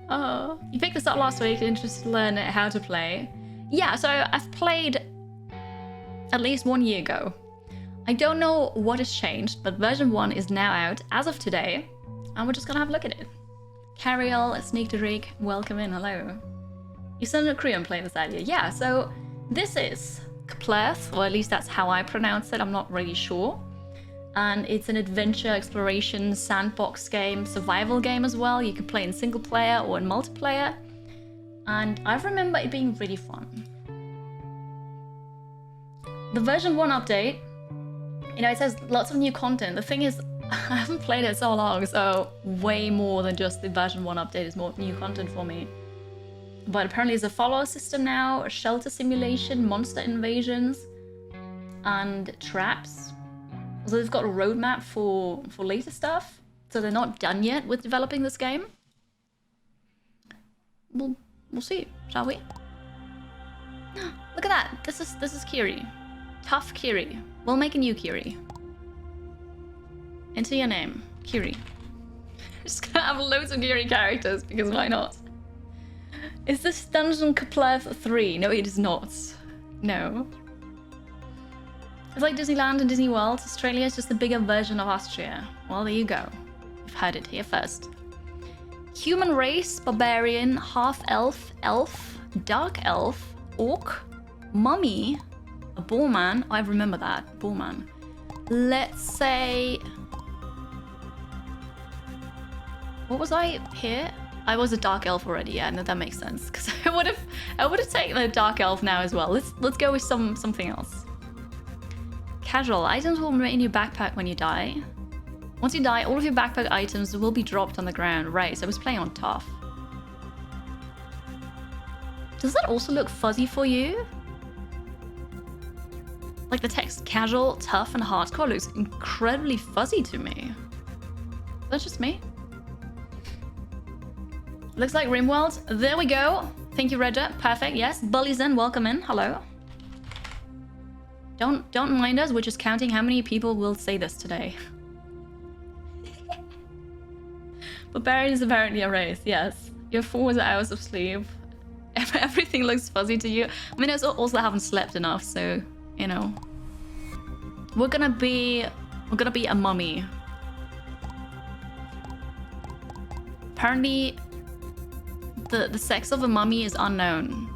Oh, you picked this up last week, interested to learn how to play. Yeah, so I've played at least 1 year ago. I don't know what has changed, but version 1 is now out as of today, and we're just gonna have a look at it. Cariel, Sneak to Reek, welcome in, hello. You sounded Korean playing this earlier. Yeah, so this is Keplerth, or at least that's how I pronounce it, I'm not really sure. And it's an adventure, exploration, sandbox game, survival game as well. You can play in single player or in multiplayer. And I remember it being really fun. The version 1 update, you know, it says lots of new content. The thing is, I haven't played it so long, so way more than just the version 1 update is more new content for me. But apparently there's a follower system now, a shelter simulation, monster invasions, and traps. So they've got a roadmap for later stuff. So they're not done yet with developing this game. We'll see, shall we? Look at that. This is Kiri. Tough Kiri. We'll make a new Kiri. Enter your name, Kiri. Just gonna have loads of Kiri characters because why not? Is this Dungeon Keplerth 3? No, it is not. No. It's like Disneyland and Disney World. Australia is just a bigger version of Austria. Well, there you go. You've heard it here first. Human race, barbarian, half-elf, elf, dark elf, orc, mummy, a bullman. I remember that, bullman. Let's say... What was I here? I was a dark elf already. Yeah, no, that makes sense. Because I would have taken a dark elf now as well. Let's go with something else. Casual items will remain in your backpack when you die. Once you die, all of your backpack items will be dropped on the ground. Right, so I was playing on tough. Does that also look fuzzy for you? Like the text casual, tough, and hardcore looks incredibly fuzzy to me. That's just me. Looks like Rimworld. There we go. Thank you, Redja. Perfect. Yes. Bullyzen, welcome in. Hello. Don't mind us. We're just counting how many people will say this today. Barbarian is apparently a race. Yes. You're 4 hours of sleep. Everything looks fuzzy to you. I mean, I also haven't slept enough, so you know. We're gonna be a mummy. Apparently, the sex of a mummy is unknown.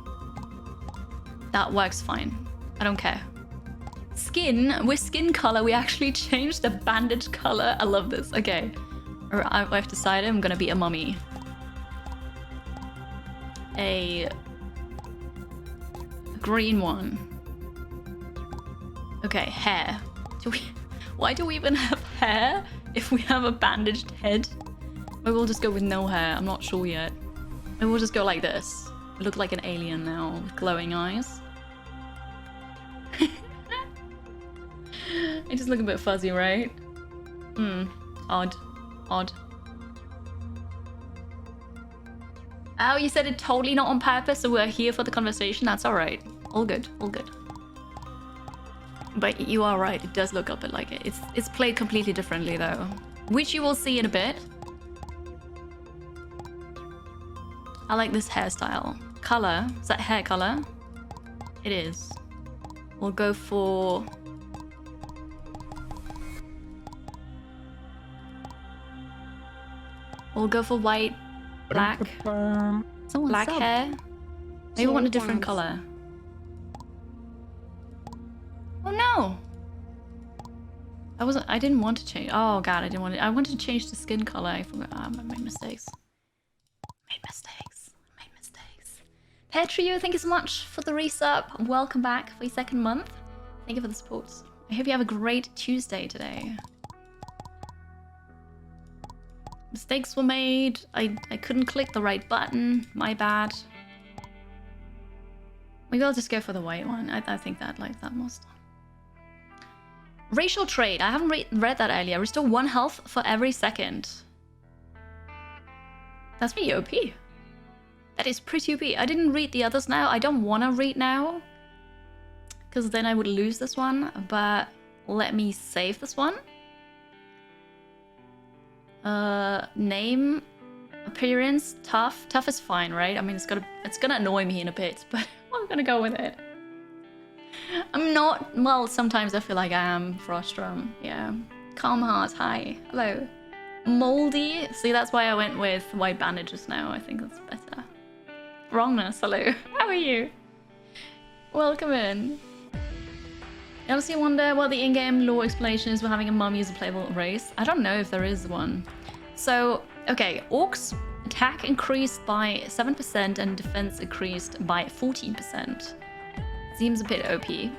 That works fine. I don't care. Skin, with skin color, we actually changed the bandage color. I love this. Okay. I've decided I'm gonna be a mummy. A green one. Okay, hair. Why do we even have hair if we have a bandaged head? Maybe we'll just go with no hair. I'm not sure yet. Maybe we'll just go like this. I look like an alien now with glowing eyes. It just look a bit fuzzy, right? Odd. Oh, you said it totally not on purpose, so we're here for the conversation. That's all right. All good. But you are right. It does look a bit like it. It's played completely differently though, which you will see in a bit. I like this hairstyle. Color. Is that hair color? It is. We'll go for... We'll go for white, black, black hair. Maybe we want a different color. Oh no! I didn't want to change. Oh god, I didn't want to. I wanted to change the skin color. I forgot. I made mistakes. Made mistakes. Petrio, thank you so much for the resub. Welcome back for your 2nd month. Thank you for the support. I hope you have a great Tuesday today. Mistakes were made. I couldn't click the right button. My bad. Maybe I'll just go for the white one. I think that like that most. Racial trait. I haven't read that earlier. Restore 1 health for every second. That's pretty OP. That is pretty OP. I didn't read the others now. I don't want to read now, because then I would lose this one. But let me save this one. Name Appearance, tough. Tough is fine, right? I mean, it's gonna annoy me in a bit, but I'm gonna go with it. I'm not, well, sometimes I feel like I am Frostrum, yeah. Calm Heart, hi, hello. Moldy, see, that's why I went with white bandages now. I think that's better. Wrongness, hello. How are you? Welcome in. I honestly wonder what the in-game lore explanation is for having a mummy as a playable race. I don't know if there is one. So, okay, orcs attack increased by 7% and defense increased by 14%. Seems a bit OP. It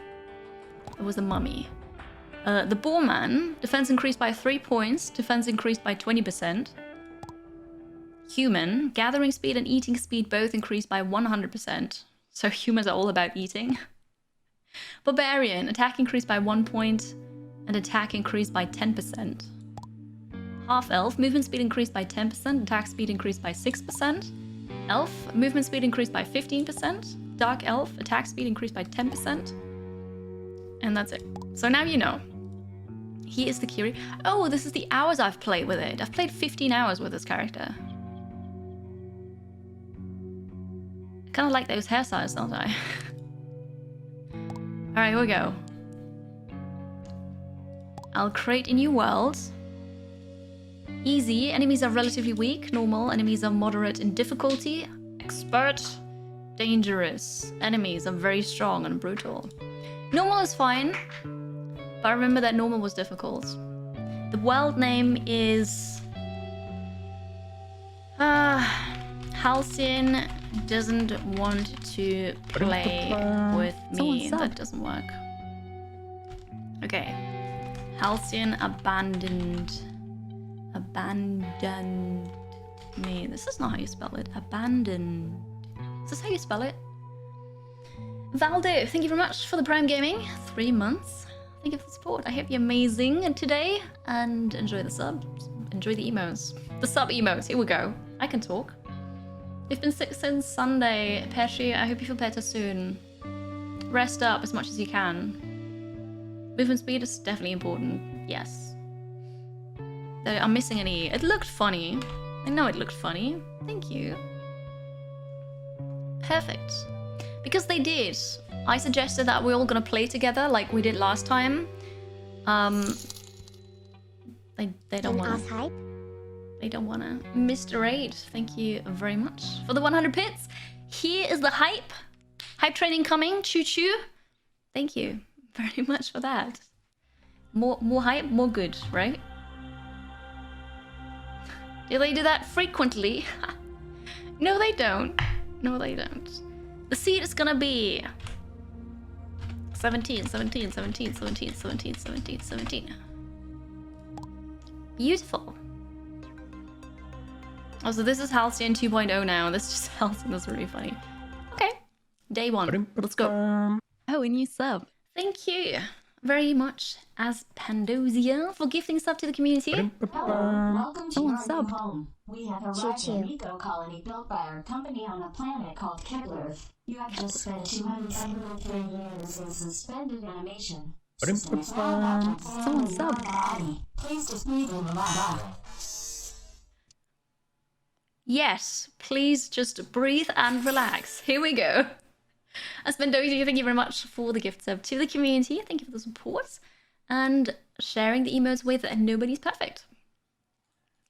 was a mummy. The Boarman, defense increased by 3 points, defense increased by 20%. Human, gathering speed and eating speed both increased by 100%. So humans are all about eating. Barbarian, attack increased by 1 point and attack increased by 10%. Half-elf, movement speed increased by 10%, attack speed increased by 6%. Elf, movement speed increased by 15%. Dark elf, attack speed increased by 10%. And that's it. So now you know. He is the Kiri. Oh, this is the hours I've played with it. I've played 15 hours with this character. I kind of like those hairstyles, don't I? Alright, here we go. I'll create a new world. Easy, enemies are relatively weak. Normal, enemies are moderate in difficulty. Expert, dangerous. Enemies are very strong and brutal. Normal is fine, but remember that normal was difficult. The world name is... Halcyon doesn't want to play with me. That doesn't work. Okay. Halcyon abandoned me. This is not how you spell it. Abandoned. Is this how you spell it? Valdo, thank you very much for the Prime Gaming. 3 months. Thank you for the support. I hope you're amazing today and enjoy the subs. Enjoy the emotes. The sub emotes. Here we go. I can talk. You've been sick since Sunday. Pesci, I hope you feel better soon. Rest up as much as you can. Movement speed is definitely important. Yes. I'm missing an E. It looked funny. I know it looked funny. Thank you. Perfect. Because they did. I suggested that we're all gonna play together like we did last time. They don't wanna. They don't wanna. Mr. 8, thank you very much for the 100 bits. Here is the hype. Hype training coming. Choo choo. Thank you very much for that. More hype, more good, right? Do they do that frequently? No, they don't. No, they don't. The seed is gonna be 17, 17, 17, 17, 17, 17, 17. Beautiful. Oh, so this is Halcyon 2.0 now. This is just Halcyon. That's really funny. Okay. Day 1. Let's go. Oh, a new sub. Thank you very much, as Pandosia, for gifting sub to the community. Hello, welcome to your sub. new home. We have arrived at an eco colony built by our company on a planet called Keplerth. You have just spent 273 years in suspended animation. Someone sub. Please just breathe in the body. Yes, please just breathe and relax. Here we go. Aspendosi, thank you very much for the gift sub to the community. Thank you for the support and sharing the emotes with Nobody's Perfect.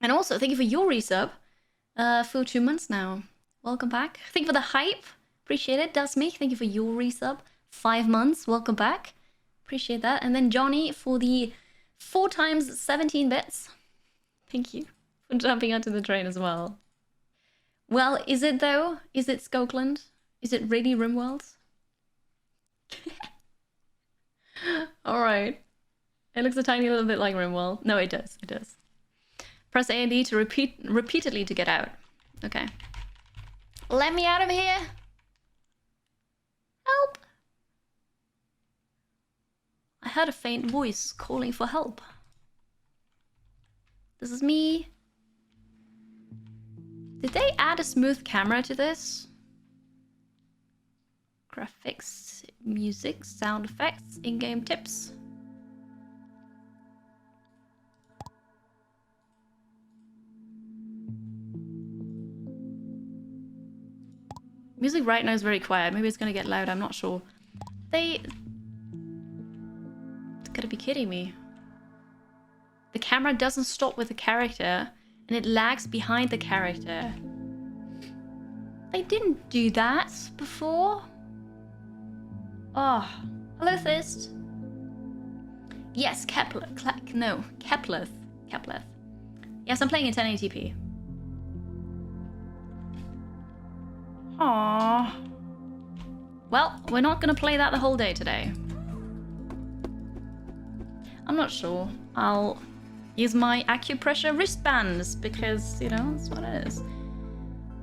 And also, thank you for your resub for 2 months now. Welcome back. Thank you for the hype. Appreciate it. Dasmik, thank you for your resub. 5 months. Welcome back. Appreciate that. And then Johnny for the 4 times 17 bits. Thank you for jumping onto the train as well. Well, is it though? Is it Skokland? Is it really RimWorld? Alright. It looks a tiny little bit like RimWorld. No, it does. It does. Press A and D to repeatedly to get out. Okay. Let me out of here. Help. I heard a faint voice calling for help. This is me. Did they add a smooth camera to this? Graphics, music, sound effects, in-game tips. Music right now is very quiet. Maybe it's gonna get loud, I'm not sure. It's gotta be kidding me. The camera doesn't stop with the character, and it lags behind the character. They didn't do that before. Oh, hello Thist. Yes, Keplerth. Keplerth. Yes, I'm playing in 1080p. Aww. Well, we're not gonna play that the whole day today. I'm not sure. I'll use my acupressure wristbands because, you know, that's what it is.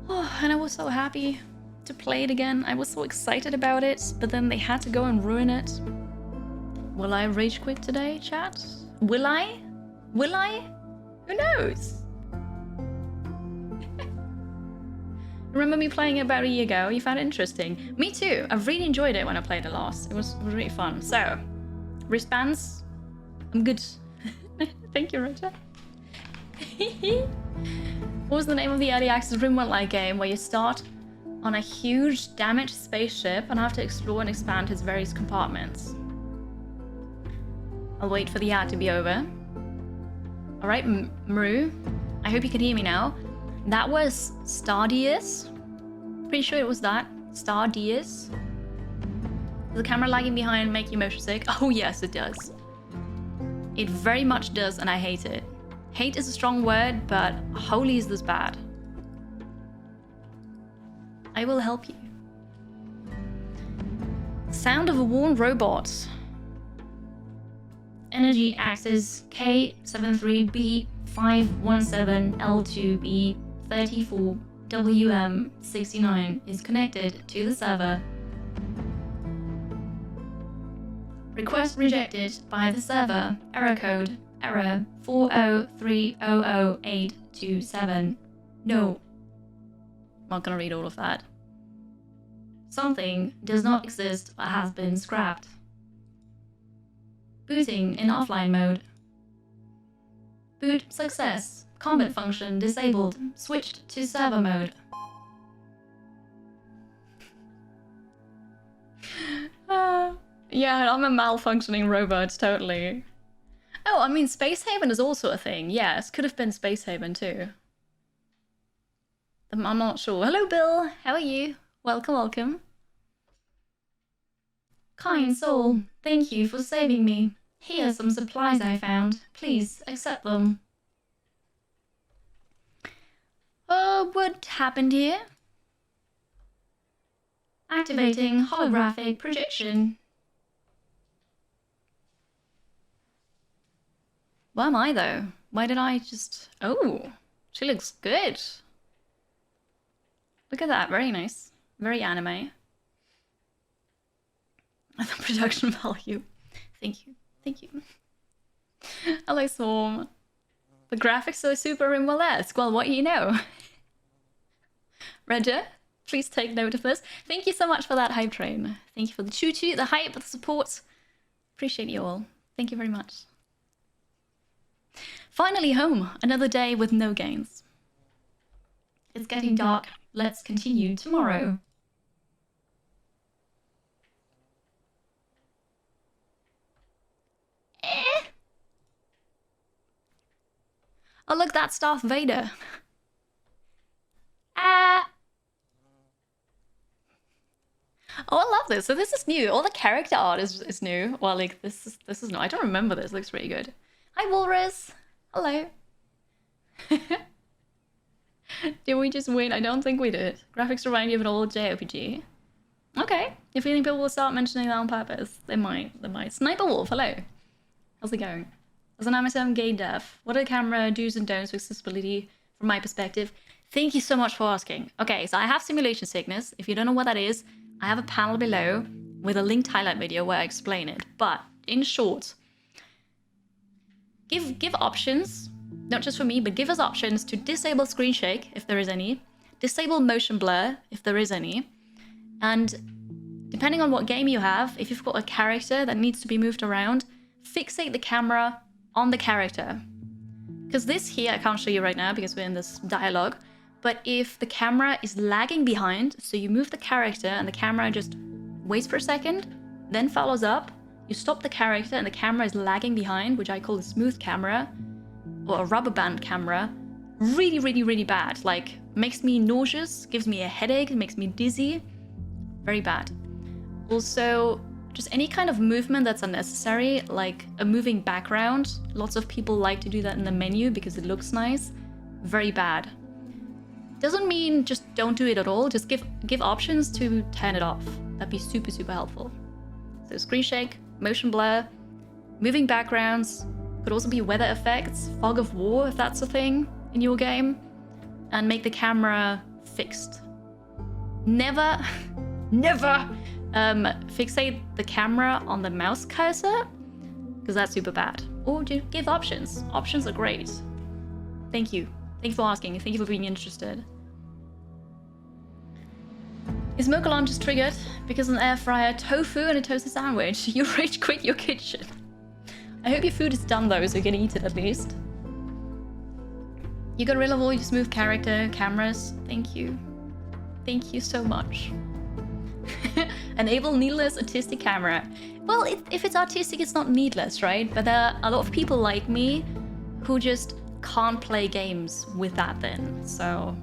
Oh, and I was so happy to play it again. I was so excited about it, but then they had to go and ruin it. Will I rage quit today, chat? Will I? Will I? Who knows? Remember me playing it about a year ago? You found it interesting. Me too. I really enjoyed it when I played it last. It was really fun. So, wristbands. I'm good. Thank you, Roger. What was the name of the early access RimWorld-like game where you start on a huge damaged spaceship and have to explore and expand its various compartments? I'll wait for the ad to be over. Alright, Maru. I hope you can hear me now. That was Stardius. Pretty sure it was that. Stardius. Does the camera lagging behind make you motion sick? Oh yes, it does. It very much does, and I hate it. Hate is a strong word, but holy is this bad. I will help you. Sound of a worn robot. Energy axis K73517L2B34WM69 is connected to the server. Request rejected by the server. Error code. Error 403000827. No. I'm not gonna read all of that. Something does not exist but has been scrapped. Booting in offline mode. Boot success. Combat function disabled. Switched to server mode. Yeah, I'm a malfunctioning robot, totally. Oh, I mean, Space Haven is also a thing. Yes, could have been Space Haven too. I'm not sure. Hello, Bill. How are you? Welcome, welcome. Kind soul, thank you for saving me. Here are some supplies I found. Please accept them. What happened here? Activating holographic projection. Where am I though? Why did I just... Oh, she looks good. Look at that, very nice. Very anime. The production value. Thank you, thank you. Hello, Swarm. The graphics are super RimWorld-esque. Well, what do you know? Roger, please take note of this. Thank you so much for that hype train. Thank you for the choo-choo, the hype, the support. Appreciate you all. Thank you very much. Finally home. Another day with no gains. It's getting dark. Let's continue tomorrow. Oh look, that's Darth Vader. Oh, I love this. So this is new. All the character art is new. Well, like this is new. I don't remember this. It looks really good. Hi, Walrus. Hello. Did we just win? I don't think we did. Graphics remind you of an old JRPG. Okay. If you think people will start mentioning that on purpose, they might. They might. Sniper Wolf. Hello. How's it going? As an Amazon gay dev, what are the camera do's and don'ts with accessibility from my perspective? Thank you so much for asking. Okay, so I have simulation sickness. If you don't know what that is, I have a panel below with a linked highlight video where I explain it. But in short, give options, not just for me, but give us options to disable screen shake if there is any, disable motion blur if there is any, and depending on what game you have, if you've got a character that needs to be moved around, fixate the camera on the character. Because this here, I can't show you right now because we're in this dialogue, But if the camera is lagging behind, so you move the character and the camera just waits for a second, then follows up, you stop the character and the camera is lagging behind, which I call a smooth camera, or a rubber band camera, really, really, really bad. Like, makes me nauseous, gives me a headache, makes me dizzy. Very bad. Also, just any kind of movement that's unnecessary, like a moving background. Lots of people like to do that in the menu because it looks nice. Very bad. Doesn't mean just don't do it at all, just give options to turn it off. That'd be super, super helpful. So screen shake, motion blur, moving backgrounds, could also be weather effects, fog of war if that's a thing in your game, and make the camera fixed. Never fixate the camera on the mouse cursor, because that's super bad. Or give options. Options are great. Thank you. Thank you for asking. Thank you for being interested. Is smoke alarm just triggered because an air fryer, tofu, and a toasted sandwich? You rage quit your kitchen. I hope your food is done though, so you can eat it at least. You got rid of all your smooth character cameras. Thank you. Thank you so much. Enable needless artistic camera. Well, if it's artistic, it's not needless, right? But there are a lot of people like me who just can't play games with that then. So,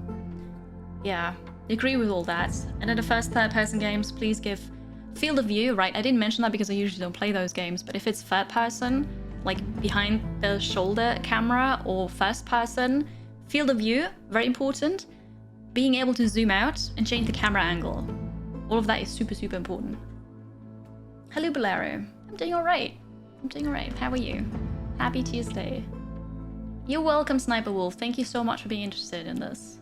yeah, agree with all that. And in the first third-person games, please give field of view, right? I didn't mention that because I usually don't play those games, but if it's third person, like behind the shoulder camera or first person, field of view, very important. Being able to zoom out and change the camera angle. All of that is super, super important. Hello, Bolero. I'm doing all right. How are you? Happy Tuesday. You're welcome, Sniper Wolf. Thank you so much for being interested in this.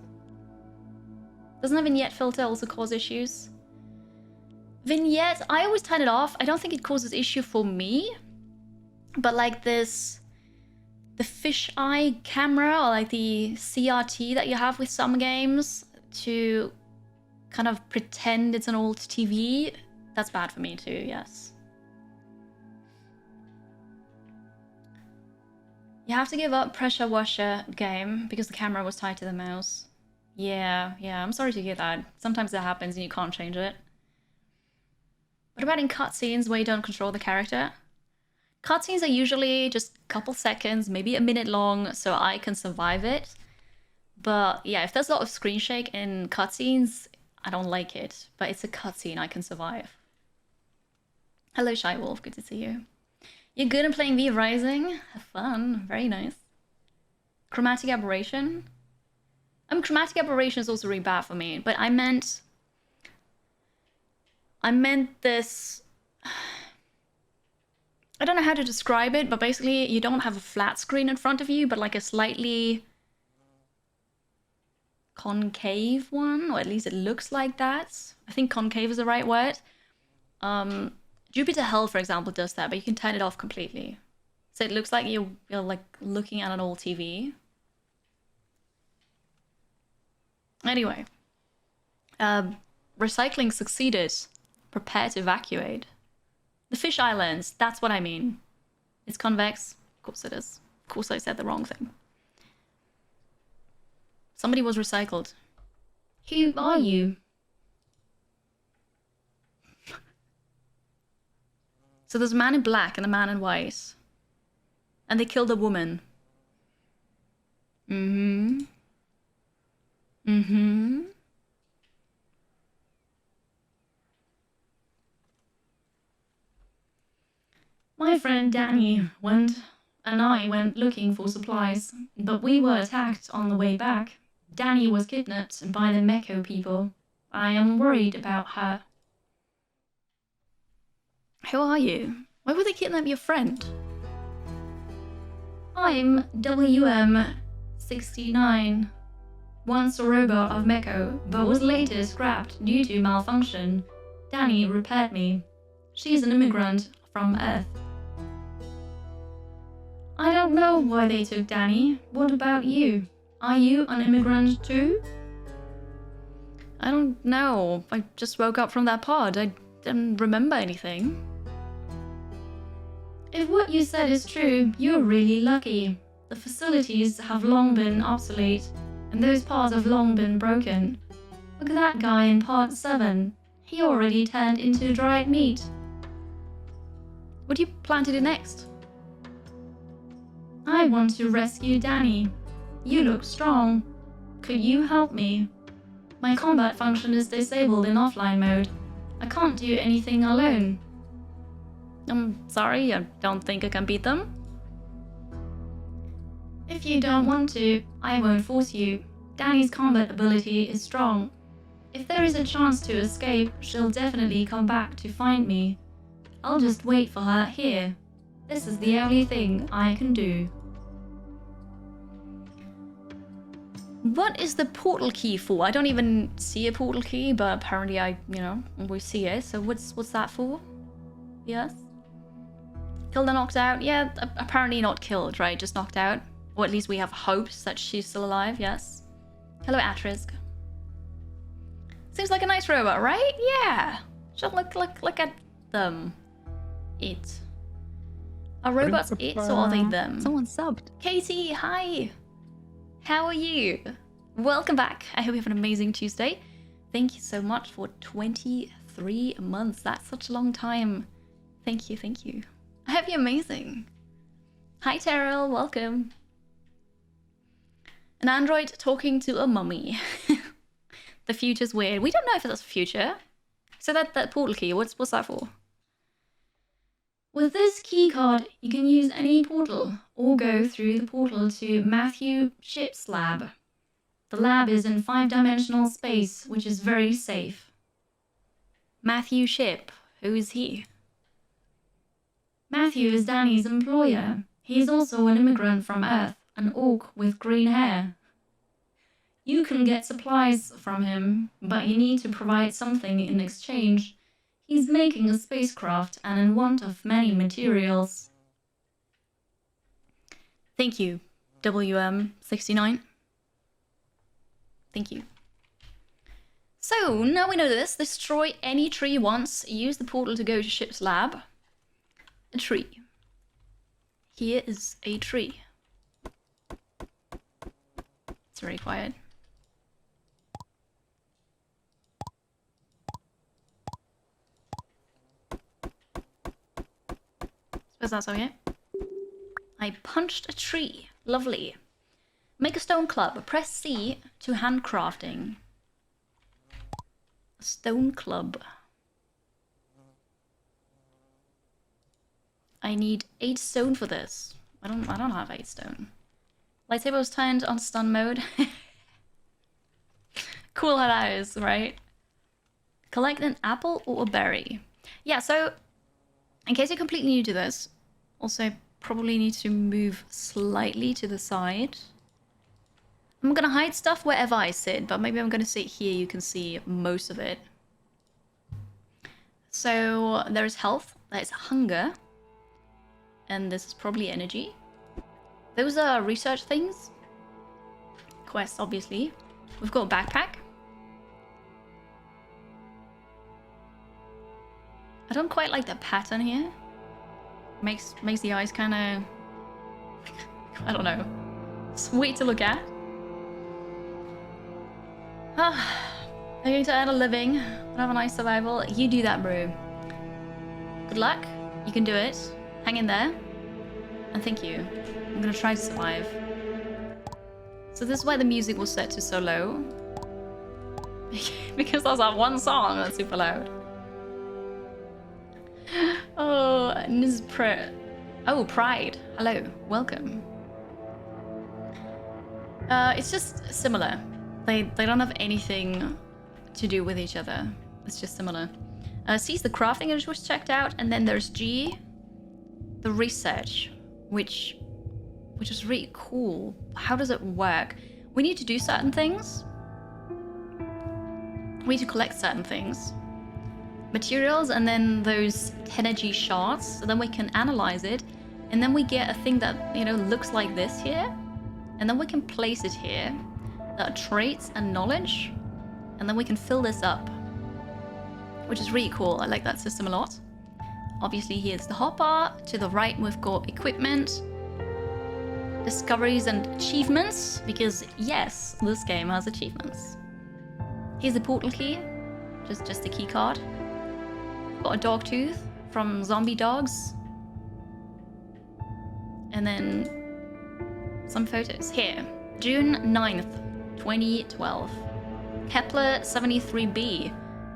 Doesn't a vignette filter also cause issues? Vignette, I always turn it off. I don't think it causes issue for me. But like this, the fisheye camera or like the CRT that you have with some games to kind of pretend it's an old TV, that's bad for me too, yes. You have to give up pressure washer game because the camera was tied to the mouse. Yeah, I'm sorry to hear that. Sometimes that happens and you can't change it. What about in cutscenes where you don't control the character? Cutscenes are usually just a couple seconds, maybe a minute long, so I can survive it. But yeah, if there's a lot of screen shake in cutscenes, I don't like it. But it's a cutscene, I can survive. Hello, Shy Wolf, good to see you. You're good at playing V Rising? Have fun, very nice. Chromatic aberration? Chromatic aberration is also really bad for me, but I meant this... I don't know how to describe it, but basically you don't have a flat screen in front of you, but like a slightly concave one, or at least it looks like that. I think concave is the right word. Jupiter Hell, for example, does that, but you can turn it off completely. So it looks like you're like looking at an old TV. Anyway, recycling succeeded. Prepare to evacuate. The fish islands, that's what I mean. It's convex. Of course it is. Of course I said the wrong thing. Somebody was recycled. Who are you? So there's a man in black and a man in white. And they killed a woman. My friend Danny and I went looking for supplies, but we were attacked on the way back. Danny was kidnapped by the Meko people. I am worried about her. Who are you? Why would they kidnap your friend? I'm WM69. Once a robot of Meko, but was later scrapped due to malfunction. Danny repaired me. She's an immigrant from Earth. I don't know why they took Danny. What about you? Are you an immigrant too? I don't know. I just woke up from that pod. I didn't remember anything. If what you said is true, you're really lucky. The facilities have long been obsolete. and those parts have long been broken. Look at that guy in part 7. He already turned into dried meat. What do you plan to do next? I want to rescue Danny. You look strong. Could you help me? My combat function is disabled in offline mode. I can't do anything alone. I'm sorry, I don't think I can beat them. If you don't want to, I won't force you. Danny's combat ability is strong. If there is a chance to escape, she'll definitely come back to find me. I'll just wait for her here. This is the only thing I can do. What is the portal key for? I don't even see a portal key, but apparently I, we see it. So what's that for? Yes? Killed and knocked out? Yeah, apparently not killed, right? Just knocked out. Or at least we have hopes that she's still alive, yes? Hello, Atrisk. Seems like a nice robot, right? Yeah. Just look at them. It. Are robots it or are they them? Someone subbed. Katie, hi. How are you? Welcome back. I hope you have an amazing Tuesday. Thank you so much for 23 months. That's such a long time. Thank you, thank you. I hope you're amazing. Hi, Terrell. Welcome. An android talking to a mummy. The future's weird. We don't know if that's future. So that portal key, what's that for? With this keycard, you can use any portal or go through the portal to Matthew Ship's lab. The lab is in 5-dimensional space, which is very safe. Matthew Ship, who is he? Matthew is Danny's employer. He is also an immigrant from Earth, an orc with green hair. You can get supplies from him, but you need to provide something in exchange. He's making a spacecraft and in want of many materials. Thank you, WM69. Thank you. So, now we know this. Destroy any tree once. Use the portal to go to Ship's lab. A tree. Here is a tree. It's very quiet. Suppose that's okay. I punched a tree. Lovely. Make a stone club. Press C to handcrafting. A stone club. I need 8 stone for this. I don't have 8 stone. Lightsaber was turned on stun mode. Cool how that is, right? Collect an apple or a berry. Yeah, so in case you're completely new to this, also probably need to move slightly to the side. I'm gonna hide stuff wherever I sit, but maybe I'm gonna sit here, you can see most of it. So there's health, there's hunger, and this is probably energy. Those are research things. Quests, obviously. We've got a backpack. I don't quite like the pattern here. Makes the eyes kind of... I don't know. It's weird to look at. I'm going to earn a living. Have a nice survival. You do that, bro. Good luck. You can do it. Hang in there. And thank you. I'm gonna try to survive. So this is why the music was set to so low. Because there's that one song that's super loud. Oh, Nizpr. Oh, Pride. Hello. Welcome. It's just similar. They don't have anything to do with each other. It's just similar. C's the crafting, which was checked out, and then there's G, the research, which is really cool. How does it work? We need to do certain things. We need to collect certain things. Materials, and then those energy shards, so then we can analyze it, and then we get a thing that, you know, looks like this here, and then we can place it here. That are traits and knowledge, and then we can fill this up, which is really cool. I like that system a lot. Obviously, here's the hotbar. To the right, we've got equipment. discoveries and achievements, because yes, this game has achievements. Here's the portal key, just a key card. Got a dog tooth from zombie dogs. And then some photos. Here, June 9th, 2012. Kepler 73b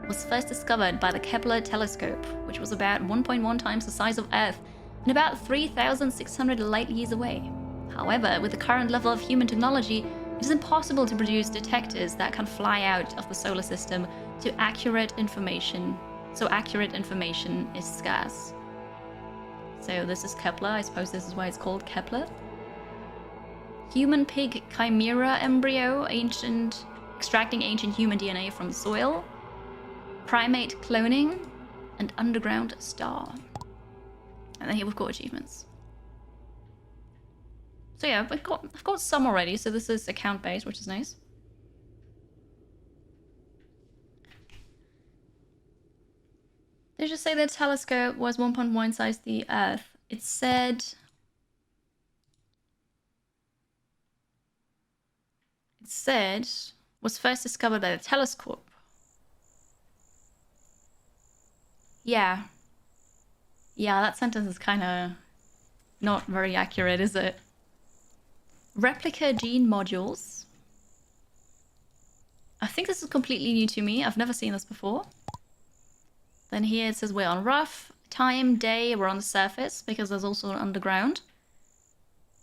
was first discovered by the Kepler telescope, which was about 1.1 times the size of Earth and about 3,600 light years away. However, with the current level of human technology, it is impossible to produce detectors that can fly out of the solar system to accurate information. So accurate information is scarce. So this is Kepler. I suppose this is why it's called Keplerth. Human pig chimera embryo, extracting ancient human DNA from the soil. Primate cloning, and underground star. And then here we've got achievements. So yeah, I've got some already. So this is account based, which is nice. They just say the telescope was 1.1 size the Earth. It said was first discovered by the telescope. Yeah. Yeah, that sentence is kind of not very accurate, is it? Replica gene modules. I think this is completely new to me. I've never seen this before. Then here it says we're on rough. Time, day, we're on the surface because there's also an underground.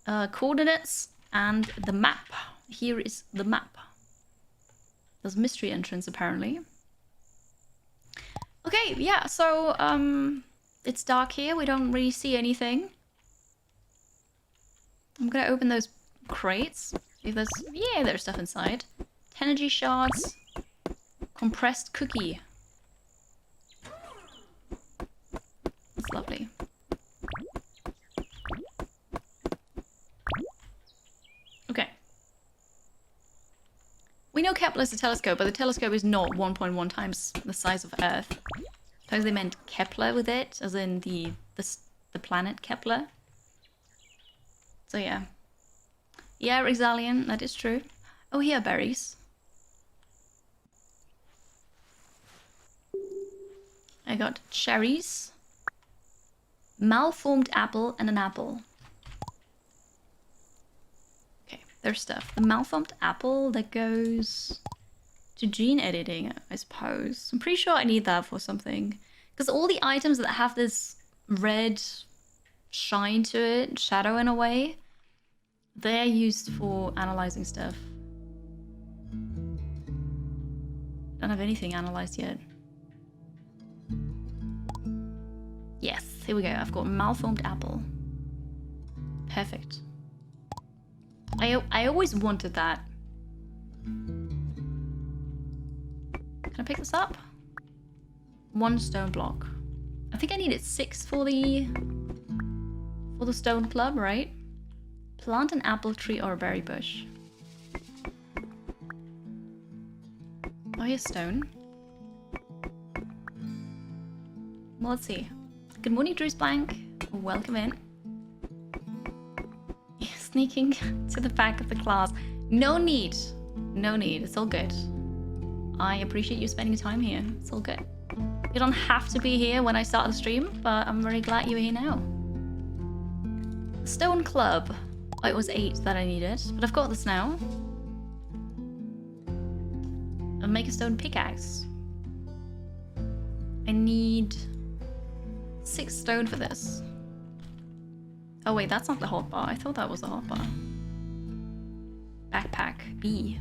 Coordinates and the map. Here is the map. There's mystery entrance apparently. Okay, yeah, so it's dark here. We don't really see anything. I'm gonna open those crates. See if there's stuff inside. Energy shards. Compressed cookie. That's lovely. Okay. We know Kepler is a telescope, but the telescope is not 1.1 times the size of Earth. I suppose they meant Kepler with it, as in the planet Kepler. So yeah. Yeah, Rexalian, that is true. Oh, here are berries. I got cherries. Malformed apple and an apple. Okay, there's stuff. The malformed apple that goes to gene editing, I suppose. I'm pretty sure I need that for something. Because all the items that have this red shine to it, shadow in a way, they're used for analyzing stuff. Don't have anything analyzed yet. Yes, here we go. I've got malformed apple. Perfect. I always wanted that. Can I pick this up? 1 stone block. I think I needed 6 for the stone club, right? Plant an apple tree or a berry bush. Oh, here's stone. Well, let's see. Good morning, Drew's Blank. Welcome in. Sneaking to the back of the class. No need. No need. It's all good. I appreciate you spending time here. It's all good. You don't have to be here when I start the stream, but I'm very glad you're here now. Stone club. Oh, it was 8 that I needed, but I've got this now. I'll make a stone pickaxe. I need 6 stone for this. Oh wait, that's not the hotbar. I thought that was the hotbar. Backpack B.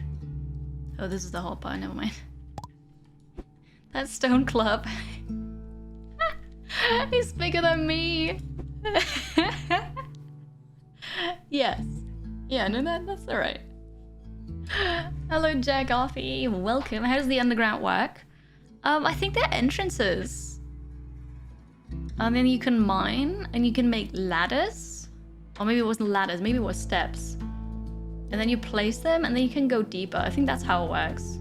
Oh, this is the hotbar. Never mind. That's stone club. He's bigger than me. Yes. Yeah, no, that's alright. Hello, Jack Offie. Welcome. How does the underground work? I think they're entrances. And then you can mine, and you can make ladders. Or maybe it wasn't ladders, maybe it was steps. And then you place them, and then you can go deeper. I think that's how it works.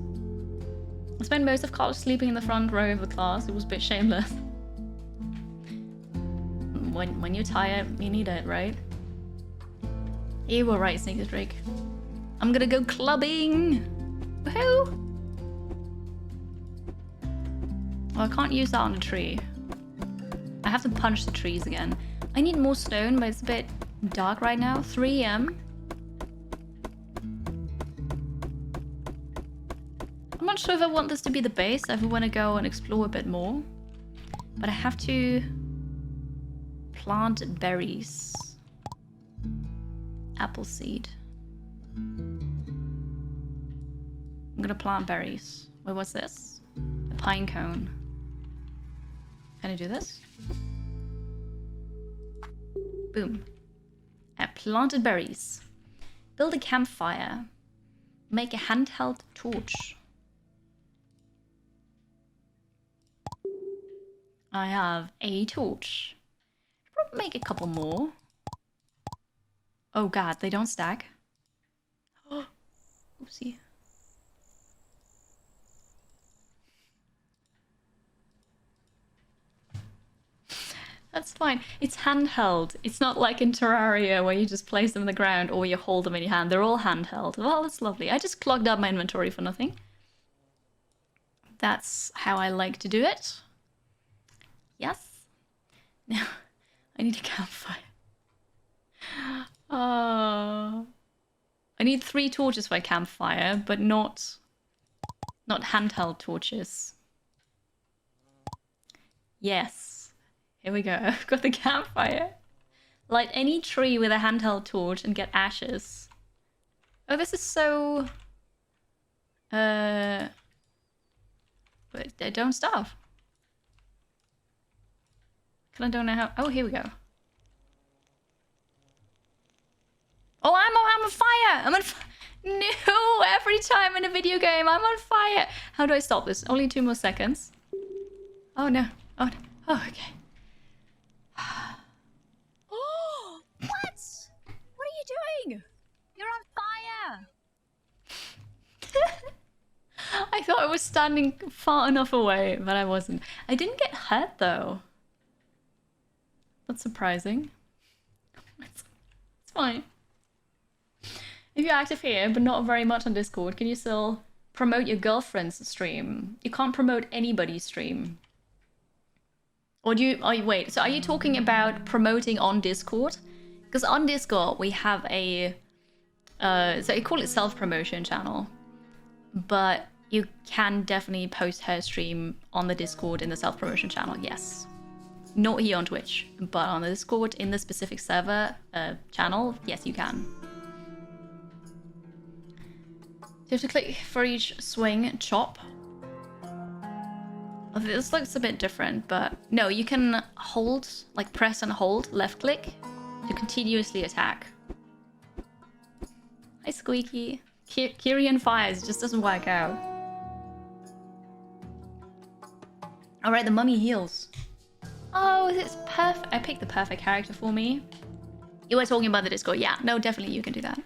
I spent most of college sleeping in the front row of the class. It was a bit shameless. When you're tired, you need it, right? You were right, Sneaker Drake. I'm gonna go clubbing! Woohoo! Oh, I can't use that on a tree. I have to punch the trees again. I need more stone, but it's a bit dark right now. 3 AM. I'm not sure if I want this to be the base. If I want to go and explore a bit more. But I have to plant berries. Apple seed. I'm gonna plant berries. Wait, what's this? A pine cone. Can I do this? Boom. I planted berries. Build a campfire. Make a handheld torch. I have a torch. Probably make a couple more. Oh god, they don't stack. Oopsie. That's fine. It's handheld. It's not like in Terraria where you just place them on the ground or you hold them in your hand. They're all handheld. Well, that's lovely. I just clogged up my inventory for nothing. That's how I like to do it. Yes. Now, I need a campfire. Oh. I need 3 torches for a campfire, but not handheld torches. Yes. Here we go. I've got the campfire. Light any tree with a handheld torch and get ashes. Oh, this is so... But don't starve. I don't know how... Oh, here we go. Oh, I'm on fire! I'm on fire! No! Every time in a video game, I'm on fire! How do I stop this? Only 2 more seconds. Oh, no. Oh, no. Oh, okay. Oh! What? What are you doing? You're on fire! I thought I was standing far enough away, but I wasn't. I didn't get hurt, though. That's surprising. It's fine. If you're active here, but not very much on Discord, can you still promote your girlfriend's stream? You can't promote anybody's stream. Or do you... Oh, wait, so are you talking about promoting on Discord? Because on Discord, we have a... so I call it self-promotion channel. But you can definitely post her stream on the Discord in the self-promotion channel, yes. Not here on Twitch, but on the Discord in the specific server channel, yes, you can. You have to click for each swing, chop. Oh, this looks a bit different, but no, you can hold, like press and hold, left click to continuously attack. Hi, Squeaky. Kyrian fires, it just doesn't work out. Alright, the mummy heals. Oh, it's perfect. I picked the perfect character for me. You were talking about the Discord. Yeah, no, definitely you can do that.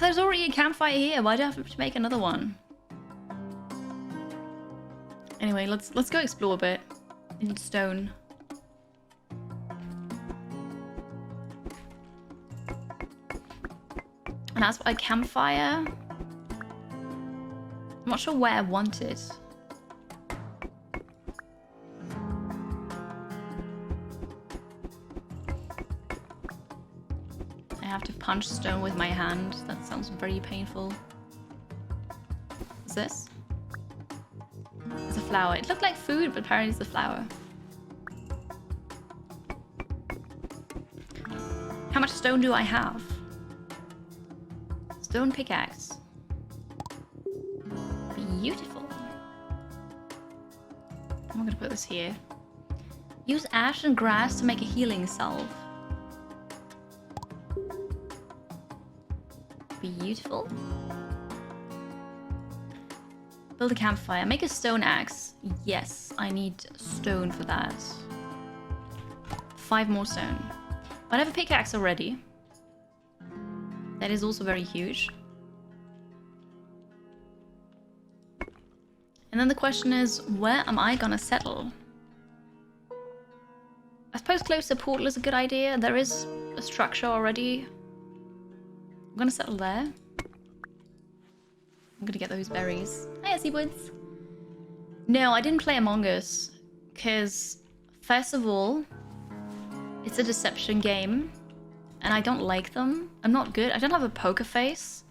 There's already a campfire here. Why do I have to make another one? Anyway, let's go explore a bit. I need stone. And as for a campfire, I'm not sure where I want it. I have to punch stone with my hand. That sounds very painful. What's this? It's a flower. It looked like food, but apparently it's a flower. How much stone do I have? Stone pickaxe. Beautiful. I'm gonna put this here. Use ash and grass to make a healing salve. Beautiful. Build a campfire. Make a stone axe. Yes, I need stone for that. 5 more stone. I have a pickaxe already. That is also very huge. And then the question is, where am I gonna settle? I suppose close to portal is a good idea. There is a structure already. I'm gonna settle there. I'm gonna get those berries. Hi, Seawoods. No, I didn't play Among Us. Because, first of all, it's a deception game. And I don't like them. I'm not good. I don't have a poker face.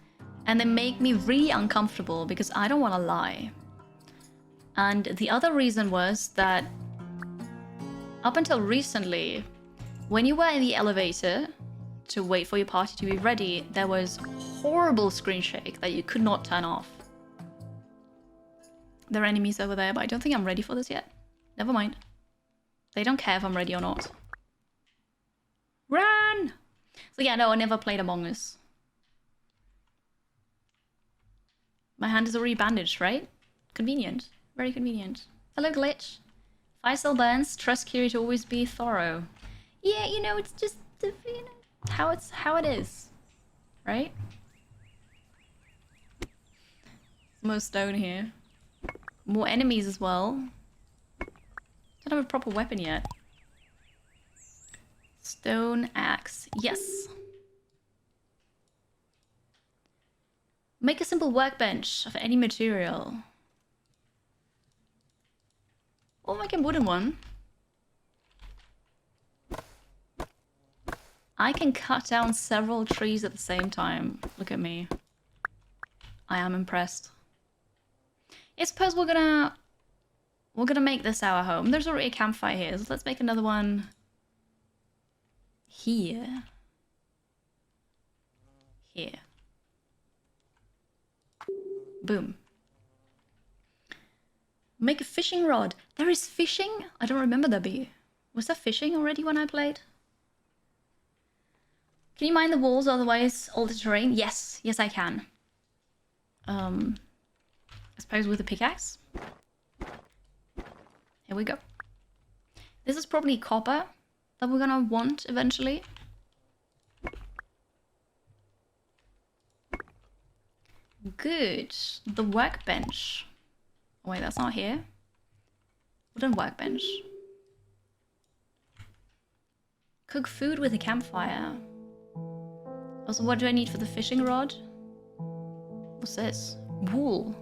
And they make me really uncomfortable because I don't want to lie. And the other reason was that up until recently, when you were in the elevator to wait for your party to be ready, there was horrible screen shake that you could not turn off. There are enemies over there, but I don't think I'm ready for this yet. Never mind. They don't care if I'm ready or not. Run! So yeah, no, I never played Among Us. My hand is already bandaged, right? Convenient. Very convenient. Hello, Glitch. Fire still burns. Trust Kiri to always be thorough. Yeah, you know, it's just how it is, right? More stone here. More enemies as well. Don't have a proper weapon yet. Stone axe. Yes. Make a simple workbench of any material. Or make a wooden one. I can cut down several trees at the same time. Look at me. I am impressed. I suppose we're gonna make this our home. There's already a campfire here, so let's make another one here. Here. Boom. Make a fishing rod. There is fishing? I don't remember there be. Was there fishing already when I played? Can you mine the walls, otherwise alter terrain? Yes. Yes, I can. I suppose with a pickaxe. Here we go. This is probably copper that we're gonna want eventually. Good. The workbench. Oh wait, that's not here. Wooden workbench. Cook food with a campfire. Also, what do I need for the fishing rod? What's this? Wool.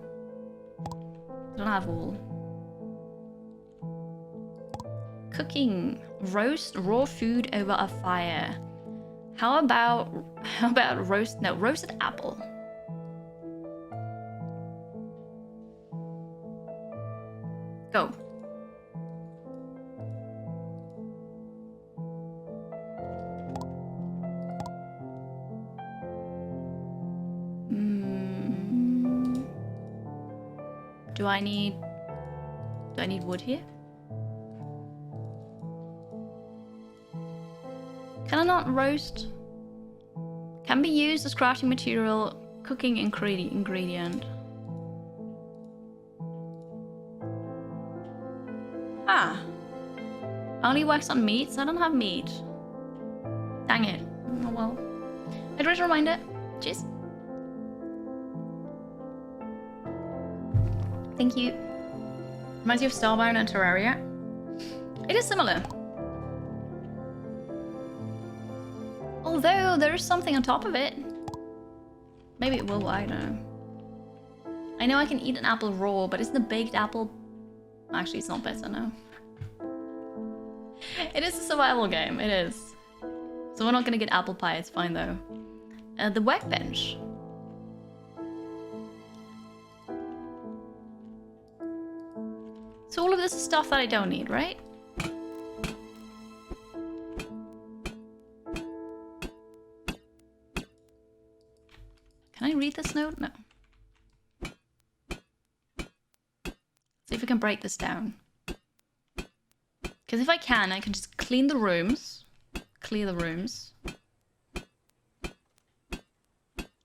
I don't have wool. Cooking. Roast raw food over a fire. How about roasted apple. Go. Do I need wood here? Can I not roast? Can be used as crafting material, cooking ingredient. Ah. Only works on meat, so I don't have meat. Dang it. Oh well. I'd just remind it. Cheers. Thank you. Reminds you of Starbound and Terraria. It is similar. Although there is something on top of it. Maybe it will, I don't know. I know I can eat an apple raw, but isn't the baked apple... Actually, it's not better now. It is a survival game, it is. So we're not gonna get apple pie, it's fine though. The workbench. So all of this is stuff that I don't need, right? Can I read this note? No. See if we can break this down. Because if I can just clean the rooms. Clear the rooms.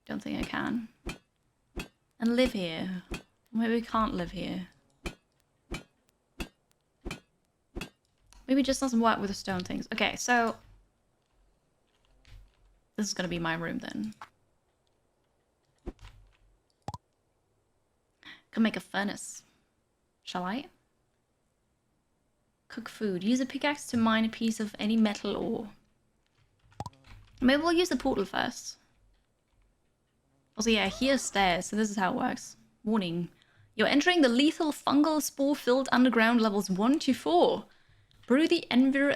Don't think I can. And live here. Maybe we can't live here. Maybe it just doesn't work with the stone things. Okay, so... This is gonna be my room then. Can make a furnace. Shall I? Cook food. Use a pickaxe to mine a piece of any metal ore. Maybe we'll use the portal first. Also, yeah, here's stairs, so this is how it works. Warning. You're entering the lethal fungal spore-filled underground levels 1 to 4. Brew the Anvil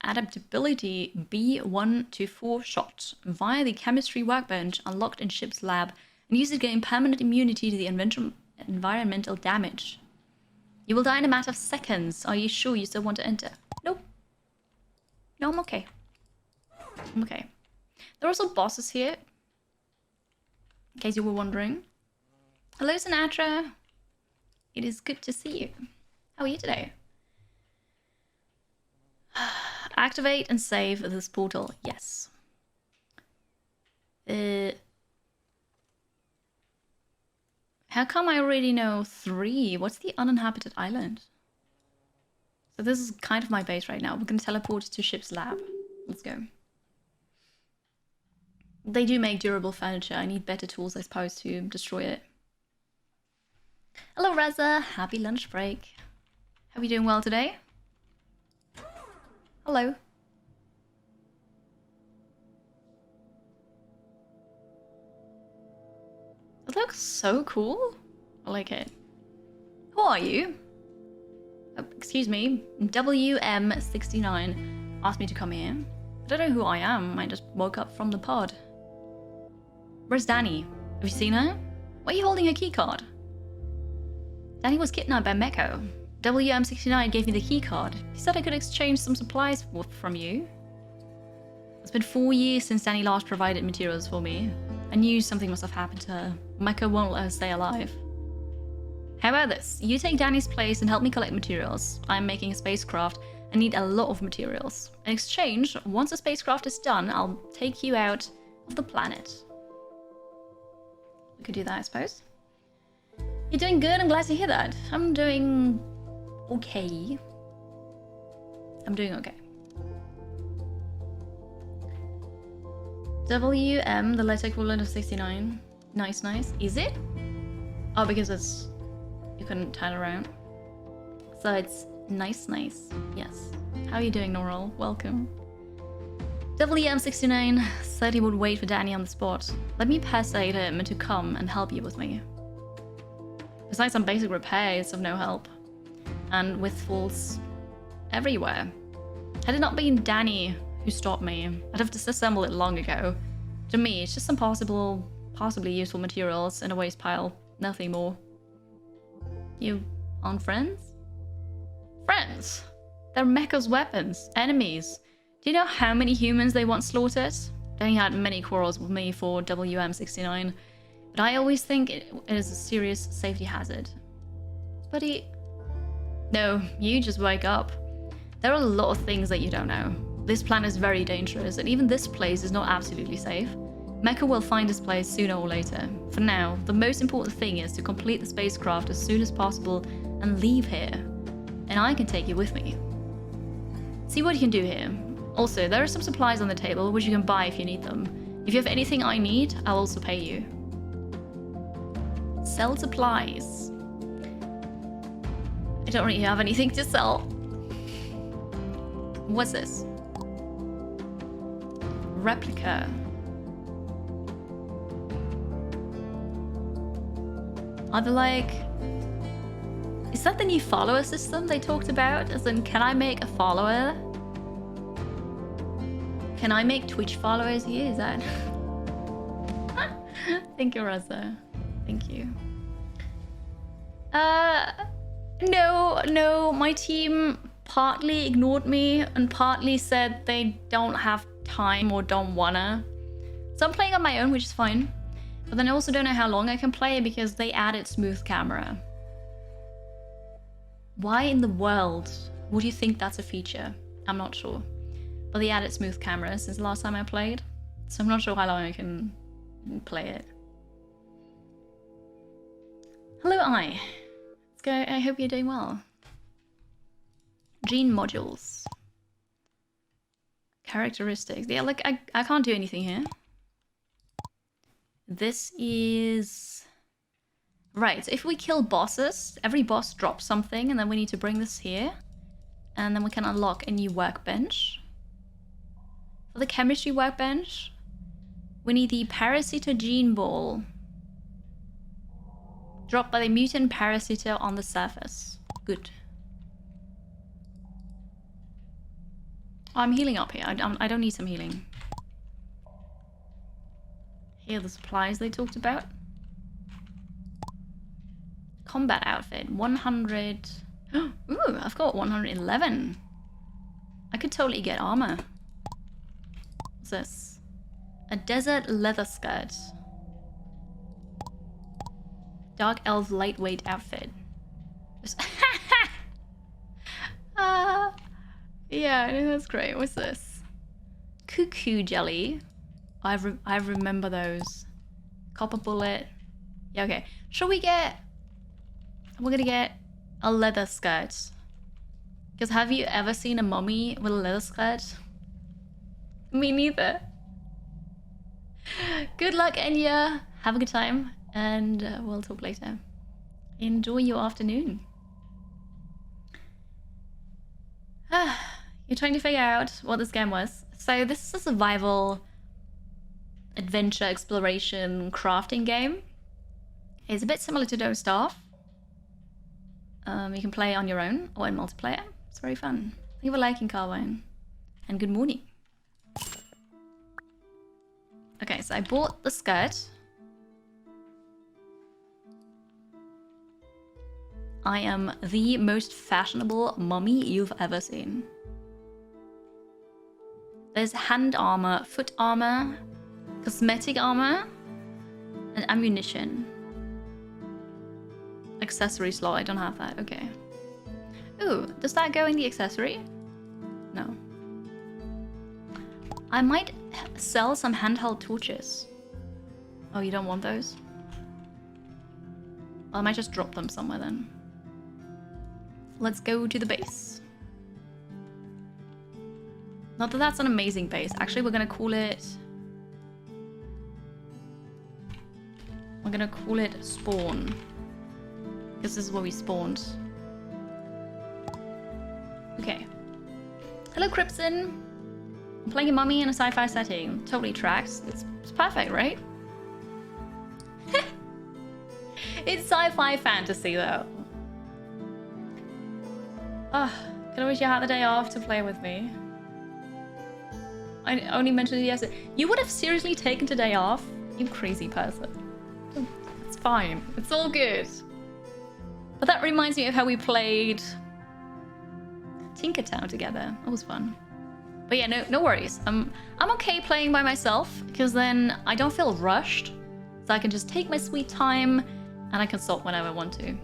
adaptability B1 to 4 shot via the chemistry workbench unlocked in ship's lab and use it to gain permanent immunity to the environmental damage. You will die in a matter of seconds. Are you sure you still want to enter? Nope. No, I'm okay. I'm okay. There are also bosses here, in case you were wondering. Hello, Sinatra. It is good to see you. How are you today? Activate and save this portal. Yes. How come I already know 3? What's the uninhabited island? So this is kind of my base right now. We're going to teleport to ship's lab. Let's go. They do make durable furniture. I need better tools, I suppose, to destroy it. Hello, Reza. Happy lunch break. How are you doing well today? Hello. It looks so cool. I like it. Who are you? Oh, excuse me. WM69 asked me to come here. I don't know who I am. I just woke up from the pod. Where's Danny? Have you seen her? Why are you holding her keycard? Danny was kidnapped by Meko. WM69 gave me the keycard. He said I could exchange some supplies from you. It's been 4 years since Danny last provided materials for me. I knew something must have happened to her. Meko won't let her stay alive. How about this? You take Danny's place and help me collect materials. I'm making a spacecraft and need a lot of materials. In exchange, once the spacecraft is done, I'll take you out of the planet. We could do that, I suppose. You're doing good. I'm glad to hear that. I'm doing okay. I'm doing okay. WM, the letter equivalent of 69. Nice, nice. Is it? Oh, because it's... You couldn't turn around. So it's nice, nice. Yes. How are you doing, Noral? Welcome. WM69 said he would wait for Danny on the spot. Let me persuade him to come and help you with me. Besides some basic repairs of no help. And with faults everywhere. Had it not been Danny who stopped me, I'd have disassembled it long ago. To me, it's just some possibly useful materials in a waste pile. Nothing more. You aren't friends? Friends? They're Mecha's weapons. Enemies. Do you know how many humans they once slaughtered? Danny had many quarrels with me for WM69, but I always think it is a serious safety hazard. But No, you just wake up. There are a lot of things that you don't know. This planet is very dangerous, and even this place is not absolutely safe. Mecha will find this place sooner or later. For now, the most important thing is to complete the spacecraft as soon as possible and leave here. And I can take you with me. See what you can do here. Also, there are some supplies on the table which you can buy if you need them. If you have anything I need, I'll also pay you. Sell supplies. I don't really have anything to sell. What's this? Replica. Are they like... Is that the new follower system they talked about? As in, can I make a follower? Can I make Twitch followers here? Is that... Thank you, Rosa. Thank you. No, my team partly ignored me and partly said they don't have time or don't wanna. So I'm playing on my own, which is fine. But then I also don't know how long I can play because they added smooth camera. Why in the world would you think that's a feature? I'm not sure. But they added smooth camera since the last time I played. So I'm not sure how long I can play it. Hello, I. Let's go. I hope you're doing well. Gene modules. Characteristics. Yeah, like I can't do anything here. This is... Right, so if we kill bosses, every boss drops something and then we need to bring this here. And then we can unlock a new workbench. For the chemistry workbench, we need the parasitor gene ball. Dropped by the mutant parasitor on the surface. Good. Oh, I'm healing up here. I don't need some healing. Here are the supplies they talked about. Combat outfit, 100. Ooh, I've got 111. I could totally get armor. What's this? A desert leather skirt. Dark elf lightweight outfit. Yeah, that's great. What's this? Cuckoo jelly. I remember those. Copper bullet. Yeah, okay. Shall we get... We're gonna get a leather skirt. Because have you ever seen a mummy with a leather skirt? Me neither. Good luck, Enya. Have a good time. And we'll talk later. Enjoy your afternoon. You're trying to figure out what this game was. So this is a survival, adventure, exploration, crafting game. It's a bit similar to Don't Starve. You can play on your own or in multiplayer. It's very fun. Thank you for liking, Carwine. And good morning. Okay, so I bought the skirt. I am the most fashionable mummy you've ever seen. There's hand armor, foot armor, cosmetic armor, and ammunition. Accessory slot, I don't have that, okay. Ooh, does that go in the accessory? No. I might sell some handheld torches. Oh, you don't want those? Well, I might just drop them somewhere then. Let's go to the base. Not that that's an amazing base. Actually, we're gonna call it... We're gonna call it Spawn. Because this is where we spawned. Okay. Hello, Crimson. I'm playing a mummy in a sci-fi setting. Totally tracks. It's perfect, right? It's sci-fi fantasy, though. Oh, can I wish you had the day off to play with me? I only mentioned it yesterday. You would have seriously taken today off? You crazy person. It's fine. It's all good. But that reminds me of how we played Tinkertown together. That was fun. But yeah, no worries. I'm okay playing by myself because then I don't feel rushed. So I can just take my sweet time and I can stop whenever I want to.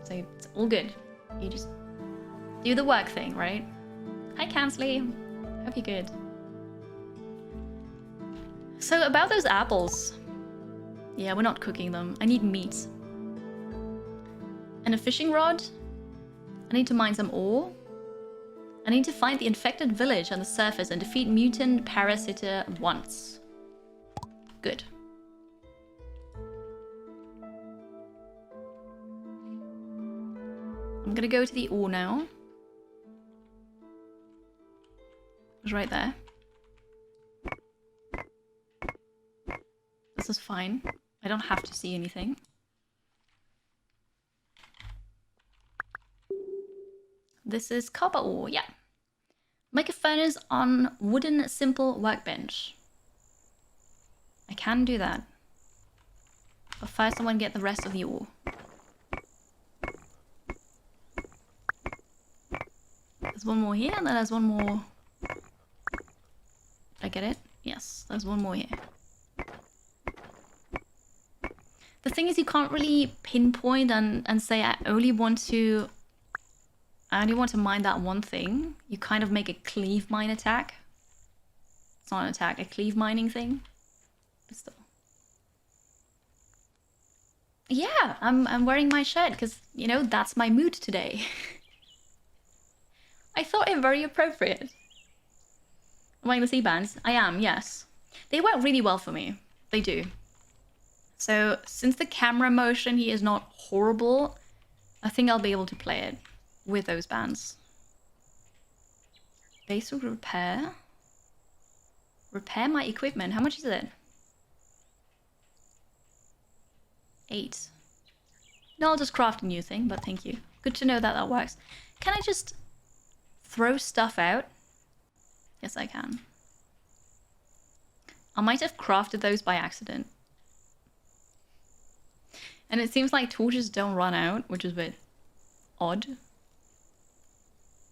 So it's all good. You just do the work thing, right? Hi, Kansley. Hope you're good. So about those apples. Yeah, we're not cooking them. I need meat. And a fishing rod. I need to mine some ore. I need to find the infected village on the surface and defeat mutant parasitor once. Good. I'm gonna go to the ore now. It's right there. This is fine. I don't have to see anything. This is copper ore, yeah. Make a furnace on wooden simple workbench. I can do that. But first I want to get the rest of the ore. There's one more here, and then there's one more. Did I get it? Yes, there's one more here. The thing is, you can't really pinpoint and say I only want to mine that one thing. You kind of make a cleave mine attack. It's not an attack, a cleave mining thing. But still. Yeah, I'm wearing my shirt because, you know, that's my mood today. I thought it very appropriate. I'm wearing the sea bands. I am, yes. They work really well for me. They do. So, since the camera motion here is not horrible, I think I'll be able to play it with those bands. Basic repair. Repair my equipment. How much is it? 8. No, I'll just craft a new thing, but thank you. Good to know that that works. Can I just throw stuff out? Yes, I can. I might have crafted those by accident. And it seems like torches don't run out, which is a bit odd.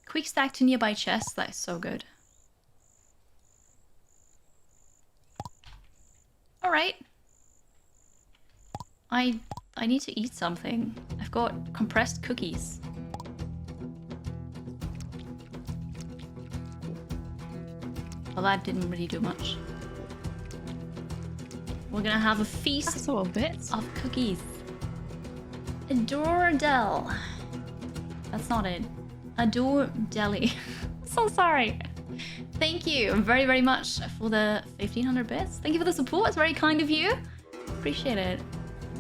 Quick stack to nearby chests, that is so good. Alright. I need to eat something. I've got compressed cookies. Well, that didn't really do much. We're gonna have a feast. That's a little bit. Of cookies. Adore Del. That's not it. Adore Deli. So sorry. Thank you very, very much for the 1500 bits. Thank you for the support. It's very kind of you. Appreciate it.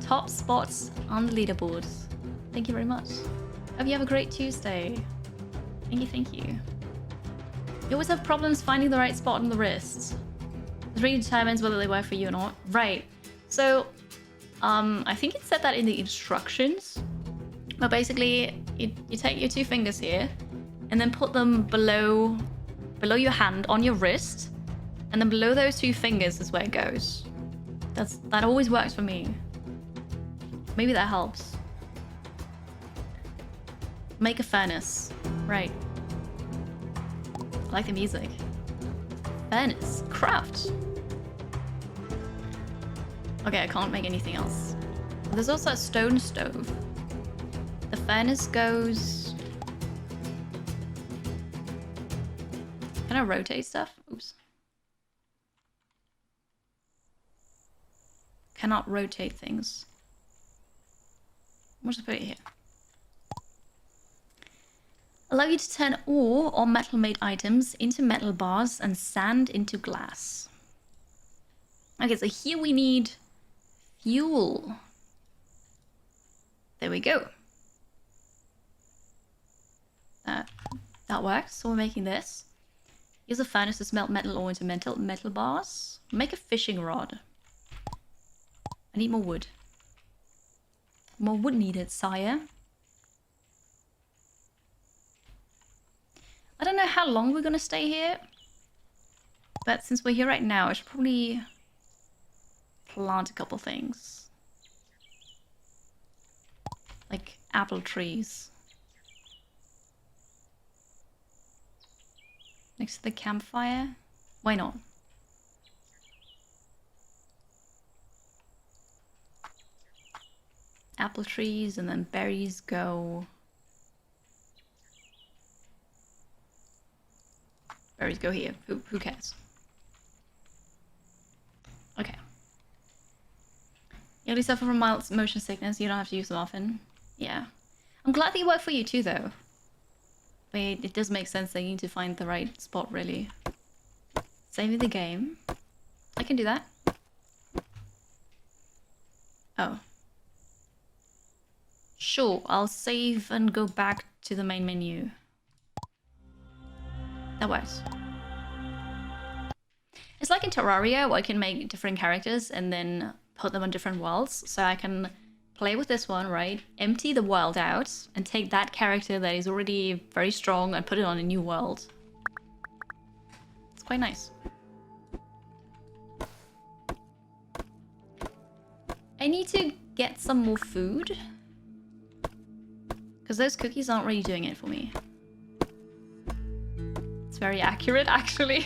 Top spots on the leaderboards. Thank you very much. Hope you have a great Tuesday. Thank you, thank you. You always have problems finding the right spot on the wrist. It really determines whether they work for you or not. Right. So, I think it said that in the instructions. But basically, you take your 2 fingers here, and then put them below your hand on your wrist, and then below those 2 fingers is where it goes. That always works for me. Maybe that helps. Make a furnace. Right. I like the music. Furnace. Craft. Okay, I can't make anything else. There's also a stone stove. The furnace goes... Can I rotate stuff? Oops. Cannot rotate things. We'll just put it here. Allow you to turn ore or metal-made items into metal bars and sand into glass. Okay, so here we need fuel. There we go. That works. So we're making this. Use a furnace to smelt metal ore into metal bars. Make a fishing rod. I need more wood. More wood needed, sire. I don't know how long we're gonna stay here, but since we're here right now, I should probably plant a couple things. Like apple trees. Next to the campfire? Why not? Apple trees, and then berries go... Berries go here. Who cares? Okay. You only suffer from mild motion sickness. You don't have to use them often. Yeah. I'm glad they work for you too, though. But it does make sense that you need to find the right spot, really. Saving the game. I can do that. Oh. Sure, I'll save and go back to the main menu. That works. It's like in Terraria, where I can make different characters and then put them on different worlds. So I can play with this one, right? Empty the world out and take that character that is already very strong and put it on a new world. It's quite nice. I need to get some more food. Because those cookies aren't really doing it for me. It's very accurate, actually.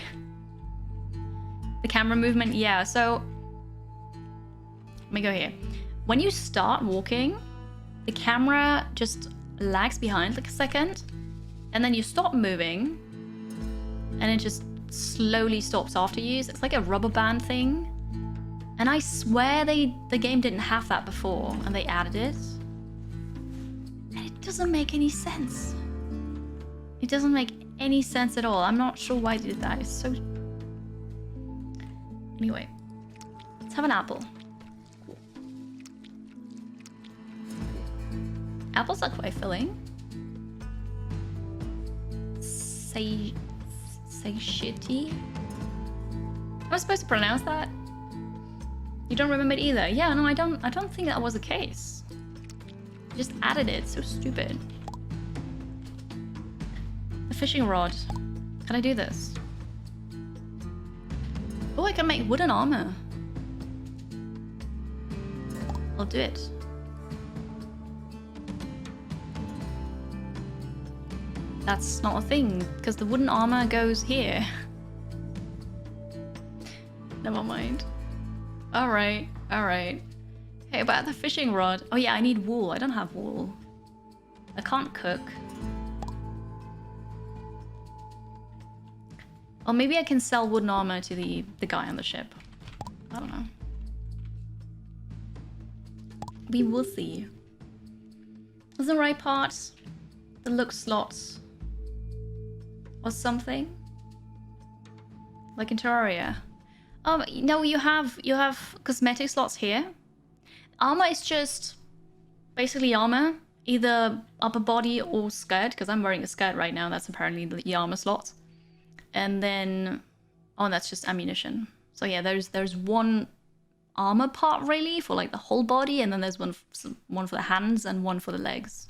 The camera movement, yeah, so... Let me go here. When you start walking, the camera just lags behind like a second. And then you stop moving. And it just slowly stops after you. So it's like a rubber band thing. And I swear the game didn't have that before. And they added it. And it doesn't make any sense. It doesn't make any sense at all. I'm not sure why they did that. It's so... Anyway, let's have an apple. Apples are quite filling. Say shitty? Am I supposed to pronounce that? You don't remember it either? Yeah, no, I don't think that was the case. I just added it. So stupid. The fishing rod. Can I do this? Oh, I can make wooden armor. I'll do it. That's not a thing, because the wooden armor goes here. Never mind. Alright, alright. Okay, about the fishing rod. Oh yeah, I need wool. I don't have wool. I can't cook. Or maybe I can sell wooden armor to the guy on the ship. I don't know. We will see. What's the right part? The look slots. Or something? Like in Terraria. No, you have cosmetic slots here. Armor is just basically armor. Either upper body or skirt, because I'm wearing a skirt right now. That's apparently the armor slot. And then, oh, that's just ammunition. So yeah, there's one armor part really for like the whole body, and then there's one for the hands and one for the legs.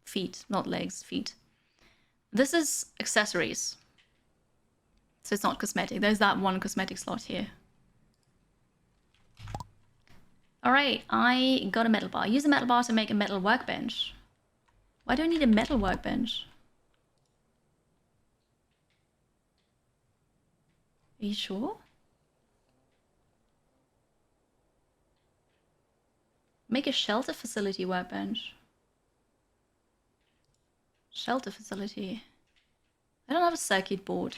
Feet, not legs, feet. This is accessories. So it's not cosmetic. There's that one cosmetic slot here. Alright, I got a metal bar. Use a metal bar to make a metal workbench. Why do I need a metal workbench? Are you sure? Make a shelter facility workbench. Shelter facility. I don't have a circuit board.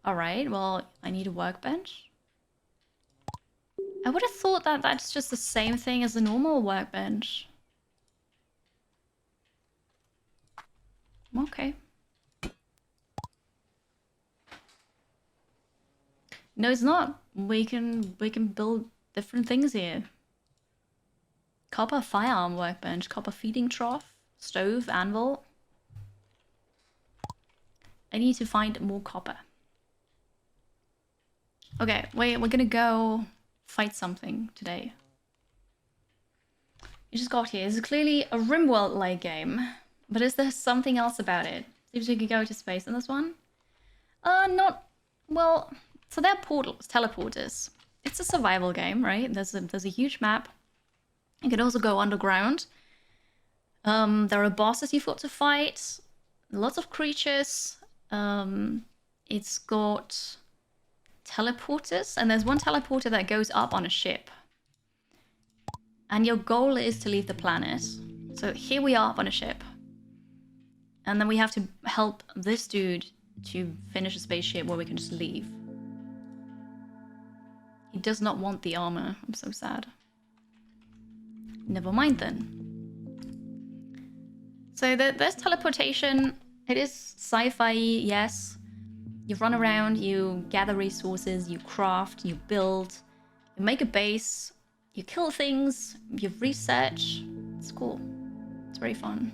Alright, well, I need a workbench. I would have thought that that's just the same thing as a normal workbench. Okay. No, it's not. We can build different things here. Copper firearm workbench, copper feeding trough, stove, anvil. I need to find more copper. Okay, wait, we're gonna go fight something today. You just got here. This is clearly a RimWorld-like game, but is there something else about it? Seems we could go to space in this one. Not well. So they're portals, teleporters. It's a survival game, right? There's a huge map. You can also go underground. There are bosses you've got to fight. Lots of creatures. It's got teleporters, and there's one teleporter that goes up on a ship. And your goal is to leave the planet. So here we are up on a ship. And then we have to help this dude to finish a spaceship where we can just leave. He does not want the armor. I'm so sad. Never mind then. So there's teleportation. It is sci-fi, yes. You run around, you gather resources, you craft, you build, you make a base, you kill things, you research. It's cool. It's very fun.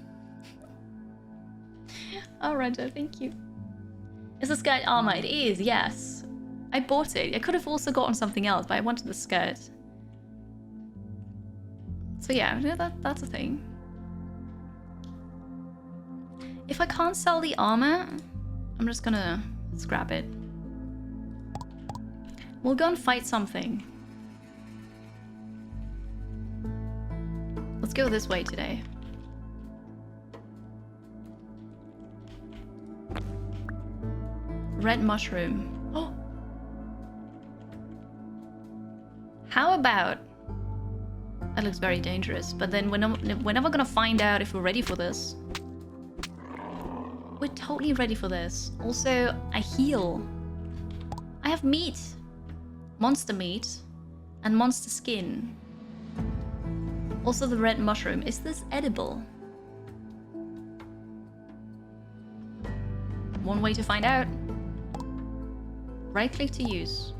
Alright, thank you. Is the skirt armor? It is, yes. I bought it. I could have also gotten something else, but I wanted the skirt. So yeah, that's a thing. If I can't sell the armor, I'm just gonna scrap it. We'll go and fight something. Let's go this way today. Red mushroom. Oh! How about... That looks very dangerous, but then we're never gonna find out if we're ready for this. We're totally ready for this. Also, I heal. I have meat. Monster meat. And monster skin. Also the red mushroom. Is this edible? One way to find out. Right click to use.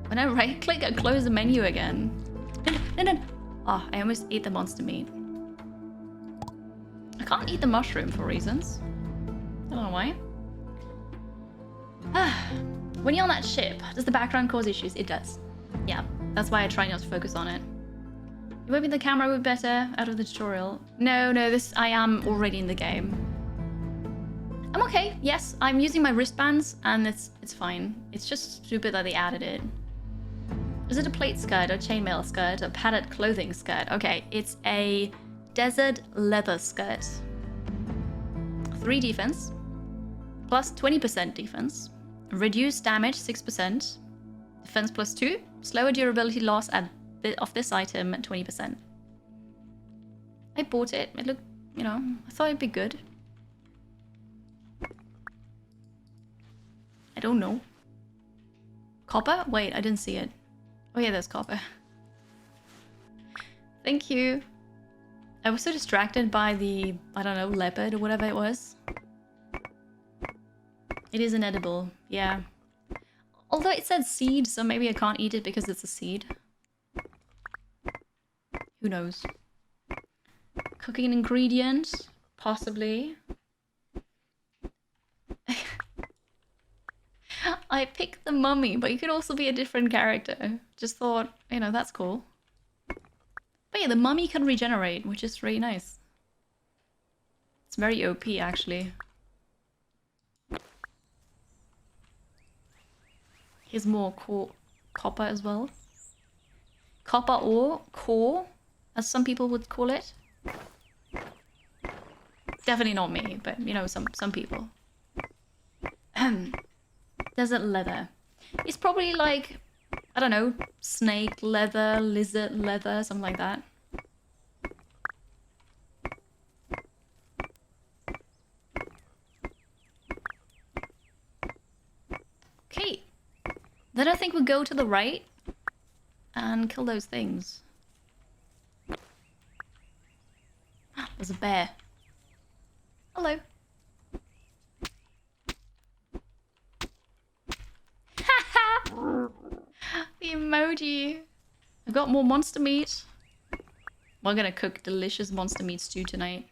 When I right click, I close the menu again. No. Oh, I almost ate the monster meat. I can't eat the mushroom for reasons. I don't know why. When you're on that ship, does the background cause issues? It does. Yeah, that's why I try not to focus on it. You moving the camera would be better out of the tutorial. No, this I am already in the game. I'm okay. Yes, I'm using my wristbands and it's fine. It's just stupid that they added it. Is it a plate skirt, a chainmail skirt, a padded clothing skirt? Okay, it's a desert leather skirt. 3 defense, plus 20% defense, reduced damage 6%, defense plus 2, slower durability loss of this item 20%. I bought it. It looked, you know, I thought it'd be good. I don't know. Copper? Wait, I didn't see it. Oh yeah, there's copper. Thank you. I was so distracted by the, I don't know, leopard or whatever it was. It is inedible, yeah. Although it said seed, so maybe I can't eat it because it's a seed. Who knows? Cooking ingredient? Possibly. I picked the mummy, but you could also be a different character. Just thought, you know, that's cool. But yeah, the mummy can regenerate, which is really nice. It's very OP, actually. Here's more copper as well. Copper or core, as some people would call it. Definitely not me, but you know, some people. Desert leather. It's probably like, I don't know, snake leather, lizard leather, something like that. Okay. Then I think we go to the right and kill those things. There's a bear. Hello. The emoji. I've got more monster meat. We're gonna cook delicious monster meat stew tonight.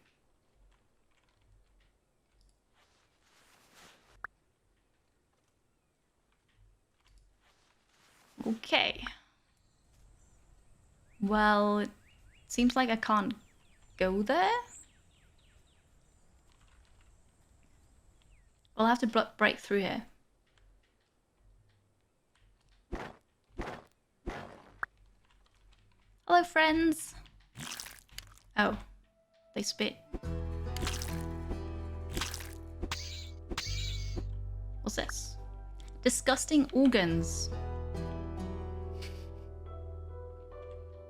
Okay. Well, it seems like I can't go there. I'll have to break through here. Hello, friends. Oh, they spit. What's this? Disgusting organs.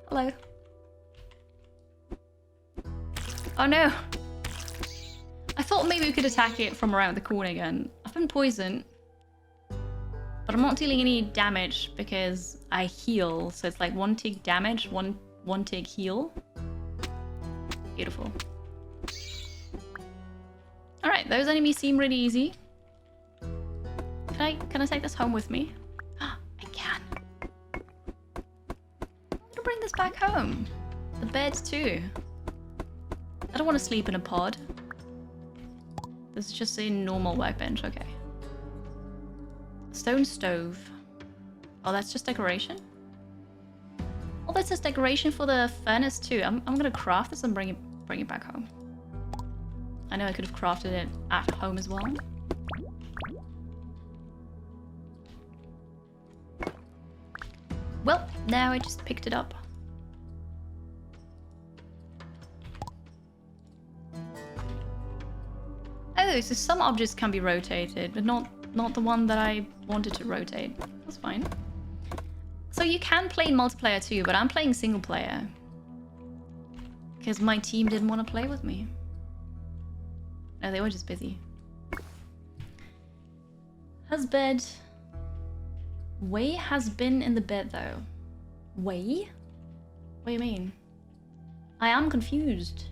Hello. Oh no. I thought maybe we could attack it from around the corner again. I've been poisoned. But I'm not dealing any damage because I heal. So it's like 1 tick damage, one tick heal. Beautiful. Alright, those enemies seem really easy. Can I take this home with me? I can. I'm gonna bring this back home. The bed too. I don't want to sleep in a pod. This is just a normal workbench, okay. Stone stove. Oh, that's just decoration? Oh, that's just decoration for the furnace too. I'm gonna craft this and bring it back home. I know I could have crafted it at home as well. Well, now I just picked it up. Oh, so some objects can be rotated, but not the one that I wanted to rotate. That's fine. So you can play in multiplayer too, but I'm playing single player. Because my team didn't want to play with me. No, they were just busy. Has bed. Wei has been in the bed though. Wei? What do you mean? I am confused.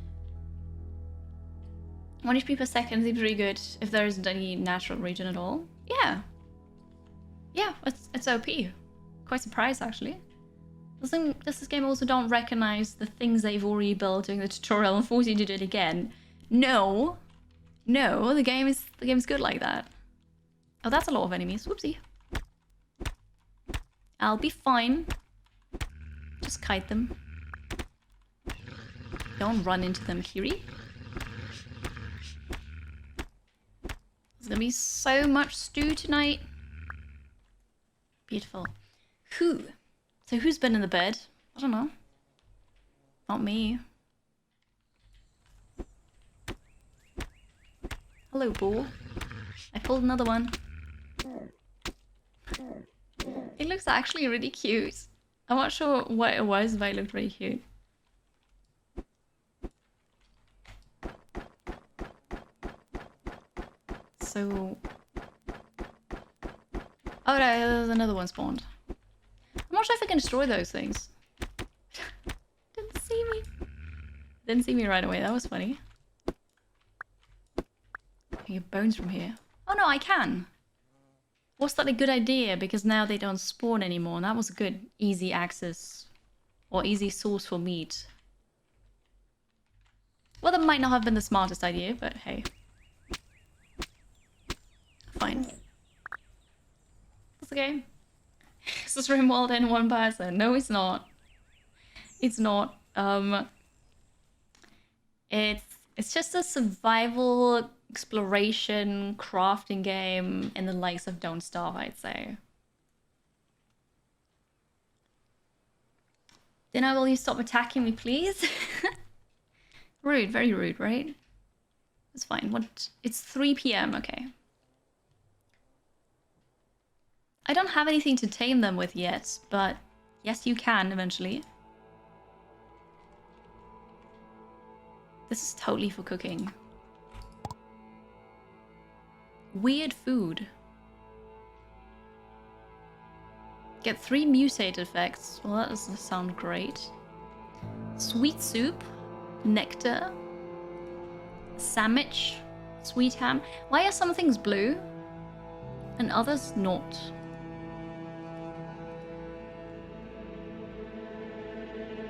1 HP per second seems really good if there isn't any natural regen at all. Yeah. Yeah, it's OP. Quite surprised actually. This game also don't recognize the things that you've already built during the tutorial and force you to do it again. No. No, the game's good like that. Oh, that's a lot of enemies. Whoopsie. I'll be fine. Just kite them. Don't run into them, Kiri. There's gonna be so much stew tonight. Beautiful. Who? So who's been in the bed? I don't know. Not me. Hello, ball. I pulled another one. It looks actually really cute. I'm not sure what it was, but it looked really cute. So... Oh no, there's another one spawned. I'm not sure if I can destroy those things. Didn't see me. Didn't see me right away, that was funny. I can get bones from here. Oh no, I can! Was that a good idea? Because now they don't spawn anymore, and that was a good, easy access. Or easy source for meat. Well, that might not have been the smartest idea, but hey. Fine. That's okay. This is RimWorld in one person. No, it's not. It's not. It's just a survival exploration crafting game in the likes of Don't Starve, I'd say. Dinner, will you stop attacking me, please? Rude, very rude, right? It's fine. What? It's 3 PM, okay. I don't have anything to tame them with yet, but yes, you can eventually. This is totally for cooking. Weird food. Get 3 mutate effects. Well, that doesn't sound great. Sweet soup. Nectar. Sandwich. Sweet ham. Why are some things blue and others not?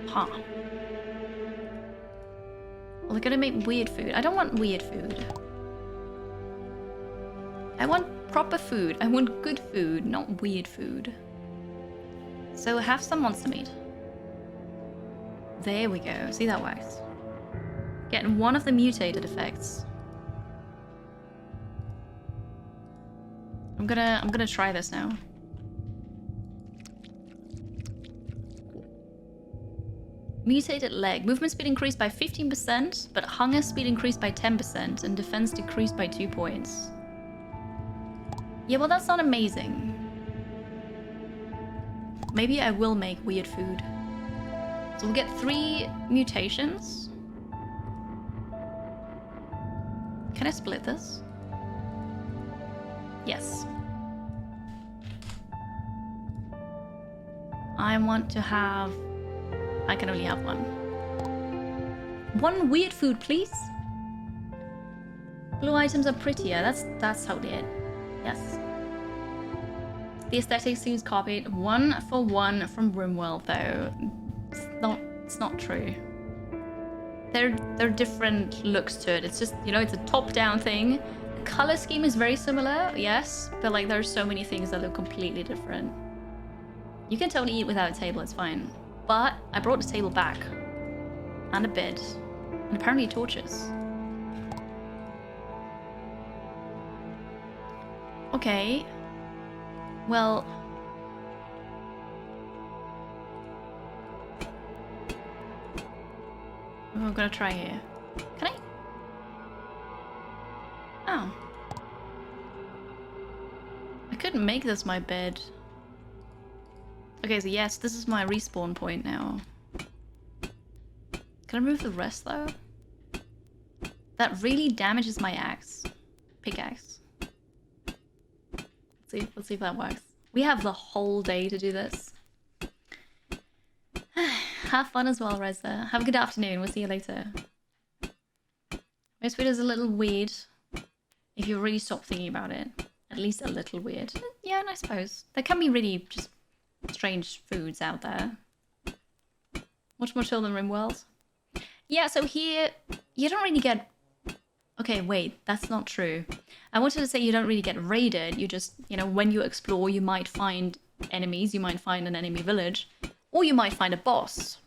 Huh. Well, they're gonna make weird food. I don't want weird food. I want proper food. I want good food, not weird food. So have some monster meat. There we go. See, that works. Getting one of the mutated effects. I'm gonna try this now. Mutated leg. Movement speed increased by 15%, but hunger speed increased by 10%, and defense decreased by 2 points. Yeah, well, that's not amazing. Maybe I will make weird food. So we'll get 3 mutations. Can I split this? Yes. I want to have... I can only have one. One weird food, please. Blue items are prettier. That's totally it. Yes. The aesthetic seems copied 1 for 1 from RimWorld, though. It's not true. There are different looks to it. It's just, you know, it's a top-down thing. The color scheme is very similar, yes, but like there are so many things that look completely different. You can totally eat without a table, it's fine. But I brought the table back. And a bed. And apparently torches. Okay. Well... I'm gonna try here. Can I? Oh. I couldn't make this my bed. Okay, so yes, this is my respawn point now. Can I remove the rest though? That really damages my axe. Pickaxe. Let's see if that works. We have the whole day to do this. Have fun as well, Reza. Have a good afternoon. We'll see you later. Most food is a little weird. If you really stop thinking about it. At least a little weird. Yeah, I suppose. There can be really just strange foods out there. Much more chill than RimWorld. Yeah, so here, you don't really get Okay, wait, that's not true. I wanted to say you don't really get raided. You just, you know, when you explore, you might find enemies. You might find an enemy village. Or you might find a boss.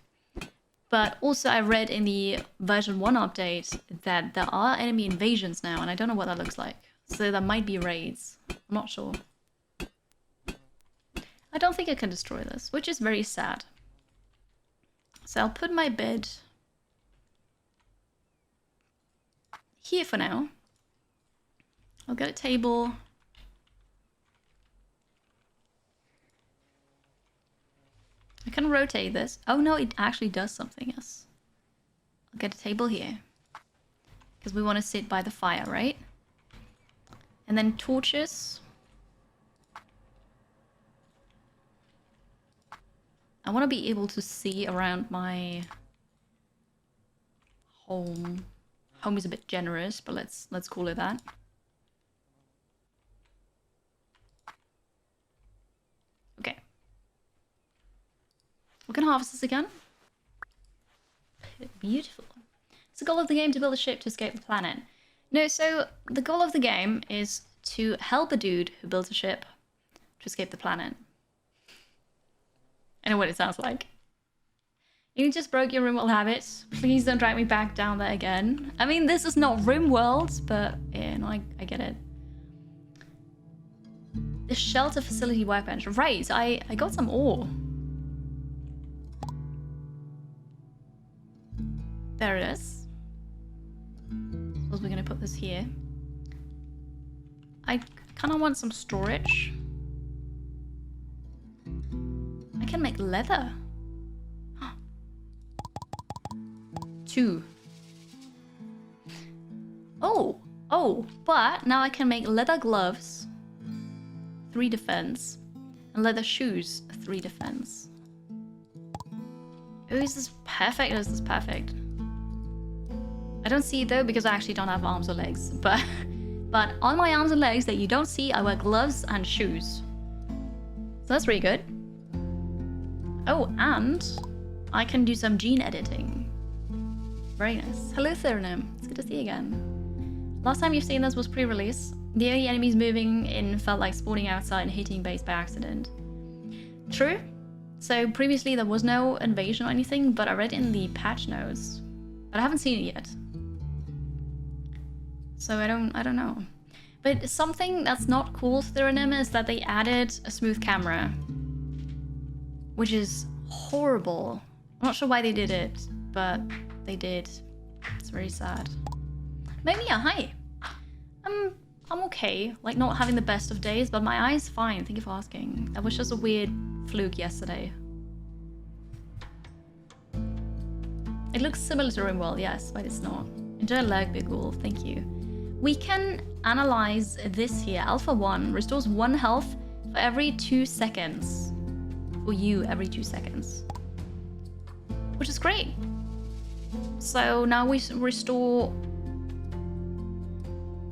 But also I read in the version 1 update that there are enemy invasions now, and I don't know what that looks like. So there might be raids. I'm not sure. I don't think I can destroy this, which is very sad. So I'll put my bed here for now. I'll get a table. I can rotate this. Oh no, it actually does something, yes. I'll get a table here. Because we want to sit by the fire, right? And then torches. I want to be able to see around my home. Home is a bit generous, but let's call it that. Okay. We can harvest this again. Beautiful. It's the goal of the game to build a ship to escape the planet. No, so the goal of the game is to help a dude who builds a ship to escape the planet. I know what it sounds like. You just broke your RimWorld habits. Please don't drag me back down there again. I mean, this is not RimWorld, but yeah, no, I get it. The shelter facility workbench. Right, I got some ore. There it is. Suppose we're gonna put this here. I kind of want some storage. I can make leather. 2. Oh, but now I can make leather gloves, 3 defense, and leather shoes, 3 defense. Oh, is this perfect or is this perfect? I don't see it though because I actually don't have arms or legs, but on my arms and legs that you don't see, I wear gloves and shoes. So that's really good. Oh, and I can do some gene editing. Very nice. Hello, Theranim. It's good to see you again. Last time you've seen this was pre-release. The only enemies moving in felt like spawning outside and hitting base by accident. True. So previously there was no invasion or anything, but I read in the patch notes. But I haven't seen it yet. So I don't know. But something that's not cool to Theranim is that they added a smooth camera. Which is horrible. I'm not sure why they did it, but they did. It's very sad. Mania, hi. I'm okay. Like, not having the best of days, but my eye's fine. Thank you for asking. That was just a weird fluke yesterday. It looks similar to RimWorld, yes, but it's not. Enjoy lag, Big Wolf. Thank you. We can analyze this here. Alpha 1 restores 1 health for every 2 seconds. For you, every 2 seconds. Which is great. So now we restore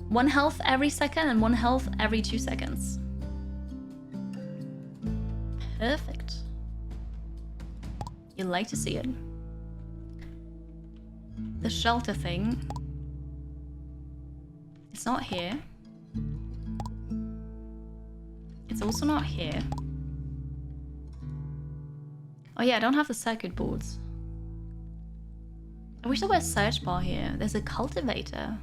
1 health every second and 1 health every 2 seconds. Perfect. You'd like to see it. The shelter thing. It's not here. It's also not here. Oh yeah, I don't have the circuit boards. I wish there were a search bar here. There's a cultivator.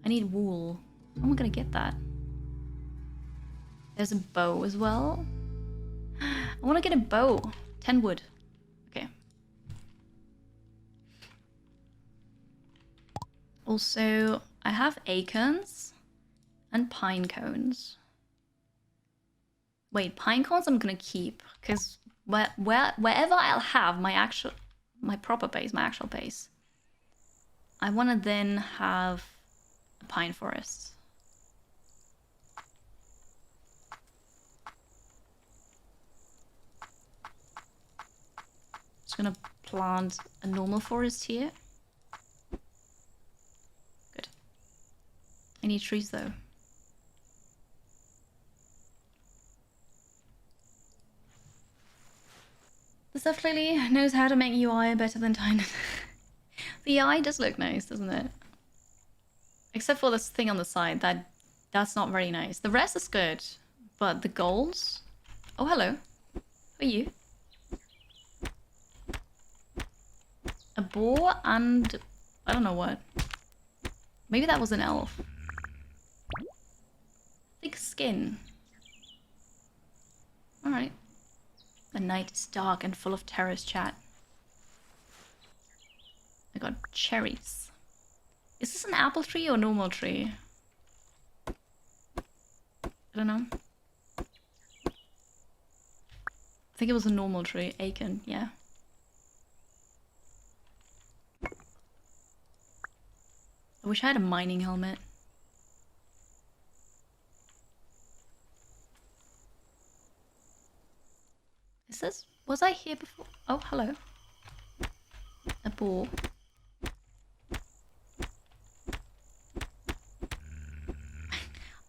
I need wool. How am I gonna get that? There's a bow as well. I want to get a bow. 10 wood. Okay. Also, I have acorns and pine cones. Wait, pine cones I'm gonna keep because wherever I'll have my proper base, my actual base, I want to then have a pine forest. Just gonna plant a normal forest here. Good. I need trees though. The stuff clearly knows how to make UI better than Tynan. The UI does look nice, doesn't it? Except for this thing on the side, that's not very nice. The rest is good, but the goals... Oh, hello. Who are you? A boar and... I don't know what. Maybe that was an elf. Thick skin. Alright. The night is dark and full of terrors, chat. I got cherries. Is this an apple tree or normal tree? I don't know. I think it was a normal tree. Acorn, yeah. I wish I had a mining helmet. Is this... Was I here before? Oh, hello. A boar.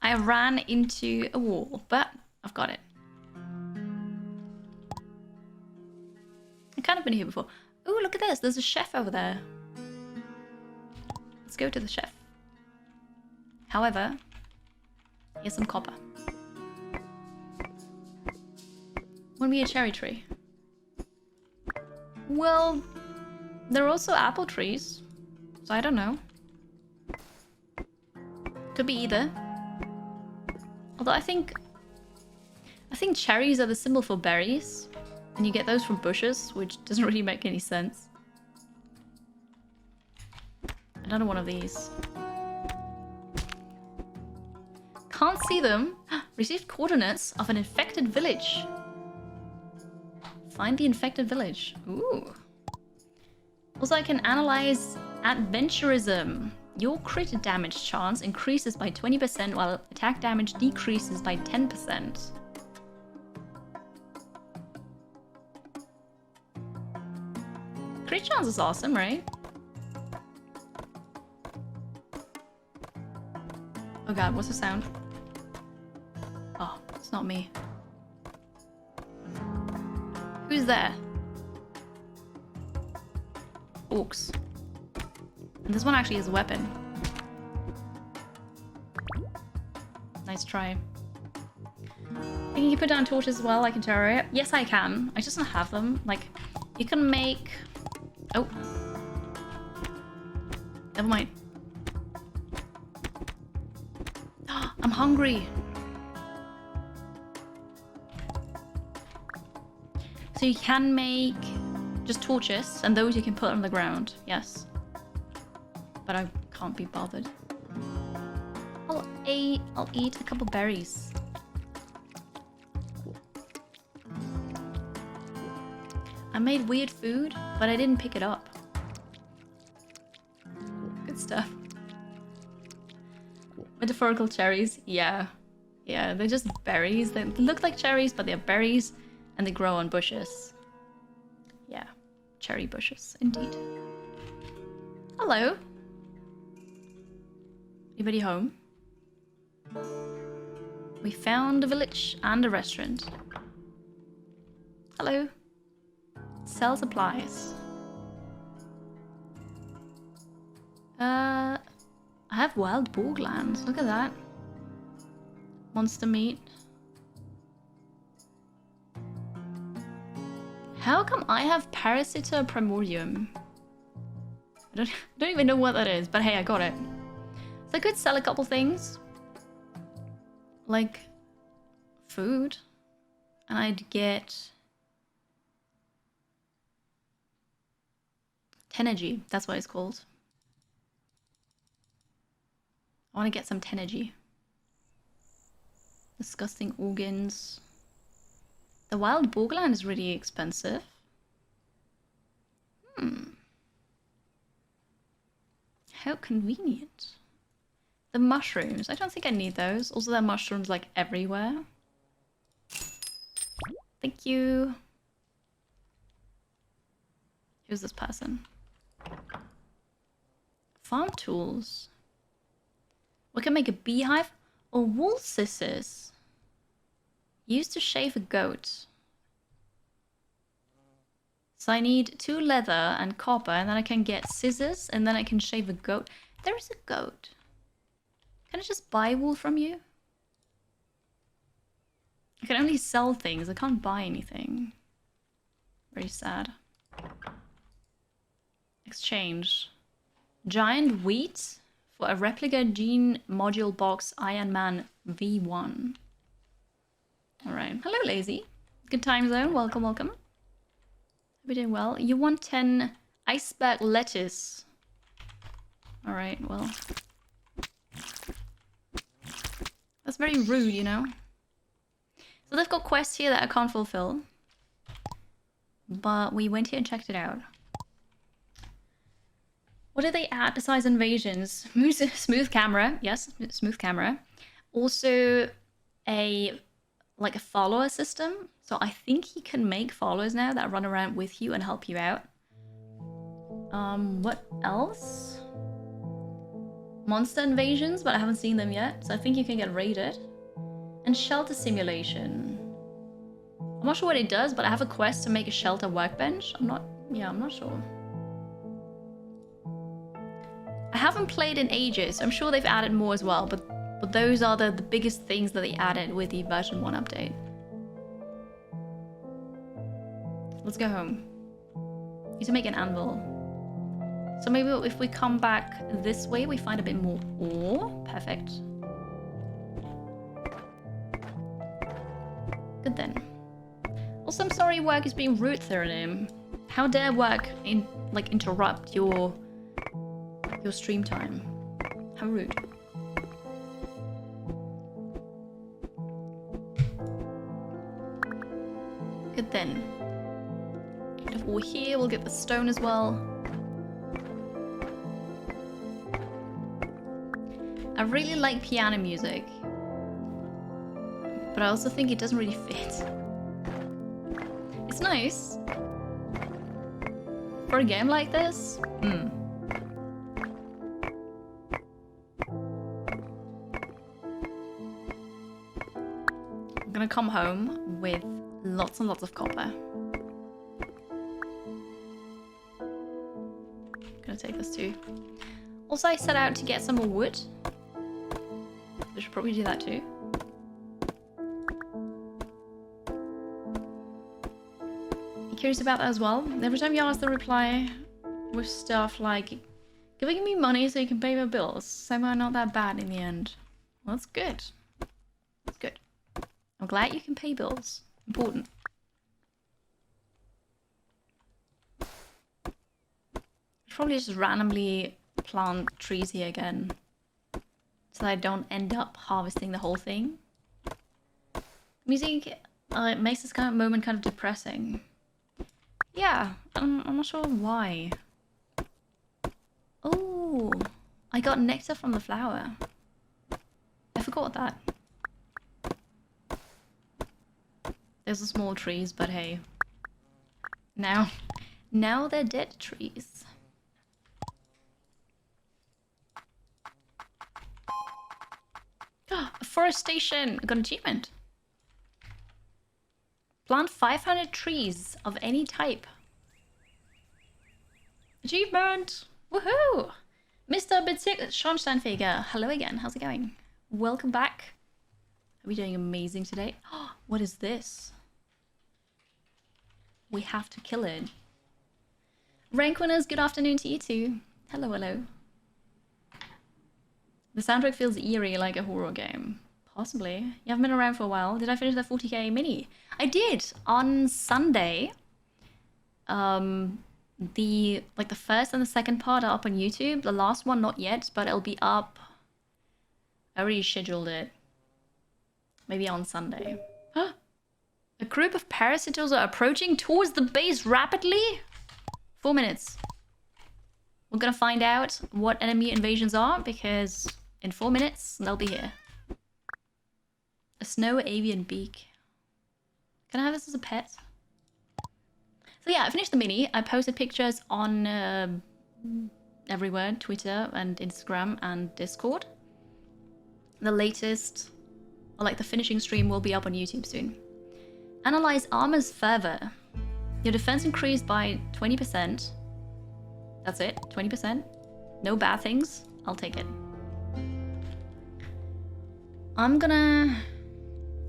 I ran into a wall, but I've got it. I've kind of been here before. Oh, look at this. There's a chef over there. Let's go to the chef. However, here's some copper. Want me a cherry tree? Well, there are also apple trees, so I don't know. Could be either. Although I think cherries are the symbol for berries, and you get those from bushes, which doesn't really make any sense. Another one of these. Can't see them. Received coordinates of an infected village. Find the infected village. Ooh. Also, I can analyze adventurism. Your crit damage chance increases by 20% while attack damage decreases by 10%. Crit chance is awesome, right? Oh god, what's the sound? Oh, it's not me. Who's there? Orcs. And this one actually is a weapon. Nice try. Can you put down torches as well like in Terraria? Yes, I can. I just don't have them. Like, you can make... Oh. Never mind. I'm hungry. So you can make just torches, and those you can put on the ground. Yes. But I can't be bothered. I'll eat a couple berries. I made weird food, but I didn't pick it up. Good stuff. Metaphorical cherries, yeah. Yeah, they're just berries. They look like cherries, but they're berries, and they grow on bushes. Yeah, cherry bushes, indeed. Hello. Anybody home? We found a village and a restaurant. Hello. Sell supplies. I have wild boar glands. Look at that. Monster meat. How come I have Parasita primordium? I don't even know what that is, but hey, I got it. So I could sell a couple things. Like food. And I'd get Tenergy, that's what it's called. I want to get some Tenergy. Disgusting organs. The wild boar gland is really expensive. How convenient. The mushrooms. I don't think I need those. Also, there are mushrooms like everywhere. Thank you. Who's this person? Farm tools. We can make a beehive or wool scissors. Used to shave a goat. So I need 2 leather and copper, and then I can get scissors, and then I can shave a goat. There is a goat. Can I just buy wool from you? I can only sell things. I can't buy anything. Very sad. Exchange. Giant wheat for a replica gene module box Iron Man V1. Alright. Hello, Lazy. Good time zone. Welcome, welcome. Hope you're doing well. You want 10 iceberg lettuce. Alright, well. That's very rude, you know? So they've got quests here that I can't fulfill. But we went here and checked it out. What did they add besides invasions? Smooth camera. Yes, smooth camera. Also a follower system. So I think you can make followers now that run around with you and help you out. What else? Monster invasions, but I haven't seen them yet. So I think you can get raided. And shelter simulation. I'm not sure what it does, but I have a quest to make a shelter workbench. I'm not sure. I haven't played in ages. I'm sure they've added more as well, but those are the biggest things that they added with the version 1 update. Let's go home. Need to make an anvil. So maybe if we come back this way, we find a bit more ore. Perfect. Good then. Also, I'm sorry work is being rude, Theranim. How dare work interrupt your stream time? How rude. Good then. If we're here, we'll get the stone as well. I really like piano music, but I also think it doesn't really fit. It's nice. For a game like this, I'm gonna come home with lots and lots of copper. Gonna take this too. Also, I set out to get some more wood. I should probably do that too. Curious about that as well. Every time you ask, the reply with stuff like giving me money so you can pay my bills. Somehow not that bad in the end. Well, that's good. That's good. I'm glad you can pay bills. Important. Probably just randomly plant trees here again, so that I don't end up harvesting the whole thing. Music it makes this kind of moment kind of depressing. Yeah, I'm not sure why. Oh, I got nectar from the flower. I forgot that. There's the small trees, but hey. Now they're dead trees. Afforestation! I got an achievement. Plant 500 trees of any type. Achievement! Woohoo! Mr. Schornsteinfeger, hello again. How's it going? Welcome back. Are we doing amazing today? What is this? We have to kill it. Rank winners, good afternoon to you too. Hello, hello. The soundtrack feels eerie like a horror game. Possibly. You haven't been around for a while. Did I finish that 40k mini? I did! On Sunday. The first and the second part are up on YouTube. The last one not yet, but it'll be up. I already scheduled it. Maybe on Sunday. Huh? A group of parasitals are approaching towards the base rapidly? 4 minutes. We're gonna find out what enemy invasions are, because in 4 minutes, they'll be here. A snow avian beak. Can I have this as a pet? So yeah, I finished the mini. I posted pictures on everywhere, Twitter and Instagram and Discord. The latest, or like the finishing stream, will be up on YouTube soon. Analyze armors further. Your defense increased by 20%. That's it, 20%. No bad things. I'll take it. I'm gonna...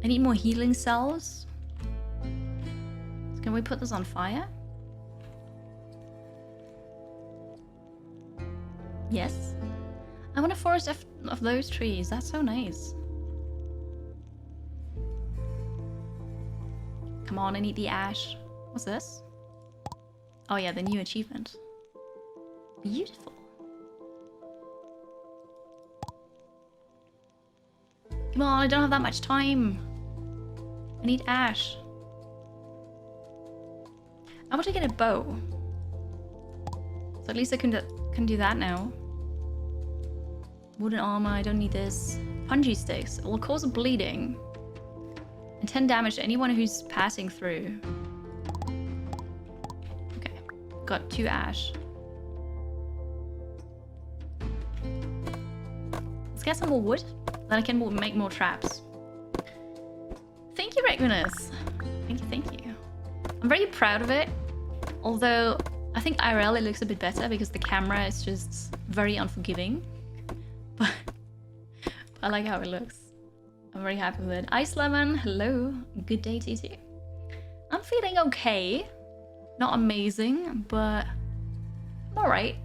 I need more healing cells. Can we put this on fire? Yes. I want a forest of those trees. That's so nice. Come on, I need the ash. What's this? Oh yeah, the new achievement. Beautiful. Come on, I don't have that much time. I need ash. I want to get a bow. So at least I can do that now. Wooden armor, I don't need this. Punji sticks. It will cause bleeding. And 10 damage to anyone who's passing through. Okay. Got 2 ash. Let's get some more wood. Then I can make more traps. Thank you, Regulus. Thank you. I'm very proud of it. Although, I think IRL it looks a bit better because the camera is just very unforgiving. But I like how it looks. I'm very happy with it. Ice Lemon, hello. Good day to you too. I'm feeling okay. Not amazing, but I'm alright.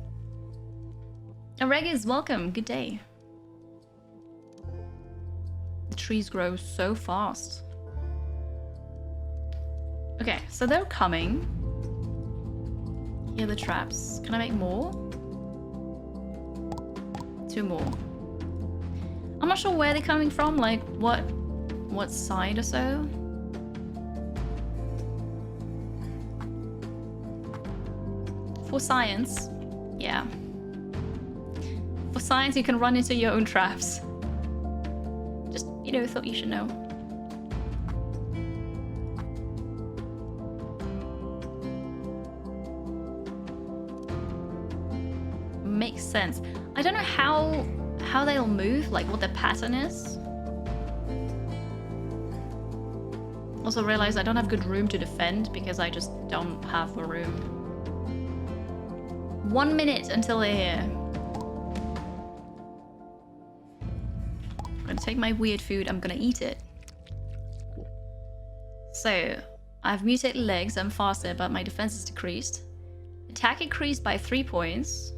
Regis, welcome. Good day. The trees grow so fast. Okay, so they're coming. Here are the traps. Can I make more? 2 more. I'm not sure where they're coming from, like what side or so. For science, yeah. For science, you can run into your own traps. Just, you know, thought you should know. Makes sense. I don't know how they'll move, like what the pattern is. Also realize I don't have good room to defend because I just don't have a room. 1 minute until they're here. I'm gonna take my weird food, I'm gonna eat it. So, I have mutated legs, I'm faster, but my defense is decreased. Attack increased by 3 points.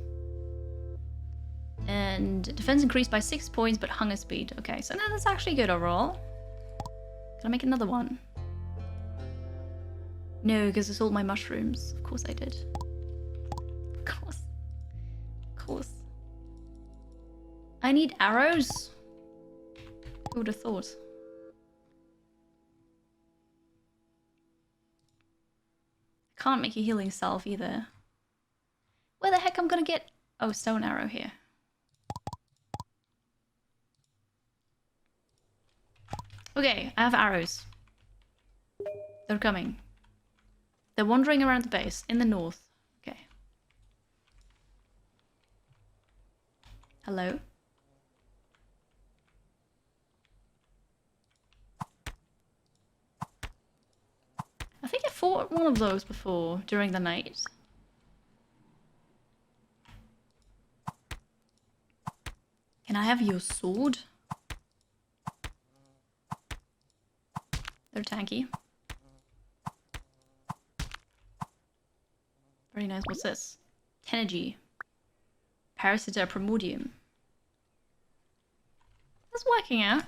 And defense increased by 6 points, but hunger speed. Okay, so no, that's actually good overall. Can I make another one? No, because I sold my mushrooms. Of course I did. Of course. Of course. I need arrows. Who would have thought? Can't make a healing salve either. Where the heck I'm gonna get... Oh, stone arrow here. Okay, I have arrows. They're coming. They're wandering around the base, in the north. Okay. Hello? I think I fought one of those before, during the night. Can I have your sword? They're tanky. Very nice. What's this? Tenergy. Parasita Primordium. That's working out.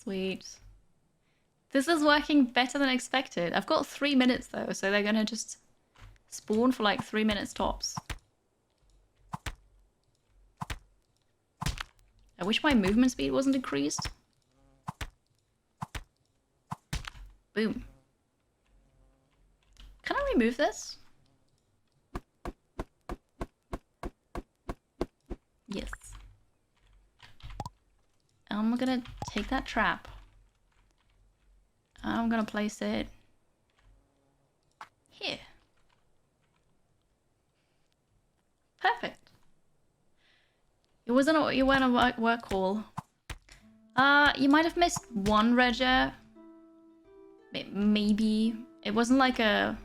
Sweet. This is working better than expected. I've got 3 minutes though, so they're gonna just spawn for like 3 minutes tops. I wish my movement speed wasn't decreased. Boom. Can I remove this? Yes. I'm gonna take that trap. I'm gonna place it here. Perfect. It wasn't a work call. You might have missed one Regia. Maybe. It wasn't like a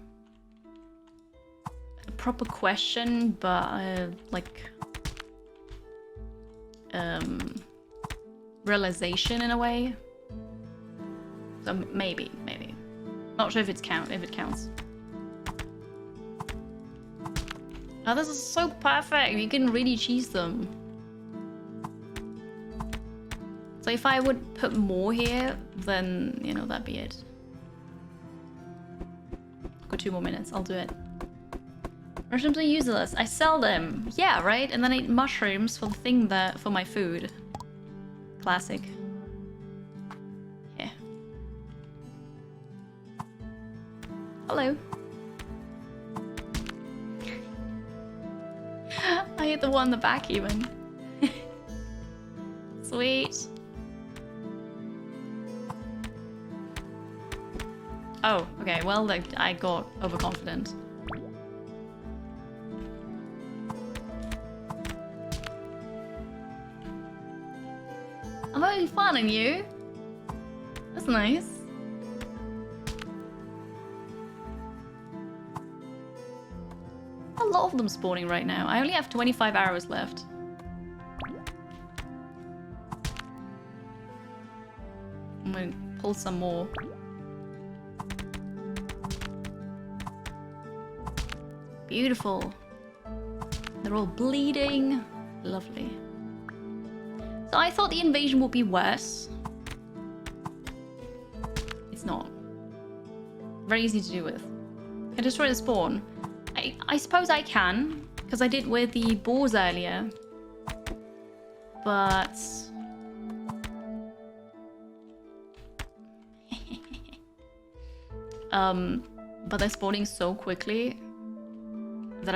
a proper question, but like realization in a way. So maybe. Not sure if it counts. Oh, this is so perfect. You can really cheese them. So if I would put more here, then, you know, that'd be it. I've got 2 more minutes. I'll do it. Mushrooms are useless. I sell them. Yeah, right? And then I eat mushrooms for the thing that for my food. Classic. Yeah. Hello. I hit the one in the back even. Sweet. Oh, okay. Well, I got overconfident. I'm having fun on you. That's nice. A lot of them spawning right now. I only have 25 arrows left. I'm gonna pull some more. Beautiful. They're all bleeding. Lovely. So I thought the invasion would be worse. It's not. Very easy to do with. Can I destroy the spawn? I suppose I can, because I did with the boars earlier. But... but they're spawning so quickly that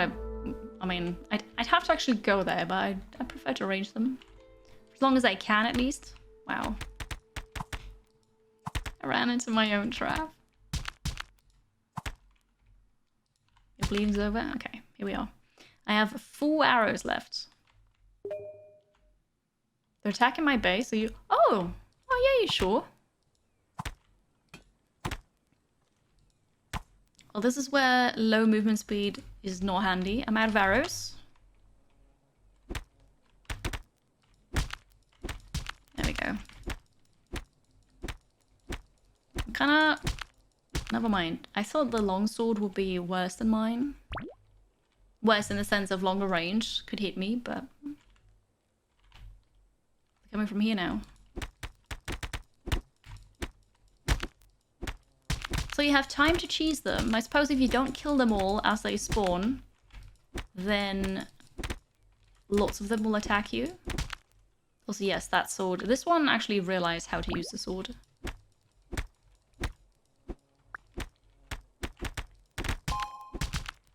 I mean, I'd have to actually go there, but I prefer to arrange them. As long as I can, at least. Wow. I ran into my own trap. Your bleeding's over? Okay, here we are. I have 4 arrows left. They're attacking my base, so you... Oh! Oh yeah, you sure? Well, this is where low movement speed is not handy. I'm out of arrows. There we go. I'm kinda... Never mind. I thought the longsword would be worse than mine. Worse in the sense of longer range. Could hit me, but... They're coming from here now. So you have time to cheese them. I suppose if you don't kill them all as they spawn, then lots of them will attack you. Also, yes, that sword. This one actually realized how to use the sword.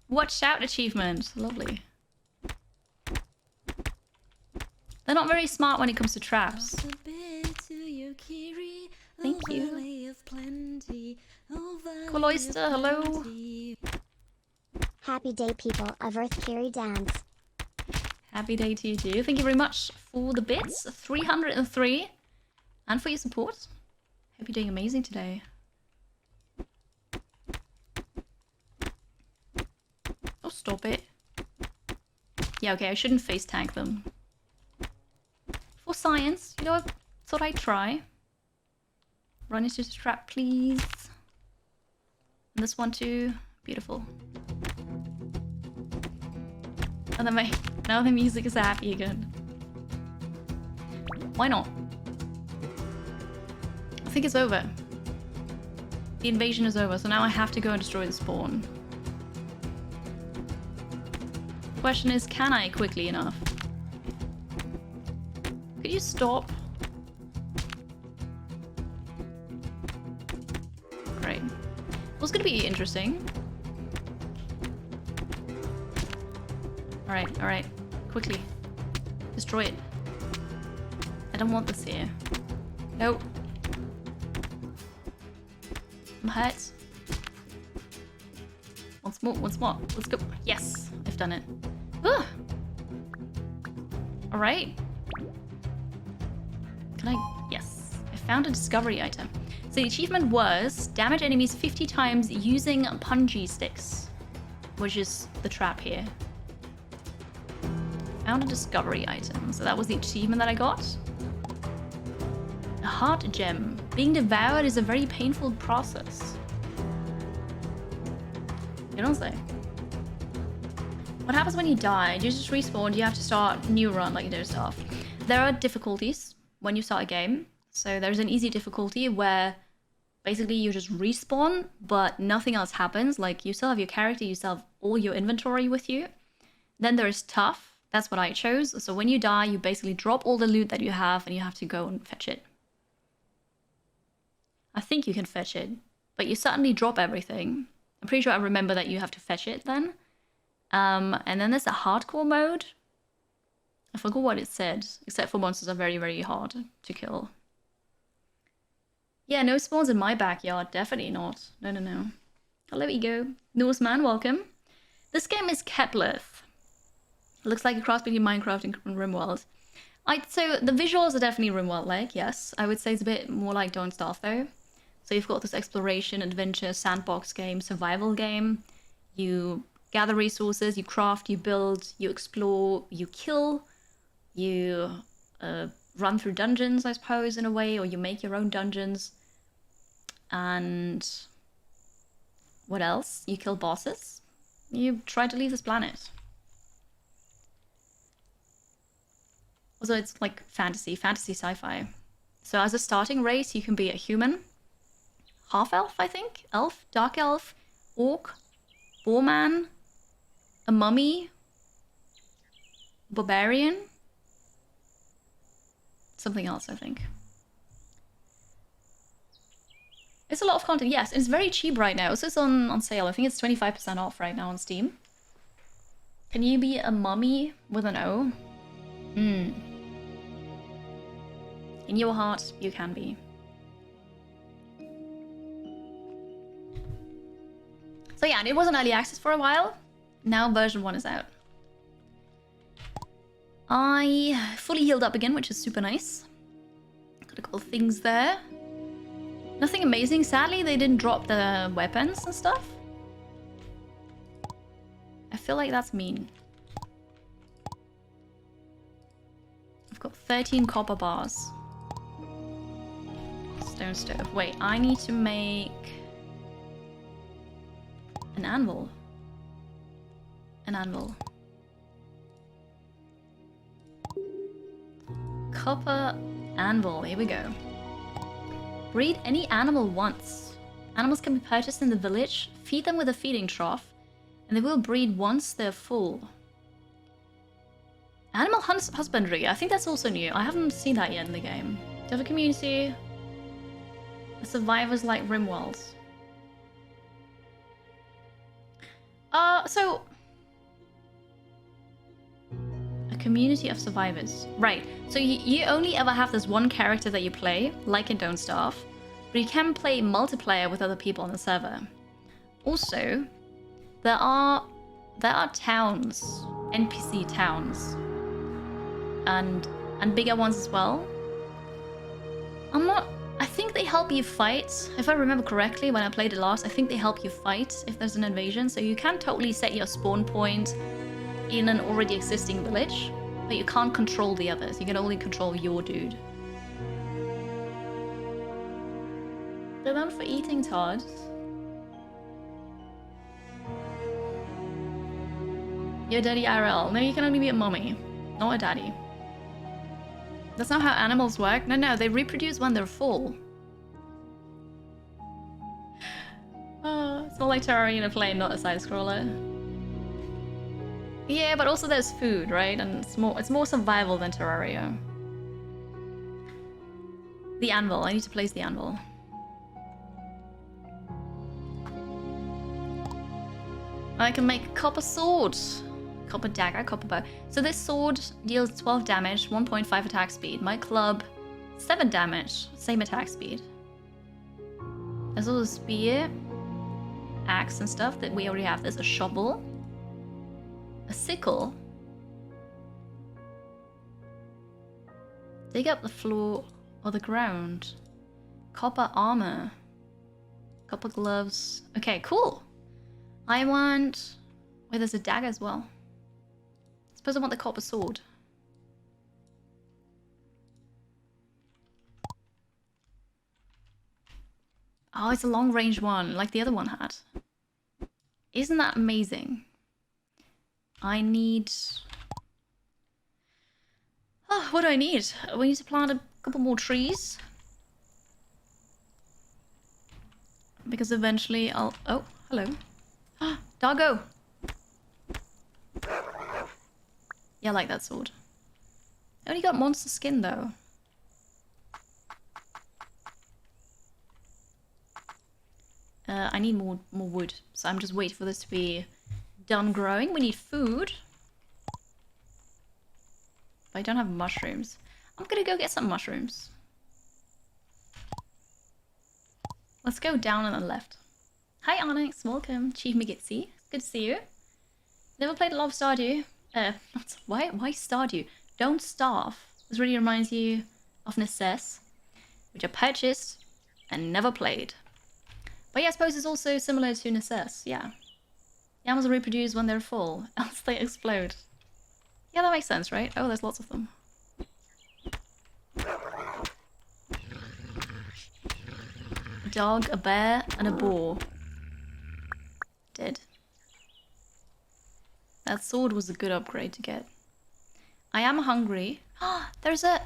Watch out achievement. Lovely. They're not very smart when it comes to traps. Thank you. Cool Oyster, hello. Happy day, people of Earth Carry Dance. Happy day to you too. Thank you very much for the bits. 303. And for your support. Hope you're doing amazing today. Oh, stop it. Yeah, okay, I shouldn't face tag them. For science, you know, I thought I'd try. Run into the trap, please. And this one too. Beautiful. And then now the music is happy again. Why not? I think it's over. The invasion is over, so now I have to go and destroy the spawn. The question is, can I quickly enough? Could you stop? Great. Well, it's gonna be interesting. Alright. Quickly. Destroy it. I don't want this here. Nope. I'm hurt. Once more. Let's go. Yes, I've done it. Alright. Can I... Yes. I found a discovery item. So the achievement was damage enemies 50 times using punji sticks. which is the trap here. Found a discovery item. So that was the achievement that I got. A heart gem. Being devoured is a very painful process. You don't say. What happens when you die? Do you just respawn? Do you have to start a new run like you do stuff? There are difficulties when you start a game. So there's an easy difficulty where basically you just respawn, but nothing else happens. Like you still have your character, you still have all your inventory with you. Then there's tough. That's what I chose. So when you die, you basically drop all the loot that you have and you have to go and fetch it. I think you can fetch it, but you suddenly drop everything. I'm pretty sure I remember that you have to fetch it then. And then there's the hardcore mode. I forgot what it said, except for monsters are very, very hard to kill. Yeah, no spawns in my backyard. Definitely not. No, no, no. Hello, Ego. Norseman, welcome. This game is Keplerth. It looks like a cross between Minecraft and RimWorld. So the visuals are definitely RimWorld-like, yes. I would say it's a bit more like Don't Starve, though. So you've got this exploration, adventure, sandbox game, survival game. You gather resources, you craft, you build, you explore, you kill, you run through dungeons, I suppose, in a way, or you make your own dungeons. And what else? You kill bosses. You try to leave this planet. Also, it's like fantasy sci-fi. So as a starting race, you can be a human, half-elf, I think, elf, dark elf, orc, boarman, a mummy, barbarian, something else, I think. It's a lot of content, yes. It's very cheap right now. So it's on sale. I think it's 25% off right now on Steam. Can you be a mummy with an O? In your heart, you can be. So yeah, and it was in early access for a while. Now version 1 is out. I fully healed up again, which is super nice. Got a couple things there. Nothing amazing. Sadly, they didn't drop the weapons and stuff. I feel like that's mean. I've got 13 copper bars. Stone stove. Wait, I need to make an anvil. An anvil. Copper anvil. Here we go. Breed any animal once. Animals can be purchased in the village. Feed them with a feeding trough, and they will breed once they're full. Animal husbandry. I think that's also new. I haven't seen that yet in the game. Do you have a community? The survivors like RimWorld. So a community of survivors. Right. So you only ever have this one character that you play, like in Don't Starve, but you can play multiplayer with other people on the server. Also, there are towns, NPC towns, and bigger ones as well. I think they help you fight. If I remember correctly, when I played it last, I think they help you fight if there's an invasion. So you can totally set your spawn point in an already existing village, but you can't control the others. You can only control your dude. They're known for eating Todd. You're daddy IRL. No, you can only be a mommy, not a daddy. That's not how animals work. No, they reproduce when they're full. Oh, it's more like Terraria in a plane, not a side-scroller. Yeah, but also there's food, right? And it's more survival than Terraria. The anvil. I need to place the anvil. I can make a copper sword. Copper dagger, copper bow. So this sword deals 12 damage, 1.5 attack speed. My club, 7 damage, same attack speed. There's also a spear, axe and stuff that we already have. There's a shovel, a sickle. Dig up the floor or the ground. Copper armor. Copper gloves. Okay, cool. I want Wait, there's a dagger as well. I suppose I want the copper sword. Oh, it's a long range one, like the other one had. Isn't that amazing? I need... Oh, what do I need? We need to plant a couple more trees. Because eventually I'll... Oh, hello. Doggo! Yeah, I like that sword. I only got monster skin though. I need more wood, so I'm just waiting for this to be done growing. We need food. But I don't have mushrooms. I'm gonna go get some mushrooms. Let's go down on the left. Hi Onyx, welcome. Chief McGitsy, good to see you. Never played a lot of Stardew. Why Stardew? Don't Starve. This really reminds you of Necess, which I purchased and never played. But yeah, I suppose it's also similar to Necess, yeah. Yams reproduce when they're full, else they explode. Yeah, that makes sense, right? Oh, there's lots of them. A dog, a bear, and a boar. Dead. That sword was a good upgrade to get. I am hungry. Ah, there's a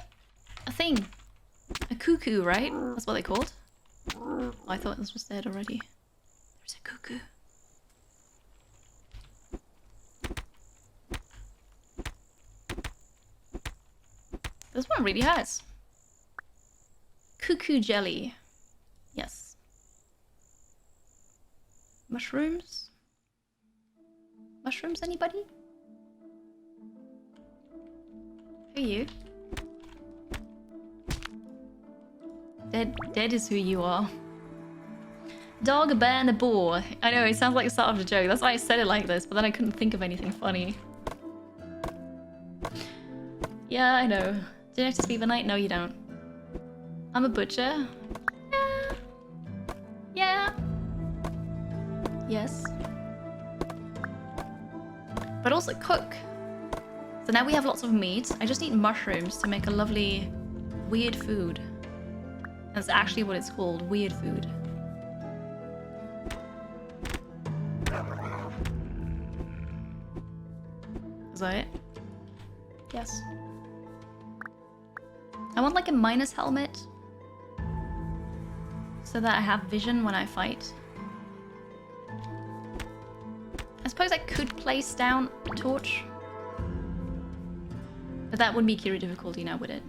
thing. A cuckoo, right? That's what they called. Oh, I thought this was dead already. There's a cuckoo. This one really has. Cuckoo jelly. Yes. Mushrooms? Mushrooms, anybody? Who are you? Dead is who you are. Dog, a bear, and a boar. I know, it sounds like the start of a joke. That's why I said it like this, but then I couldn't think of anything funny. Yeah, I know. Do you have to sleep at night? No, you don't. I'm a butcher. Yeah. Yeah. Yes. But also cook. So now we have lots of meat. I just need mushrooms to make a lovely weird food. That's actually what it's called, weird food. Is that it? Yes. I want like a minus helmet. So that I have vision when I fight. I suppose I could place down a torch. But that wouldn't be Kiri difficulty now, would it?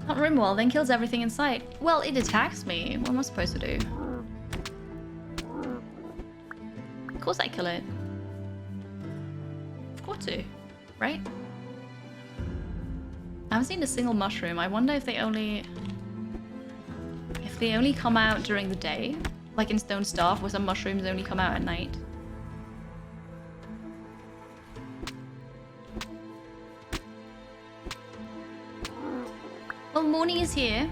Not Rimwall, then kills everything in sight. Well, it attacks me. What am I supposed to do? Of course I kill it. I've got to, right? I haven't seen a single mushroom. I wonder if they only come out during the day. Like in Stone Staff, where some mushrooms only come out at night. Well, morning is here.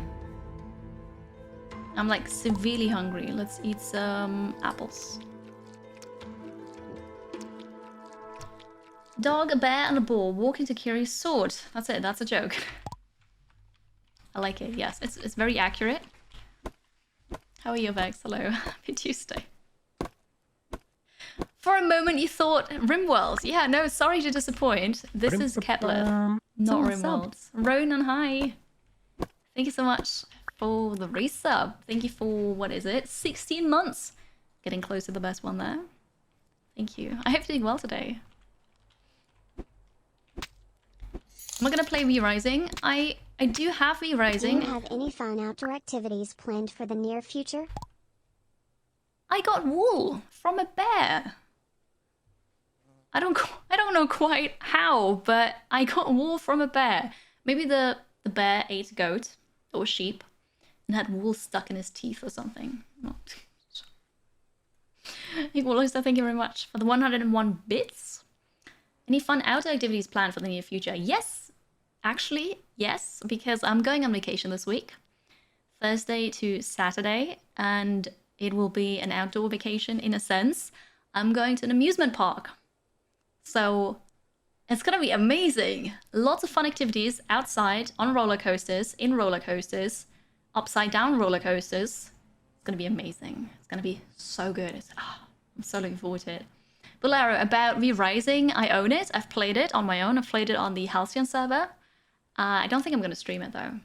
I'm like severely hungry. Let's eat some apples. Dog, a bear, and a boar walk into Kiri's sword. That's it. That's a joke. I like it. Yes, it's very accurate. How are you, Vex? Hello. Happy Tuesday. For a moment, you thought Rimworld. Yeah, no, sorry to disappoint. This is Keplerth, not Rimworld. Ronan, hi. Thank you so much for the resub. Thank you for, what is it? 16 months. Getting close to the best one there. Thank you. I hope you're doing well today. Am I gonna play V-Rising? I do have V-Rising. Do you have any fun outdoor activities planned for the near future? I got wool from a bear. I don't know quite how, but I got wool from a bear. Maybe the bear ate a goat or sheep and had wool stuck in his teeth or something. Equal Oyster, thank you very much for the 101 bits. Any fun outdoor activities planned for the near future? Yes. Actually, yes, because I'm going on vacation this week. Thursday to Saturday, and it will be an outdoor vacation in a sense. I'm going to an amusement park. So it's gonna be amazing. Lots of fun activities outside, on roller coasters, in roller coasters, upside down roller coasters. It's gonna be amazing. It's gonna be so good. I'm so looking forward to it. Bolero, about Re-Rising, I own it. I've played it on my own. I've played it on the Halcyon server. I don't think I'm gonna stream it though.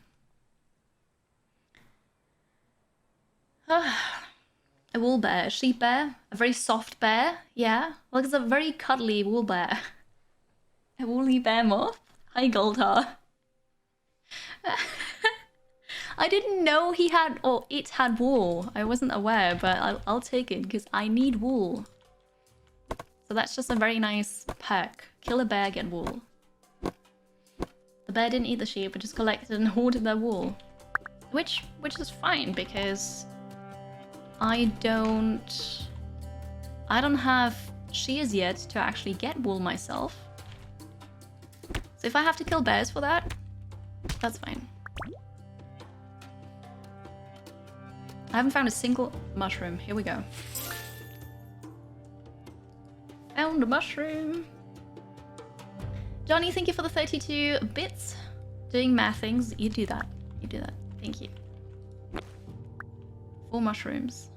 A wool bear, a sheep bear, a very soft bear, yeah. Like it's a very cuddly wool bear. A woolly bear moth? Hi Goldar. I didn't know he had, or it had wool. I wasn't aware, but I'll take it because I need wool. So that's just a very nice perk. Kill a bear, get wool. The bear didn't eat the sheep, but just collected and hoarded their wool. Which is fine because I don't have shears yet to actually get wool myself. So if I have to kill bears for that, that's fine. I haven't found a single mushroom. Here we go. Found a mushroom. Johnny, thank you for the 32 bits. Doing math things. You do that. You do that. Thank you. 4 mushrooms.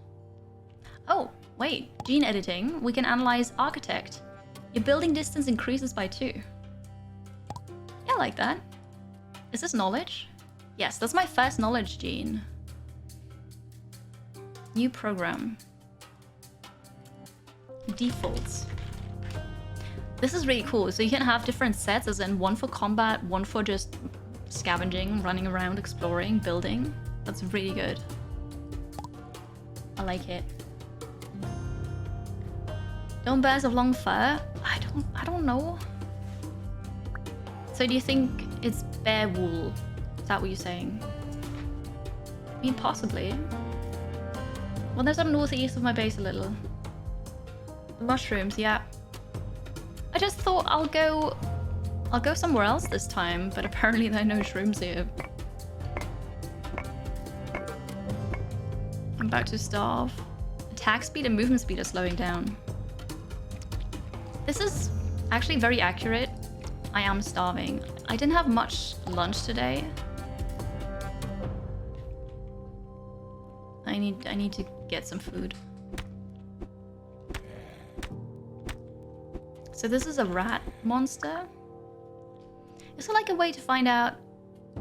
Oh, wait. Gene editing. We can analyze architect. Your building distance increases by 2. Yeah, I like that. Is this knowledge? Yes, that's my first knowledge gene. New program. Defaults. This is really cool. So you can have different sets, as in one for combat, one for just scavenging, running around, exploring, building. That's really good. I like it. Don't bears have long fur? I don't know. So do you think it's bear wool? Is that what you're saying? I mean, possibly. Well, there's up northeast of my base a little. The mushrooms, yeah. I just thought I'll go somewhere else this time, but apparently there are no shrooms here. I'm about to starve. Attack speed and movement speed are slowing down. This is actually very accurate. I am starving. I didn't have much lunch today. I need to get some food. So this is a rat monster. Is there like a way to find out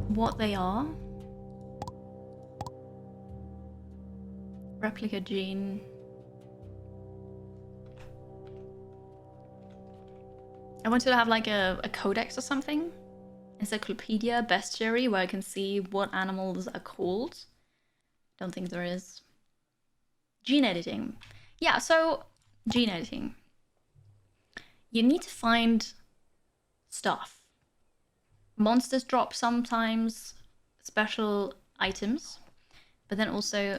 what they are? Replica gene. I wanted to have like a codex or something. Encyclopedia, bestiary, where I can see what animals are called. Don't think there is. Gene editing. Yeah, so gene editing. You need to find stuff. Monsters drop sometimes, special items, but then also,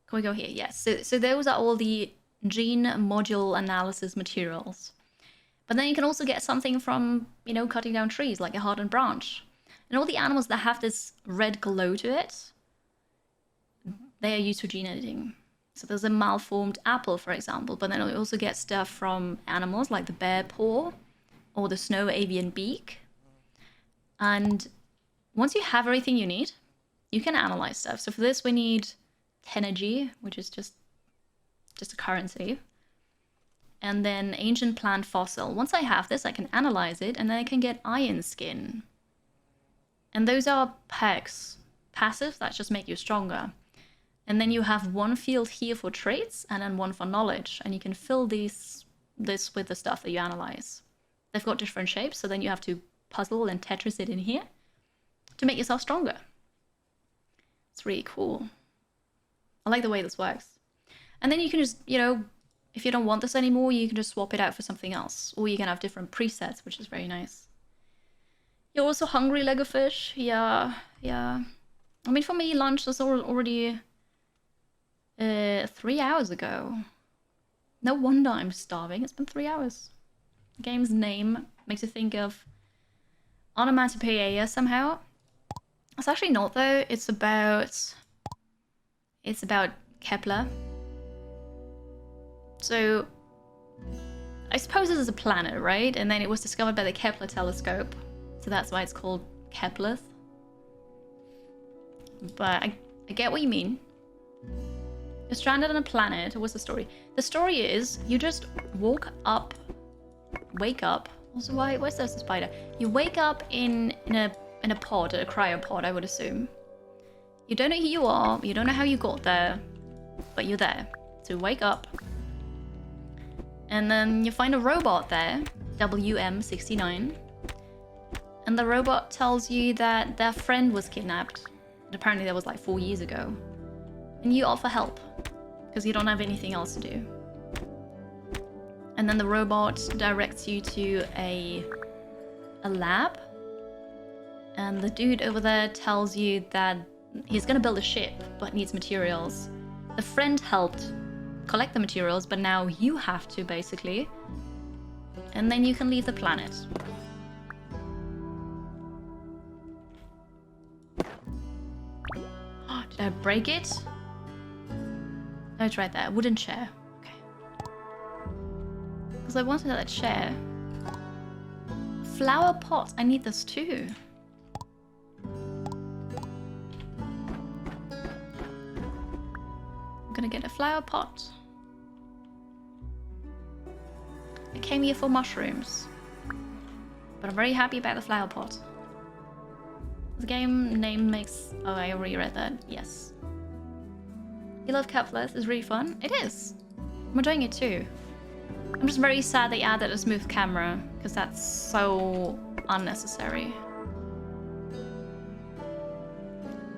can we go here? Yes, so those are all the gene module analysis materials. But then you can also get something from, you know, cutting down trees, like a hardened branch. And all the animals that have this red glow to it, they are used for gene editing. So there's a malformed apple, for example, but then we also get stuff from animals like the bear paw or the snow avian beak. And once you have everything you need, you can analyze stuff. So for this, we need energy, which is just a currency. And then ancient plant fossil. Once I have this, I can analyze it, and then I can get iron skin. And those are perks. Passive, that just make you stronger. And then you have one field here for traits, and then one for knowledge. And you can fill this with the stuff that you analyze. They've got different shapes, so then you have to puzzle and Tetris it in here to make yourself stronger. It's really cool. I like the way this works. And then you can just, you know, if you don't want this anymore, you can just swap it out for something else. Or you can have different presets, which is very nice. You're also hungry, Lego fish? Yeah. I mean, for me, lunch was already 3 hours ago. No wonder I'm starving. It's been 3 hours. The game's name makes you think of onomatopoeia somehow. It's actually not, though. It's about Kepler. So I suppose this is a planet, right? And then it was discovered by the Kepler telescope. So that's why it's called Keplerth. But I get what you mean. You're stranded on a planet. What's the story? The story is you just wake up. Also, why's there a spider? You wake up in a pod, a cryopod, I would assume. You don't know who you are. You don't know how you got there, but you're there. So you wake up, and then you find a robot there, WM69, and the robot tells you that their friend was kidnapped. And apparently that was like 4 years ago, and you offer help because you don't have anything else to do. And then the robot directs you to a lab, and the dude over there tells you that he's gonna build a ship but needs materials. The friend helped collect the materials, but now you have to, basically. And then you can leave the planet. Oh, did I break it? Oh, it's right there. Wooden chair. Okay. Because I wanted that chair. Flower pot. I need this too. I'm gonna get a flower pot. I came here for mushrooms, but I'm very happy about the flower pot. The game name makes... Oh, I already read that. Yes. You love Keplerth. It's really fun. It is. I'm enjoying it too. I'm just very sad they added a smooth camera, because that's so unnecessary.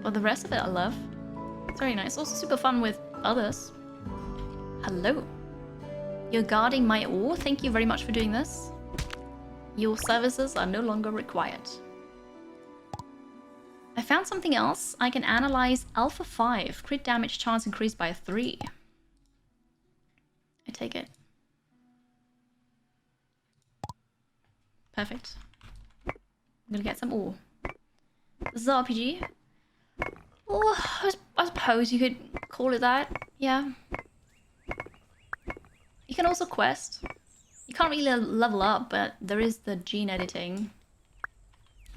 But the rest of it I love. It's very nice. Also super fun with others. Hello. You're guarding my ore. Thank you very much for doing this. Your services are no longer required. I found something else. I can analyze Alpha 5. Crit damage chance increased by 3. I take it. Perfect. I'm gonna get some ore. This is RPG. Oh, I suppose you could call it that. Yeah. You can also quest. You can't really level up, but there is the gene editing.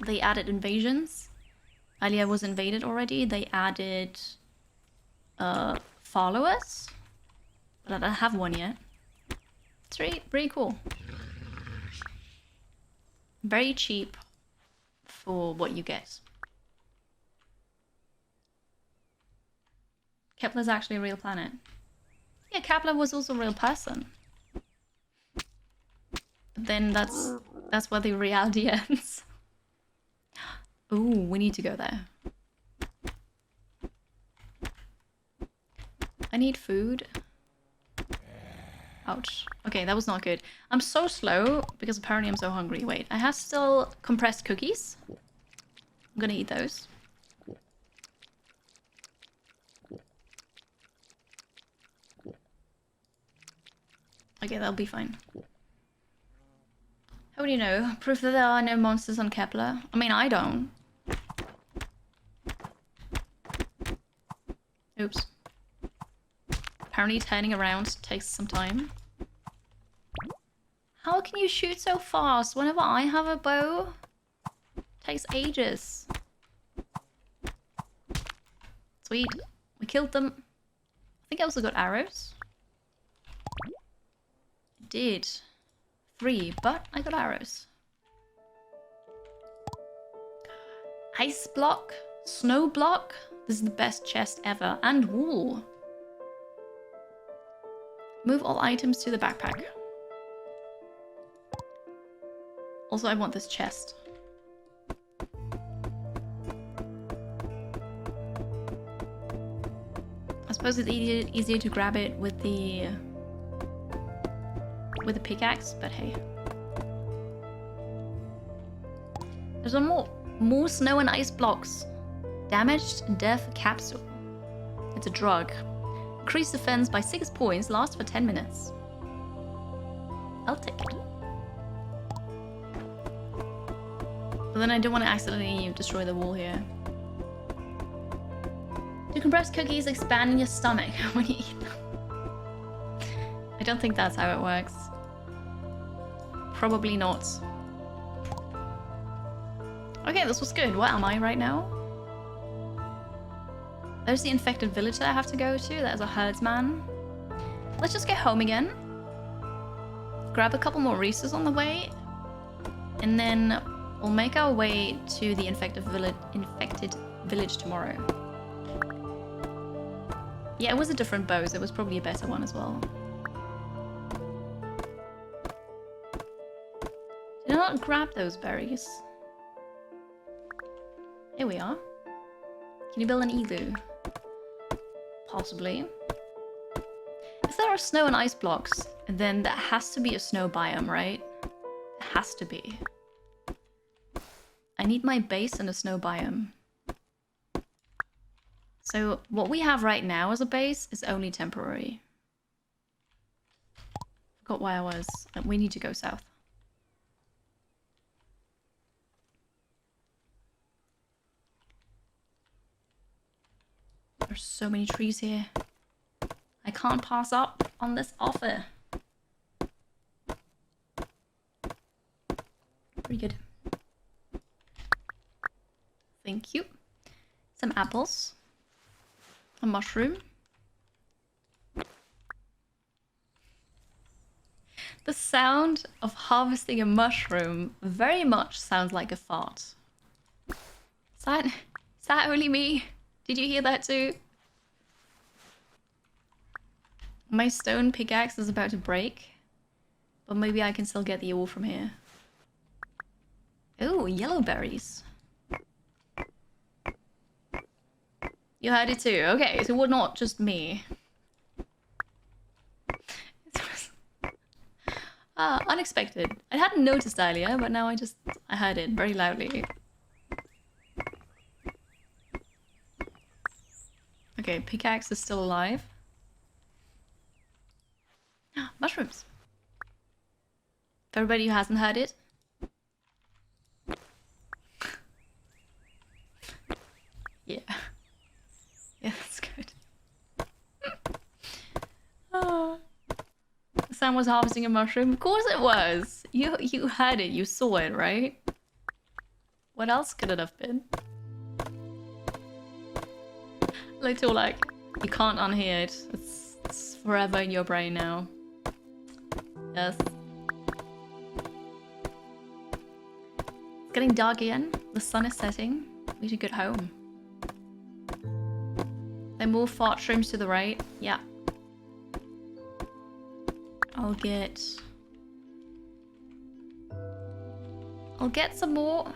They added invasions. Alia was invaded already. They added followers, but I don't have one yet. It's pretty cool. Very cheap for what you get. Kepler's actually a real planet. Yeah, Kepler was also a real person. But then that's where the reality ends. Ooh, we need to go there. I need food. Ouch. Okay, that was not good. I'm so slow because apparently I'm so hungry. Wait, I have still compressed cookies. I'm gonna eat those. Okay, that'll be fine. How do you know? Proof that there are no monsters on Kepler? I mean, I don't. Oops. Apparently turning around takes some time. How can you shoot so fast? Whenever I have a bow, it takes ages. Sweet. We killed them. I think I also got arrows. I did. 3, but I got arrows. Ice block. Snow block. This is the best chest ever. And wool. Move all items to the backpack. Also, I want this chest. I suppose it's easier to grab it with the pickaxe, but hey. There's one more. More snow and ice blocks. Damaged death capsule. It's a drug. Increase defense by 6 points, lasts for 10 minutes. I'll take it. But then I don't want to accidentally destroy the wall here. Do compressed cookies expand in your stomach when you eat them? I don't think that's how it works. Probably not. Okay, this was good. Where am I right now? There's the infected village that I have to go to. There's a herdsman. Let's just get home again. Grab a couple more resources on the way. And then we'll make our way to the infected village tomorrow. Yeah, it was a different bow, so it was probably a better one as well. Did I not grab those berries? Here we are. Can you build an igloo? Possibly. If there are snow and ice blocks, then that has to be a snow biome, right? It has to be. I need my base in a snow biome. So what we have right now as a base is only temporary. Forgot where I was. We need to go south. There's so many trees here. I can't pass up on this offer. Pretty good. Thank you. Some apples. A mushroom. The sound of harvesting a mushroom very much sounds like a fart. Is that only me? Did you hear that too? My stone pickaxe is about to break, but maybe I can still get the ore from here. Oh, yellow berries. You heard it too. Okay, so we're not just me. Unexpected. I hadn't noticed earlier, but now I heard it very loudly. Okay, pickaxe is still alive. Mushrooms. For everybody who hasn't heard it. Yeah. Yeah, that's good. Oh. Sam was harvesting a mushroom. Of course it was. You heard it. You saw it, right? What else could it have been? Little like you can't unhear it. It's forever in your brain now. Yes. It's getting dark again. The sun is setting. We should get home. There are more fart shrooms to the right. Yeah. I'll get some more.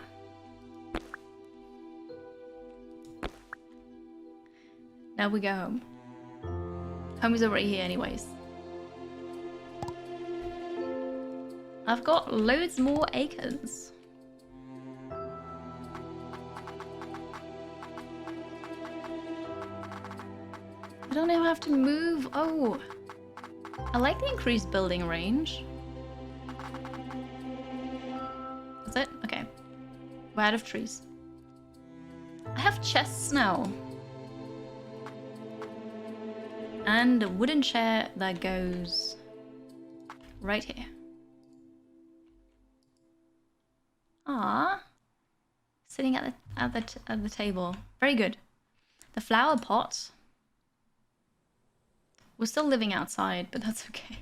Now we go home. Home is already here anyways. I've got loads more acres. I don't even have to move. Oh. I like the increased building range. That's it? Okay. We're out of trees. I have chests now. And a wooden chair that goes right here. Ah, sitting at the table. Very good. The flower pot. We're still living outside, but that's okay.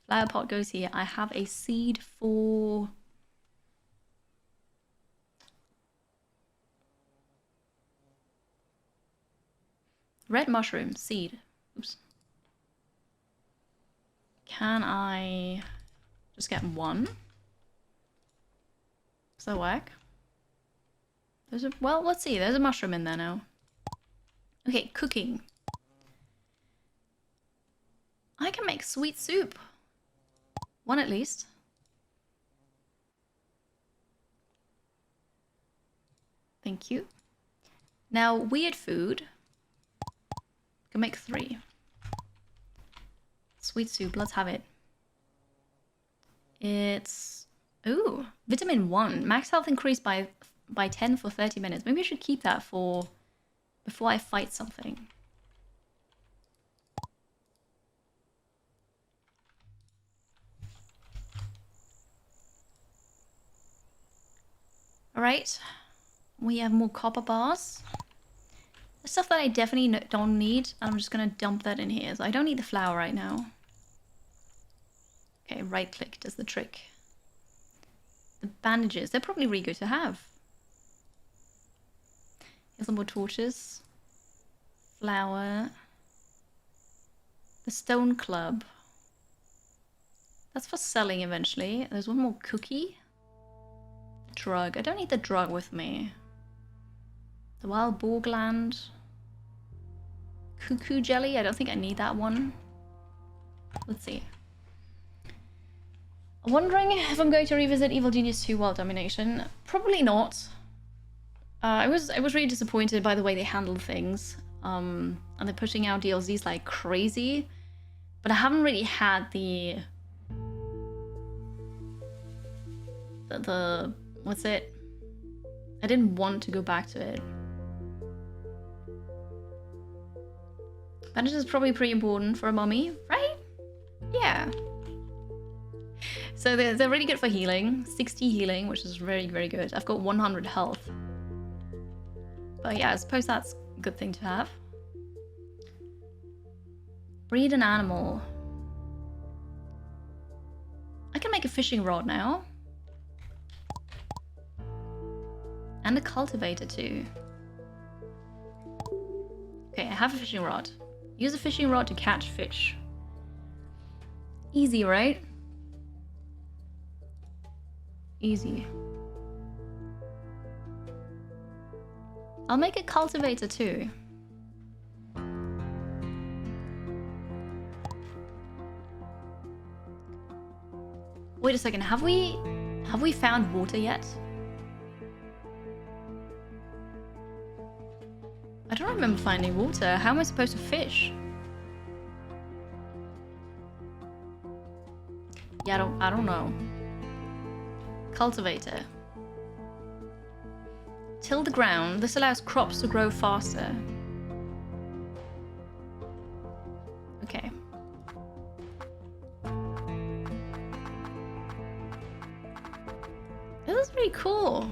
Flower pot goes here. I have a seed for red mushroom seed. Oops. Can I just get one? Does that work? Well, let's see. There's a mushroom in there now. Okay, cooking. I can make sweet soup. One at least. Thank you. Now, weird food. I can make 3. Sweet soup, let's have it. It's... Ooh, vitamin 1. Max health increased by 10 for 30 minutes. Maybe I should keep that for... before I fight something. Alright. We have more copper bars. The stuff that I definitely don't need, I'm just gonna dump that in here. So I don't need the flour right now. Okay, right click does the trick. The bandages, they're probably really good to have. Here's some more torches. Flour. The stone club. That's for selling eventually. There's one more cookie. The drug. I don't need the drug with me. The wild boar gland. Cuckoo jelly. I don't think I need that one. Let's see. I'm wondering if I'm going to revisit Evil Genius 2 World Domination. Probably not. I was really disappointed by the way they handled things. And they're pushing out DLCs like crazy. But I haven't really had the what's it? I didn't want to go back to it. Bandages is probably pretty important for a mummy, right? Yeah. So they're really good for healing. 60 healing, which is very, very good. I've got 100 health. But yeah, I suppose that's a good thing to have. Breed an animal. I can make a fishing rod now. And a cultivator too. Okay, I have a fishing rod. Use a fishing rod to catch fish. Easy, right? Easy. I'll make a cultivator too. Wait a second, have we found water yet? I don't remember finding water. How am I supposed to fish? Yeah, I don't know. Cultivator. Till the ground. This allows crops to grow faster. Okay. This is pretty cool.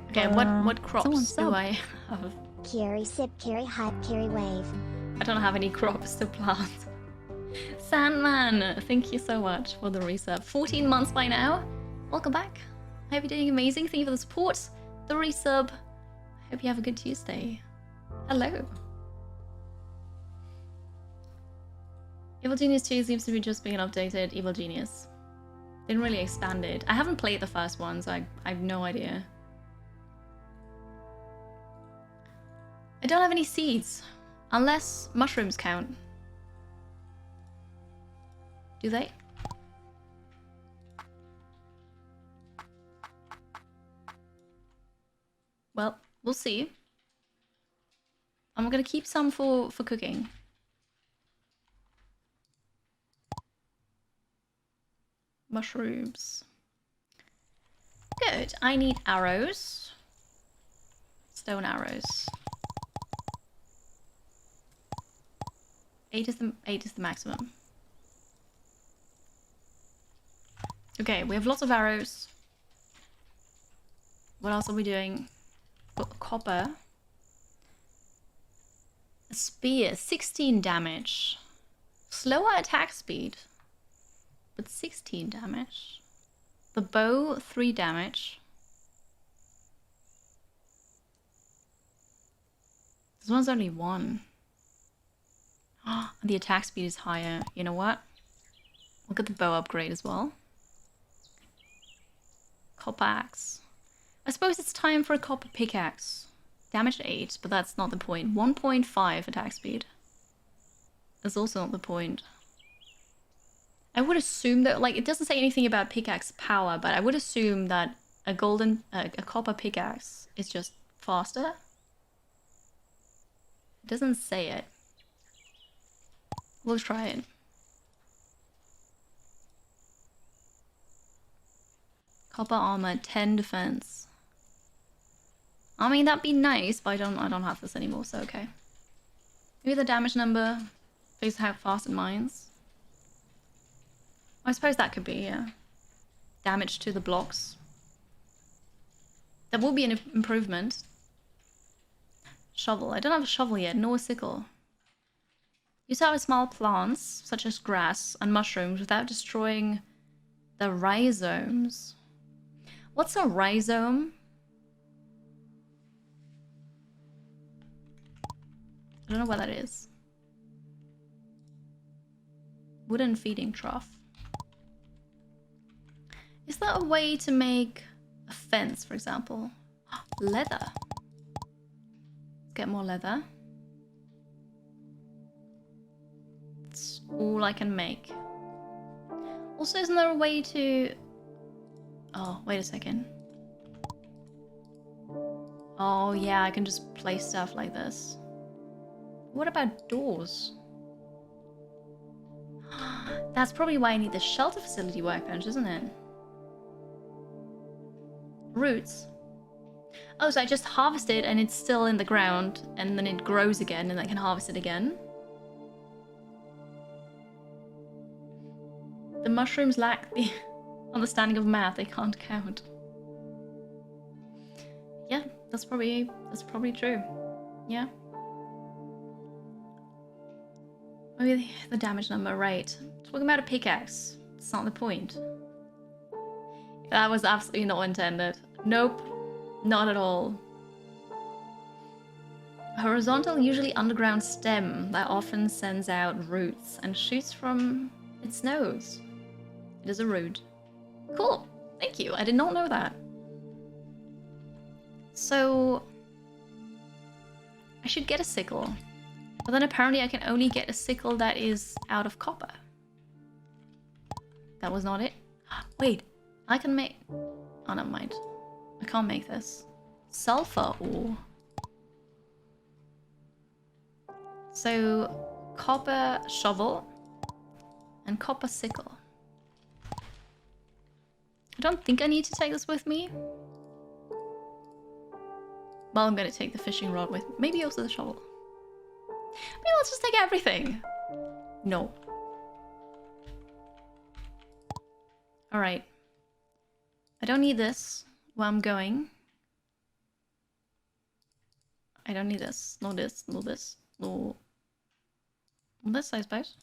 Okay, what crops do I have? Carry, sip, carry, hype, carry, wave. I don't have any crops to plant. Sandman, thank you so much for the resub. 14 months by now. Welcome back. I hope you're doing amazing. Thank you for the support, the resub. Hope you have a good Tuesday. Hello. Evil Genius 2 seems to be just being updated. Evil Genius. Didn't really expand it. I haven't played the first one, so I have no idea. I don't have any seeds. Unless mushrooms count. Do they? Well, we'll see. I'm gonna keep some for cooking. Mushrooms. Good. I need arrows. Stone arrows. 8 is the maximum. Okay, we have lots of arrows. What else are we doing? Got copper. A spear, 16 damage. Slower attack speed, but 16 damage. The bow, 3 damage. This one's only 1. The attack speed is higher. You know what? We'll get the bow upgrade as well. Copper axe. I suppose it's time for a copper pickaxe. Damage 8, but that's not the point. 1.5 attack speed. That's also not the point. I would assume that, like, it doesn't say anything about pickaxe power, but I would assume that a copper pickaxe is just faster. It doesn't say it. We'll try it. Copper armor, 10 defense. I mean, that'd be nice, but I don't have this anymore, so okay. Maybe the damage number based on how fast it mines. I suppose that could be, yeah. damage to the blocks. That will be an improvement. Shovel. I don't have a shovel yet, nor a sickle. Use our small plants, such as grass and mushrooms, without destroying the rhizomes. What's a rhizome? I don't know what that is. Wooden feeding trough. Is there a way to make a fence, for example? Leather. Let's get more leather. That's all I can make. Also, isn't there a way to... Oh, wait a second. Oh, yeah, I can just place stuff like this. What about doors? That's probably why I need the shelter facility workbench, isn't it? Roots. Oh, so I just harvest it and it's still in the ground and then it grows again and I can harvest it again. The mushrooms lack the understanding of math, they can't count. Yeah, that's probably true. Yeah. Maybe the damage number, right. Talking about a pickaxe. It's not the point. That was absolutely not intended. Nope. Not at all. A horizontal, usually underground stem that often sends out roots and shoots from its nose. It is a root. Cool. Thank you. I did not know that. So... I should get a sickle. But then apparently I can only get a sickle that is out of copper. That was not it. Wait, I can make... Oh, never mind. I can't make this. Sulfur ore. So, copper shovel and copper sickle. I don't think I need to take this with me. Well, I'm going to take the fishing rod with me. Maybe also the shovel. Maybe let's just take everything. No. Alright. I don't need this where I'm going. I don't need this. No this. No this. No this, I suppose.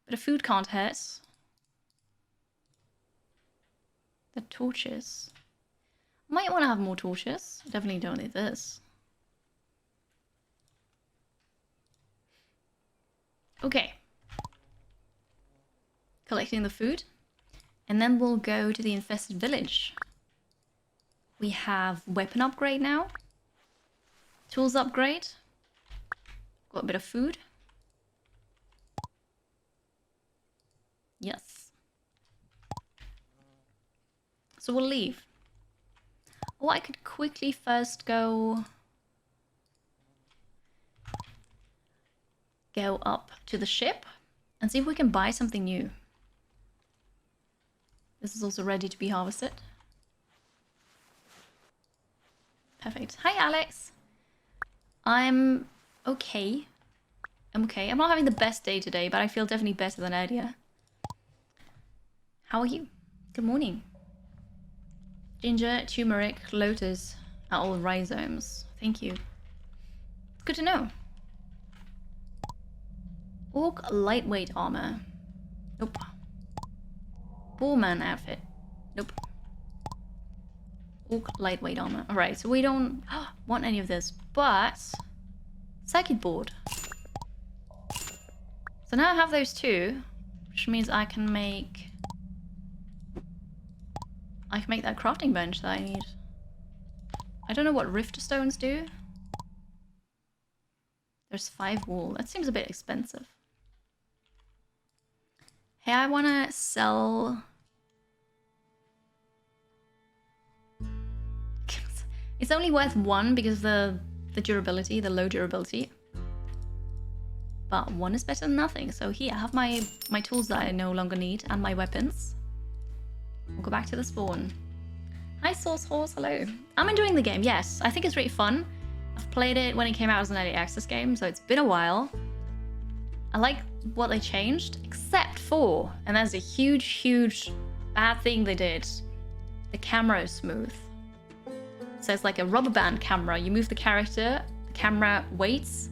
But a food can't hurt. The torches. Might want to have more torches. I definitely don't need this. Okay. Collecting the food. And then we'll go to the infested village. We have weapon upgrade now. Tools upgrade. Got a bit of food. Yes. So we'll leave. Oh, I could quickly first go up to the ship and see if we can buy something new. This is also ready to be harvested. Perfect. Hi, Alex. I'm okay. I'm okay. I'm not having the best day today, but I feel definitely better than earlier. How are you? Good morning. Ginger, turmeric, lotus are all rhizomes. Thank you. It's good to know. Orc lightweight armor. Nope. Bullman outfit. Nope. Orc lightweight armor. Alright, so we don't want any of this, but circuit board. So now I have those two, which means I can make that crafting bench that I need. I don't know what rift stones do. There's 5 wool. That seems a bit expensive. Hey, I want to sell... It's only worth 1 because of the durability, the low durability. But 1 is better than nothing. So here, I have my tools that I no longer need and my weapons. We'll go back to the spawn. Hi, Source Horse. Hello. I'm enjoying the game. Yes, I think it's really fun. I've played it when it came out as an early access game, so it's been a while. I like what they changed, except for, and that's a huge, huge bad thing they did. The camera is smooth. So it's like a rubber band camera. You move the character, the camera waits,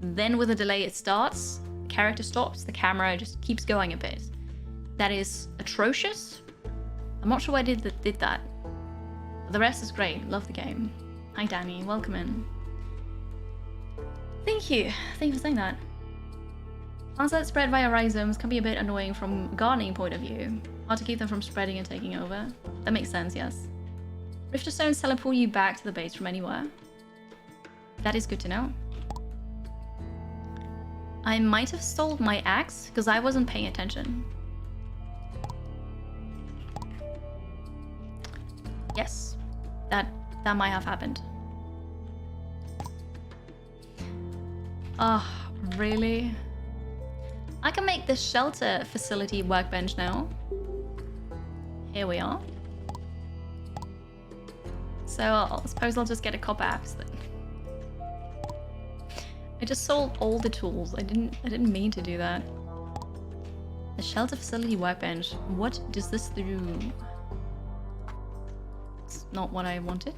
then with a delay it starts, the character stops, the camera just keeps going a bit. That is atrocious. I'm not sure why I did that. But the rest is great. Love the game. Hi Danny, welcome in. Thank you. Thank you for saying that. Plants that spread via rhizomes can be a bit annoying from a gardening point of view. Hard to keep them from spreading and taking over. That makes sense, yes. Rifter stones teleport you back to the base from anywhere. That is good to know. I might have sold my axe because I wasn't paying attention. Yes, that might have happened. Oh, really? I can make this shelter facility workbench now. Here we are. So I suppose I'll just get a copper axe then. I just sold all the tools. I didn't mean to do that. The shelter facility workbench. What does this do? It's not what I wanted.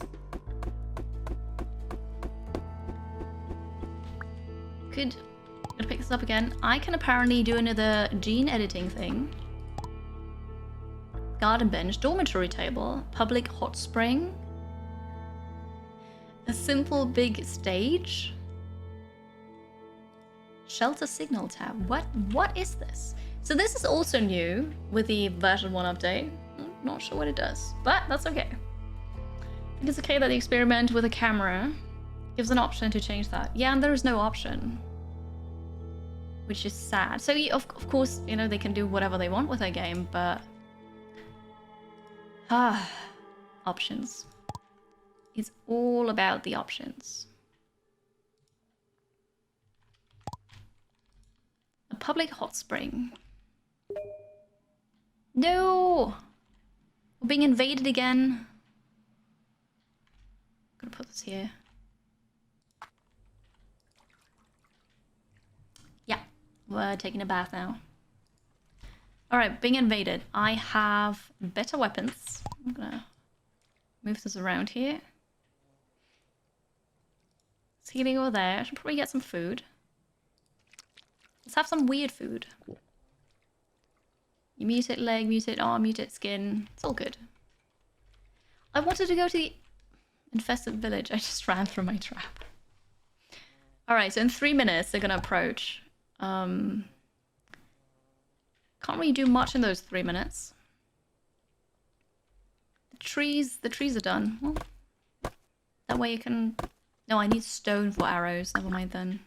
Good. I'm gonna pick this up again. I can apparently do another gene editing thing. Garden bench, dormitory table, public hot spring. A simple big stage. Shelter signal tab. What is this? So this is also new with the version 1 update. I'm not sure what it does, but that's okay. I think it's okay that the experiment with a camera gives an option to change that. Yeah, and there is no option, which is sad. So of course, you know, they can do whatever they want with their game, but options. It's all about the options. A public hot spring. No! We're being invaded again. I'm gonna put this here. Yeah, we're taking a bath now. Alright, being invaded. I have better weapons. I'm gonna move this around here. It's healing over there. I should probably get some food. Let's have some weird food. You mutate leg, mutate arm, mutate skin. It's all good. I wanted to go to the infested village. I just ran through my trap. Alright, so in 3 minutes they're gonna approach. Can't really do much in those 3 minutes. The trees are done. Well, that way you can... No, I need stone for arrows. Never mind then.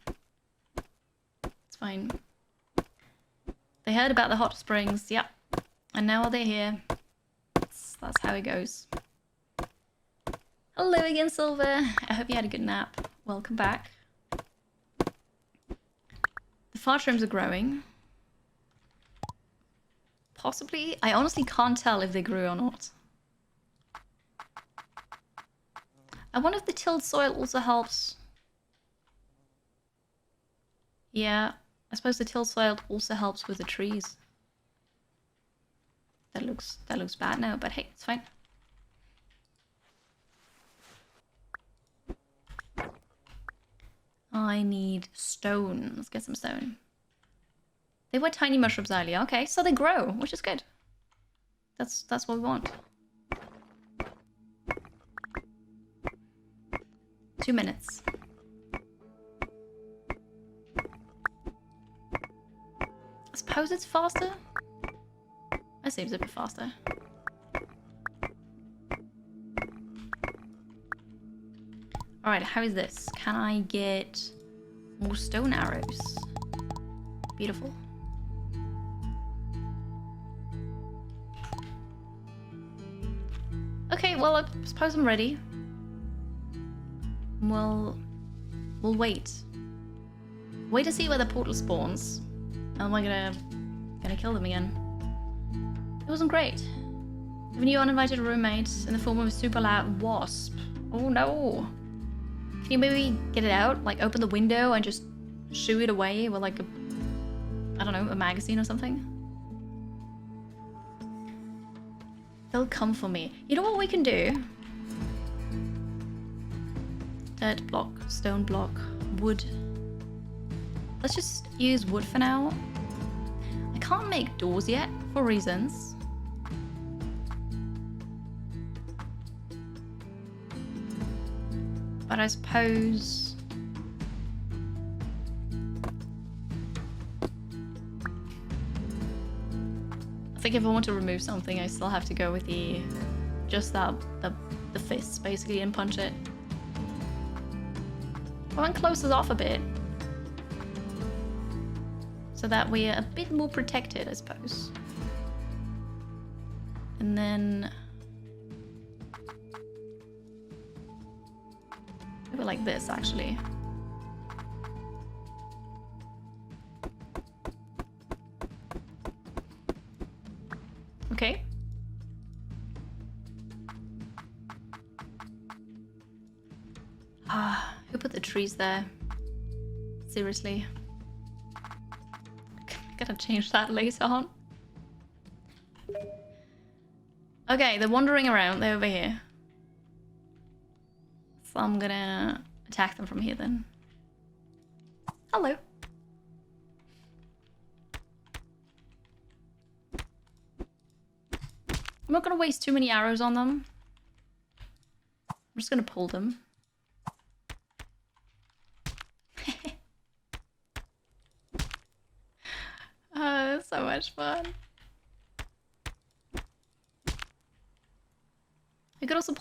It's fine. They heard about the hot springs. Yep. And now they're here. That's how it goes. Hello again, Silver. I hope you had a good nap. Welcome back. The fart shrooms are growing. Possibly. I honestly can't tell if they grew or not. I wonder if the tilled soil also helps. Yeah, I suppose the tilled soil also helps with the trees. That looks bad now, but hey, it's fine. I need stone. Let's get some stone. They were tiny mushrooms earlier. Okay, so they grow, which is good. That's what we want. 2 minutes. I suppose it's faster. That seems a bit faster. Alright, how is this? Can I get more stone arrows? Beautiful. Okay, well, I suppose I'm ready. We'll wait. Wait to see where the portal spawns. Am I gonna kill them again? It wasn't great. Have a new uninvited roommate in the form of a super loud wasp. Oh no! Can you maybe get it out? Like open the window and just shoo it away with like a, I don't know, a magazine or something? They'll come for me. You know what we can do? Dirt block, stone block, wood. Let's just use wood for now. I can't make doors yet for reasons. But I suppose... I think if I want to remove something, I still have to go with the... just that, the fists, basically, and punch it. Well, and close us off a bit. So that we're a bit more protected, I suppose. And then... maybe like this, actually. Okay. Ah, who put the trees there? Seriously. Gotta change that later on. Okay, they're wandering around. They're over here. So I'm gonna attack them from here then. Hello. I'm not gonna waste too many arrows on them. I'm just gonna pull them. Oh, that's so much fun. I could also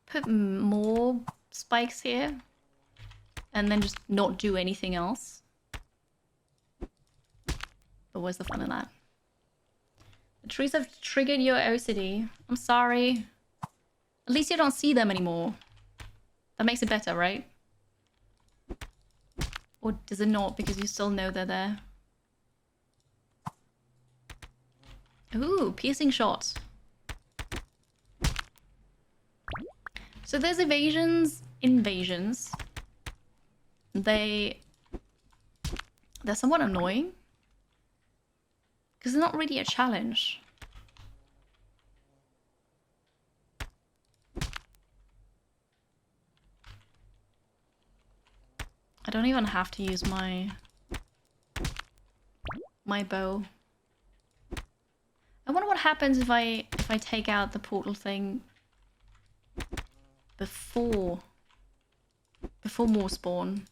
put more spikes here and then just not do anything else. But where's the fun in that? The trees have triggered your OCD. I'm sorry. At least you don't see them anymore. That makes it better, right? Or does it not because you still know they're there? Ooh, piercing shot. So there's invasions. They're somewhat annoying. Because they're not really a challenge. I don't even have to use my bow. I wonder what happens if I take out the portal thing before more spawn.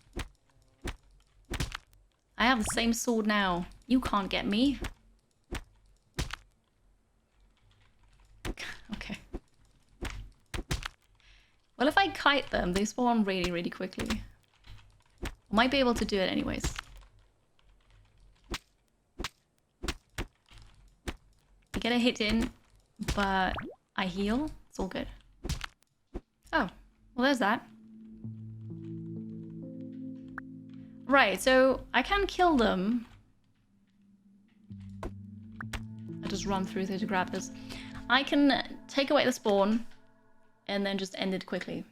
I have the same sword now. You can't get me. Okay. Well, if I kite them, they spawn really, really quickly. I might be able to do it anyways. I get a hit in, but I heal. It's all good. Oh, well, there's that. Right, so I can kill them. I just run through here to grab this. I can take away the spawn and then just end it quickly.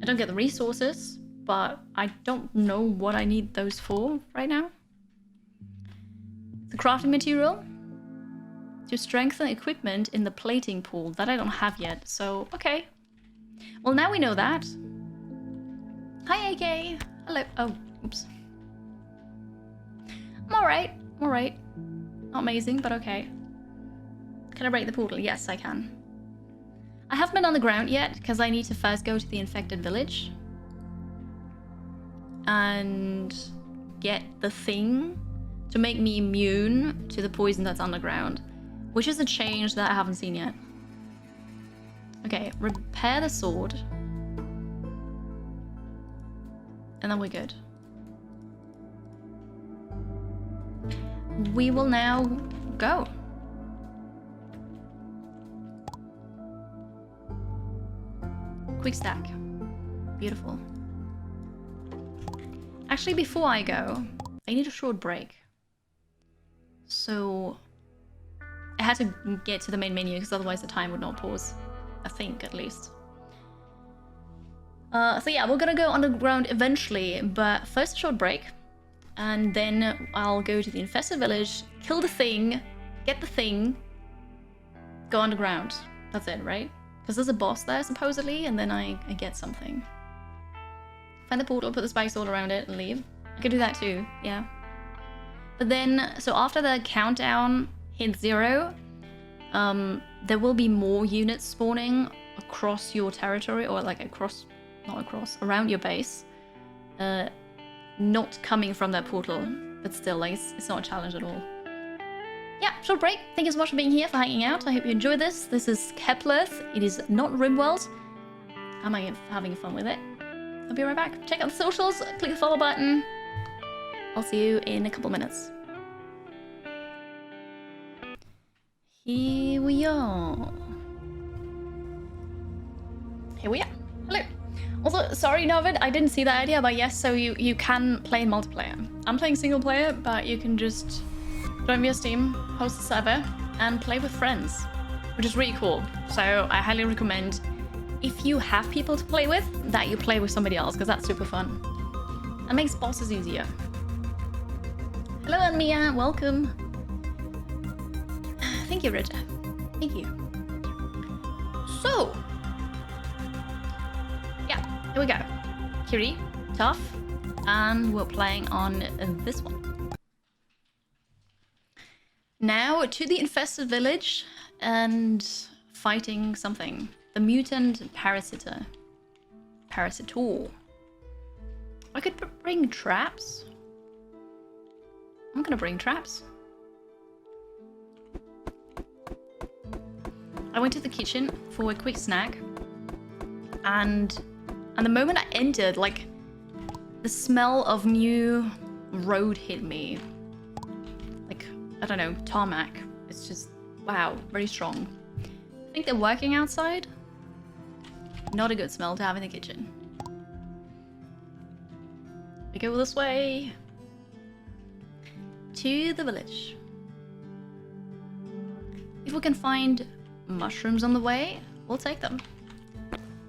I don't get the resources, but I don't know what I need those for right now. The crafting material to strengthen equipment in the plating pool. That I don't have yet, so okay. Well, now we know that. Hi, AK. Hello. Oh, oops. I'm alright. I'm alright. Not amazing, but okay. Can I break the portal? Yes, I can. I haven't been on the ground yet, because I need to first go to the infected village. And get the thing to make me immune to the poison that's underground. Which is a change that I haven't seen yet. Okay, repair the sword. And then we're good. We will now go. Quick stack. Beautiful. Actually, before I go, I need a short break. So I had to get to the main menu because otherwise the time would not pause. I think, at least. So yeah, we're gonna go underground eventually, but first a short break. And then I'll go to the infested village, kill the thing, get the thing, go underground. That's it, right? Because there's a boss there, supposedly, and then I get something. Find the portal, put the spikes all around it, and leave. I could do that too, yeah. But then, so after the countdown hits 0, there will be more units spawning across your territory, or like across, not across, around your base. Not coming from that portal, but still, like, it's not a challenge at all. Yeah, short break. Thank you so much for being here, for hanging out. I hope you enjoyed this. This is Keplerth. It is not Rimworld. Am I having fun with it? I'll be right back. Check out the socials, click the follow button. I'll see you in a couple minutes. Here we are. Here we are. Hello. Also, sorry, Novid, I didn't see that idea, but yes, so you can play in multiplayer. I'm playing single player, but you can just join via Steam, host a server, and play with friends, which is really cool. So I highly recommend, if you have people to play with, that you play with somebody else, because that's super fun. That makes bosses easier. Hello, Anmia, welcome. Thank you, Rita. Thank you. So, yeah, here we go. Kiri, tough, and we're playing on this one. Now to the infested village and fighting something. The mutant parasitor. Parasitor. I could bring traps. I'm gonna bring traps. I went to the kitchen for a quick snack, and the moment I entered, like, the smell of new road hit me. Like, I don't know, tarmac. It's just, wow, very strong. I think they're working outside. Not a good smell to have in the kitchen. We go this way to the village. If we can find mushrooms on the way, we'll take them.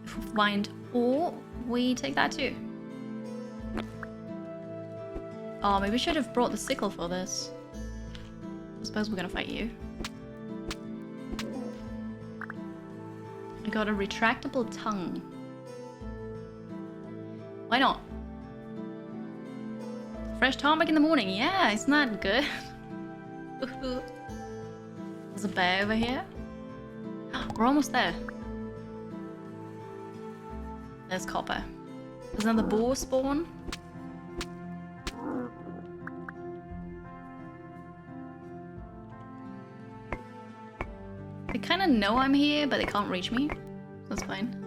If we find ore, we take that too. Oh, maybe we should have brought the sickle for this. I suppose we're gonna fight you. I got a retractable tongue. Why not? Fresh tarmac in the morning. Yeah, isn't that good? There's a bear over here. We're almost there. There's copper. There's another boar spawn. They kind of know I'm here, but they can't reach me. That's fine.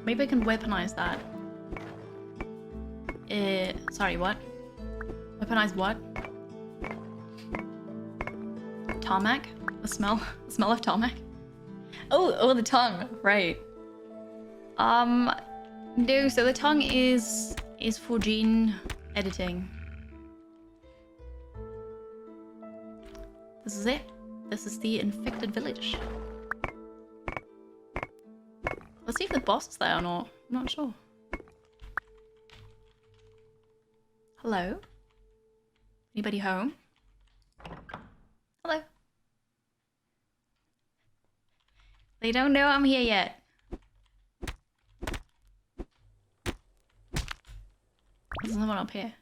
Maybe I can weaponize that. Sorry, what? Weaponize what? Tarmac? The smell of tarmac? Oh, the tongue, right. No, so the tongue is for gene editing. This is it. This is the infected village. Let's see if the boss is there or not. I'm not sure. Hello? Anybody home? Hello? They don't know I'm here yet. There's another one up here.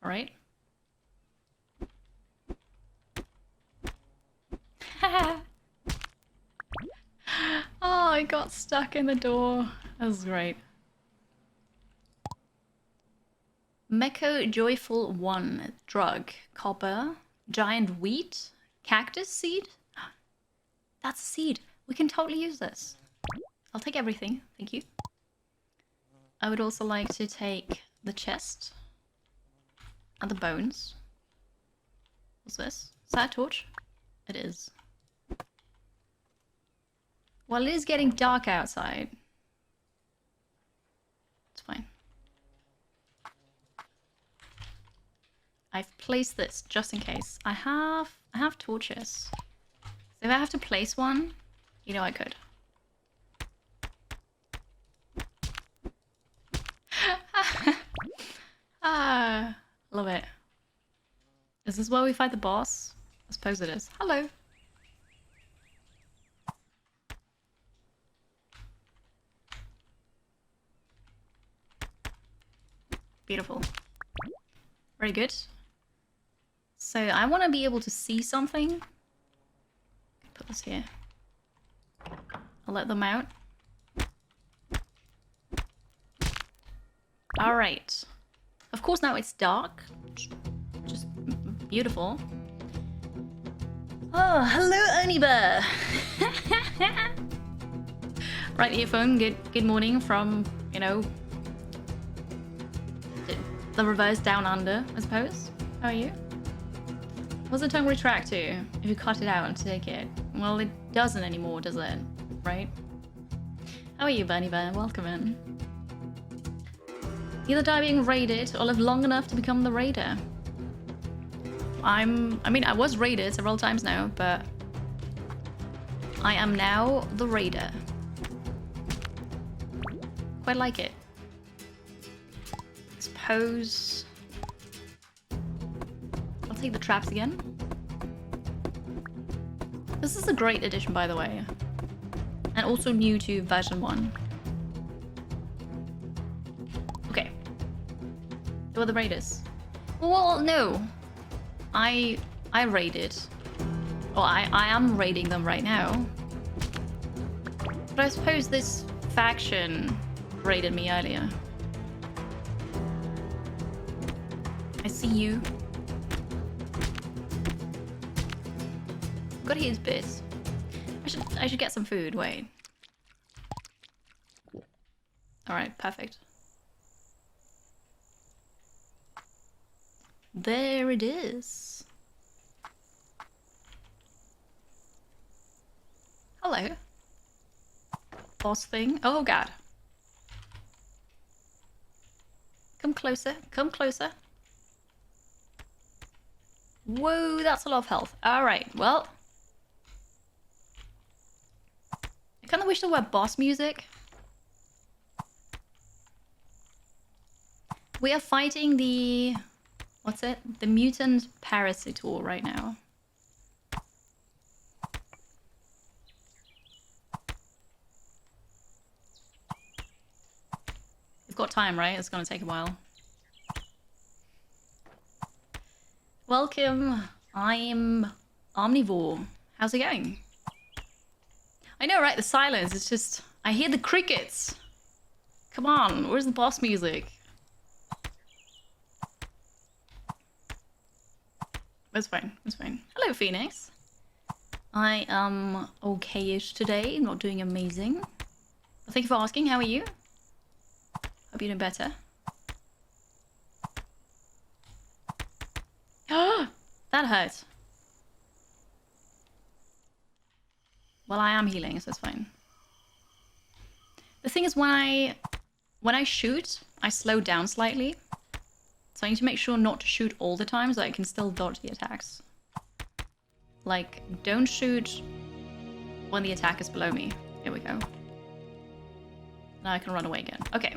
Alright. Oh, I got stuck in the door. That was great. Mecho Joyful 1. Drug. Copper. Giant wheat. Cactus seed. That's a seed. We can totally use this. I'll take everything. Thank you. I would also like to take the chest. And the bones. What's this? Is that a torch? It is. Well, it is getting dark outside. It's fine. I've placed this just in case. I have torches. So if I have to place one, you know I could. Ah, love it. Is this where we fight the boss? I suppose it is. Hello. Beautiful. Very good. So I want to be able to see something. Put this here. I'll let them out. Alright. Of course now it's dark. Just beautiful. Oh, hello Ernie Bear! Right earphone, good morning from, you know, the reverse down under, I suppose. How are you? What's the tongue retract to if you cut it out and take it? Well, it doesn't anymore, does it? Right? How are you, Bunny Bear? Welcome in. Either die being raided or live long enough to become the raider. I mean, I was raided several times now, but I am now the raider. Quite like it. Suppose I'll take the traps again. This is a great addition, by the way, and also new to version 1. Okay, who are the raiders? Well, no, I raided. Well, I am raiding them right now, but I suppose this faction raided me earlier. I see you. Gotta use bits. I should get some food. Wait. All right, perfect. There it is. Hello. Boss thing. Oh god. Come closer. Come closer. Whoa, that's a lot of health. Alright, well. I kind of wish there were boss music. We are fighting the... what's it? The mutant parasitool right now. We've got time, right? It's gonna take a while. Welcome, I'm Omnivore. How's it going? I know, right? The silence, it's just... I hear the crickets! Come on, where's the boss music? It's fine, it's fine. Hello, Phoenix. I am okay-ish today, not doing amazing. Well, thank you for asking, how are you? Hope you're doing better. That hurt. Well, I am healing, so it's fine. The thing is, when I shoot, I slow down slightly. So I need to make sure not to shoot all the time so I can still dodge the attacks. Like, don't shoot when the attack is below me. Here we go. Now I can run away again. Okay.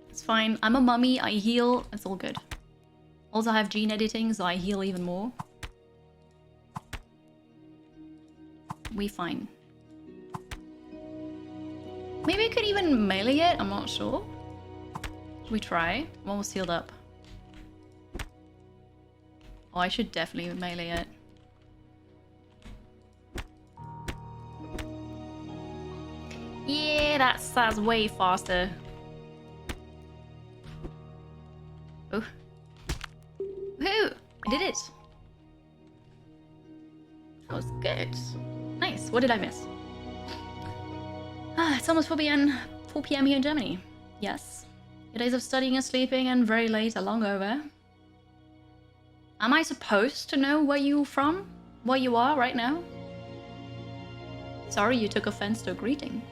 It's fine. I'm a mummy. I heal. It's all good. Also, I have gene editing, so I heal even more. We fine. Maybe I could even melee it. I'm not sure. Should we try? I'm almost healed up. Oh, I should definitely melee it. Yeah, that's way faster. Oh. Woohoo! I did it! That was good. Nice. What did I miss? Ah, it's almost 4 p.m. here in Germany. Yes. Your days of studying and sleeping and very late are long over. Am I supposed to know where you're from? Where you are right now? Sorry you took offense to a greeting.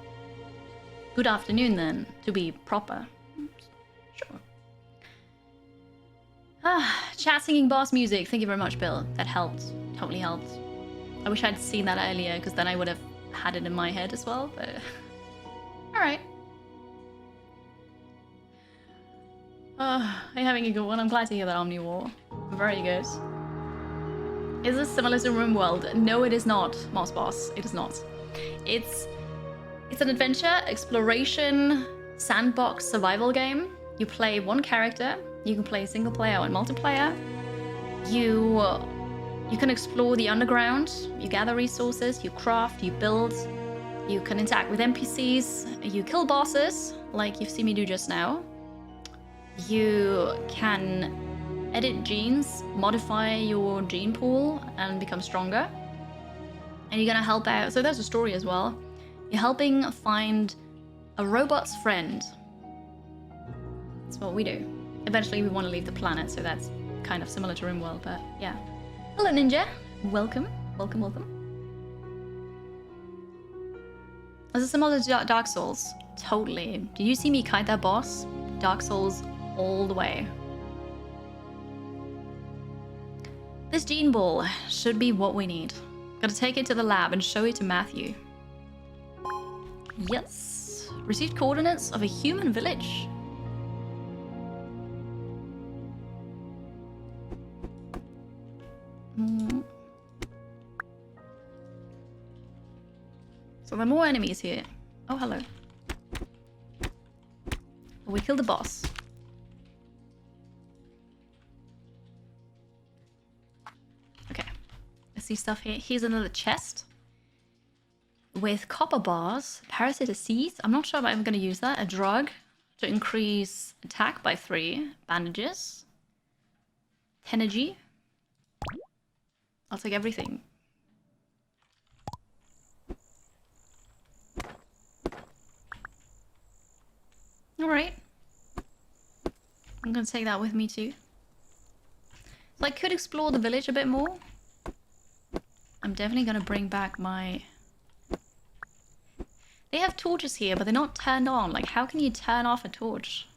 Good afternoon then, to be proper. Sure. Ah, chat singing boss music. Thank you very much, Bill. That helped. Totally helped. I wish I'd seen that earlier, because then I would have had it in my head as well, but... Alright. I'm having a good one. I'm glad to hear that, Omnivore. Very good. Is this similar to RimWorld? No, it is not, Moss Boss. It is not. It's an adventure, exploration, sandbox survival game. You play one character. You can play single player or multiplayer. You can explore the underground. You gather resources. You craft. You build. You can interact with NPCs. You kill bosses, like you've seen me do just now. You can edit genes, modify your gene pool, and become stronger. And you're gonna help out. So there's a story as well. You're helping find a robot's friend. That's what we do. Eventually, we want to leave the planet, so that's kind of similar to RimWorld, but yeah. Hello, Ninja. Welcome. Welcome, welcome. Is it similar to Dark Souls? Totally. Did you see me kite that boss? Dark Souls all the way. This gene ball should be what we need. Gotta take it to the lab and show it to Matthew. Yes. Received coordinates of a human village. So there are more enemies here. Oh, hello. We killed the boss. Okay. I see stuff here. Here's another chest. With copper bars, parasitic seeds. I'm not sure if I'm going to use that. A drug to increase attack by 3. Bandages. Energy. I'll take everything. Alright. I'm going to take that with me too. So I could explore the village a bit more. I'm definitely going to bring back my... They have torches here, but they're not turned on. Like, how can you turn off a torch?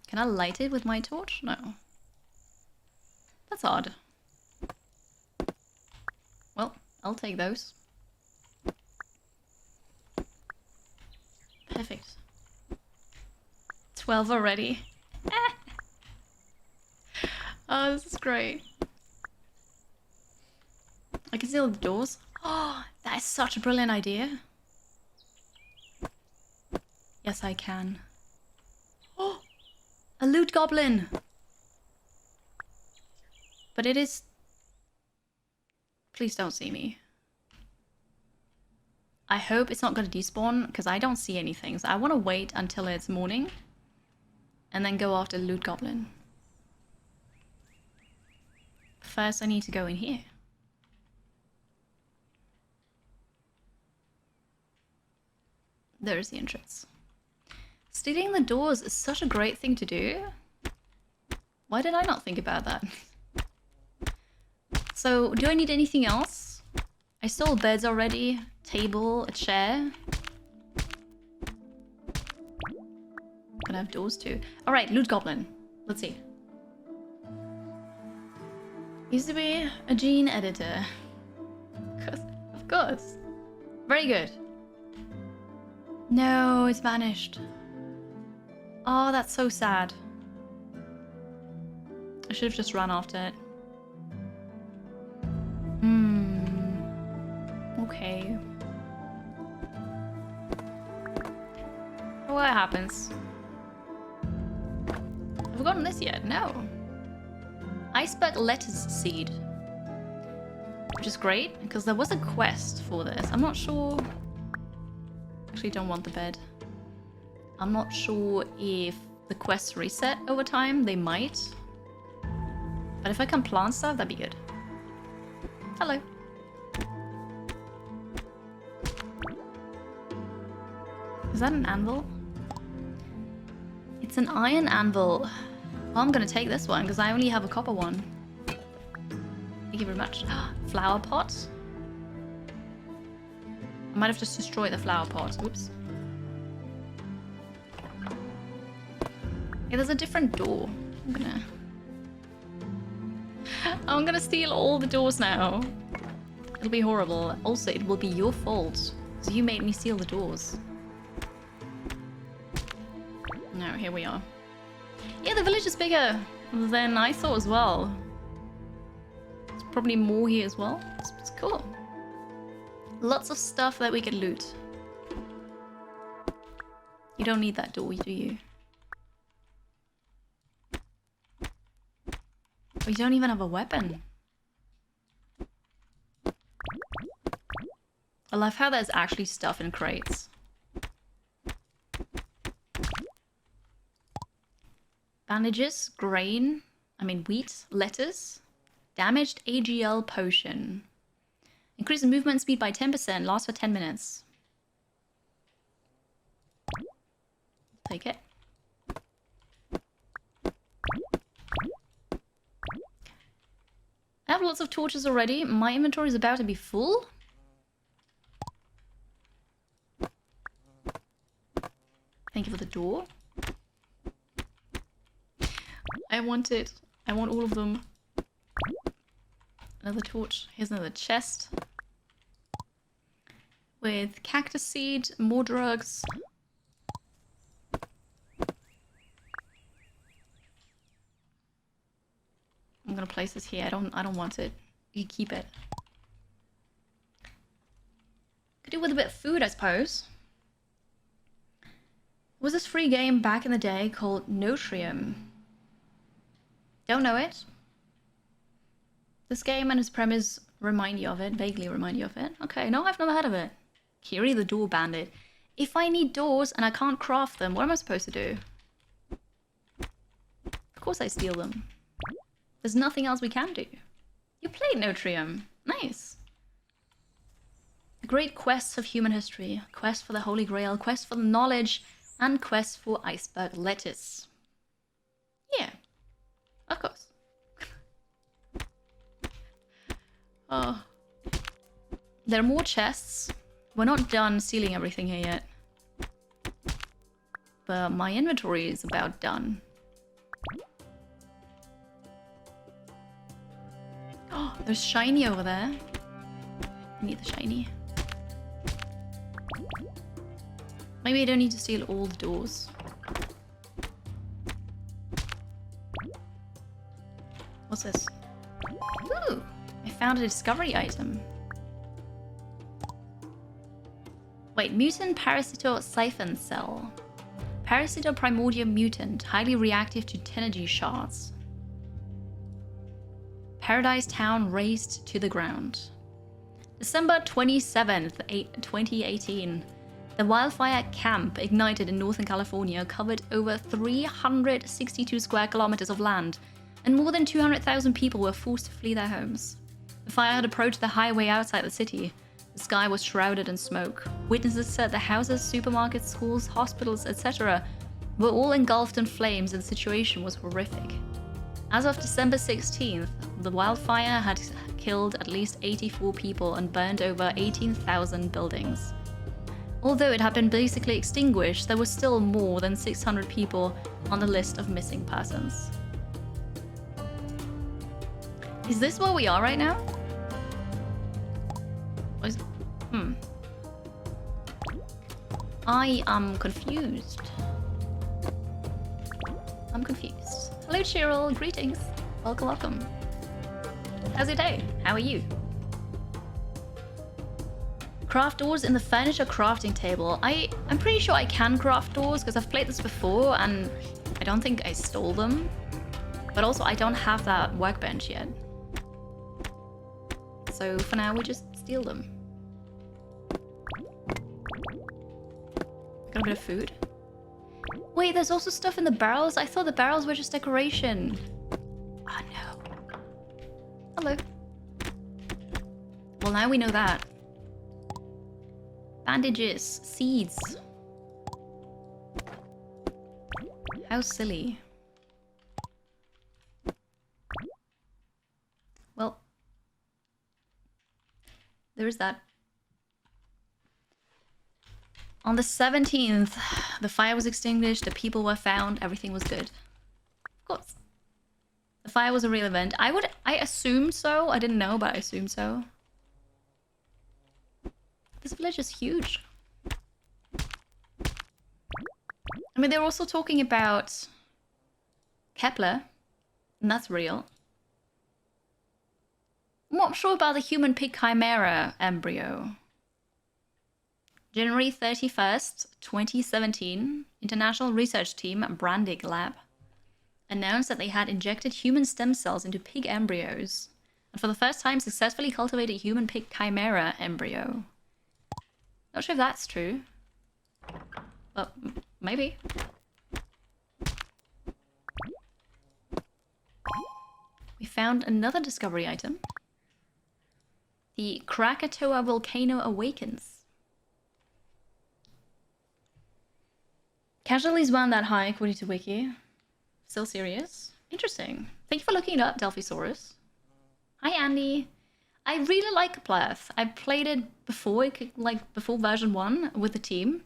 Can I light it with my torch? No. That's odd. Well, I'll take those. Perfect. 12 already. Oh, this is great. I can see all the doors. Oh, that is such a brilliant idea. Yes, I can. Oh, a loot goblin. But it is... Please don't see me. I hope it's not going to despawn, because I don't see anything. So I want to wait until it's morning. And then go after the loot goblin. First, I need to go in here. There's the entrance. Stealing the doors is such a great thing to do. Why did I not think about that? So, do I need anything else? I stole beds already. Table, a chair. Gonna have doors too. Alright, loot goblin. Let's see. Used to be a gene editor. Of course. Very good. No, it's vanished. Oh, that's so sad. I should have just run after it. Okay. What happens? Have we gotten this yet? No. Iceberg lettuce seed. Which is great, because there was a quest for this. I'm not sure... Actually, don't want the bed. I'm not sure if the quests reset over time. They might. But if I can plant stuff, that'd be good. Hello. Is that an anvil? It's an iron anvil. Well, I'm gonna take this one because I only have a copper one. Thank you very much. Flower pot. I might have just destroyed the flower pot. Oops. Yeah, there's a different door. I'm gonna steal all the doors now. It'll be horrible. Also, it will be your fault. So you made me seal the doors. No, here we are. Yeah, the village is bigger than I thought as well. There's probably more here as well. It's cool. Lots of stuff that we can loot. You don't need that door, do you? We don't even have a weapon. I love how there's actually stuff in crates. Bandages, grain, wheat, lettuce, damaged AGL potion. Increase movement speed by 10%, lasts for 10 minutes. Take it. I have lots of torches already. My inventory is about to be full. Thank you for the door. I want it. I want all of them. Another torch. Here's another chest. With cactus seed, more drugs. I'm gonna place this here. I don't want it. You can keep it. Could do with a bit of food, I suppose. Was this free game back in the day called Notrium? Don't know it. This game and its premise remind you of it, vaguely remind you of it. Okay, no, I've never heard of it. Kiri the Door Bandit. If I need doors and I can't craft them, what am I supposed to do? Of course I steal them. There's nothing else we can do. You played Notrium. Nice. The great quests of human history. Quest for the Holy Grail, quest for the knowledge, and quest for iceberg lettuce. Yeah. Of course. Oh. There are more chests. We're not done sealing everything here yet. But my inventory is about done. Oh, there's shiny over there. I need the shiny. Maybe I don't need to steal all the doors. What's this? Ooh, I found a discovery item. Wait, mutant parasito siphon cell. Parasito primordial mutant, highly reactive to tenergy shards. Paradise Town razed to the ground. December 27th, 2018. The wildfire camp ignited in Northern California covered over 362 square kilometers of land, and more than 200,000 people were forced to flee their homes. The fire had approached the highway outside the city. The sky was shrouded in smoke. Witnesses said the houses, supermarkets, schools, hospitals, etc. were all engulfed in flames, and the situation was horrific. As of December 16th, the wildfire had killed at least 84 people and burned over 18,000 buildings. Although it had been basically extinguished, there were still more than 600 people on the list of missing persons. Is this where we are right now? I am confused. I'm confused. Hello, Cheryl. Greetings. Welcome, welcome. How's your day? How are you? Craft doors in the furniture crafting table. I'm pretty sure I can craft doors because I've played this before and I don't think I stole them. But also I don't have that workbench yet. So for now we just steal them. Got a bit of food. Wait, there's also stuff in the barrels? I thought the barrels were just decoration. Oh no. Hello. Well, now we know that. Bandages, seeds. How silly. Well, there is that. On the 17th, the fire was extinguished, the people were found, everything was good. Of course. The fire was a real event. I assumed so. I didn't know, but I assumed so. This village is huge. I mean, they're also talking about Kepler, and that's real. I'm not sure about the human pig chimera embryo. January 31st, 2017, International Research Team at Brandig Lab announced that they had injected human stem cells into pig embryos and for the first time successfully cultivated a human pig chimera embryo. Not sure if that's true, but maybe. We found another discovery item. The Krakatoa volcano awakens. Casualties weren't that high according to Wiki. Still serious? Interesting. Thank you for looking it up, Delphisaurus. Hi, Andy. I really like Keplerth. I played it before, like before version 1 with the team,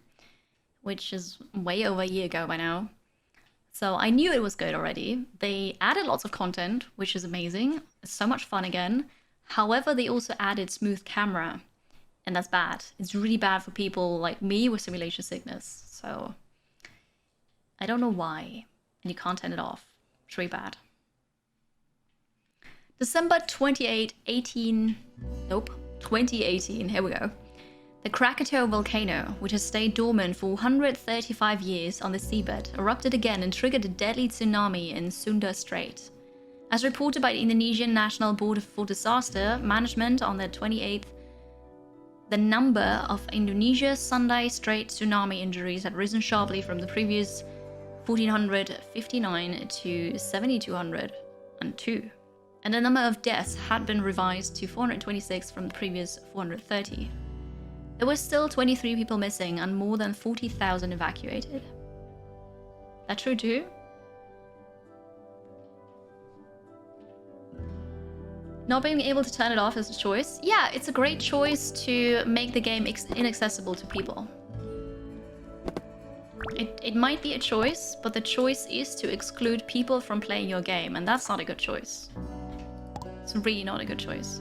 which is way over a year ago by now. So I knew it was good already. They added lots of content, which is amazing. It's so much fun again. However, they also added smooth camera, and that's bad. It's really bad for people like me with simulation sickness. So I don't know why, and you can't turn it off. It's really bad. December 2018, here we go. The Krakatoa volcano, which has stayed dormant for 135 years on the seabed, erupted again and triggered a deadly tsunami in Sunda Strait. As reported by the Indonesian National Board for Disaster Management on the 28th, the number of Indonesia's Sunda Strait tsunami injuries had risen sharply from the previous 1,459 to 7,202. And the number of deaths had been revised to 426 from the previous 430. There were still 23 people missing and more than 40,000 evacuated. That true too? Not being able to turn it off is a choice. Yeah, it's a great choice to make the game inaccessible to people. It might be a choice, but the choice is to exclude people from playing your game, and that's not a good choice. It's really not a good choice.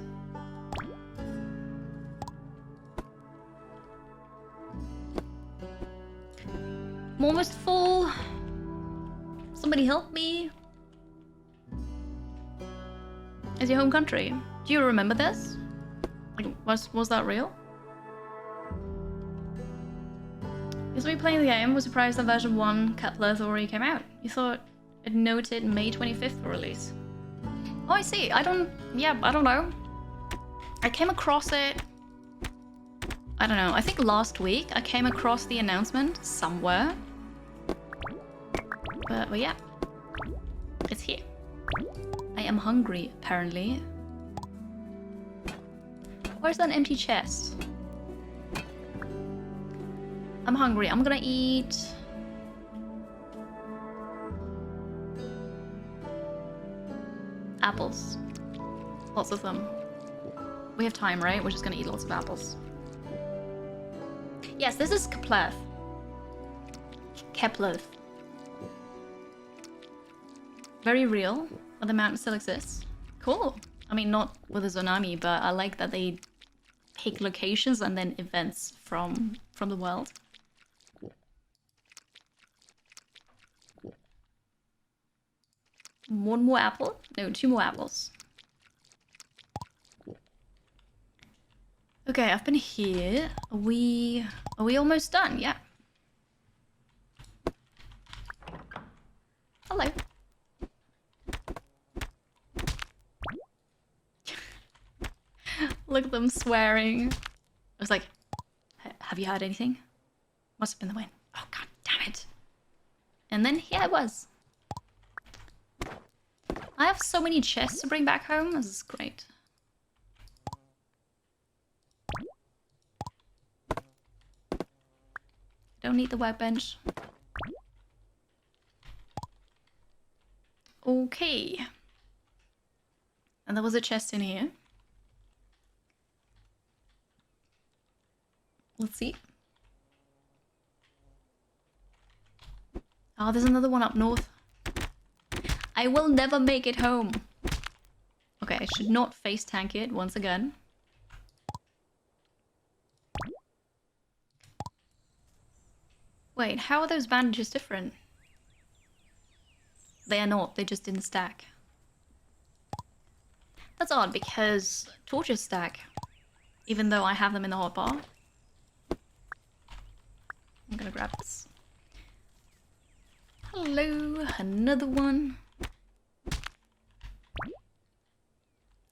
I'm almost full. Somebody help me. Is your home country? Do you remember this? Like, was that real? Because we playing the game, was surprised that version 1 Keplerth already came out. You thought it noted May 25th for release. Oh, I see. I don't know. I came across it, I don't know, I think last week I came across the announcement somewhere. But yeah, it's here. I am hungry, apparently. Where's that empty chest? I'm hungry. I'm gonna eat... apples. Lots of them. We have time, right? We're just gonna eat lots of apples. Yes, this is Keplerth. Keplerth. Very real, but the mountain still exists. Cool. I mean, not with a tsunami, but I like that they pick locations and then events from the world. One more apple? No, 2 more apples. Okay, I've been here. Are we almost done? Yeah. Hello. Look at them swearing. I was like, have you heard anything? Must have been the wind. Oh, god damn it. And then here I was. I have so many chests to bring back home. This is great. Don't need the workbench. Okay. And there was a chest in here. Let's see. Oh, there's another one up north. I will never make it home. Okay, I should not face tank it once again. Wait, how are those bandages different? They are not, they just didn't stack. That's odd because torches stack, even though I have them in the hotbar. I'm gonna grab this. Hello, another one.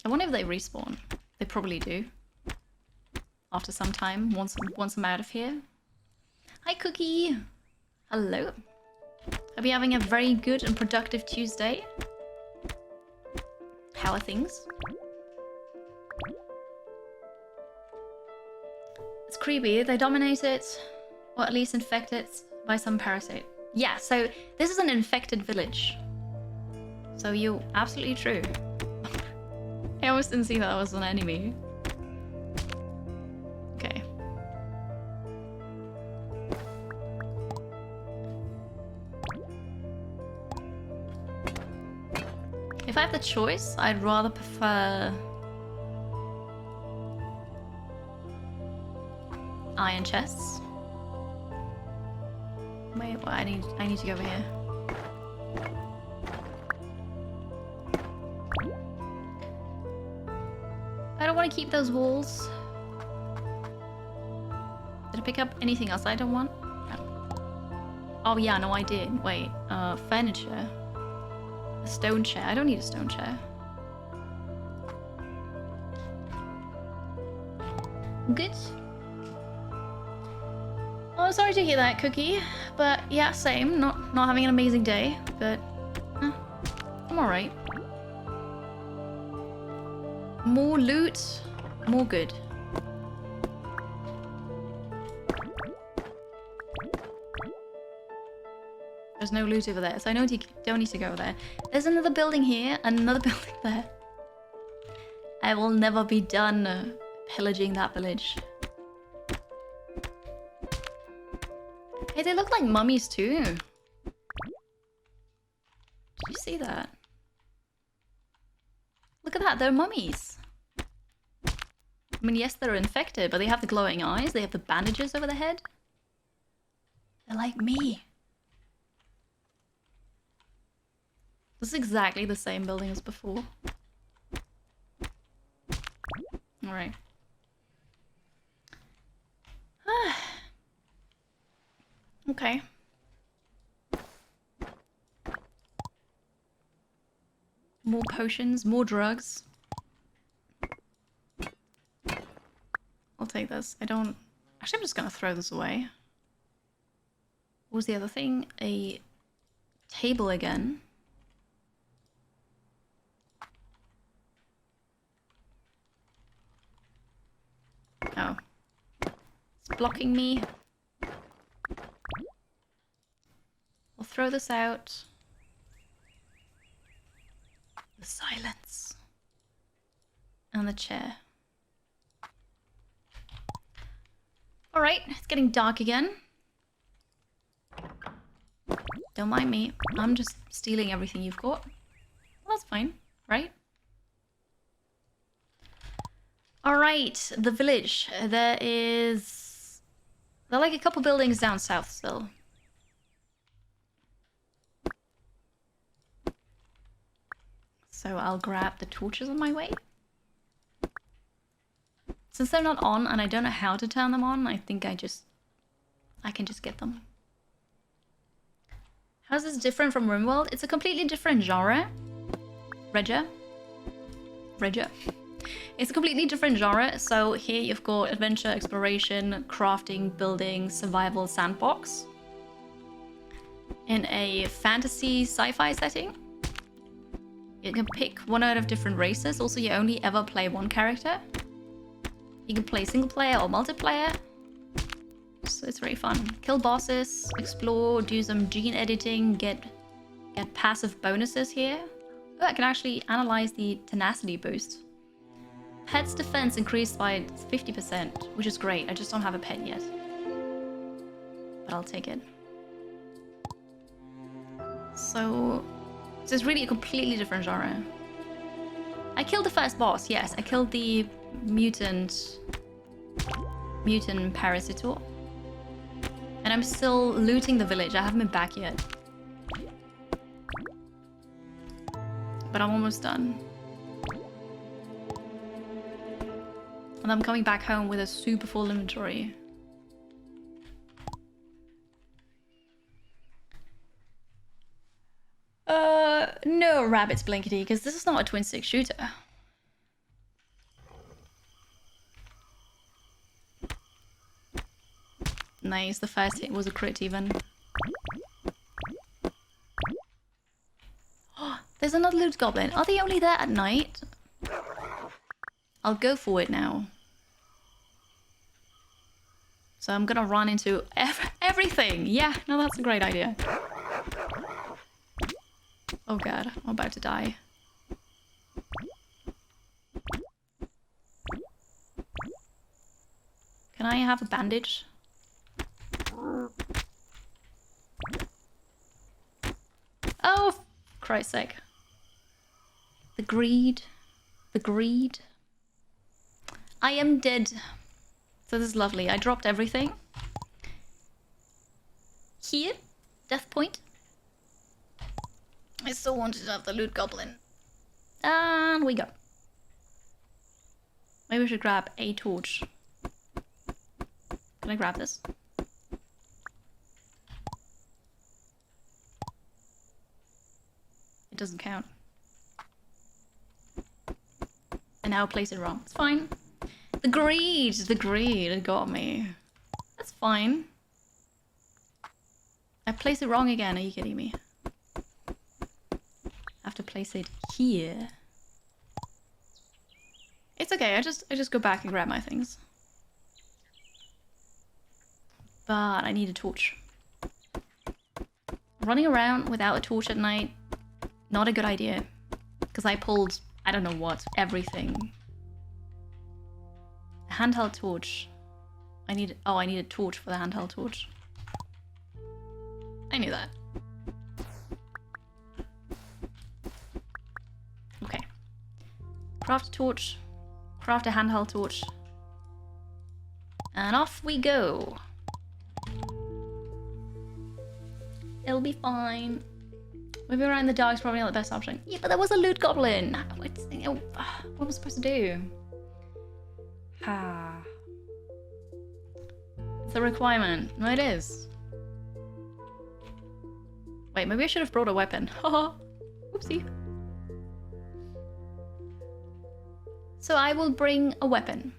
I wonder if they respawn. They probably do. After some time, once I'm out of here. Hi, Cookie! Hello. Hope you're having a very good and productive Tuesday. How are things? It's creepy. They dominate it, or at least infect it by some parasite. Yeah, so this is an infected village. So you're absolutely true. I almost didn't see that was an enemy. Okay. If I have the choice, I'd rather prefer iron chests. Wait, well, I need to go over here. I don't want to keep those walls. Did I pick up anything else I don't want? No. Oh yeah, no I did. Wait, furniture. A stone chair. I don't need a stone chair. Good. Oh, sorry to hear that, Cookie. But yeah, same. Not having an amazing day, but I'm alright. More loot, more good. There's no loot over there, so I know you don't need to go there. There's another building here, and another building there. I will never be done pillaging that village. Hey, they look like mummies too. Did you see that? Look at that, they're mummies. I mean, yes, they're infected, but they have the glowing eyes, they have the bandages over their head. They're like me. This is exactly the same building as before. Alright. Okay. More potions, more drugs. I'll take this. I don't... Actually, I'm just gonna throw this away. What was the other thing? A table again. Oh. It's blocking me. I'll throw this out. The silence. And the chair. Alright, it's getting dark again. Don't mind me. I'm just stealing everything you've got. Well, that's fine, right? Alright, the village. There are like a couple buildings down south still. So I'll grab the torches on my way. Since they're not on and I don't know how to turn them on, I think I can just get them. How's this different from RimWorld? It's a completely different genre. Regia. It's a completely different genre. So here you've got adventure, exploration, crafting, building, survival, sandbox. In a fantasy sci-fi setting. You can pick one out of different races. Also, you only ever play one character. You can play single player or multiplayer. So it's very fun. Kill bosses, explore, do some gene editing, get passive bonuses here. Oh, I can actually analyze the tenacity boost. Pet's defense increased by 50%, which is great. I just don't have a pet yet. But I'll take it. So it's really a completely different genre. I killed the first boss, yes. I killed the mutant parasitor. And I'm still looting the village. I haven't been back yet. But I'm almost done. And I'm coming back home with a super full inventory. No rabbits, Blinkety, because this is not a twin stick shooter. Nice, the first hit was a crit even. Oh, there's another loot goblin. Are they only there at night? I'll go for it now. So I'm gonna run into everything. Yeah, no, that's a great idea. Oh god, I'm about to die. Can I have a bandage? Oh, for Christ's sake. The greed. The greed. I am dead. So this is lovely. I dropped everything. Here. Death point. I still wanted to have the loot goblin. And we go. Maybe we should grab a torch. Can I grab this? It doesn't count. And now place it wrong. It's fine. The greed, it got me. That's fine. I placed it wrong again. Are you kidding me? I have to place it here. It's okay. I just go back and grab my things. But I need a torch. Running around without a torch at night, not a good idea. Because I pulled, I don't know what, everything. A handheld torch. I need a torch for the handheld torch. I knew that. Okay. Craft a torch. Craft a handheld torch. And off we go. It'll be fine. Moving around in the dark is probably not the best option. Yeah, but there was a loot goblin. What was I supposed to do? Ah. It's a requirement. No, it is. Wait, maybe I should have brought a weapon. Haha. Oopsie. So I will bring a weapon.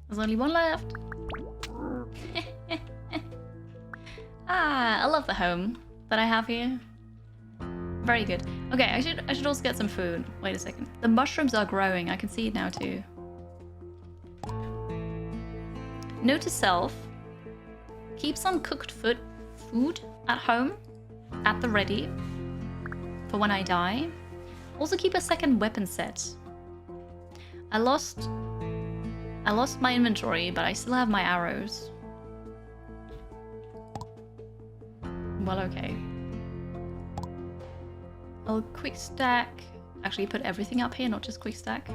There's only one left. Ah, I love the home that I have here. Very good. Okay, I should also get some food. Wait a second. The mushrooms are growing. I can see it now too. Note to self. Keep some cooked food at home, at the ready, for when I die. Also keep a second weapon set. I lost my inventory, but I still have my arrows. Well, okay. I'll quick stack. Actually, put everything up here, not just quick stack.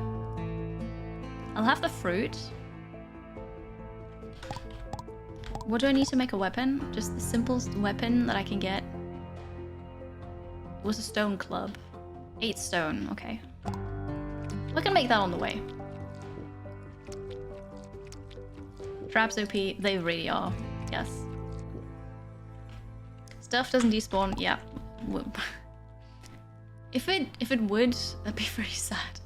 I'll have the fruit. What do I need to make a weapon? Just the simplest weapon that I can get. It was a stone club. 8 stone, okay. I can make that on the way. Traps OP, they really are. Yes. Stuff doesn't despawn, yeah. If it would, that'd be very sad.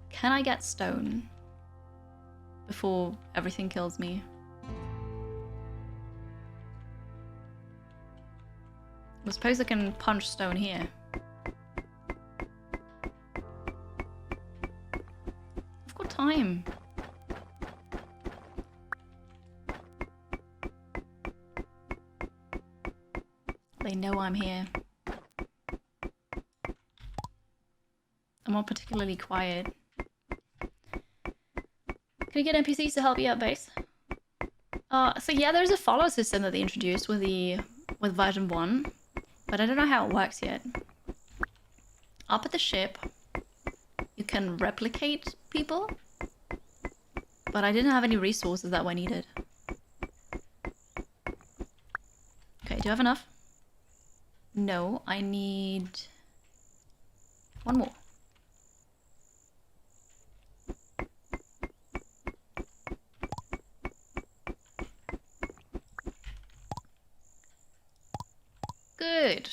Can I get stone before everything kills me? I suppose I can punch stone here. I've got time. They know I'm here. I'm not particularly quiet. Can you get NPCs to help you out, base? So yeah, there's a follow system that they introduced with version 1, but I don't know how it works yet. Up at the ship, you can replicate people, but I didn't have any resources that were needed. Okay, do you have enough? No, I need one more. Good.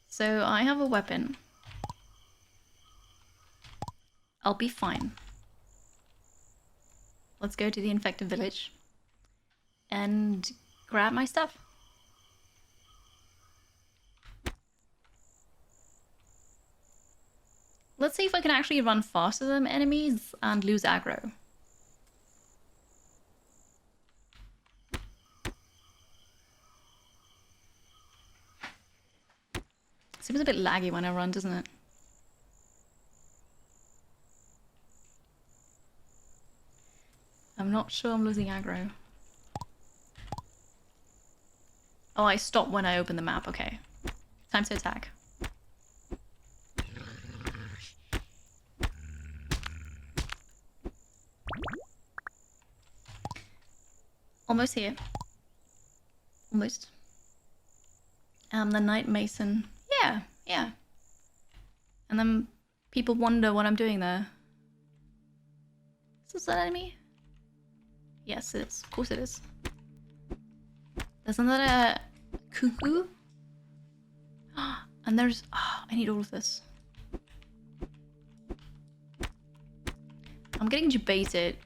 So I have a weapon. I'll be fine. Let's go to the infected village and grab my stuff. Let's see if I can actually run faster than enemies and lose aggro. Seems a bit laggy when I run, doesn't it? I'm not sure I'm losing aggro. Oh, I stopped when I opened the map. Okay. Time to attack. Almost here. Almost. The Knight Mason. Yeah, yeah. And then people wonder what I'm doing there. Is this an enemy? Yes, it is. Of course it is. There's another cuckoo. And there's... Oh, I need all of this. I'm getting debated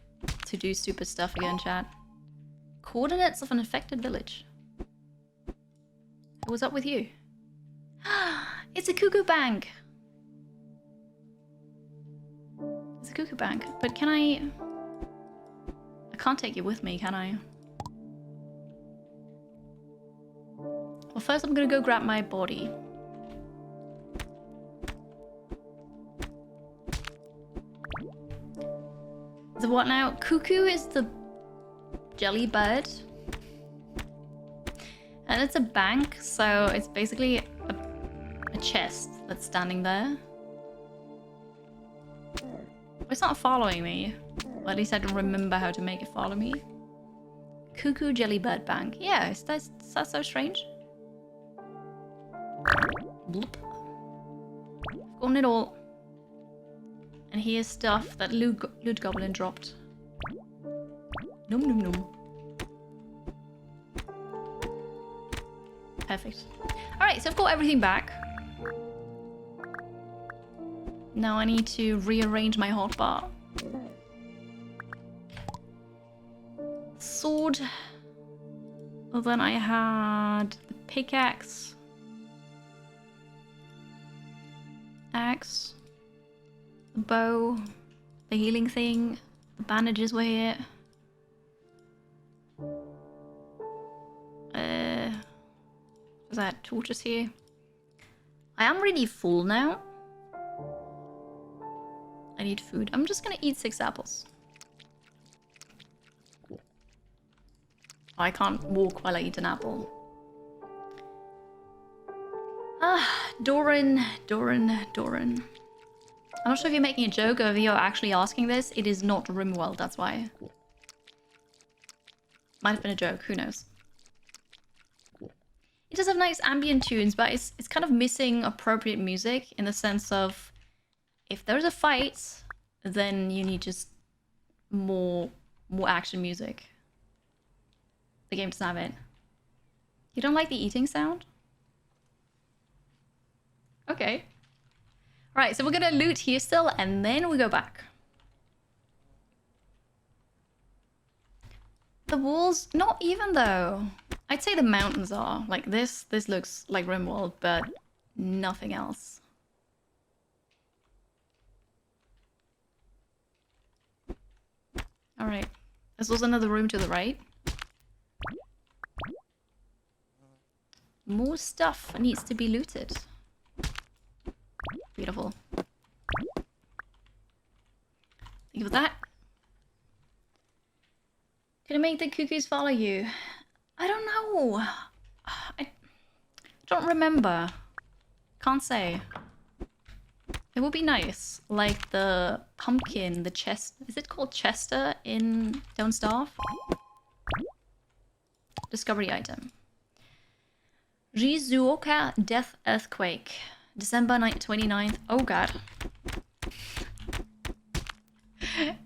to do stupid stuff again, chat. Coordinates of an infected village. What's up with you? It's a cuckoo bank! It's a cuckoo bank. But can I can't take you with me, can I? Well, first I'm gonna go grab my body. So what now? Cuckoo is the jelly bird. And it's a bank, so it's basically a chest that's standing there. It's not following me. Well, at least I don't remember how to make it follow me. Cuckoo Jellybird Bank. Yeah, is that so strange? Bloop. I've gotten it all. And here's stuff that Loot Goblin dropped. Num num num. Perfect. Alright, so I've got everything back. Now I need to rearrange my hotbar. Sword. Well, then I had the pickaxe. Axe. The bow. The healing thing. The bandages were here. Was that torches here? I am really full now. I need food. I'm just gonna eat 6 apples. I can't walk while I eat an apple. Ah, Doran. I'm not sure if you're making a joke or if you're actually asking this. It is not Rimworld, that's why. Might have been a joke, who knows. It does have nice ambient tunes, but it's kind of missing appropriate music in the sense of if there's a fight, then you need just more action music. The game doesn't have it. You don't like the eating sound? Okay. Alright, so we're gonna loot here still, and then we go back. The walls, not even though. I'd say the mountains are. Like this looks like Rimworld, but nothing else. Alright. There's also another room to the right. More stuff needs to be looted. Beautiful. Thank you for that. Can I make the cuckoos follow you? I don't know. I don't remember. Can't say. It would be nice. Like the pumpkin, the chest. Is it called Chester in Don't Starve? Discovery item. Rizuoka Death Earthquake. December 29th. Oh god.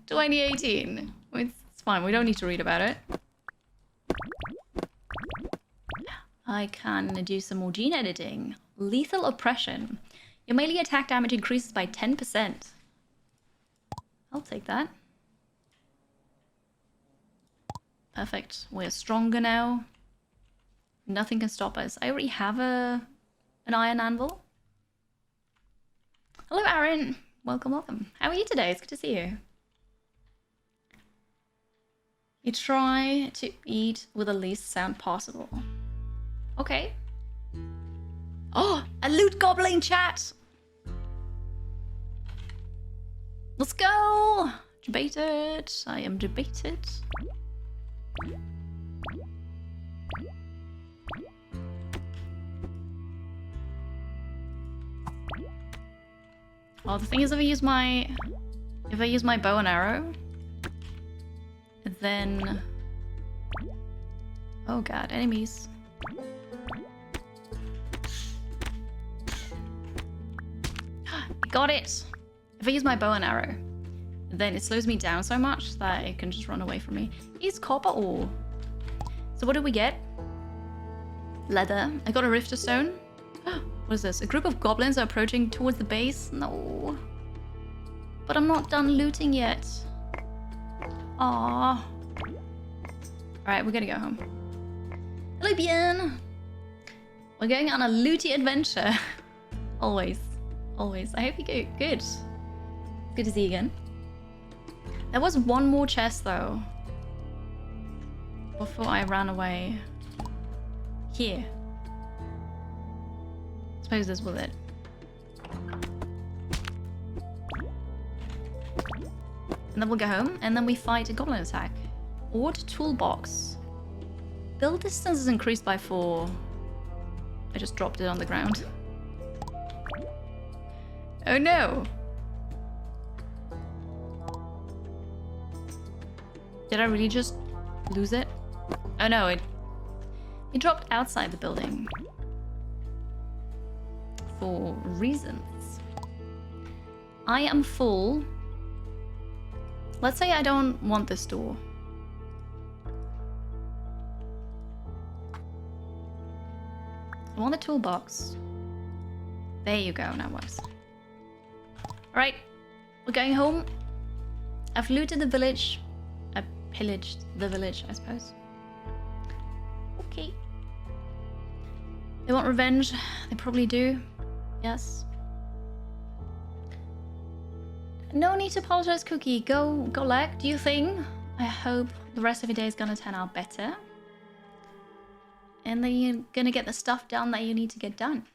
2018. It's fine. We don't need to read about it. I can do some more gene editing. Lethal Oppression. Your melee attack damage increases by 10%. I'll take that. Perfect. We're stronger now. Nothing can stop us. I already have an iron anvil. Hello, Aaron. Welcome, welcome. How are you today? It's good to see you. You try to eat with the least sound possible. Okay. Oh, a loot goblin chat. Let's go. Debated. I am debated. Oh, the thing is, if I use my bow and arrow, then oh god, enemies. Got it! If I use my bow and arrow, then it slows me down so much that it can just run away from me. Use copper ore. So what do we get? Leather. I got a rifter stone. What is this? A group of goblins are approaching towards the base? No. But I'm not done looting yet. Aww. Alright, we're gonna go home. Hello, Bien! We're going on a looty adventure. Always. Always. I hope you go good. Good to see you again. There was one more chest though. Before I ran away. Here. Suppose this was it. And then we'll go home and then we fight a goblin attack. Ord toolbox. Build distance is increased by 4. I just dropped it on the ground. Oh no! Did I really just lose it? Oh no, it dropped outside the building. For reasons. I am full. Let's say I don't want this door. I want the toolbox. There you go, now it works. Alright, we're going home. I've looted the village. I pillaged the village, I suppose. Okay. They want revenge. They probably do. Yes. No need to apologize, Cookie. Go leg. Do you think? I hope the rest of your day is gonna turn out better. And then you're gonna get the stuff done that you need to get done.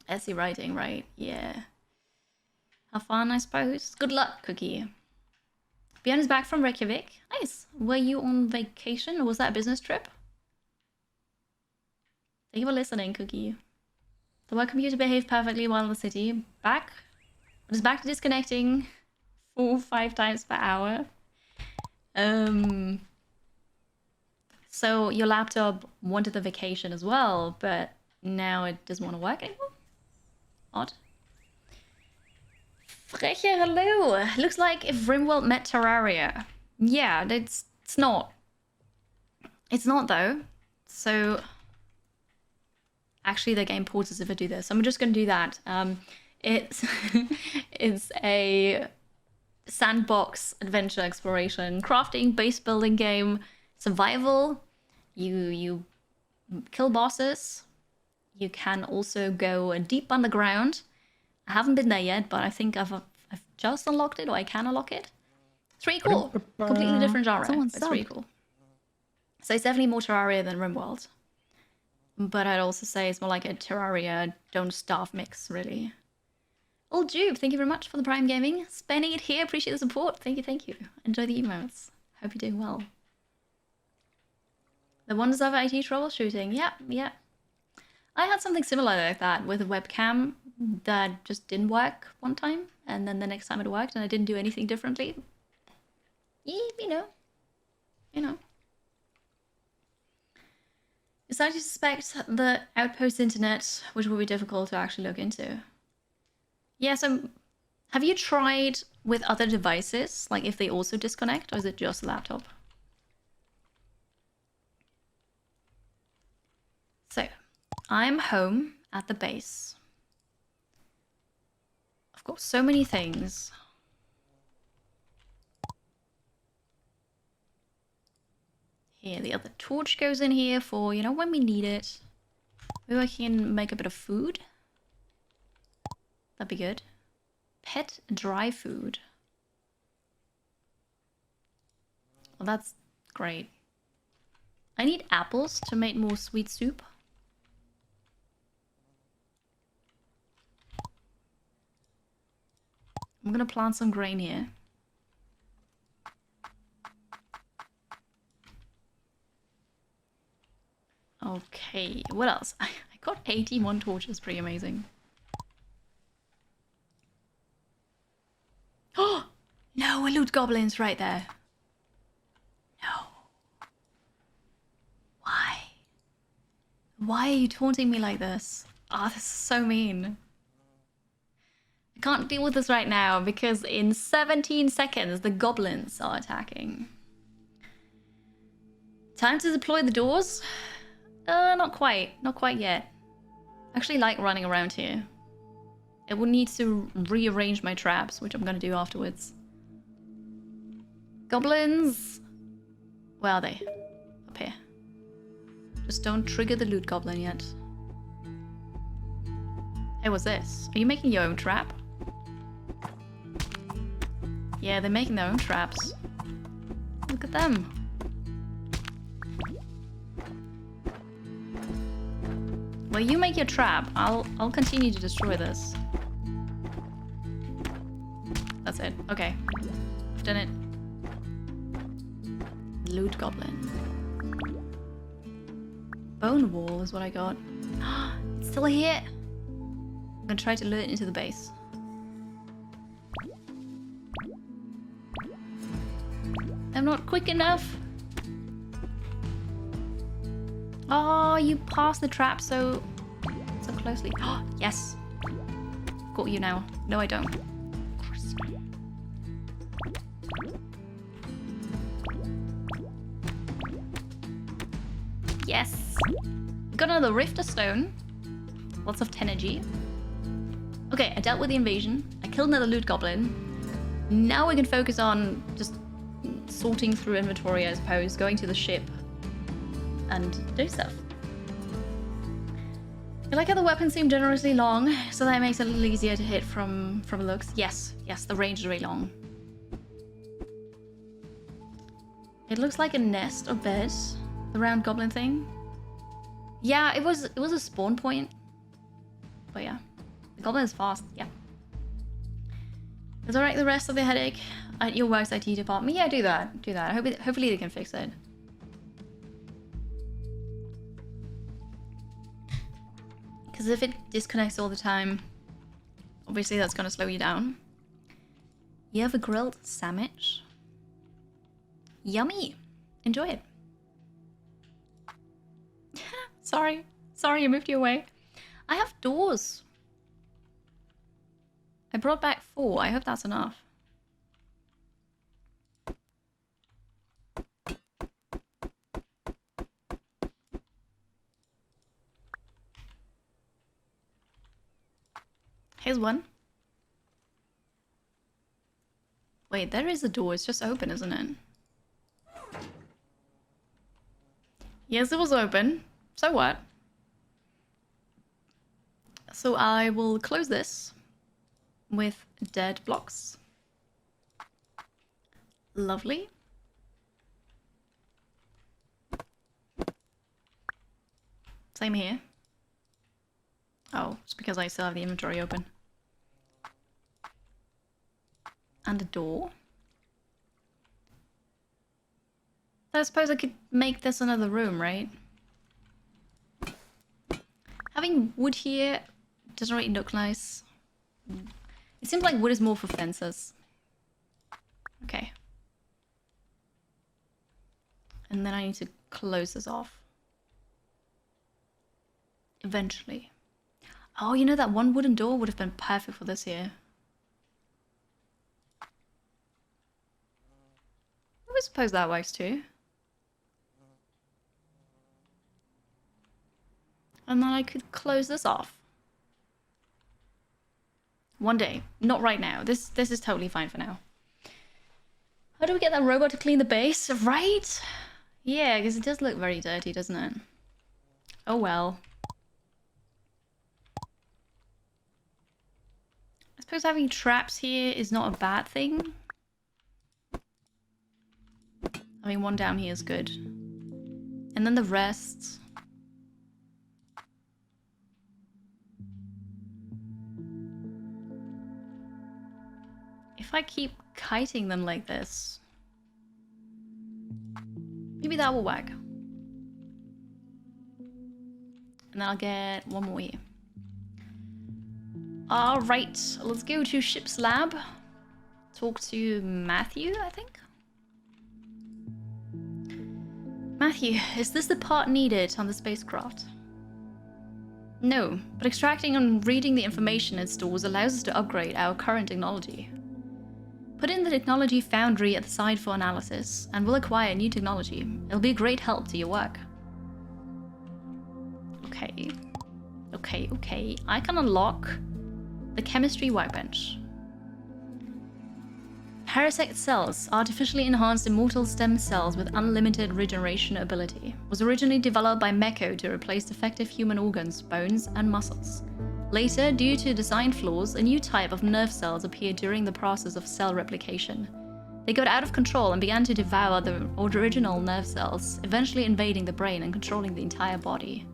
Essay writing, right? Yeah. Have fun, I suppose. Good luck, Cookie. Björn is back from Reykjavik. Nice. Were you on vacation or was that a business trip? Thank you for listening, Cookie. The work computer behaved perfectly while in the city. Back. Just back to disconnecting 4-5 times per hour. So your laptop wanted the vacation as well, but now it doesn't want to work anymore? Odd. Freche, hello! Looks like if RimWorld met Terraria. Yeah, it's not. It's not though. So actually the game pauses if I do this. So I'm just gonna do that. It's it's a sandbox adventure exploration, crafting, base building game, survival. You kill bosses. You can also go deep underground. I haven't been there yet, but I think I've just unlocked it, or I can unlock it. It's really cool. Completely different genre. It's really cool. So it's definitely more Terraria than RimWorld. But I'd also say it's more like a Terraria Don't Starve mix, really. Old Jupe, thank you very much for the Prime Gaming. Spending it here, appreciate the support. Thank you, thank you. Enjoy the emotes. Hope you're doing well. The wonders of IT troubleshooting. Yeah, yeah. I had something similar like that with a webcam that just didn't work one time, and then the next time it worked and I didn't do anything differently. You know. You start to suspect the outpost internet, which will be difficult to actually look into. Yeah, so have you tried with other devices, like if they also disconnect, or is it just a laptop? So, I'm home at the base. I've got so many things. Here, the other torch goes in here for, you know, when we need it. Maybe I can make a bit of food. That'd be good. Pet dry food. Well, that's great. I need apples to make more sweet soup. I'm gonna plant some grain here. Okay, what else? I got 81 torches, pretty amazing. Oh! No, a loot goblin's right there. No. Why? Why are you taunting me like this? Oh, this is so mean. I can't deal with this right now because in 17 seconds the goblins are attacking. Time to deploy the doors? Not quite. Not quite yet. I actually like running around here. It will need to rearrange my traps, which I'm gonna do afterwards. Goblins! Where are they? Up here. Just don't trigger the loot goblin yet. Hey, what's this? Are you making your own trap? Yeah, they're making their own traps. Look at them. Well, you make your trap. I'll continue to destroy this. That's it. Okay. I've done it. Loot goblin. Bone wall is what I got. It's still here. I'm gonna try to lure it into the base. I'm not quick enough. Oh, you passed the trap so closely. Oh, yes. Got you now. No, I don't. Yes. Got another Rifter Stone. Lots of energy. Okay, I dealt with the invasion. I killed another loot goblin. Now we can focus on just sorting through inventory, I suppose, going to the ship and do stuff. I like how the weapons seem generously long, so that makes it a little easier to hit from looks. Yes, yes, the range is really long. It looks like a nest or bed, the round goblin thing. Yeah, it was a spawn point. But yeah, the goblin is fast. Yeah. Is alright the rest of the headache at your work's IT department? Yeah, do that. Do that. Hopefully they can fix it. Because if it disconnects all the time, obviously that's going to slow you down. You have a grilled sandwich. Yummy. Enjoy it. Sorry. Sorry, I moved you away. I have doors. I brought back 4. I hope that's enough. Here's one. Wait, there is a door. It's just open, isn't it? Yes, it was open. So what? So I will close this with dead blocks. Lovely. Same here. Oh, it's because I still have the inventory open. And a door. I suppose I could make this another room, right? Having wood here doesn't really look nice. It seems like wood is more for fences. Okay. And then I need to close this off. Eventually. Oh, you know, that one wooden door would have been perfect for this here. I suppose that works too. And then I could close this off. One day. Not right now. This is totally fine for now. How do we get that robot to clean the base? Right? Yeah, because it does look very dirty, doesn't it? Oh well. I suppose having traps here is not a bad thing. I mean, one down here is good. And then the rest... If I keep kiting them like this... Maybe that will work. And then I'll get one more here. Alright, let's go to ship's lab. Talk to Matthew, I think. Matthew, is this the part needed on the spacecraft? No, but extracting and reading the information it stores allows us to upgrade our current technology. Put in the technology foundry at the site for analysis, and we'll acquire new technology. It'll be a great help to your work. Okay. Okay. I can unlock the chemistry workbench. Parasect cells, artificially enhanced immortal stem cells with unlimited regeneration ability, was originally developed by Meko to replace defective human organs, bones, and muscles. Later, due to design flaws, a new type of nerve cells appeared during the process of cell replication. They got out of control and began to devour the original nerve cells, eventually invading the brain and controlling the entire body.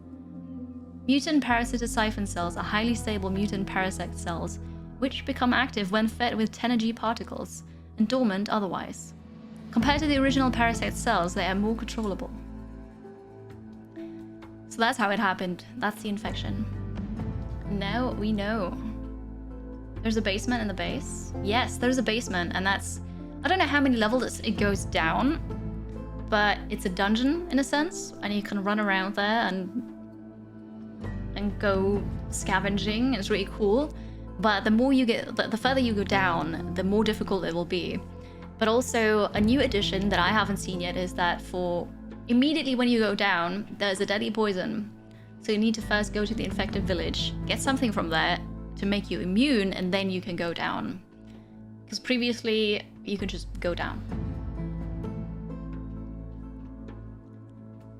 Mutant parasitic siphon cells are highly stable mutant parasect cells, which become active when fed with 10G particles, and dormant otherwise. Compared to the original parasite cells, they are more controllable. So that's how it happened. That's the infection. Now we know. There's a basement in the base. Yes, there's a basement, and that's... I don't know how many levels it goes down, but it's a dungeon in a sense, and you can run around there and go scavenging. It's really cool. But the more you get, the further you go down, the more difficult it will be. But also, a new addition that I haven't seen yet is that for immediately when you go down, there's a deadly poison. So you need to first go to the infected village, get something from there to make you immune, and then you can go down. Because previously, you could just go down.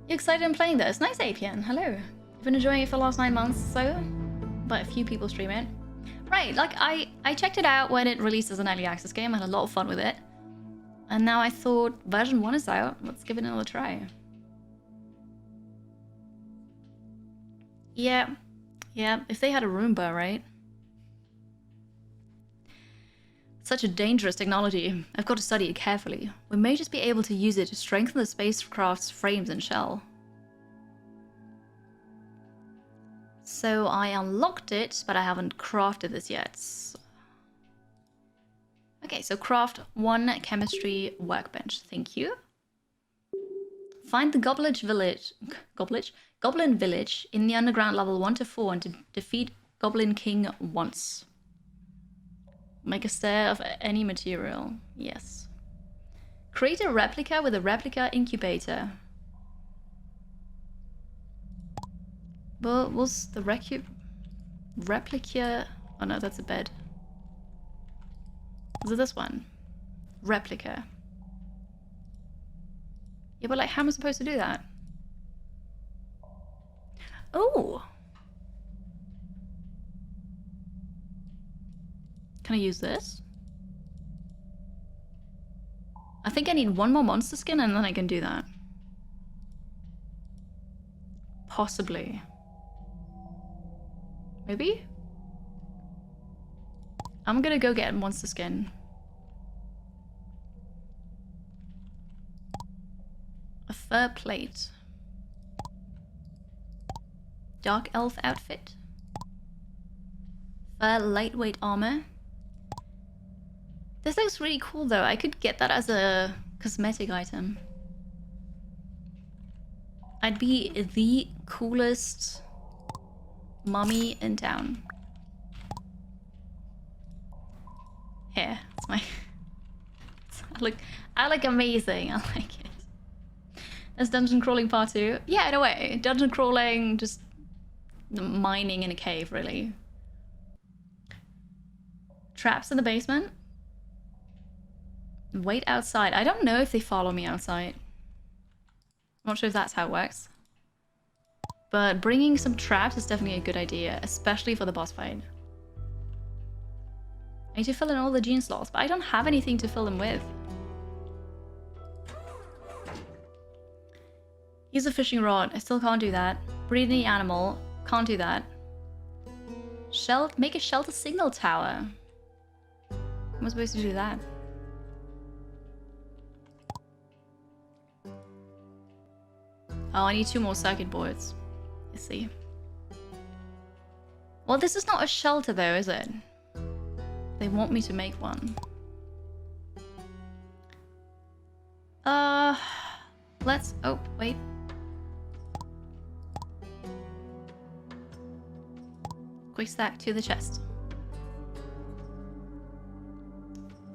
You excited in playing this? Nice, Apian. Hello. I've been enjoying it for the last 9 months or so, but a few people stream it. Right, like I checked it out when it released as an early access game. I had a lot of fun with it. And now I thought version 1 is out. Let's give it another try. Yeah, if they had a Roomba, right? Such a dangerous technology. I've got to study it carefully. We may just be able to use it to strengthen the spacecraft's frames and shell. So I unlocked it, but I haven't crafted this yet. Okay, so craft 1 chemistry workbench. Thank you. Find the Goblin Village in the underground level 1 to 4 and to defeat Goblin King once. Make a stair of any material. Yes. Create a replica with a replica incubator. Well, was the replica... Oh no, that's a bed. Was it this one? Replica. Yeah, but like, how am I supposed to do that? Oh! Can I use this? I think I need 1 more monster skin and then I can do that. Possibly. Maybe? I'm gonna go get monster skin. Fur plate. Dark elf outfit. Fur lightweight armor. This looks really cool though. I could get that as a cosmetic item. I'd be the coolest mummy in town. Here, it's my... I look amazing. I like it. There's dungeon crawling part 2. Yeah, in a way. Dungeon crawling, just mining in a cave, really. Traps in the basement. Wait outside. I don't know if they follow me outside. I'm not sure if that's how it works. But bringing some traps is definitely a good idea, especially for the boss fight. I need to fill in all the gene slots, but I don't have anything to fill them with. Use a fishing rod. I still can't do that. Breed the animal. Can't do that. Make a shelter signal tower. How am I supposed to do that? Oh, I need 2 more circuit boards. I see. Well, this is not a shelter though, is it? They want me to make one. Let's... Oh, wait. Quick stack to the chest.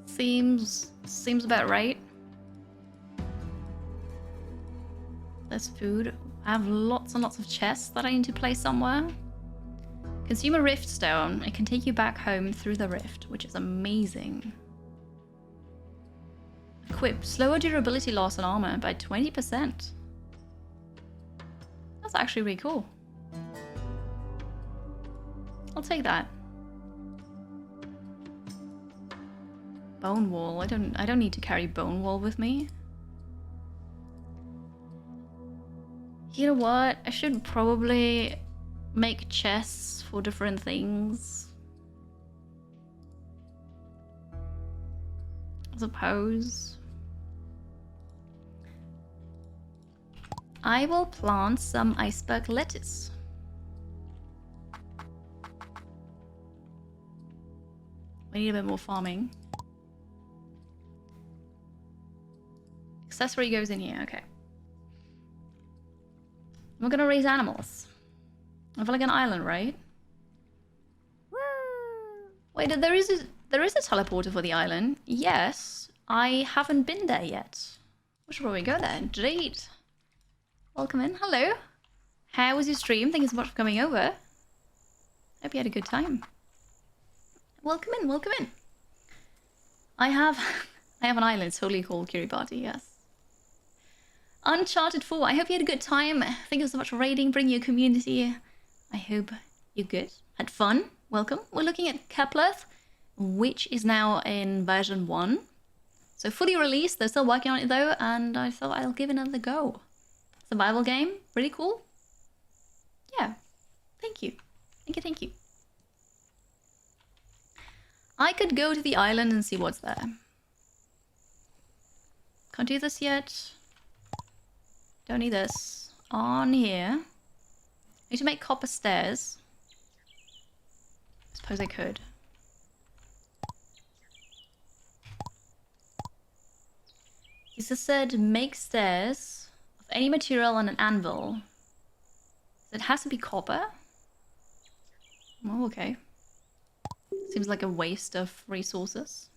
Seems about right. There's food. I have lots and lots of chests that I need to place somewhere. Consume a rift stone. It can take you back home through the rift, which is amazing. Equip. Slower durability loss on armor by 20%. That's actually really cool. I'll take that. Bone wall. I don't need to carry bone wall with me. You know what? I should probably make chests for different things. I suppose. I will plant some iceberg lettuce. We need a bit more farming. Accessory goes in here, okay. We're gonna raise animals. I feel like an island, right? Wait, there is a teleporter for the island. Yes, I haven't been there yet. We should probably go there. Jade, welcome in. Hello. How was your stream? Thank you so much for coming over. Hope you had a good time. Welcome in. Welcome in. I have an island totally called Kiribati. Yes. Uncharted 4. I hope you had a good time. Thank you so much for raiding, bringing your community. I hope you're good. Had fun. Welcome. We're looking at Keplerth, which is now in version 1. So fully released. They're still working on it though, and I thought I'll give it another go. Survival game. Really cool. Yeah. Thank you. Thank you, thank you. I could go to the island and see what's there. Can't do this yet. Don't need this. On here. Need to make copper stairs. Suppose I could. It just said make stairs of any material on an anvil. It has to be copper. Oh, okay. Seems like a waste of resources.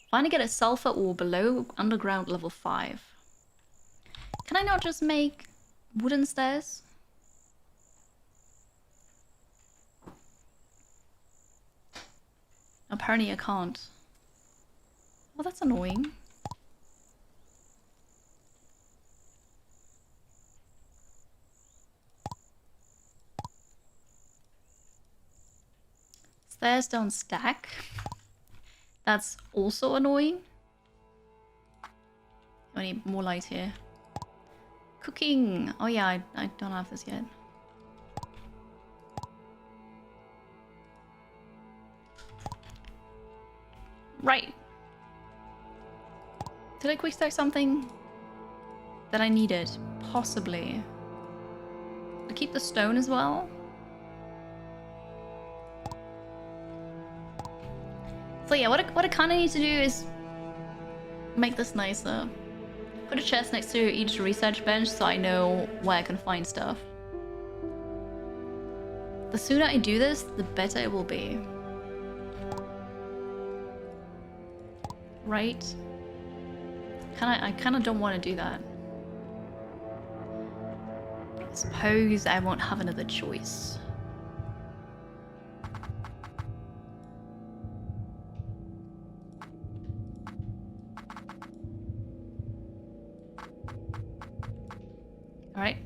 Trying to get a sulfur ore below underground level 5. Can I not just make wooden stairs? Apparently I can't. Well, that's annoying. Stairs don't stack. That's also annoying. I need more light here. Cooking! Oh yeah, I don't have this yet. Right. Did I quick stack something? that I needed. Possibly. To keep the stone as well. So yeah, what I kind of need to do is make this nicer. Put a chest next to each research bench so I know where I can find stuff. The sooner I do this, the better it will be. Right? I kind of don't want to do that. I suppose I won't have another choice. Alright.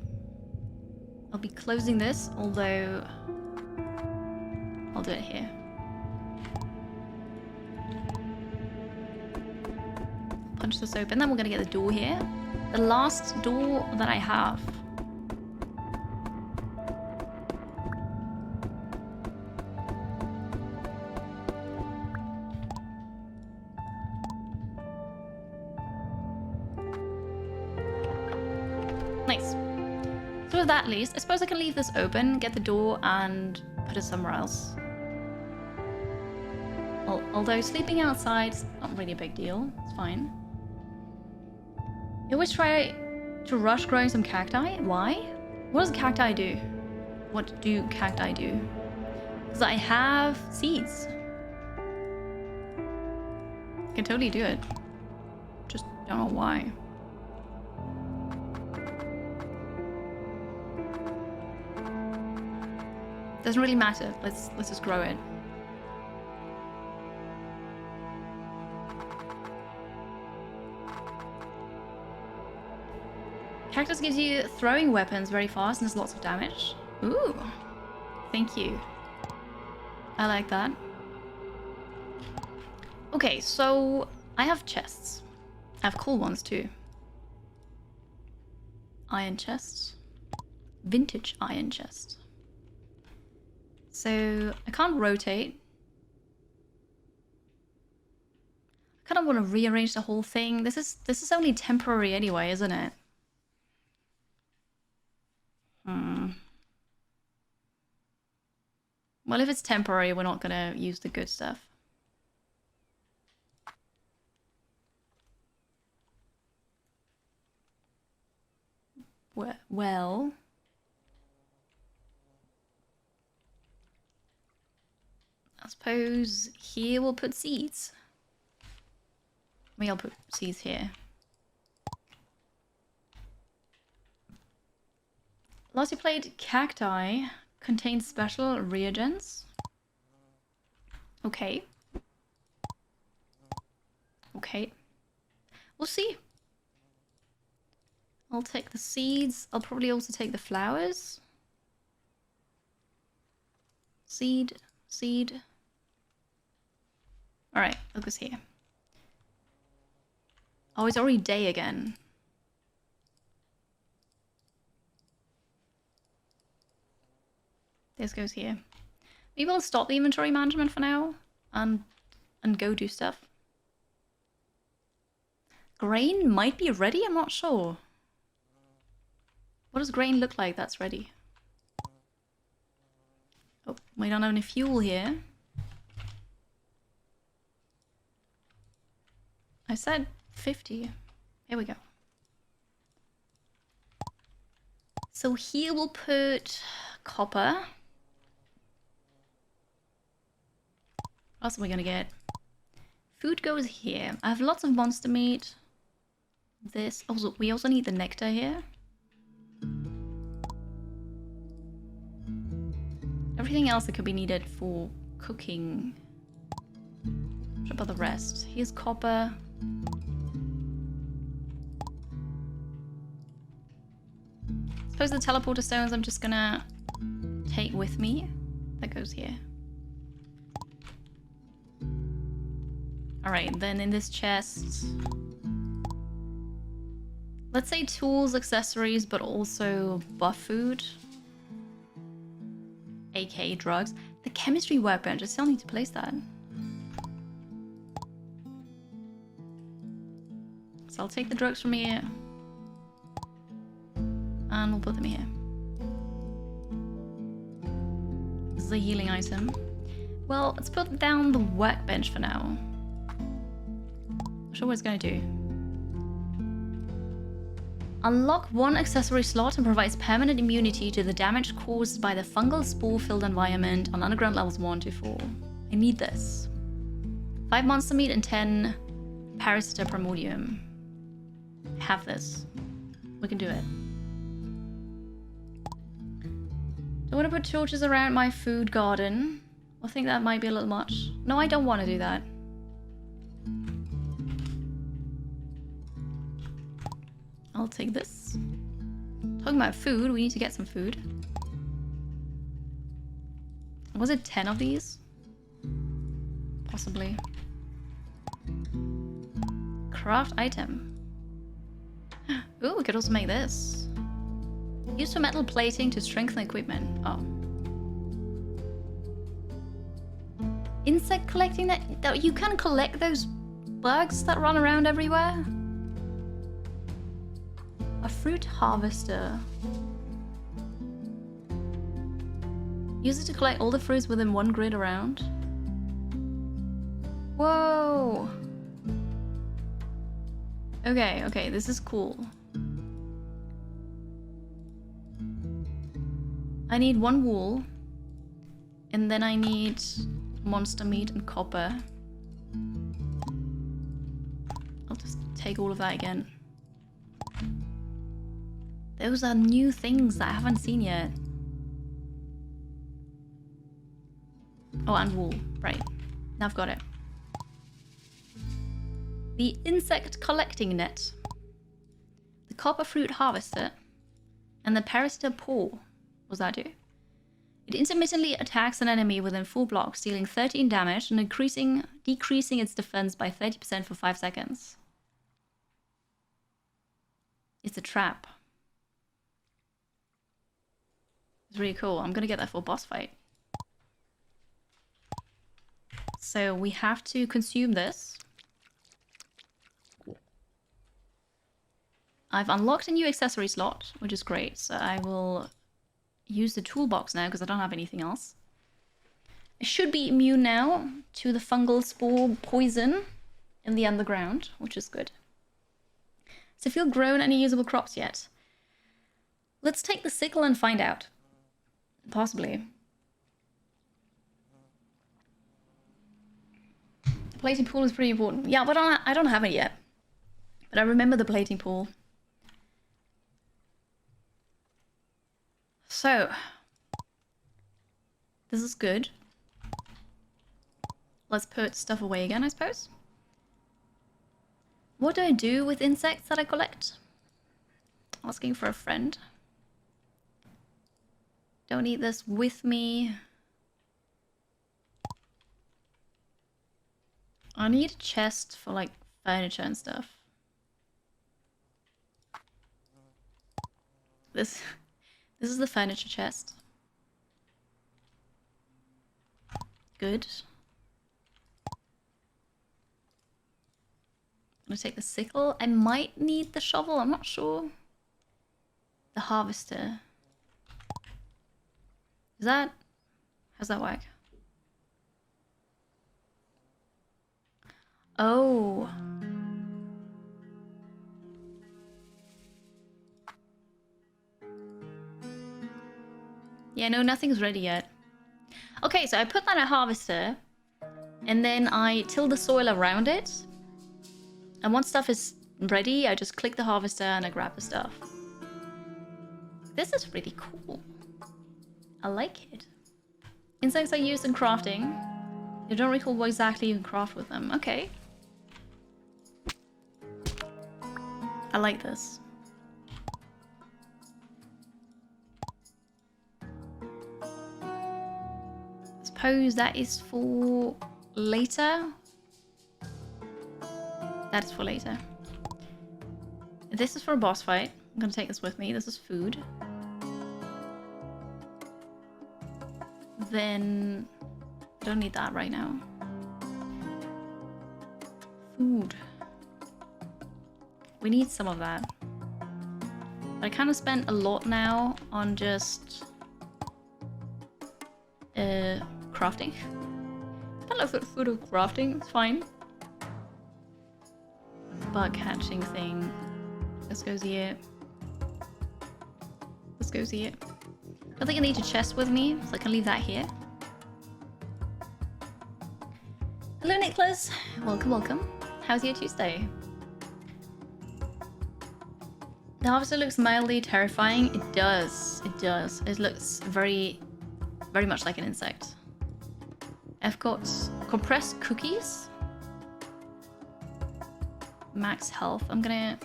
I'll be closing this, although I'll do it here. Punch this open, then we're gonna get the door here. The last door that I have. Nice. So with that at least, I suppose I can leave this open, get the door, and put it somewhere else. Although sleeping outside is not really a big deal. It's fine. You always try to rush growing some cacti? Why? What does cacti do? What do cacti do? Because I have seeds. I can totally do it. Just don't know why. Doesn't really matter. Let's just grow it. Cactus gives you throwing weapons very fast and does lots of damage. Ooh. Thank you. I like that. Okay, so I have chests. I have cool ones too. Iron chests. Vintage iron chest. So I can't rotate. I kind of want to rearrange the whole thing. This is only temporary anyway, isn't it? Well, if it's temporary, we're not gonna use the good stuff. Well... I suppose here we'll put seeds. Maybe I'll put seeds here. Last you played, cacti contain special reagents. Okay. Okay. We'll see. I'll take the seeds. I'll probably also take the flowers. Seed. Seed. Alright, that goes here. Oh, it's already day again. This goes here. Maybe I'll stop the inventory management for now and go do stuff. Grain might be ready, I'm not sure. What does grain look like that's ready? Oh, we don't have any fuel here. I said 50. Here we go. So here we'll put copper. What else are we gonna get? Food goes here. I have lots of monster meat. This. Also, we also need the nectar here. Everything else that could be needed for cooking. What about the rest? Here's copper. Suppose the teleporter stones I'm just gonna take with me. That goes here. Alright, then in this chest... Let's say tools, accessories, but also buff food. aka drugs. The chemistry workbench, I still need to place that. So I'll take the drugs from here. And we'll put them here. This is a healing item. Well, let's put down the workbench for now. Not sure what it's going to do. Unlock one accessory slot and provides permanent immunity to the damage caused by the fungal spore-filled environment on underground levels 1 to 4. I need this. 5 monster meat and 10 parasita primordium. Have this. We can do it. Do I want to put torches around my food garden? I think that might be a little much. No, I don't want to do that. I'll take this. Talking about food, we need to get some food. Was it 10 of these? Possibly. Craft item. Ooh, we could also make this. Use for metal plating to strengthen equipment. Oh. Insect collecting that you can collect those bugs that run around everywhere? A fruit harvester. Use it to collect all the fruits within one grid around. Whoa! Okay, this is cool. I need 1 wool. And then I need monster meat and copper. I'll just take all of that again. Those are new things that I haven't seen yet. Oh, and wool. Right. Now I've got it. The insect collecting net. The copper fruit harvester. And the parasita paw. What does that do? It intermittently attacks an enemy within 4 blocks, dealing 13 damage and decreasing its defense by 30% for 5 seconds. It's a trap. It's really cool. I'm gonna get that for a boss fight. So we have to consume this. I've unlocked a new accessory slot, which is great. So I will use the toolbox now because I don't have anything else. I should be immune now to the fungal spore poison in the underground, which is good. So have you grown any usable crops yet? Let's take the sickle and find out. Possibly. The plating pool is pretty important. Yeah, but I don't have it yet. But I remember the plating pool. So, this is good. Let's put stuff away again, I suppose. What do I do with insects that I collect? Asking for a friend. Don't need this with me. I need a chest for like furniture and stuff. This is the furniture chest. Good. I'm gonna take the sickle. I might need the shovel, I'm not sure. The harvester. How's that work? Oh. Yeah, no, nothing's ready yet. Okay, so I put that in a harvester, and then I till the soil around it. And once stuff is ready, I just click the harvester and I grab the stuff. This is really cool. I like it. Insects are used in crafting. You don't recall what exactly you can craft with them. Okay. I like this. Suppose that is for later. That is for later. This is for a boss fight. I'm gonna take this with me. This is food. Then I don't need that right now. Food. We need some of that. But I kind of spent a lot now on just crafting. I love food of crafting, it's fine. Bug catching thing. This goes here. This goes here. I don't think I need a chest with me, so I can leave that here. Hello Nicholas! Welcome, welcome. How's your Tuesday? The harvester looks mildly terrifying. It does. It does. It looks very much like an insect. I've got compressed cookies. Max health. I'm gonna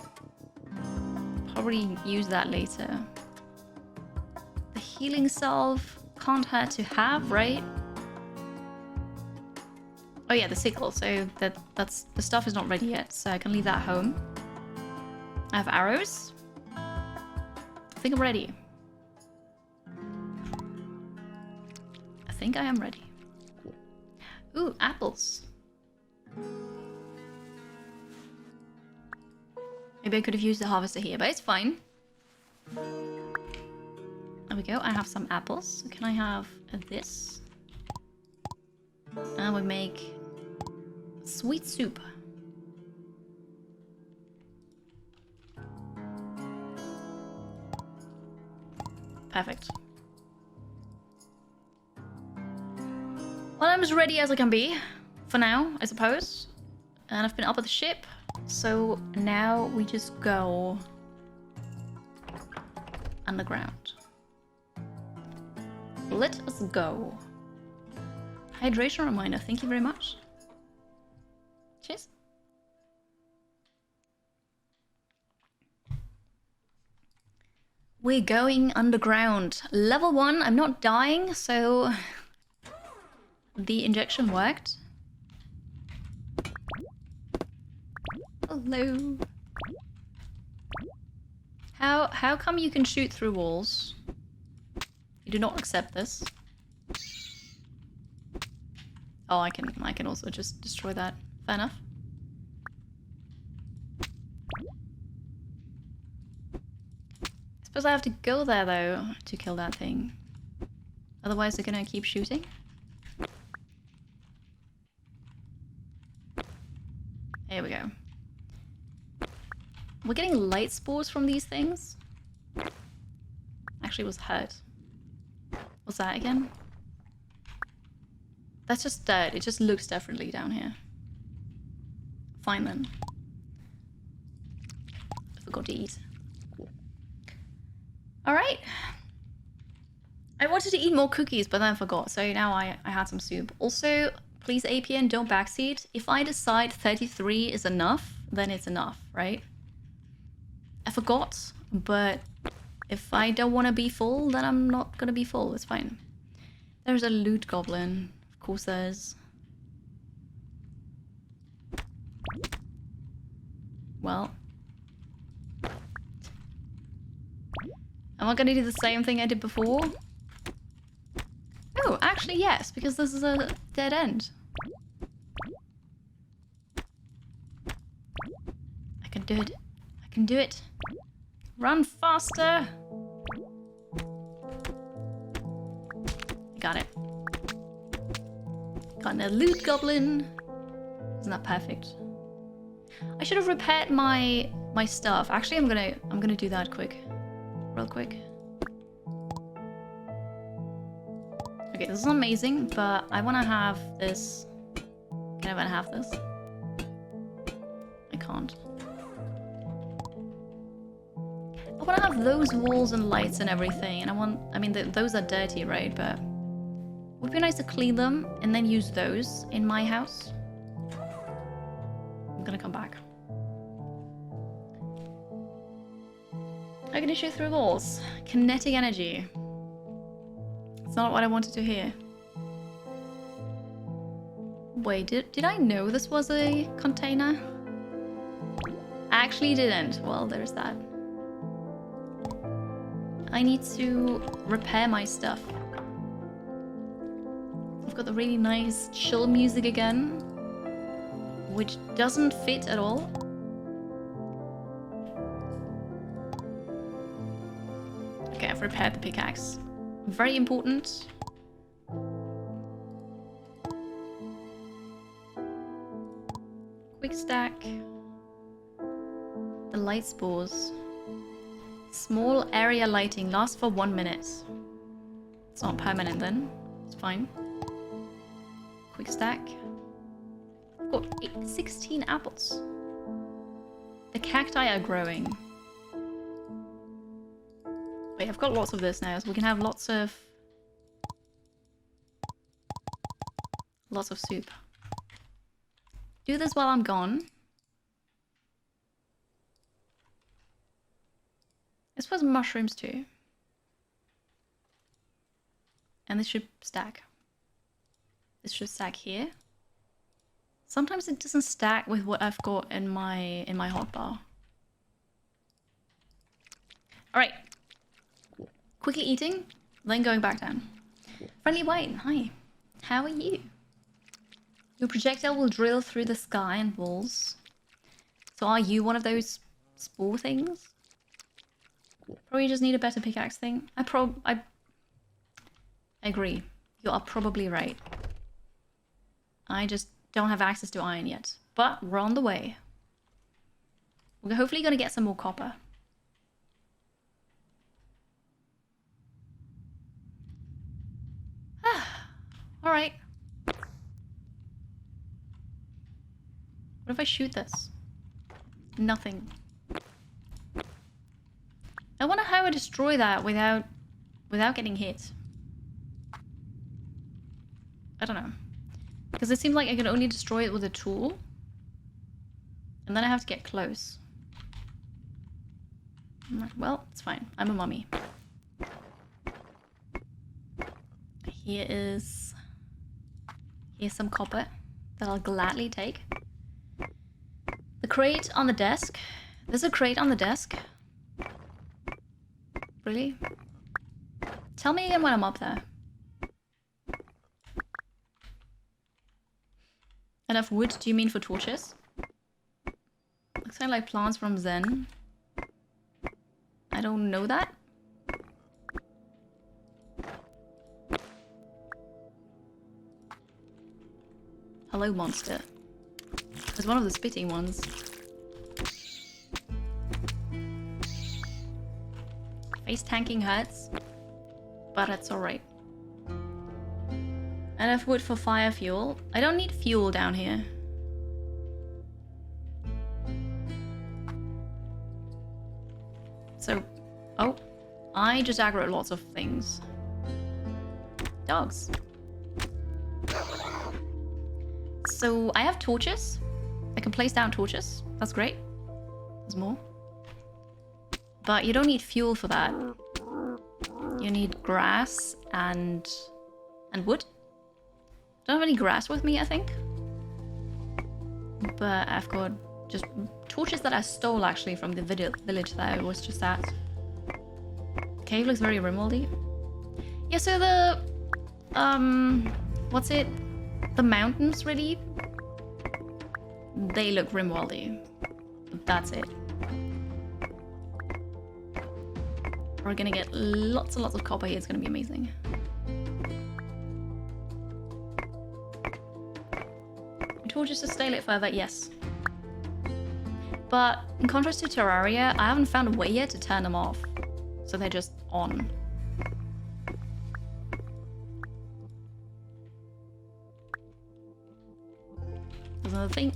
probably use that later. The healing salve can't hurt to have, right? Oh yeah, the sickle. So that's the stuff is not ready yet, so I can leave that home. I have arrows. I think I'm ready. I think I am ready. Ooh, apples. Maybe I could have used the harvester here, but it's fine. There we go. I have some apples. Can I have this? And we make sweet soup. Perfect. Well, I'm as ready as I can be, for now, I suppose. And I've been up at the ship, so now we just go underground. Let us go. Hydration reminder, thank you very much. Cheers. We're going underground. Level 1, I'm not dying, so the injection worked. Hello. How come you can shoot through walls? You do not accept this. Oh, I can also just destroy that. Fair enough. Suppose I have to go there though to kill that thing. Otherwise they're gonna keep shooting. Here we go. We're getting light spores from these things. Actually was hurt. What's that again? That's just dirt. It just looks differently down here. Fine then. I forgot to eat. Alright. I wanted to eat more cookies, but then I forgot. So now I had some soup. Also, please APN, don't backseat. If I decide 33 is enough, then it's enough, right? I forgot, but if I don't want to be full, then I'm not going to be full. It's fine. There's a loot goblin. Of course there is. Well. Am I gonna do the same thing I did before? Oh, actually yes, because this is a dead end. I can do it. I can do it. Run faster! Got it. Got a loot goblin. Isn't that perfect? I should have repaired my stuff. Actually, I'm gonna do that real quick. Okay, this is amazing, but I want to have this. Can I even have this? I can't. I want to have those walls and lights and everything, and I mean, those are dirty, right? But it would be nice to clean them and then use those in my house. I'm gonna come back. I'm gonna shoot through walls. Kinetic energy. It's not what I wanted to hear. Wait, did I know this was a container? I actually didn't. Well, there's that. I need to repair my stuff. I've got the really nice chill music again, which doesn't fit at all. repaired the pickaxe. Very important. Quick stack. The light spores. Small area lighting lasts for 1 minute. It's not permanent then. It's fine. Quick stack. I've got 16 apples. The cacti are growing. Wait, I've got lots of this now, so we can have lots of soup. Do this while I'm gone. I suppose mushrooms too. And this should stack. This should stack here. Sometimes it doesn't stack with what I've got in my hotbar. Alright. Quickly eating, then going back down. Friendly White, hi. How are you? Your projectile will drill through the sky and walls. So are you one of those spore things? Probably just need a better pickaxe thing. I agree. You are probably right. I just don't have access to iron yet. But we're on the way. We're hopefully going to get some more copper. Alright. What if I shoot this? Nothing. I wonder how I destroy that without getting hit. I don't know. Because it seems like I can only destroy it with a tool. And then I have to get close. Well, it's fine. I'm a mummy. Here's some copper that I'll gladly take. The crate on the desk. There's a crate on the desk. Really? Tell me again when I'm up there. Enough wood, do you mean for torches? Looks kind of like plants from Zen. I don't know that. Hello, monster. It's one of the spitting ones. Face tanking hurts, but it's alright. Enough wood for fire fuel. I don't need fuel down here. So, oh, I just aggroed lots of things. Dogs. So I have torches. I can place down torches. That's great. There's more. But you don't need fuel for that. You need grass and wood. Don't have any grass with me, I think. But I've got just torches that I stole actually from the village that I was just at. Cave looks very Rimworldy. Yeah, so the what's it? The mountains really? They look Rimworldy. That's it. We're gonna get lots and lots of copper here. It's gonna be amazing. Torches to stay lit further, yes. But in contrast to Terraria, I haven't found a way yet to turn them off. So they're just on. There's another thing.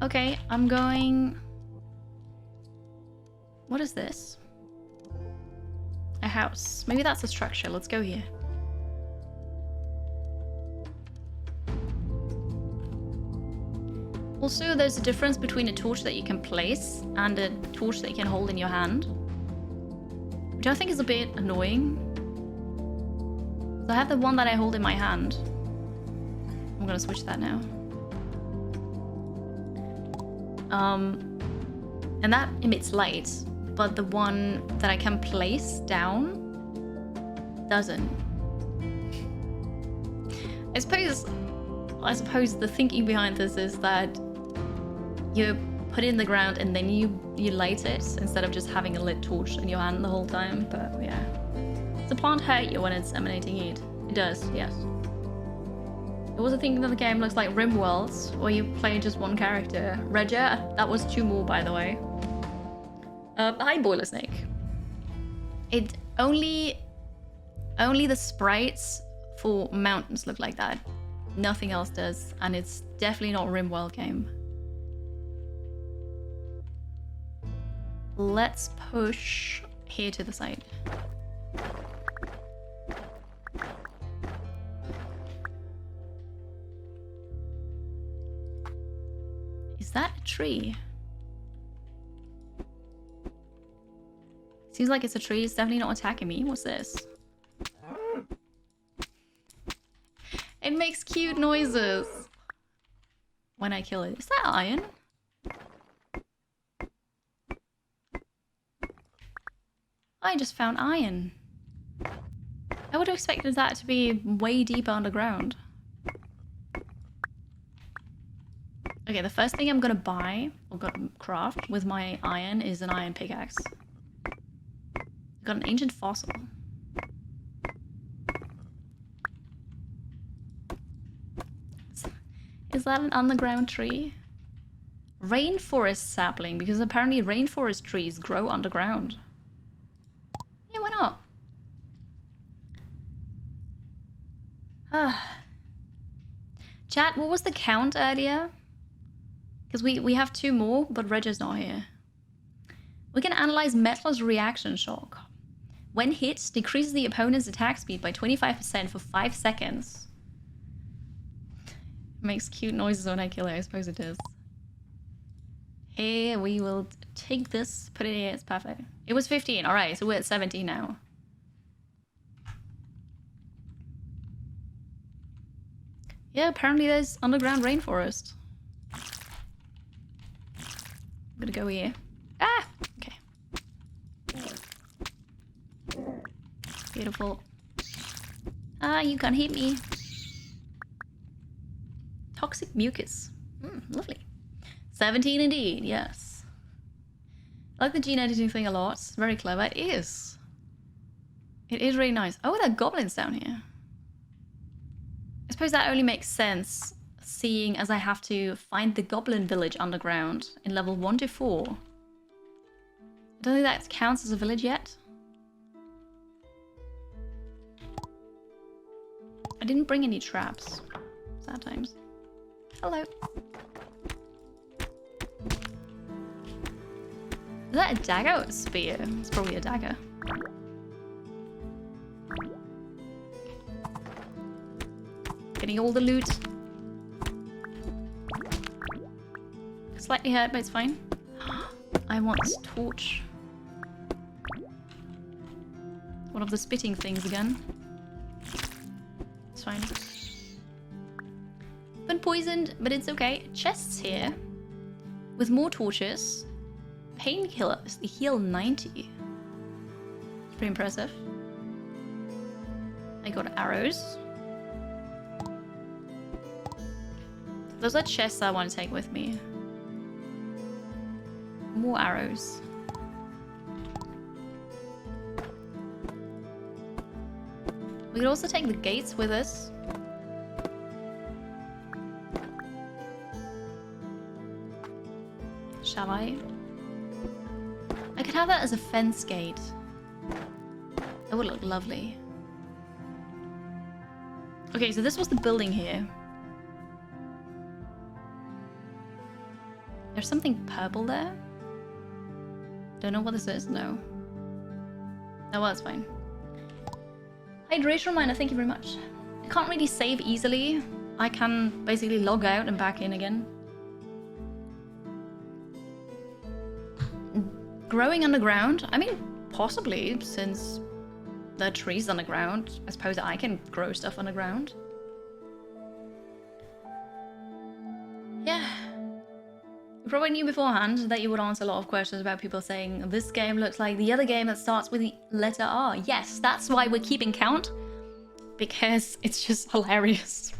Okay, I'm going... What is this? A house. Maybe that's a structure. Let's go here. Also, there's a difference between a torch that you can place and a torch that you can hold in your hand, which I think is a bit annoying. So I have the one that I hold in my hand. I'm gonna switch that now. And that emits light, but the one that I can place down doesn't. I suppose the thinking behind this is that you put it in the ground and then you light it instead of just having a lit torch in your hand the whole time. But yeah, does the plant hurt you when it's emanating heat? It does, yes. I was thinking that the game looks like RimWorld, where you play just one character. Regia, that was 2 more, by the way. Hi, Boiler Snake. It only the sprites for mountains look like that. Nothing else does, and it's definitely not a RimWorld game. Let's push here to the side. Is that a tree? Seems like it's a tree. It's definitely not attacking me. What's this? It makes cute noises when I kill it. Is that iron? I just found iron. I would have expected that to be way deeper underground. Okay, the first thing I'm gonna buy, or gonna craft with my iron is an iron pickaxe. Got an ancient fossil. Is that an underground tree? Rainforest sapling, because apparently rainforest trees grow underground. Yeah, why not? Chat, what was the count earlier? Because we have 2 more, but Regi's not here. We can analyze Metal's reaction shock. When hit, decreases the opponent's attack speed by 25% for 5 seconds. Makes cute noises when I kill it, I suppose it is. Here, we will take this, put it here, it's perfect. It was 15, alright, so we're at 17 now. Yeah, apparently there's underground rainforest. I'm gonna go here. Ah! Okay. Beautiful. Ah, you can't hit me. Toxic mucus. Lovely. 17 indeed, yes. I like the gene editing thing a lot. It's very clever. It is. It is really nice. Oh, there are goblins down here. I suppose that only makes sense, seeing as I have to find the goblin village underground in level 1 to 4. I don't think that counts as a village yet. I didn't bring any traps. Sad times. Hello. Is that a dagger or a spear? It's probably a dagger. Getting all the loot. Slightly hurt, but it's fine. I want this torch. One of the spitting things again. It's fine. Been poisoned, but it's okay. Chests here. With more torches. Painkillers. They heal 90. It's pretty impressive. I got arrows. Those are chests I want to take with me. More arrows. We could also take the gates with us. Shall I? I could have that as a fence gate. That would look lovely. Okay, so this was the building here. There's something purple there. Don't know what this is. No. Oh, well, that's fine. Hydration reminder, thank you very much. I can't really save easily. I can basically log out and back in again. Growing underground? I mean, possibly, since there are trees underground. I suppose I can grow stuff underground. Yeah. You probably knew beforehand that you would answer a lot of questions about people saying, this game looks like the other game that starts with the letter R. Yes, that's why we're keeping count. Because it's just hilarious.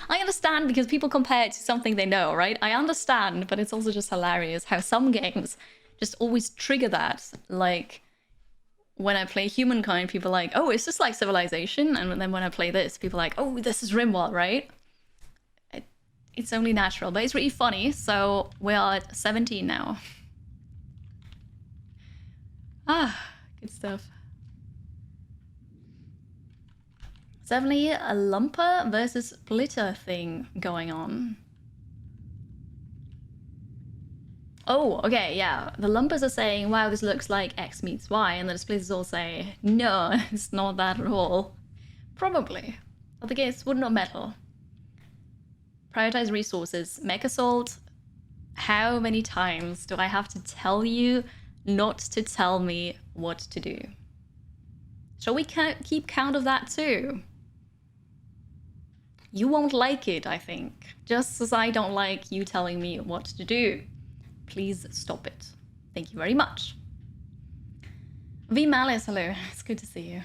I understand because people compare it to something they know, right? I understand, but it's also just hilarious how some games just always trigger that. Like, when I play Humankind, people are like, oh, it's just like Civilization. And then when I play this, people are like, oh, this is RimWorld, right? It's only natural, but it's really funny. So we are at 17 now. Ah, good stuff. Definitely a lumper versus splitter thing going on. Oh, okay, yeah. The lumpers are saying, wow, this looks like X meets Y, and the splitters all say, no, it's not that at all. Probably. But the game's wood, not metal. Prioritize resources. Mech assault. How many times do I have to tell you not to tell me what to do? Shall we keep count of that too? You won't like it, I think. Just as I don't like you telling me what to do. Please stop it. Thank you very much. V Malice, hello. It's good to see you.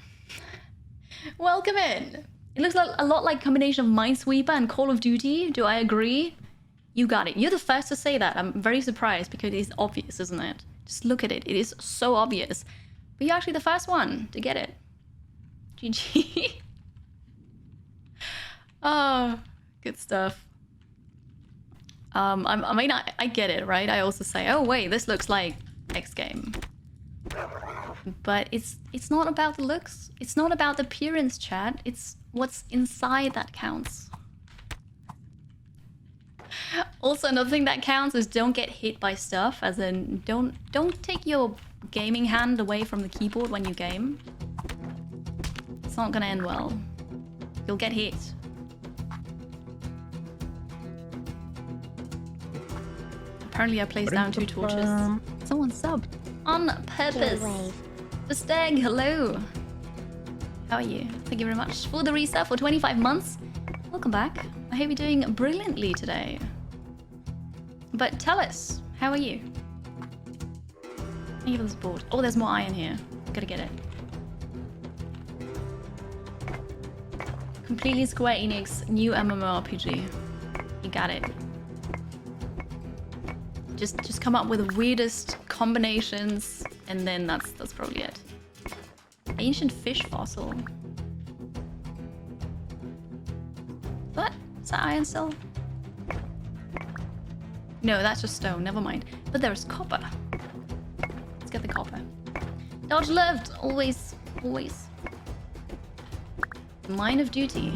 Welcome in. It looks like a lot like combination of Minesweeper and Call of Duty. Do I agree? You got it. You're the first to say that. I'm very surprised because it's obvious, isn't it? Just look at it. It is so obvious. But you're actually the first one to get it. GG. Oh, good stuff. I mean, I get it, right? I also say, oh wait, this looks like X game. But it's not about the looks. It's not about the appearance, chat. It's what's inside that counts. Also, another thing that counts is don't get hit by stuff, as in don't take your gaming hand away from the keyboard when you game. It's not gonna end well. You'll get hit. Apparently I placed down 2 torches. Someone subbed. On purpose. The Stag, hello. How are you? Thank you very much for the reset for 25 months. Welcome back. I hope you're doing brilliantly today. But tell us, how are you? Thank you for the support. Oh, there's more iron here. Gotta get it. Completely Square Enix new MMORPG. You got it. Just come up with the weirdest combinations, and then that's probably it. Ancient fish fossil. What? Is that iron still? No, that's just stone. Never mind. But there is copper. Let's get the copper. Dodge lived. Always, always. Line of duty.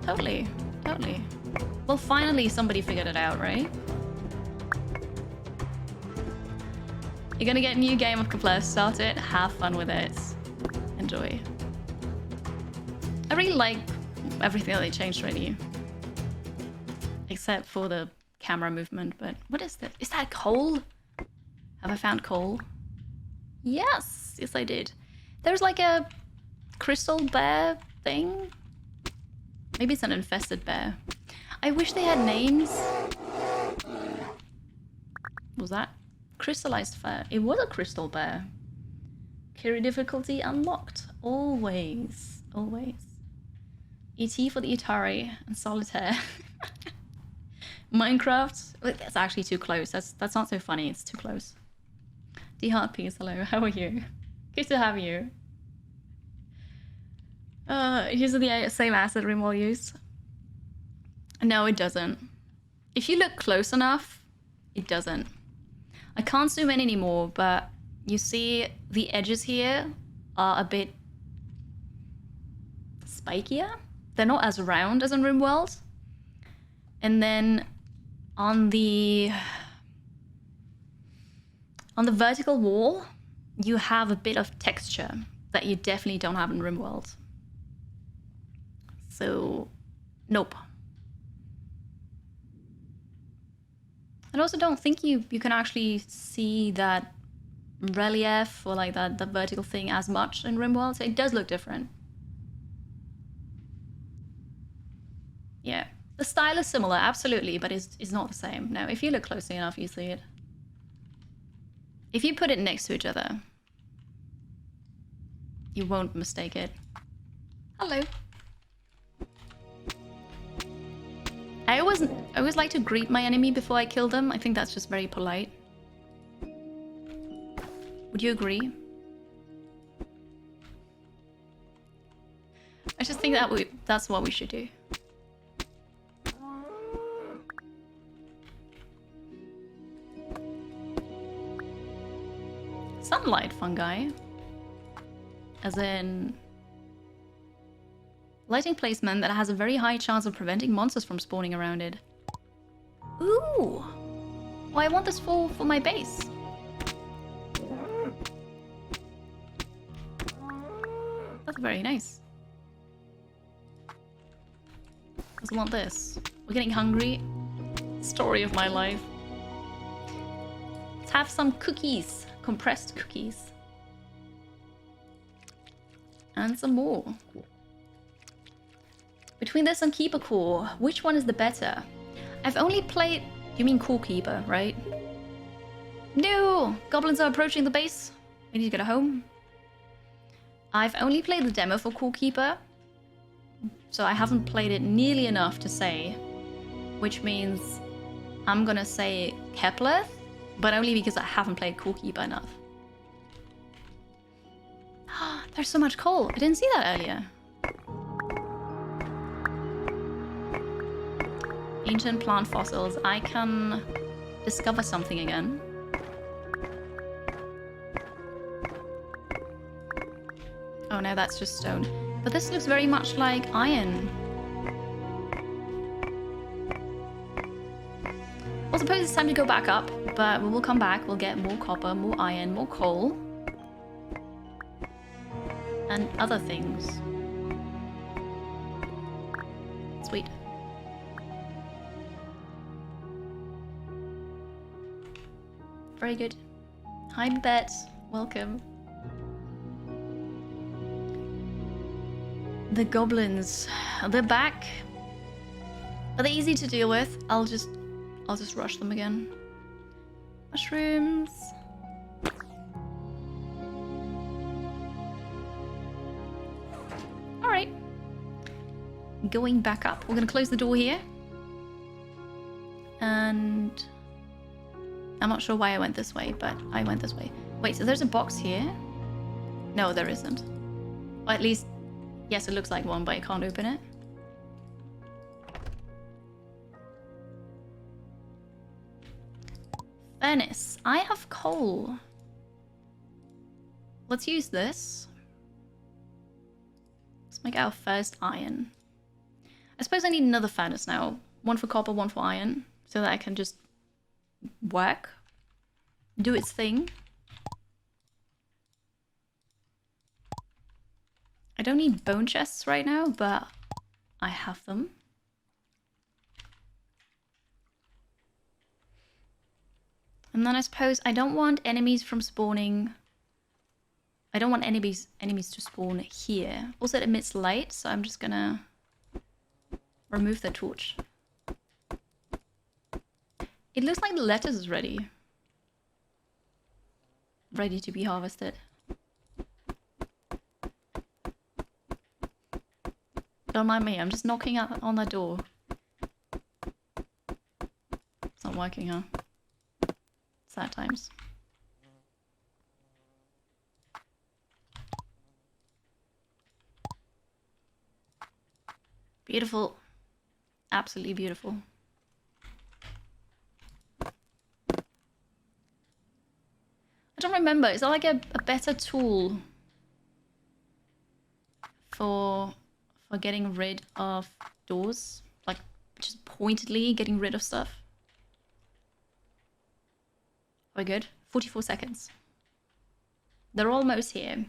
Totally, totally. Well, finally somebody figured it out, right? You're gonna get a new game of Keplerth, start it, have fun with it. Enjoy. I really like everything that they changed already. Except for the camera movement, but what is that? Is that coal? Have I found coal? Yes, yes I did. There's like a crystal bear thing. Maybe it's an infested bear. I wish they had names. What was that? Crystallized fur. It was a crystal bear. Carry difficulty unlocked. Always. Always. ET for the Atari and Solitaire. Minecraft. That's actually too close. That's not so funny. It's too close. D Heart Peace. Hello. How are you? Good to have you. Uses the same acid removal use. No, it doesn't. If you look close enough, it doesn't. I can't zoom in anymore, but you see the edges here are a bit spikier. They're not as round as in RimWorld. And then on the vertical wall, you have a bit of texture that you definitely don't have in RimWorld. So, nope. I also don't think you can actually see that relief or like that the vertical thing as much in RimWorld, so it does look different. Yeah, the style is similar, absolutely, but it's not the same. No, if you look closely enough, you see it. If you put it next to each other, you won't mistake it. Hello. always like to greet my enemy before I kill them. I think that's just very polite. Would you agree? I just think that that's what we should do. Sunlight fungi. As in... lighting placement that has a very high chance of preventing monsters from spawning around it. Ooh! Oh, I want this for my base. That's very nice. I want this. We're getting hungry. Story of my life. Let's have some cookies. Compressed cookies. And some more. Between this and Keeper Core, which one is the better? I've only played... You mean Core Keeper, right? No! Goblins are approaching the base. I need to get home. I've only played the demo for Core Keeper. So I haven't played it nearly enough to say. Which means I'm gonna say Keplerth, but only because I haven't played Core Keeper enough. There's so much coal. I didn't see that earlier. Ancient plant fossils. I can discover something again. Oh no, that's just stone. But this looks very much like iron. I suppose it's time to go back up, but we will come back. We'll get more copper, more iron, more coal. And other things. Sweet. Very good. Hi, Bet. Welcome. The goblins. They're back. Are they easy to deal with? I'll just rush them again. Mushrooms. Alright. Going back up. We're gonna close the door here. And I'm not sure why I went this way, but I went this way. Wait, so there's a box here? No, there isn't. Or at least, yes, it looks like one, but I can't open it. Furnace. I have coal. Let's use this. Let's make our first iron. I suppose I need another furnace now. One for copper, one for iron. So that I can just work. Do its thing. I don't need bone chests right now, but I have them. And then I suppose I don't want enemies from spawning. I don't want enemies to spawn here. Also, it emits light, so I'm just gonna remove the torch. It looks like the lettuce is ready. Ready to be harvested. Don't mind me, I'm just knocking on the door. It's not working, huh? Sad times. Beautiful. Absolutely beautiful. I don't remember. Is there like a better tool for getting rid of doors? Like just pointedly getting rid of stuff? We're good. 44 seconds. They're almost here.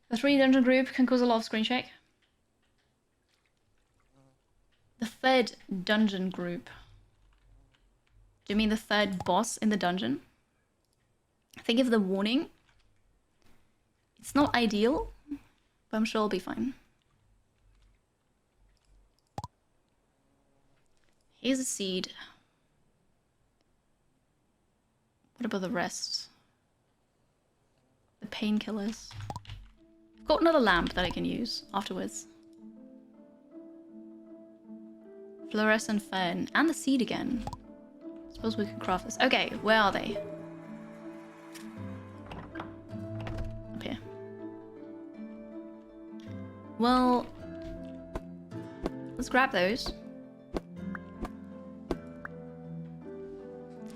The 3 dungeon group can cause a lot of screen shake. The 3rd dungeon group. Do you mean the 3rd boss in the dungeon? Think of the warning. It's not ideal, but I'm sure it'll be fine. Here's a seed. What about the rest? The painkillers. I've got another lamp that I can use afterwards. Fluorescent fern. And the seed again. Suppose we can craft this. Okay, where are they? Up here. Well, let's grab those.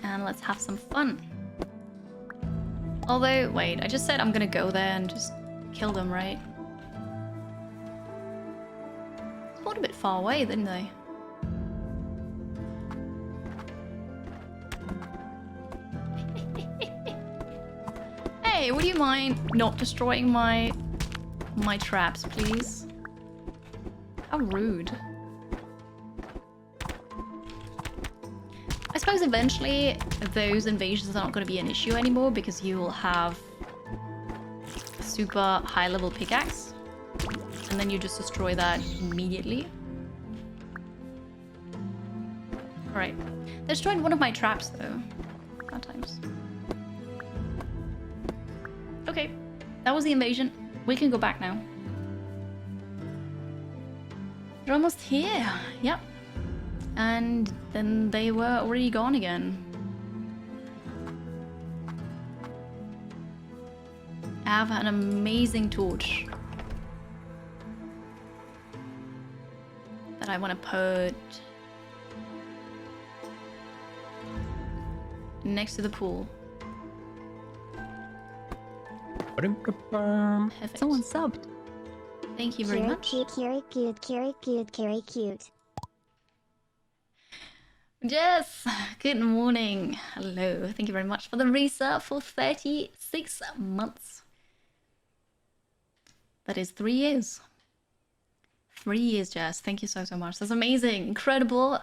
And let's have some fun. Although, wait, I just said I'm gonna go there and just kill them, right? Spawned a bit far away, didn't they? Hey, would you mind not destroying my traps, please? How rude. I suppose eventually those invasions are not going to be an issue anymore because you will have a super high level pickaxe and then you just destroy that immediately. Alright. They destroyed one of my traps though. Bad times. Okay. That was the invasion. We can go back now. You're almost here. Yep. And then they were already gone again. I have an amazing torch that I want to put next to the pool. Perfect. Someone subbed. Thank you very much. Cute, cute. Yes, good morning. Hello. Thank you very much for the resub for 36 months. That is 3 years. 3 years, Jess. Thank you so much. That's amazing. Incredible.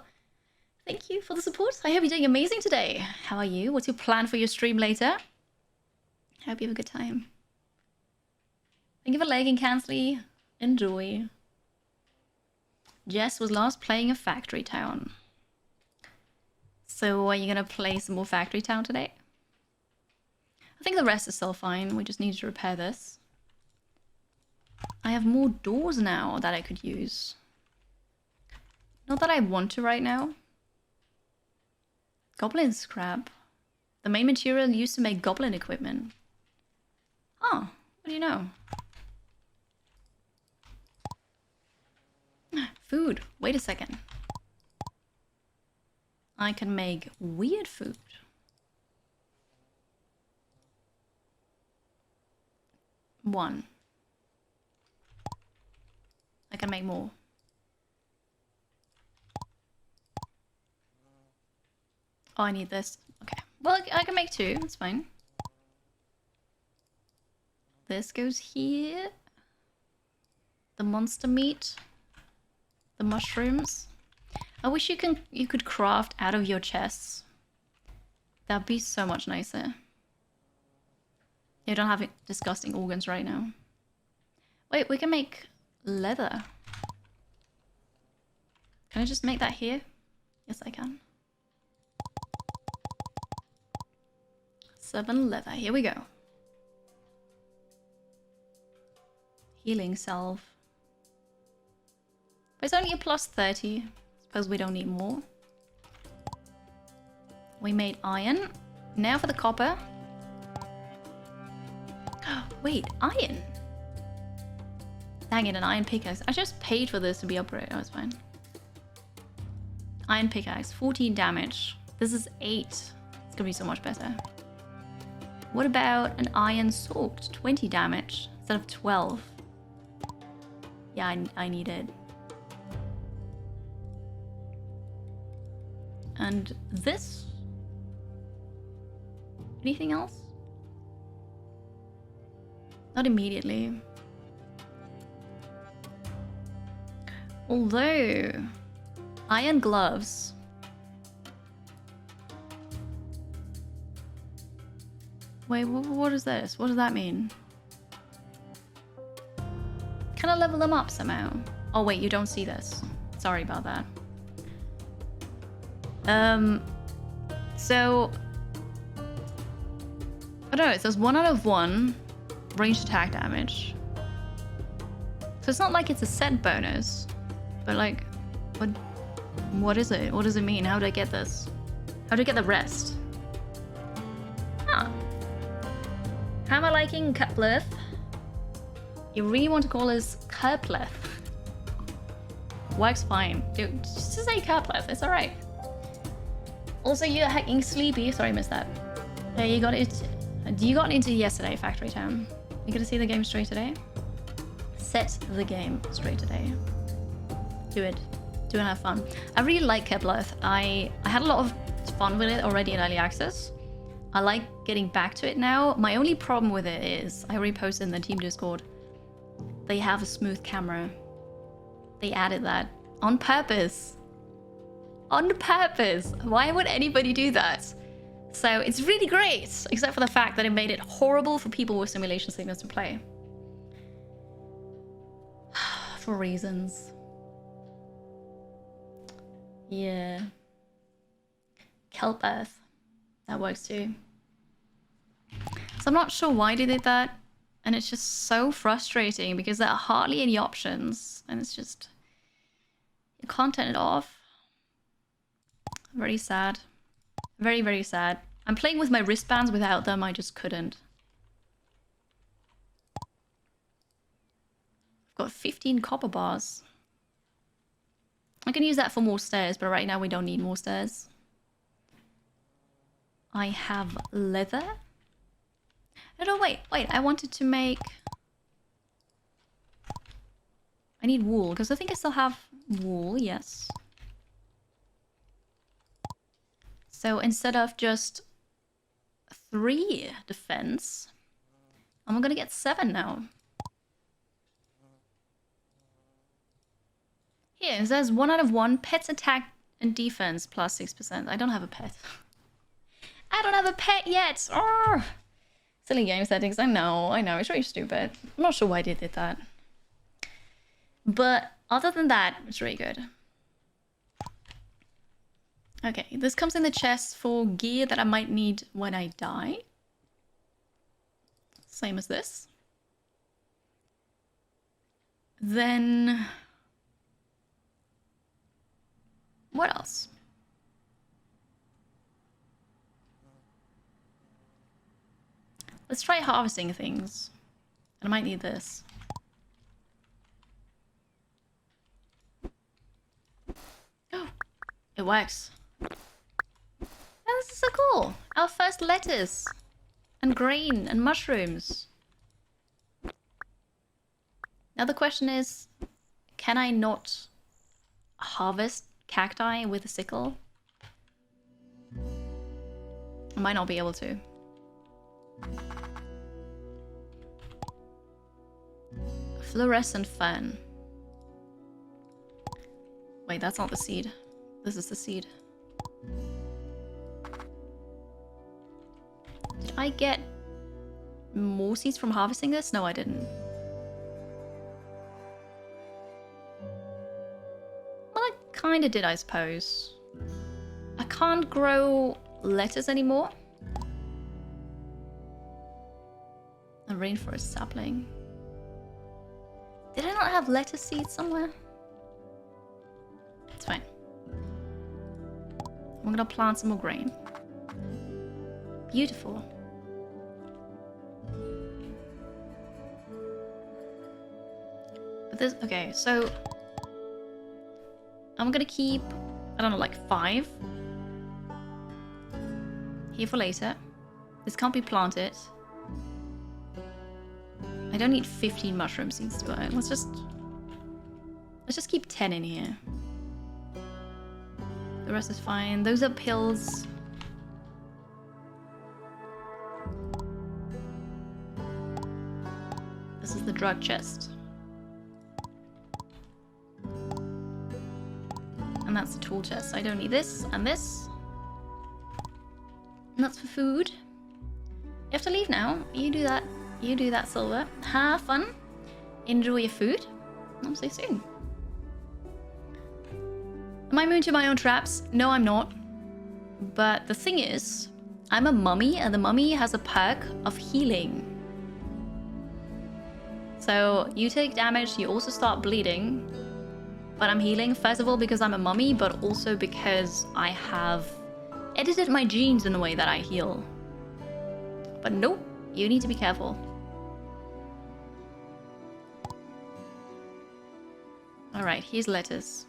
Thank you for the support. I hope you're doing amazing today. How are you? What's your plan for your stream later? I hope you have a good time. Thank you for liking, Kansley. Enjoy. Jess was last playing a Factory Town. So are you gonna play some more Factory Town today? I think the rest is still fine. We just need to repair this. I have more doors now that I could use. Not that I want to right now. Goblin scrap. The main material used to make goblin equipment. Oh, what do you know? Food. Wait a second. I can make weird food. One. I can make more. Oh, I need this. Okay. Well, I can make 2. That's fine. This goes here. The monster meat. The mushrooms. I wish you could craft out of your chests. That'd be so much nicer. You don't have disgusting organs right now. Wait, we can make leather. Can I just make that here? Yes, I can. 7 leather. Here we go. Healing salve. But it's only a plus 30. Suppose we don't need more. We made iron. Now for the copper. Wait, iron? Dang it, an iron pickaxe. I just paid for this to be upgraded. Oh, it's fine. Iron pickaxe, 14 damage. This is 8. It's gonna be so much better. What about an iron sword? 20 damage instead of 12. Yeah, I need it. And this? Anything else? Not immediately. Although, iron gloves. Wait, what is this? What does that mean? Can I level them up somehow? Oh wait, you don't see this. Sorry about that. So I don't know, it says 1 out of 1 ranged attack damage. So it's not like it's a set bonus, but like, what What is it? What does it mean? How do I get this? How do I get the rest? Huh. How am I liking Keplerth? You really want to call us Keplerth? Works fine. Dude, just say Keplerth, it's alright. Also, you're hacking sleepy. Sorry, I missed that. Hey, you got it. You got into yesterday, Factory Town. You gonna see the game straight today? Set the game straight today. Do it. Do it and have fun. I really like Keplerth. I had a lot of fun with it already in early access. I like getting back to it now. My only problem with it is, I reposted in the team Discord, they have a smooth camera. They added that on purpose. On purpose. Why would anybody do that? So it's really great, except for the fact that it made it horrible for people with simulation sickness to play. For reasons. Yeah. Keplerth. That works too. So I'm not sure why they did that. And it's just so frustrating because there are hardly any options. And it's just... you can't turn it off. Very sad. Very, very sad. I'm playing with my wristbands. Without them, I just couldn't. I've got 15 copper bars. I can use that for more stairs, but right now we don't need more stairs. I have leather. No, wait. I wanted to make... I need wool, because I think I still have wool, yes. So instead of just 3 defense, I'm gonna get 7 now. Here, it says 1 out of 1, pets attack and defense plus 6%. I don't have a pet. I don't have a pet yet! Oh! Silly game settings, I know, it's really stupid. I'm not sure why they did that. But other than that, it's really good. Okay, this comes in the chest for gear that I might need when I die. Same as this. Then... what else? Let's try harvesting things. And I might need this. Oh, it works. Oh, this is so cool. Our first lettuce. And grain and mushrooms. Now the question is, can I not harvest cacti with a sickle? I might not be able to. Fluorescent fern. Wait, that's not the seed. This is the seed. Did I get more seeds from harvesting this? No, I didn't. Well, I kinda did, I suppose. I can't grow lettuce anymore. A rainforest sapling. Did I not have lettuce seeds somewhere? It's fine. I'm gonna plant some more grain. Beautiful. But this, okay, so I'm gonna keep, I don't know, like 5 here for later. This can't be planted. I don't need 15 mushroom seeds to burn. Let's just keep 10 in here. The rest is fine. Those are pills. This is the drug chest. And that's the tool chest. I don't need this and this. And that's for food. You have to leave now. You do that. You do that, Silver. Have fun. Enjoy your food. I'll see you soon. Am I immune to my own traps? No, I'm not. But the thing is, I'm a mummy, and the mummy has a perk of healing. So you take damage, you also start bleeding. but I'm healing. First of all, because I'm a mummy, but also because I have edited my genes in a way that I heal. But nope, you need to be careful. Alright, here's lettuce.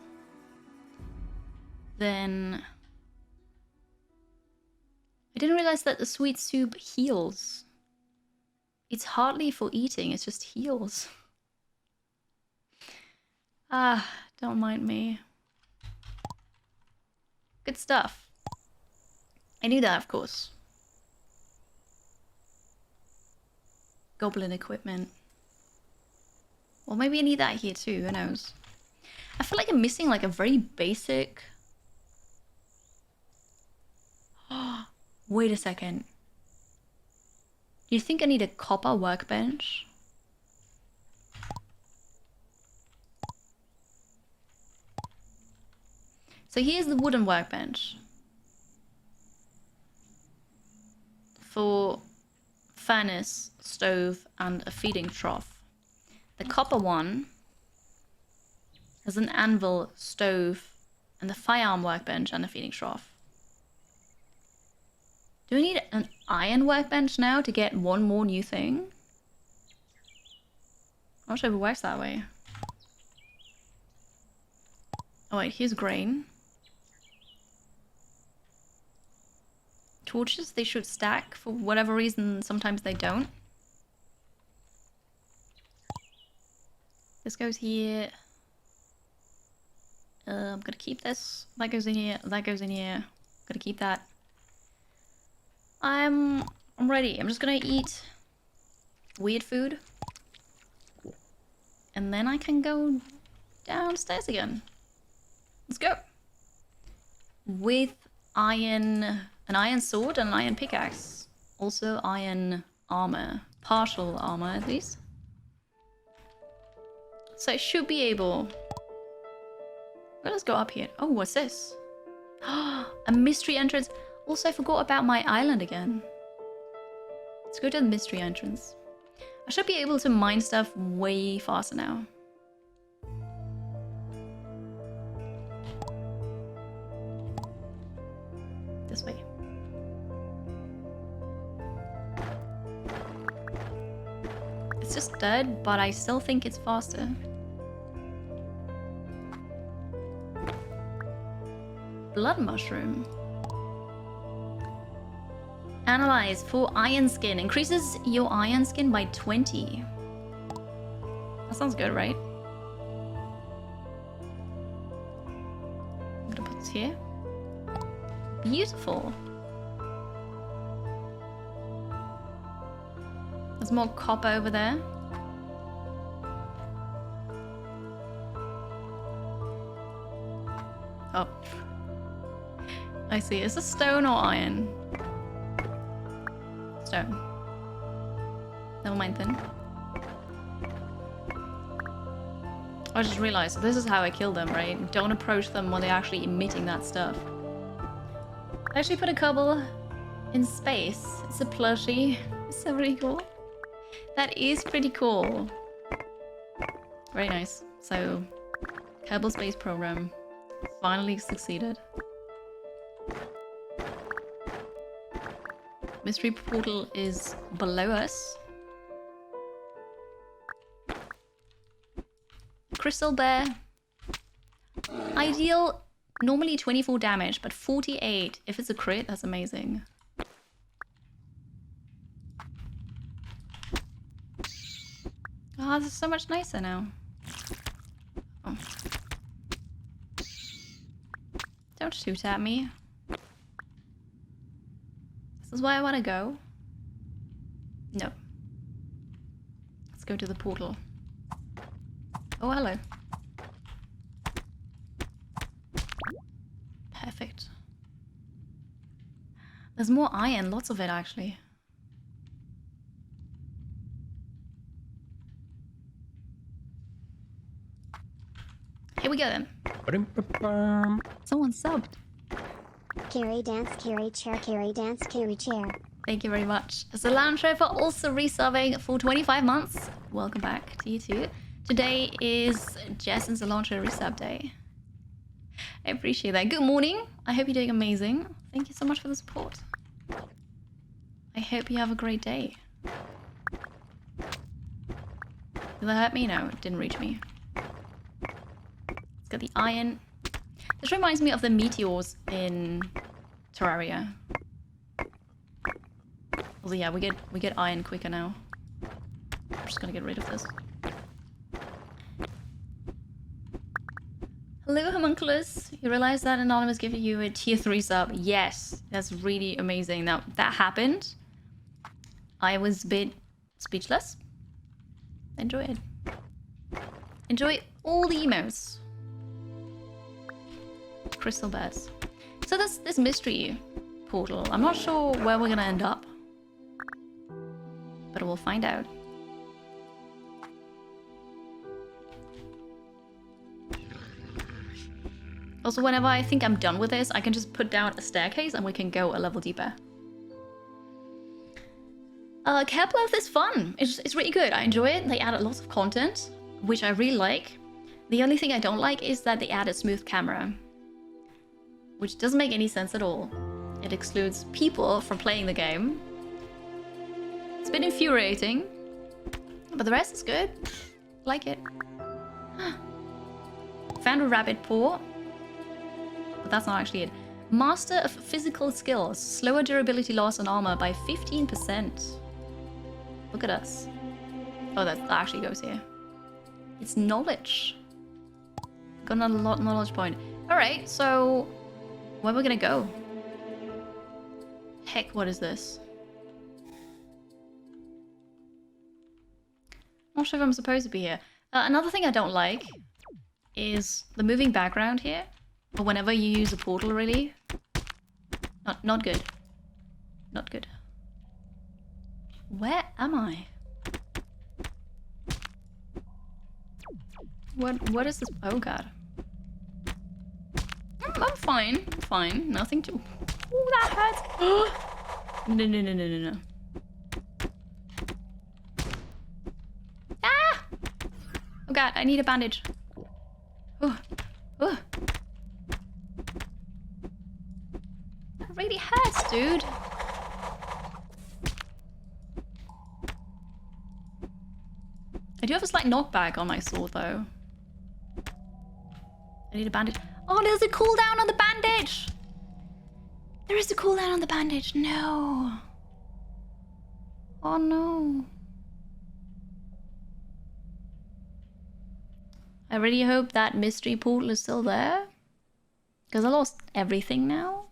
Then... I didn't realize that the sweet soup heals. It's hardly for eating, it just heals. Ah, don't mind me. Good stuff. I knew that, of course. Goblin equipment. Well, maybe I need that here too, who knows? I feel like I'm missing like a very basic... Wait a second. Do you think I need a copper workbench? So here's the wooden workbench. For furnace, stove, and a feeding trough. The copper one has an anvil, stove, and the firearm workbench and a feeding trough. Do we need an iron workbench now to get one more new thing? I'm not sure if it works that way. Oh wait, here's grain. Torches, they should stack. For whatever reason, sometimes they don't. This goes here. I'm gonna keep this. That goes in here. That goes in here. Gonna keep that. I'm ready. I'm just gonna eat weird food. And then I can go downstairs again. Let's go. With an iron sword and an iron pickaxe. Also iron armor. Partial armor at least. So I should be able... Let us go up here. Oh, what's this? A mystery entrance. Also, I forgot about my island again. Let's go to the mystery entrance. I should be able to mine stuff way faster now. This way. It's just dead, but I still think it's faster. Blood mushroom. Analyze for iron skin. Increases your iron skin by 20. That sounds good, right? I'm gonna put this here. Beautiful. There's more copper over there. Oh. I see. Is this stone or iron? Stone. Never mind then. I just realized this is how I kill them, right? Don't approach them when they're actually emitting that stuff. I actually put a couple in space. It's a plushie. It's so pretty cool. That is pretty cool. Very nice. So, Kerbal Space Program finally succeeded. Mystery portal is below us. Crystal Bear. Ideal, normally 24 damage, but 48. If it's a crit, that's amazing. Oh, this is so much nicer now. Oh. Don't shoot at me. This is where I want to go. No. Let's go to the portal. Oh, hello. Perfect. There's more iron, lots of it actually. Here we go then. Someone subbed. Carry dance, carry chair, carry dance, carry chair. Thank you very much. Solange for also resubbing for 25 months. Welcome back to you too. Today is Jess and Cilantro resub day. I appreciate that. Good morning. I hope you're doing amazing. Thank you so much for the support. I hope you have a great day. Did that hurt me? No, it didn't reach me. Let's get the iron. This reminds me of the meteors in Terraria. Also, yeah, we get iron quicker now. I'm just gonna get rid of this. Hello, Homunculus. You realize that Anonymous gave you a tier 3 sub? Yes, that's really amazing. Now, that happened. I was a bit speechless. Enjoy it. Enjoy all the emotes. Crystal bears. So this mystery portal. I'm not sure where we're gonna end up. But we'll find out. Also, whenever I think I'm done with this, I can just put down a staircase and we can go a level deeper. Keplerth is fun. It's really good. I enjoy it. They added lots of content, which I really like. The only thing I don't like is that they added smooth camera, which doesn't make any sense at all. It excludes people from playing the game. It's a bit infuriating, but the rest is good. Like it. Found a rabbit paw. But that's not actually it. Master of physical skills. Slower durability loss on armor by 15%. Look at us. Oh, that actually goes here. It's knowledge. Got another knowledge point. Alright, so where are we gonna go? Heck, what is this? Not sure if I'm supposed to be here. Another thing I don't like is the moving background here. But whenever you use a portal, really. Not good. Not good. Where am I? What is this? Oh god. I'm fine. I'm fine. Nothing to... Ooh, that hurts. No. Ah! Oh god, I need a bandage. Oh. That really hurts, dude. I do have a slight knockback on my sword, though. I need a bandage. Oh, there's a cooldown on the bandage! There is a cooldown on the bandage. No. Oh, no. I really hope that mystery portal is still there. Because I lost everything now.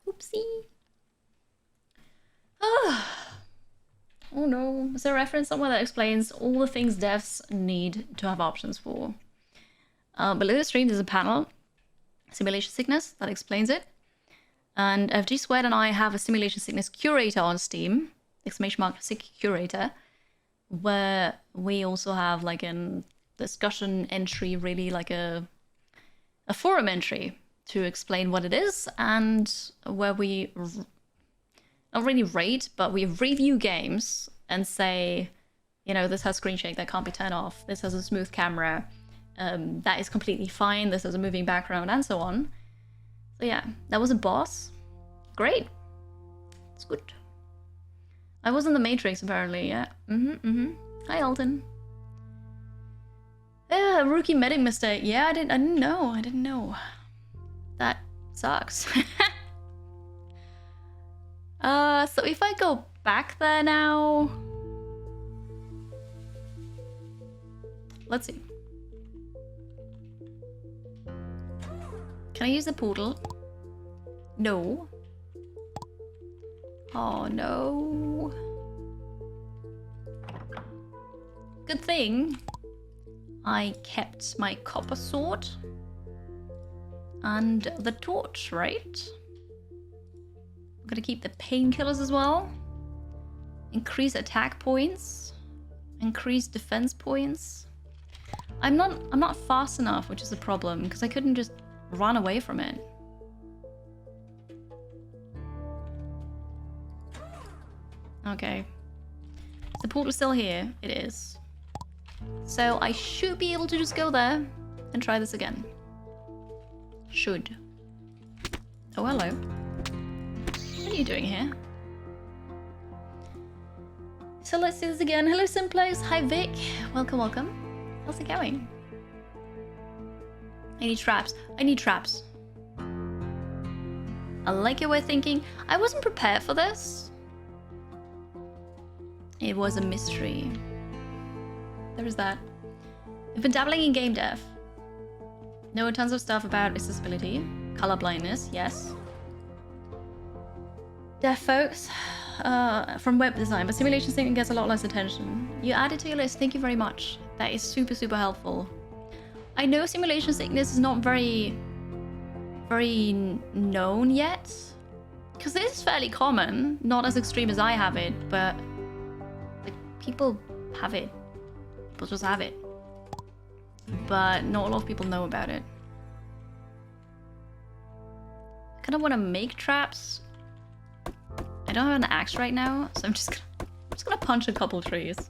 Oopsie. Oh no. Is there a reference somewhere that explains all the things devs need to have options for? Below the stream there's a panel, Simulation Sickness, that explains it. And FG Squared and I have a Simulation Sickness Curator on Steam, !sick curator, where we also have like an discussion entry, really like a forum entry to explain what it is, and where we not really rate, but we review games and say, you know, this has screen shake that can't be turned off, this has a smooth camera, that is completely fine, this has a moving background, and so on. So yeah, that was a boss. Great. It's good. I was in the Matrix apparently, yeah. Hi Alton. Yeah, rookie medic mistake. Yeah, I didn't know. That sucks. So if I go back there now... Let's see. Can I use the portal? No. Oh no. Good thing I kept my copper sword and the torch, right? I'm gonna keep the painkillers as well. Increase attack points. Increase defense points. I'm not fast enough, which is a problem, because I couldn't just run away from it. Okay. Is the portal still here? It is. So I should be able to just go there and try this again. Should. Oh, hello. What are you doing here? So let's do this again. Hello, Simplex. Hi, Vic. Welcome, welcome. How's it going? I need traps. I need traps. I like your way of thinking. I wasn't prepared for this. It was a mystery. There is that. I've been dabbling in game dev. Know tons of stuff about accessibility. Color blindness, yes. Deaf folks. From web design, but simulation thinking gets a lot less attention. You added to your list, thank you very much. That is super, super helpful. I know simulation sickness is not very known yet, because it is fairly common, not as extreme as I have it, but like people have it. People just have it. But not a lot of people know about it. I kind of want to make traps. I don't have an axe right now, so I'm just gonna punch a couple trees.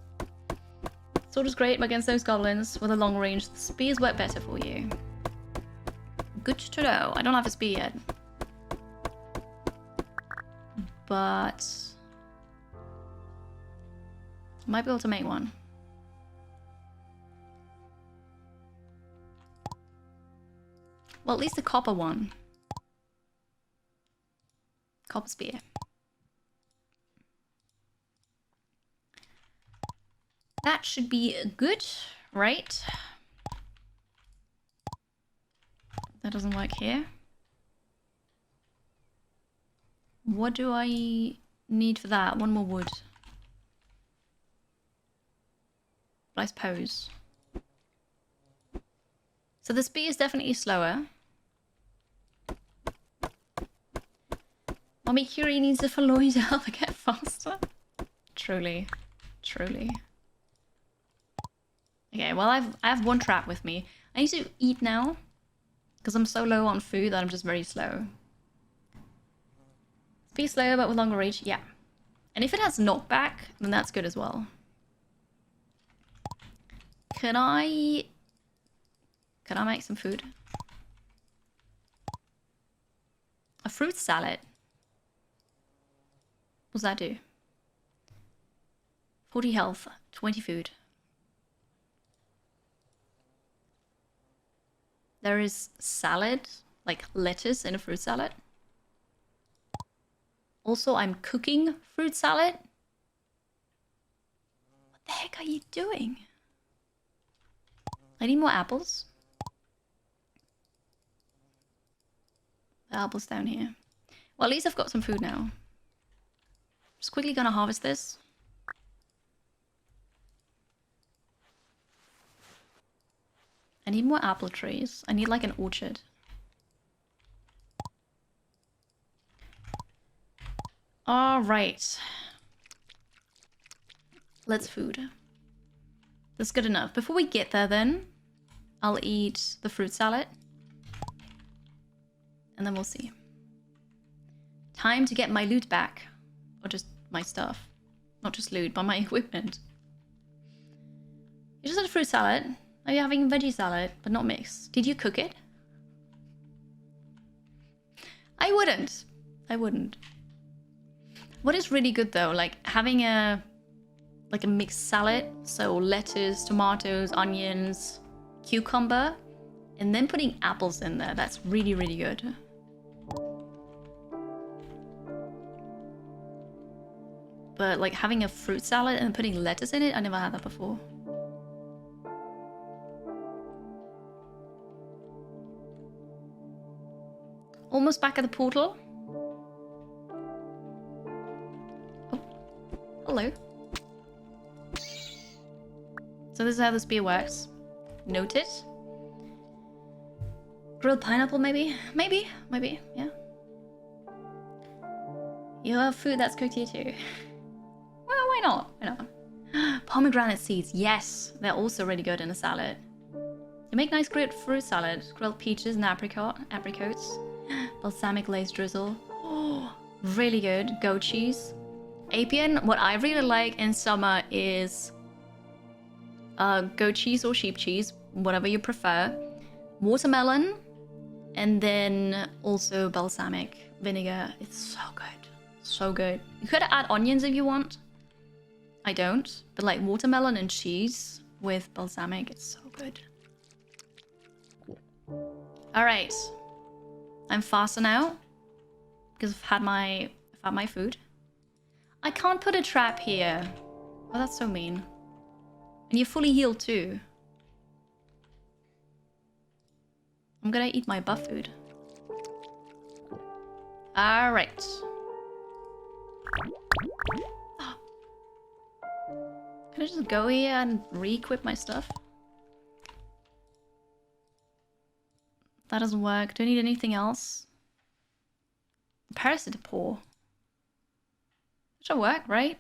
Sword is great against those goblins with a long range. The spears work better for you. Good to know. I don't have a spear yet. But I might be able to make one. Well, at least a copper one. Copper spear. That should be good, right? That doesn't work here. What do I need for that? One more wood. I suppose. So the speed is definitely slower. Mommy Curie needs to follow you to help her get faster. Truly. Truly. Okay, well I have one trap with me. I need to eat now. Because I'm so low on food that I'm just very slow. Speed slower but with longer reach, yeah. And if it has knockback, then that's good as well. Can I make some food? A fruit salad. What does that do? 40 health, 20 food. There is salad, like lettuce in a fruit salad. Also, I'm cooking fruit salad. What the heck are you doing? I need more apples. The apples down here. Well, at least I've got some food now. Just quickly gonna harvest this. I need more apple trees. I need like an orchard. All right. Let's food. That's good enough. Before we get there then, I'll eat the fruit salad. And then we'll see. Time to get my loot back. Or just my stuff. Not just loot, but my equipment. You just had a fruit salad. Are you having veggie salad, but not mixed? Did you cook it? I wouldn't. I wouldn't. What is really good though, like having a mixed salad, so lettuce, tomatoes, onions, cucumber, and then putting apples in there. That's really, really good. But like having a fruit salad and putting lettuce in it, I never had that before. Almost back at the portal. Oh, hello. So this is how the spear works. Note it. Grilled pineapple, maybe? Maybe, yeah. You have food that's cooked here too. Well, why not? Why not? Pomegranate seeds, yes. They're also really good in a salad. You make nice grilled fruit salad. Grilled peaches and apricots. Balsamic lace drizzle. Oh, really good. Goat cheese. Apian, what I really like in summer is goat cheese or sheep cheese, whatever you prefer, watermelon, and then also balsamic vinegar. It's so good. So good. You could add onions if you want. I don't, but like watermelon and cheese with balsamic, it's so good. All right, I'm faster now because I've had my food. I can't put a trap here. Oh, that's so mean. And you're fully healed too. I'm gonna eat my buff food. All right. Oh. Can I just go here and re-equip my stuff? That doesn't work. Do I need anything else? Parasite pour. That should work, right?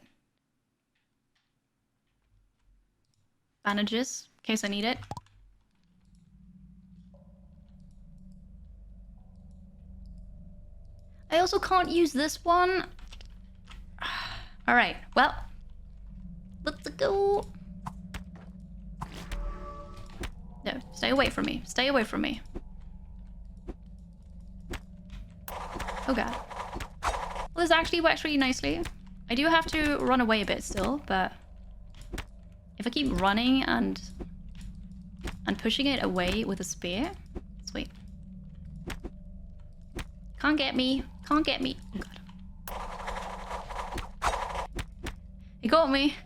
Bandages, in case I need it. I also can't use this one. Alright, well. Let's go. No, stay away from me. Stay away from me. Oh god. Well, this actually works really nicely. I do have to run away a bit still, but if I keep running and pushing it away with a spear, sweet. Can't get me. Can't get me. Oh god. He got me.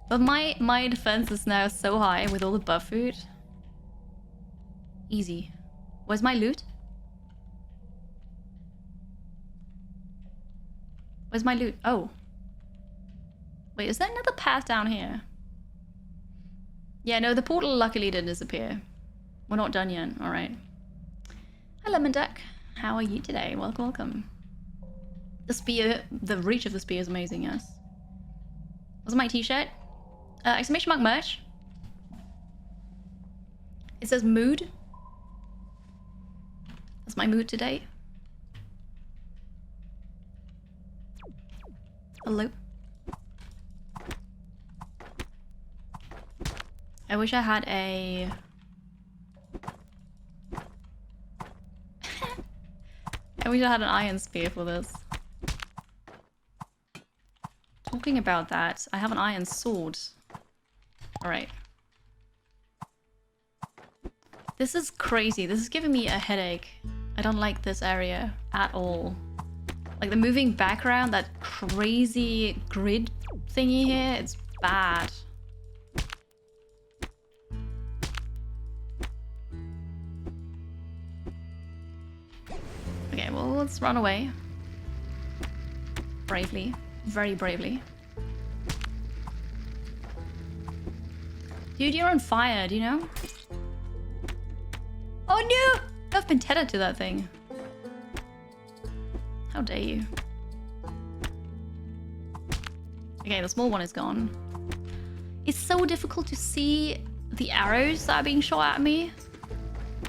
But my defense is now so high with all the buff food. Easy. Where's my loot? Where's my loot? Oh. Wait, is there another path down here? Yeah, no, the portal luckily didn't disappear. We're not done yet. Alright. Hi, Lemon Duck. How are you today? Welcome, welcome. The spear, the reach of the spear is amazing, yes. What's my t-shirt? Exclamation mark merch. It says mood. That's my mood today. Hello. I wish I had a... I wish I had an iron spear for this. Talking about that, I have an iron sword. Alright. This is crazy. This is giving me a headache. I don't like this area at all. Like the moving background, that crazy grid thingy here, it's bad. Okay, well, let's run away. Bravely. Very bravely. Dude, you're on fire, do you know? Oh no! I've been tethered to that thing. How dare you? Okay, the small one is gone. It's so difficult to see the arrows that are being shot at me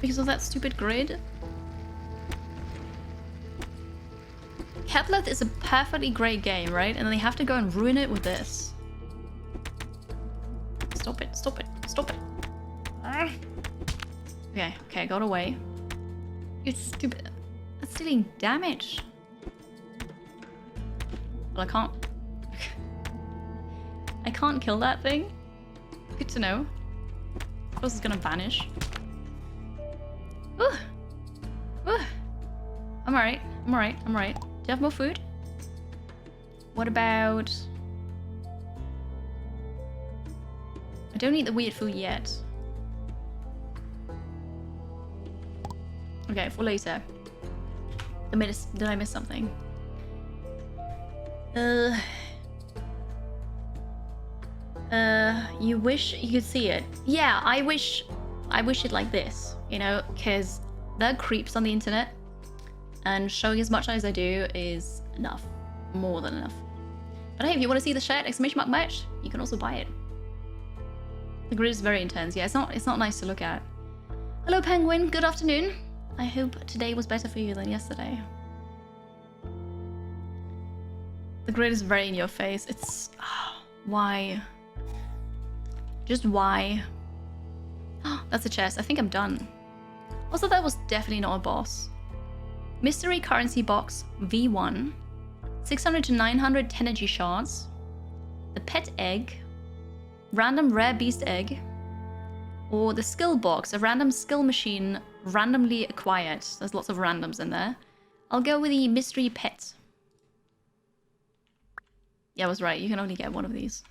because of that stupid grid. Keplerth is a perfectly great game, right? And then they have to go and ruin it with this. Stop it, stop it, stop it. Ah. Okay, okay, I got away. You stupid. That's dealing damage. Well, I can't... I can't kill that thing. Good to know. Of course it's gonna vanish. Ooh. Ooh. I'm alright, I'm alright, I'm alright. Do you have more food? What about... I don't eat the weird food yet. Okay, for later. Did I miss something? You wish you could see it. Yeah, I wish it like this, you know, because there are creeps on the internet, and showing as much as I do is enough. More than enough. But hey, if you want to see the shirt, exclamation mark merch, you can also buy it. The grid is very intense. Yeah, it's not nice to look at. Hello, Penguin. Good afternoon. I hope today was better for you than yesterday. The grid is very in your face. It's... Oh, why? Just why? That's a chest. I think I'm done. Also, that was definitely not a boss. Mystery currency box V1. 600 to 900 energy shards. The pet egg. Random rare beast egg. Or the skill box, a random skill machine randomly acquired. There's lots of randoms in there. I'll go with the mystery pet. Yeah, I was right. You can only get one of these.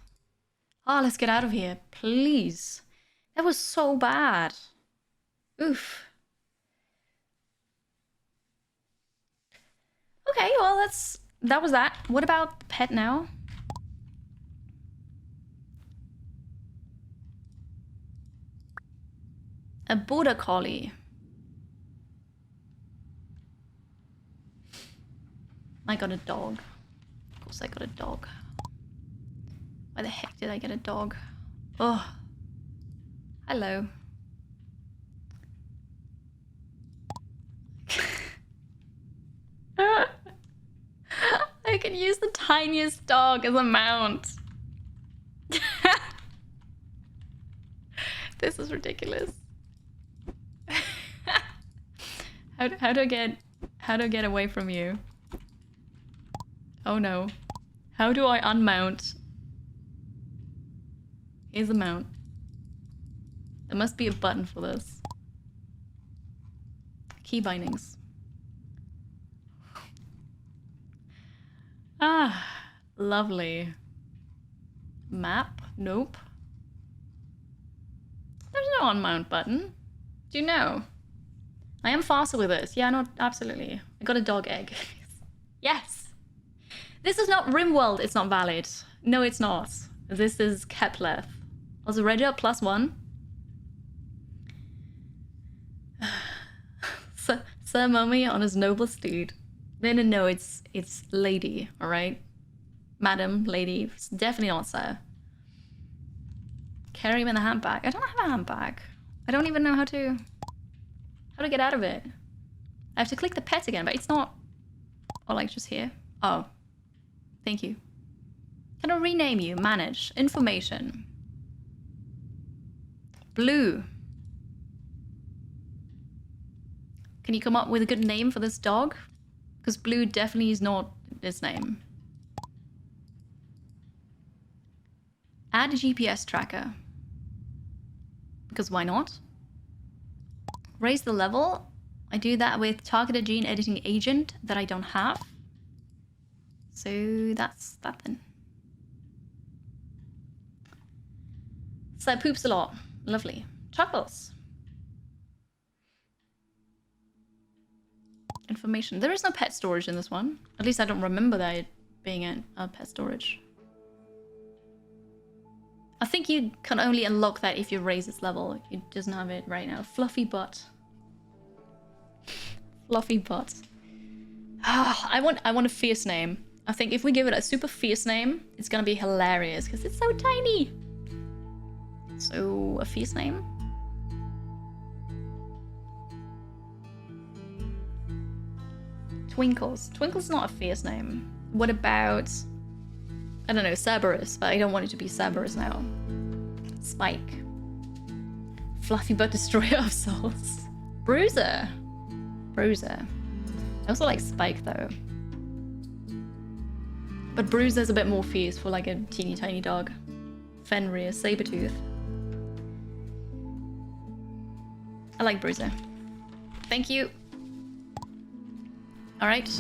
Ah, let's get out of here, please. That was so bad. Oof. Okay, well, that was that. What about the pet now? A border collie. I got a dog. Of course I got a dog. Why the heck did I get a dog? Oh. Hello. I can use the tiniest dog as a mount. This is ridiculous. How do I get away from you? Oh no. How do I unmount? Here's a mount. There must be a button for this. Key bindings. Ah, lovely. Map? Nope. There's no unmount button. Do you know? I am faster with this. Yeah, no, absolutely. I got a dog egg. Yes! This is not RimWorld. It's not valid. No, it's not. This is Keplerth. Also, Regia +1. Sir Mummy on his noble steed. No, it's lady, alright? Madam, lady. It's definitely not sir. Carry him in the handbag. I don't have a handbag. I don't even know how to get out of it. I have to click the pet again, but it's not... Oh, like just here? Oh. Thank you. Can I rename you? Manage. Information. Blue. Can you come up with a good name for this dog? Because Blue definitely is not his name. Add a GPS tracker. Because why not? Raise the level. I do that with targeted gene editing agent that I don't have. So that's that then. So it poops a lot. Lovely. Chuckles. Information. There is no pet storage in this one. At least I don't remember that being a pet storage. I think you can only unlock that if you raise its level. It doesn't have it right now. Fluffy butt. Fluffy butt. Ah, I want a fierce name. I think if we give it a super fierce name, it's gonna be hilarious because it's so tiny. So, a fierce name? Twinkles. Twinkle's not a fierce name. What about... I don't know, Cerberus, but I don't want it to be Cerberus now. Spike. Fluffy butt destroyer of souls. Bruiser. Bruiser. I also like Spike though. But Bruiser's a bit more fierce for like a teeny tiny dog. Fenrir, Sabertooth. I like Bruiser. Thank you. Alright.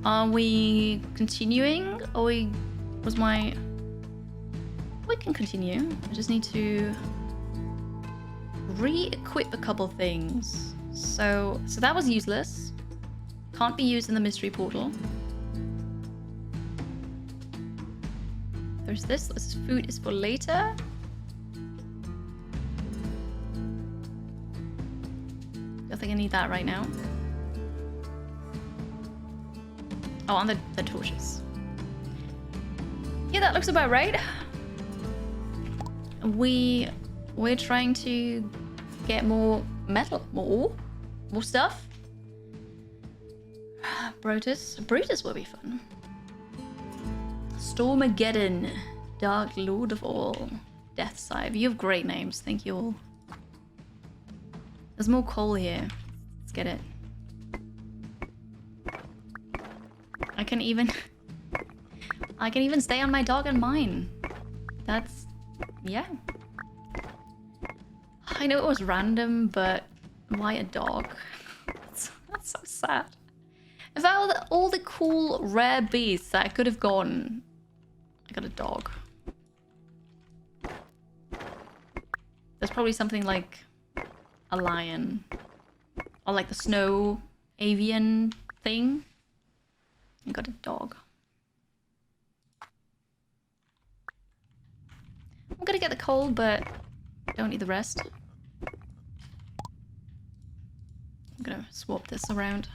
Are we continuing? Or we can continue. I just need to re-equip a couple things. So that was useless. Can't be used in the mystery portal. There's this. This food is for later. Don't think I need that right now. Oh, and the torches. Yeah, that looks about right. We're trying to get more metal, more ore, more stuff. Brutus will be fun. Stormageddon, Dark Lord of all. Death Scythe. You have great names. Thank you all. There's more coal here. Let's get it. I can even stay on my dog and mine. That's... yeah. I know it was random, but why a dog? That's so sad. If I had all the cool rare beasts that I could have gotten, I got a dog. There's probably something like a lion. Or like the snow avian thing. I got a dog. I'm gonna get the coal, but don't need the rest. I'm gonna swap this around.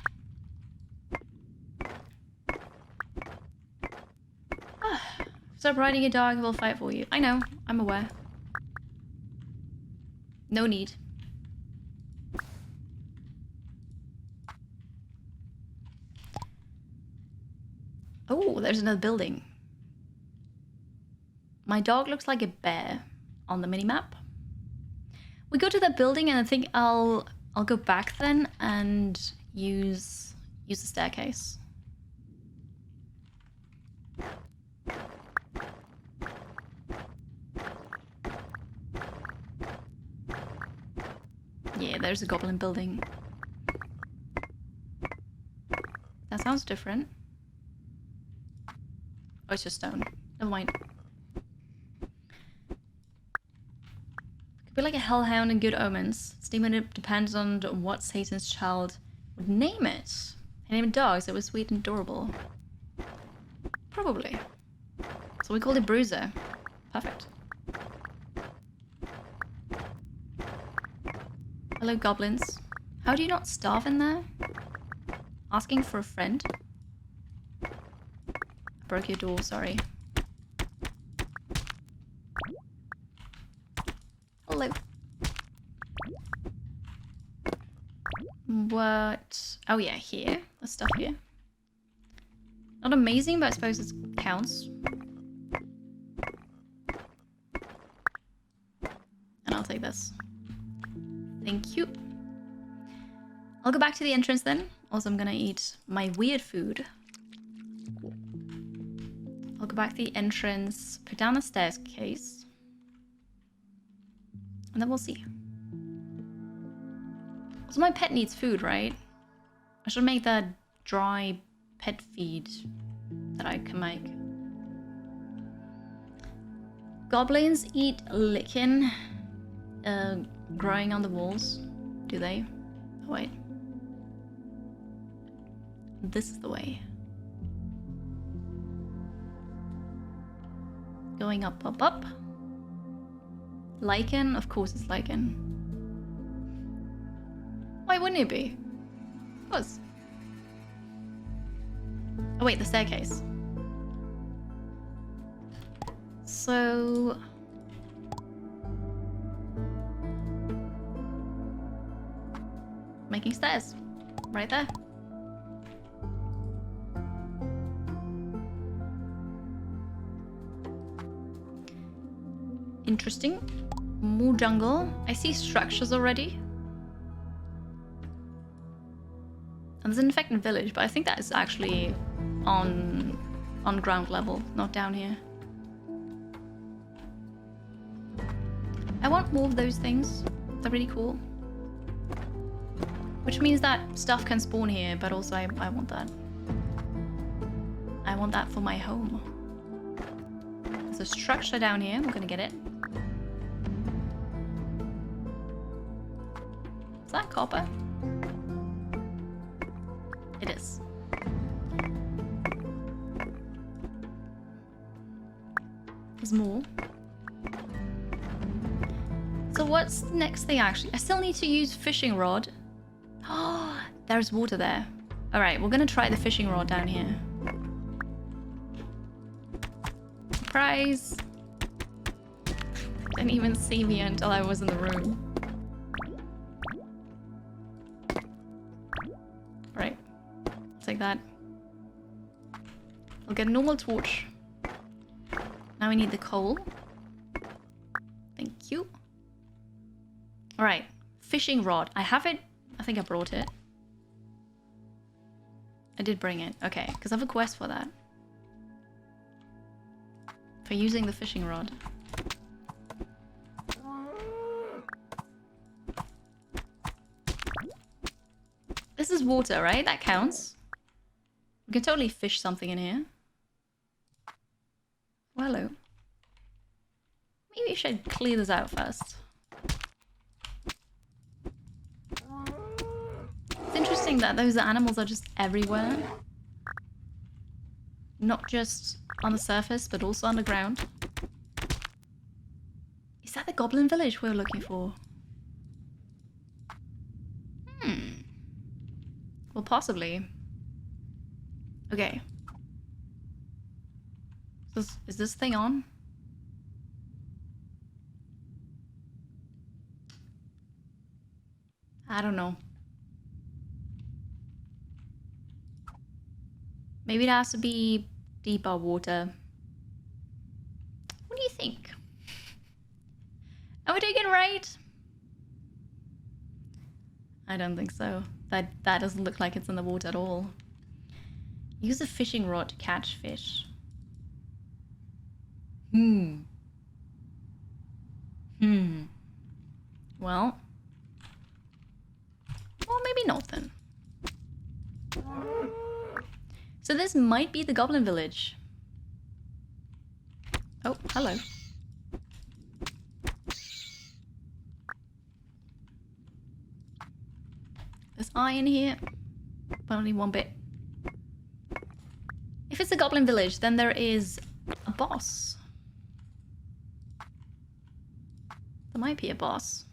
Stop riding a dog, we'll fight for you. I know, I'm aware. No need. Oh, there's another building. My dog looks like a bear on the minimap. We go to that building and I think I'll go back then and use the staircase. Yeah, there's a goblin building. That sounds different. Oh, it's just stone. Never mind. Could be like a hellhound in Good Omens. Steaming depends on what Satan's child would name it. He named dogs. It was sweet and adorable. Probably. So we called it Bruiser. Perfect. Hello, goblins. How do you not starve in there? Asking for a friend? I broke your door, sorry. Hello. What? Oh yeah, here. There's stuff here. Not amazing, but I suppose it counts. And I'll take this. Thank you. I'll go back to the entrance then. Also, I'm gonna eat my weird food. I'll go back to the entrance, put down the staircase. And then we'll see. So my pet needs food, right? I should make that dry pet feed that I can make. Goblins eat lichen growing on the walls. Do they? Oh, wait. This is the way. Going up, up, up. Lichen? Of course it's lichen. Why wouldn't it be? Of course. Oh wait, the staircase. So... making stairs. Right there. Interesting. More jungle. I see structures already. And there's an infected village, but I think that is actually on ground level, not down here. I want more of those things. They're really cool. Which means that stuff can spawn here, but also I want that. I want that for my home. There's a structure down here. I'm gonna get it. Is that copper? It is. There's more. So what's the next thing actually? I still need to use fishing rod. Oh, there's water there. Alright, we're gonna try the fishing rod down here. Surprise! Didn't even see me until I was in the room. Right. I'll take that. I'll get a normal torch. Now we need the coal. Thank you. Alright, fishing rod. I have it. I think I brought it. I did bring it. Okay, because I have a quest for that. For using the fishing rod. This is water, right? That counts. We can totally fish something in here. Well, hello. Maybe you should clear this out first. It's interesting that those animals are just everywhere. Not just on the surface, but also underground. Is that the goblin village we're looking for? Well, possibly. Okay. Is this thing on? I don't know. Maybe it has to be deeper water. What do you think? Are we doing it right? I don't think so. That doesn't look like it's in the water at all. Use a fishing rod to catch fish. Well. Well, maybe not then. So this might be the goblin village. Oh, hello. There's iron here, but only one bit. If it's a goblin village, then there is a boss. There might be a boss.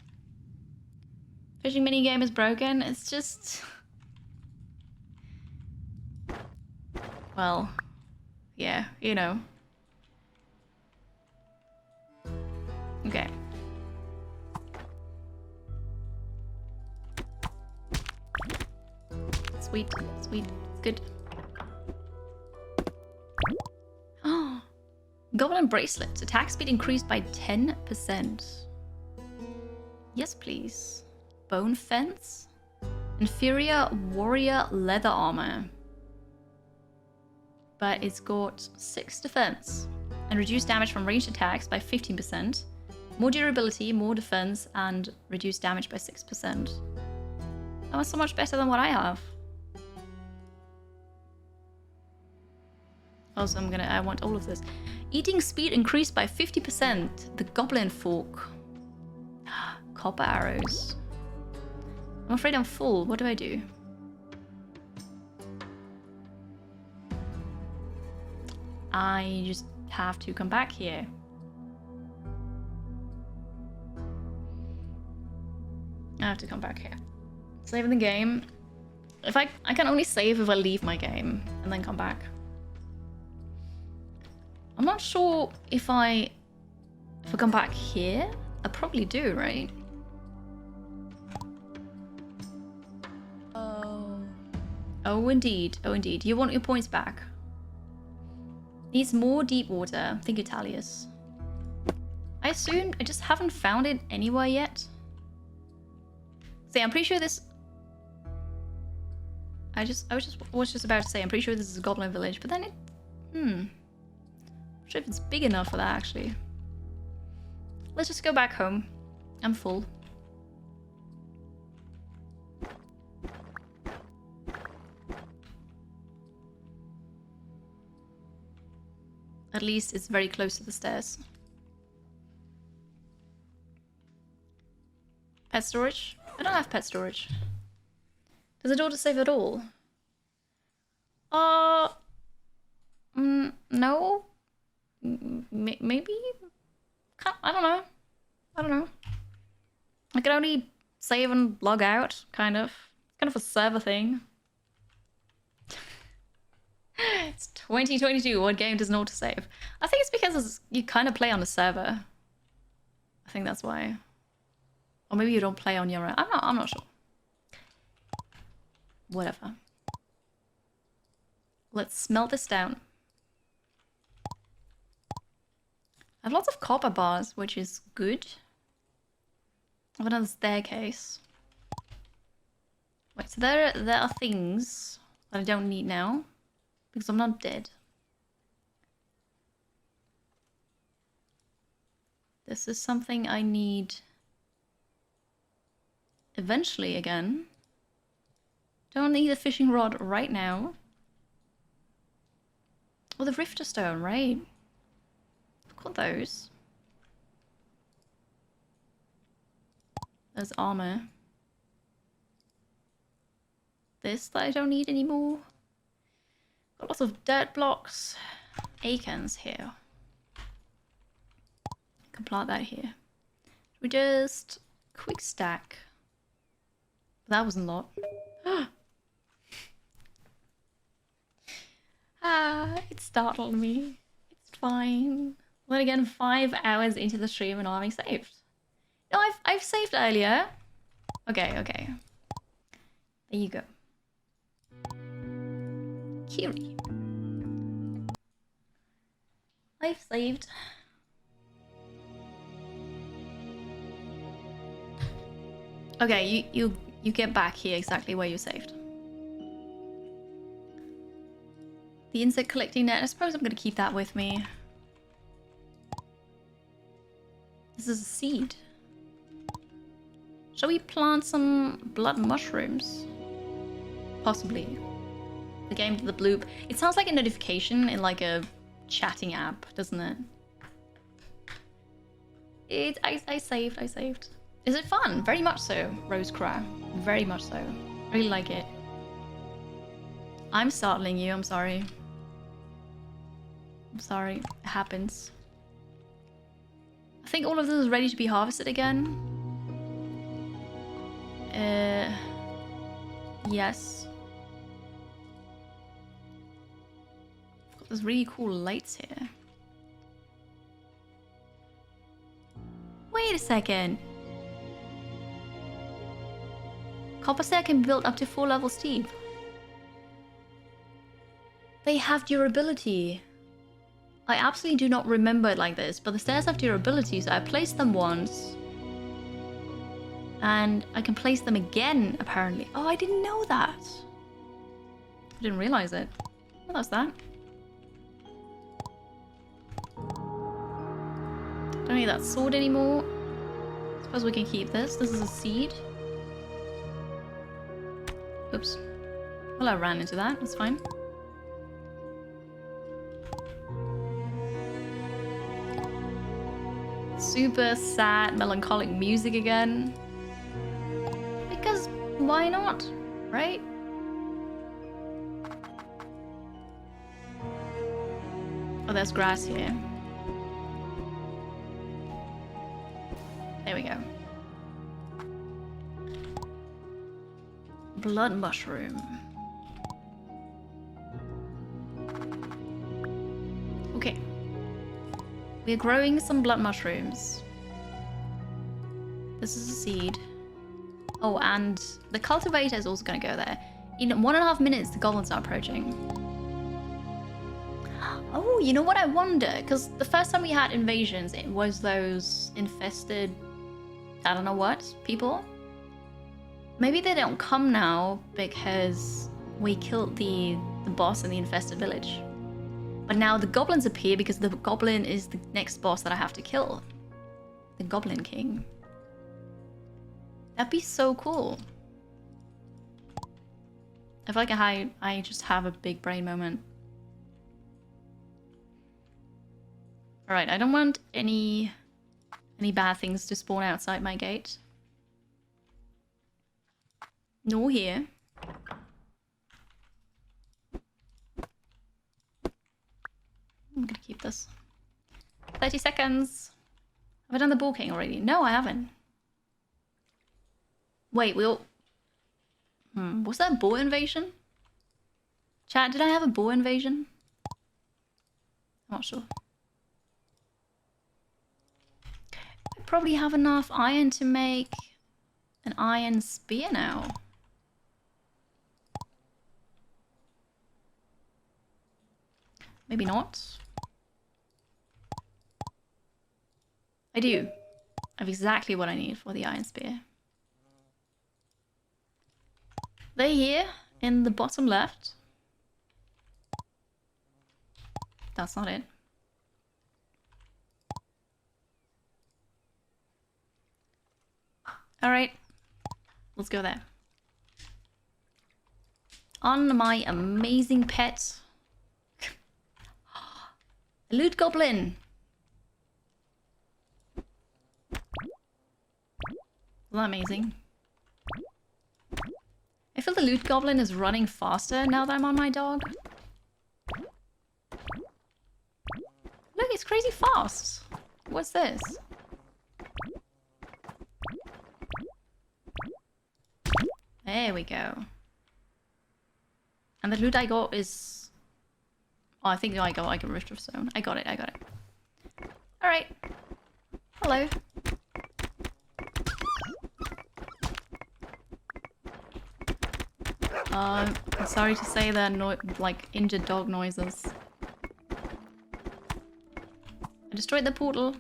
Fishing minigame is broken. It's just... Well, yeah, you know. Okay. Sweet, sweet, good. Oh, goblin bracelet. Attack speed increased by 10%. Yes, please. Bone fence. Inferior warrior leather armor. But it's got 6 defense. And reduced damage from ranged attacks by 15%. More durability, more defense, and reduced damage by 6%. That was so much better than what I have. Also, I want all of this. Eating speed increased by 50%. The goblin fork. Copper arrows. I'm afraid I'm full. What do I do? I just have to come back here. I have to come back here. Saving the game. If I can only save if I leave my game and then come back. I'm not sure if I come back here. I probably do, right? Oh, indeed. Oh, indeed. You want your points back. Needs more deep water. Thank you, Talius. I assume I just haven't found it anywhere yet. See, I'm pretty sure this... I was just about to say, I'm pretty sure this is a goblin village, but then it... I'm not sure if it's big enough for that, actually. Let's just go back home. I'm full. At least it's very close to the stairs. Pet storage? I don't have pet storage. Does it auto-save at all? No? Maybe? I don't know. I don't know. I can only save and log out, kind of. It's kind of a server thing. It's 2022. What game doesn't auto-save? I think it's because you kind of play on a server. I think that's why. Or maybe you don't play on your own. I'm not sure. Whatever. Let's smelt this down. I have lots of copper bars, which is good. I have another staircase. Wait, so there are things that I don't need now because I'm not dead. This is something I need eventually again. Don't need a fishing rod right now. Oh, the rifter stone, right? I've got those. There's armor. This that I don't need anymore. Got lots of dirt blocks. Acorns here. I can plant that here. We just quick stack. That wasn't a lot. It startled me. It's fine. Then again, 5 hours into the stream and I'm saved. No, I've saved earlier. Okay. There you go. Curie. I've saved. Okay, you get back here exactly where you saved. The insect collecting net, I suppose I'm gonna keep that with me. This is a seed. Shall we plant some blood mushrooms? Possibly. The game to the bloop. It sounds like a notification in like a chatting app, doesn't it? I saved. Is it fun? Very much so, Rose Cry. Very much so. Really like it. I'm startling you, I'm sorry. I'm sorry, it happens. I think all of this is ready to be harvested again. Yes. I've got these really cool lights here. Wait a second. Copper stair can build up to 4 levels deep. They have durability. I absolutely do not remember it like this, but the stairs have durability, so I placed them once. And I can place them again, apparently. Oh, I didn't know that. I didn't realize it. Well, that's that. Don't need that sword anymore. Suppose we can keep this. This is a seed. Oops. Well, I ran into that. That's fine. Super sad, melancholic music again. Because why not, right? Oh, there's grass here. There we go. Blood mushroom. Okay. We're growing some blood mushrooms. This is a seed. Oh, and the cultivator is also going to go there. In 1.5 minutes, the goblins are approaching. Oh, you know what I wonder? Because the first time we had invasions, it was those infested, I don't know what, people. Maybe they don't come now because we killed the boss in the infested village. But now the goblins appear because the goblin is the next boss that I have to kill. The Goblin King. That'd be so cool. I feel like I just have a big brain moment. Alright, I don't want any bad things to spawn outside my gate. No here. I'm gonna keep this. 30 seconds. Have I done the Bull King already? No, I haven't. Wait, was that a boar invasion? Chat, did I have a boar invasion? I'm not sure. I probably have enough iron to make an iron spear now. Maybe not. I do. I have exactly what I need for the iron spear. They're here in the bottom left. That's not it. Alright. Let's go there. On my amazing pet. A loot goblin! Isn't that amazing? I feel the loot goblin is running faster now that I'm on my dog. Look, it's crazy fast. What's this? There we go. And the loot I got is... Oh, I think I got Rift of Stone. I got it. Alright. Hello. I'm sorry to say they're like injured dog noises. I destroyed the portal.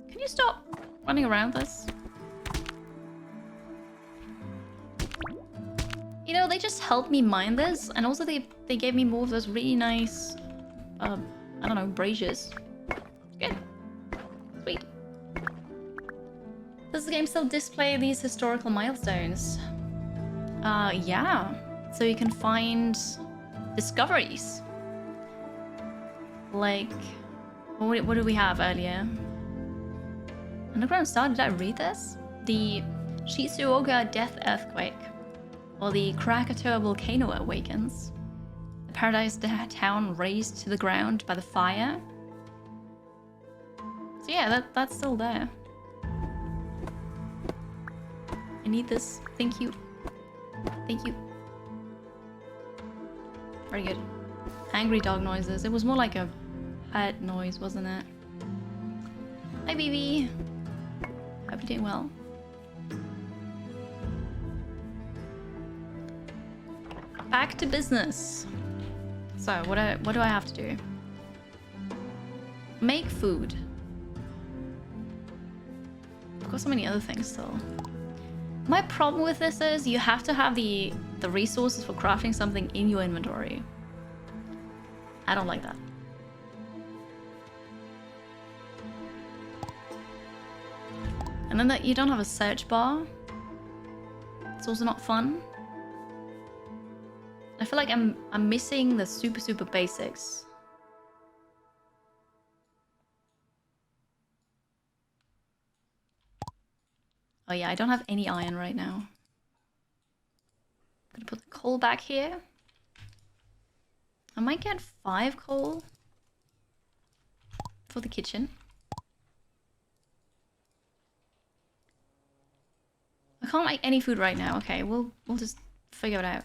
Can you stop running around this? You know, they just helped me mine this, and also they gave me more of those really nice, I don't know, braziers. Good. Sweet. Does the game still display these historical milestones? Yeah. So you can find discoveries. Like, what did we have earlier? Underground Star, did I read this? The Shizuoka Death Earthquake. Or the Krakatoa Volcano awakens. The Paradise Town razed to the ground by the fire. So yeah, that's still there. I need this. Thank you. Thank you. Very good. Angry dog noises. It was more like a pet noise, wasn't it? Hi, BB. Hope you're doing well. Back to business. So, what do I have to do? Make food. I've got so many other things still. My problem with this is you have to have the resources for crafting something in your inventory. I don't like that. And then that you don't have a search bar. It's also not fun. I feel like I'm missing the super basics. Oh yeah, I don't have any iron right now. I'm gonna put the coal back here. I might get 5 coal for the kitchen. I can't make any food right now. Okay, we'll just figure it out.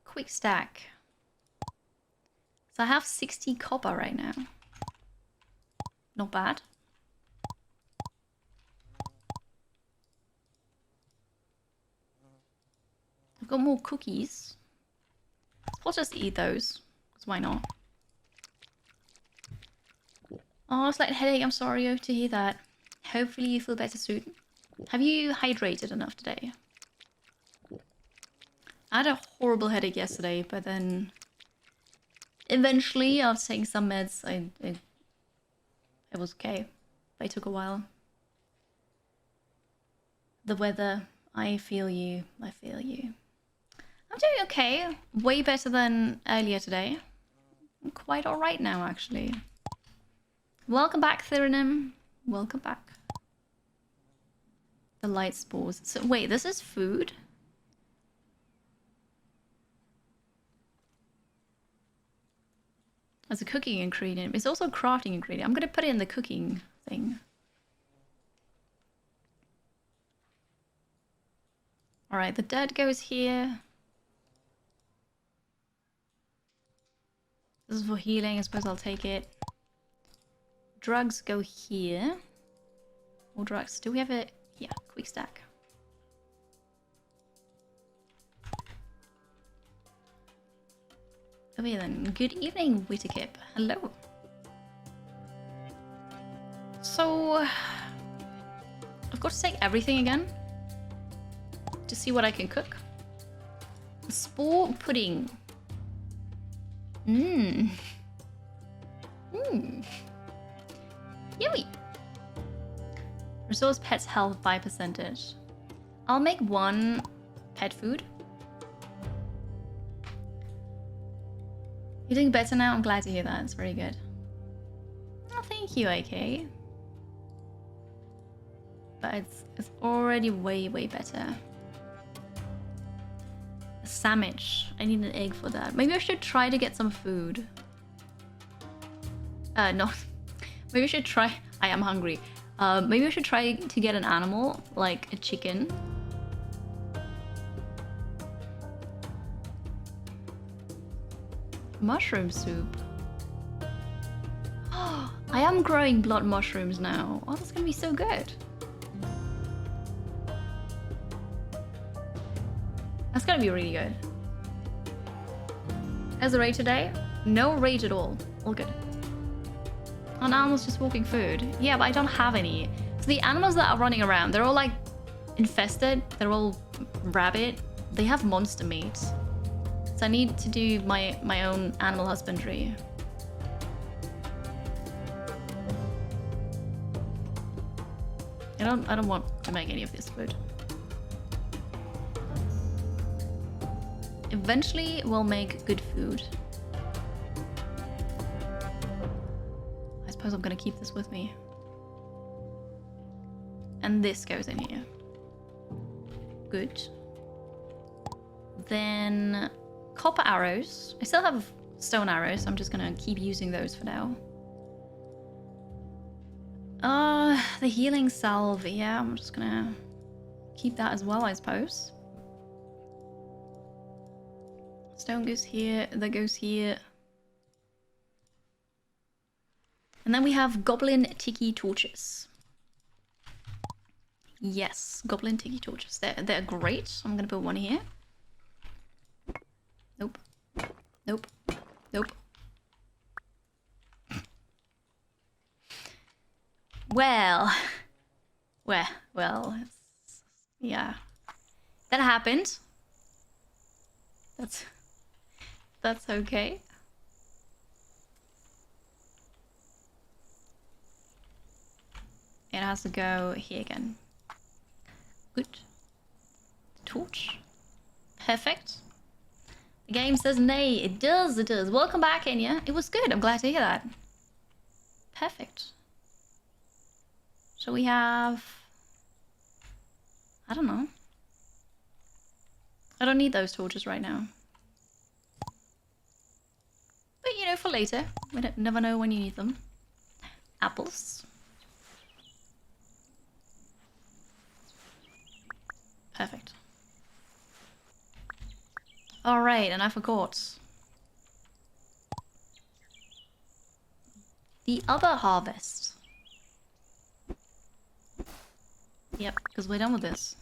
Quick stack. So I have 60 copper right now. Not bad. I've got more cookies. I'll just eat those, because why not? Oh, slight headache. I'm sorry to hear that. Hopefully you feel better soon. Have you hydrated enough today? I had a horrible headache yesterday, but then eventually, after taking some meds, it was okay. But it took a while. The weather, I feel you. I feel you. I'm doing okay. Way better than earlier today. I'm quite alright now, actually. Welcome back, Theranim. Welcome back. The light spores. So, wait, this is food? As a cooking ingredient. It's also a crafting ingredient. I'm going to put it in the cooking thing. Alright, the dirt goes here. This is for healing. I suppose I'll take it. Drugs go here. More drugs. Do we have it? Yeah, quick stack. Over here then. Good evening, Witterkip. Hello. So, I've got to take everything again to see what I can cook. Spore pudding. Mmm. Mmm. Yummy. Restores pet's health by percentage. I'll make one pet food. You're doing better now? I'm glad to hear that. It's very good. Oh, thank you, AK. But it's already way, way better. A sandwich. I need an egg for that. Maybe I should try to get some food. No. Maybe I should try... I am hungry. Maybe I should try to get an animal, like a chicken. Mushroom soup. Oh, I am growing blood mushrooms now. Oh, that's gonna be so good. That's gonna be really good. How's the raid today? No rage at all. All good. An animal's just walking food. Yeah, but I don't have any. So the animals that are running around, they're all like infested. They're all rabid. They have monster meat. So I need to do my own animal husbandry. I don't want to make any of this food. Eventually we'll make good food. I suppose I'm gonna keep this with me. And this goes in here. Good. Then copper arrows. I still have stone arrows, so I'm just gonna keep using those for now. The healing salve. Yeah, I'm just gonna keep that as well, I suppose. Stone goes here, that goes here. And then we have goblin tiki torches. Yes, goblin tiki torches. They're great. I'm gonna put one here. Nope. Nope. Nope. Well, yeah. That happened. That's okay. It has to go here again. Good. Torch. Perfect. The game says nay. It does, it does. Welcome back, Enya. It was good. I'm glad to hear that. Perfect. So we have... I don't know. I don't need those torches right now. But, you know, for later. We never know when you need them. Apples. Perfect. Alright, and I forgot. The other harvest. Yep, because we're done with this.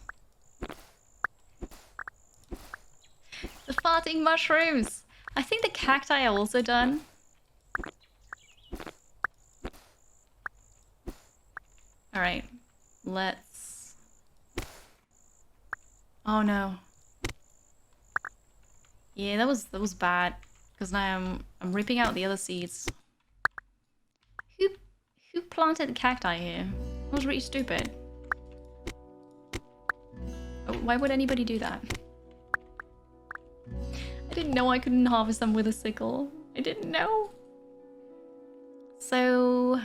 The farting mushrooms! I think the cacti are also done. Alright, let's... Oh no. Yeah, that was bad. Because now I'm ripping out the other seeds. Who planted cacti here? That was really stupid. Oh, why would anybody do that? I didn't know I couldn't harvest them with a sickle. I didn't know. So...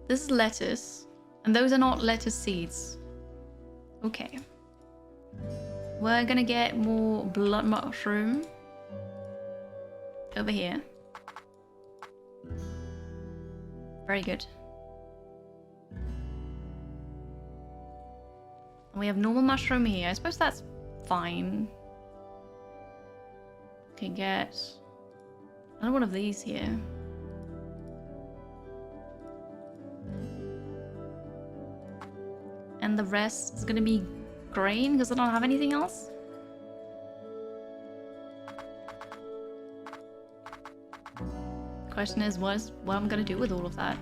This is lettuce. And those are not lettuce seeds. Okay. We're gonna get more blood mushroom. Over here. Very good. And we have normal mushroom here. I suppose that's fine. Okay, get another one of these here. And the rest is gonna be grain because I don't have anything else. Question is, what I'm gonna do with all of that?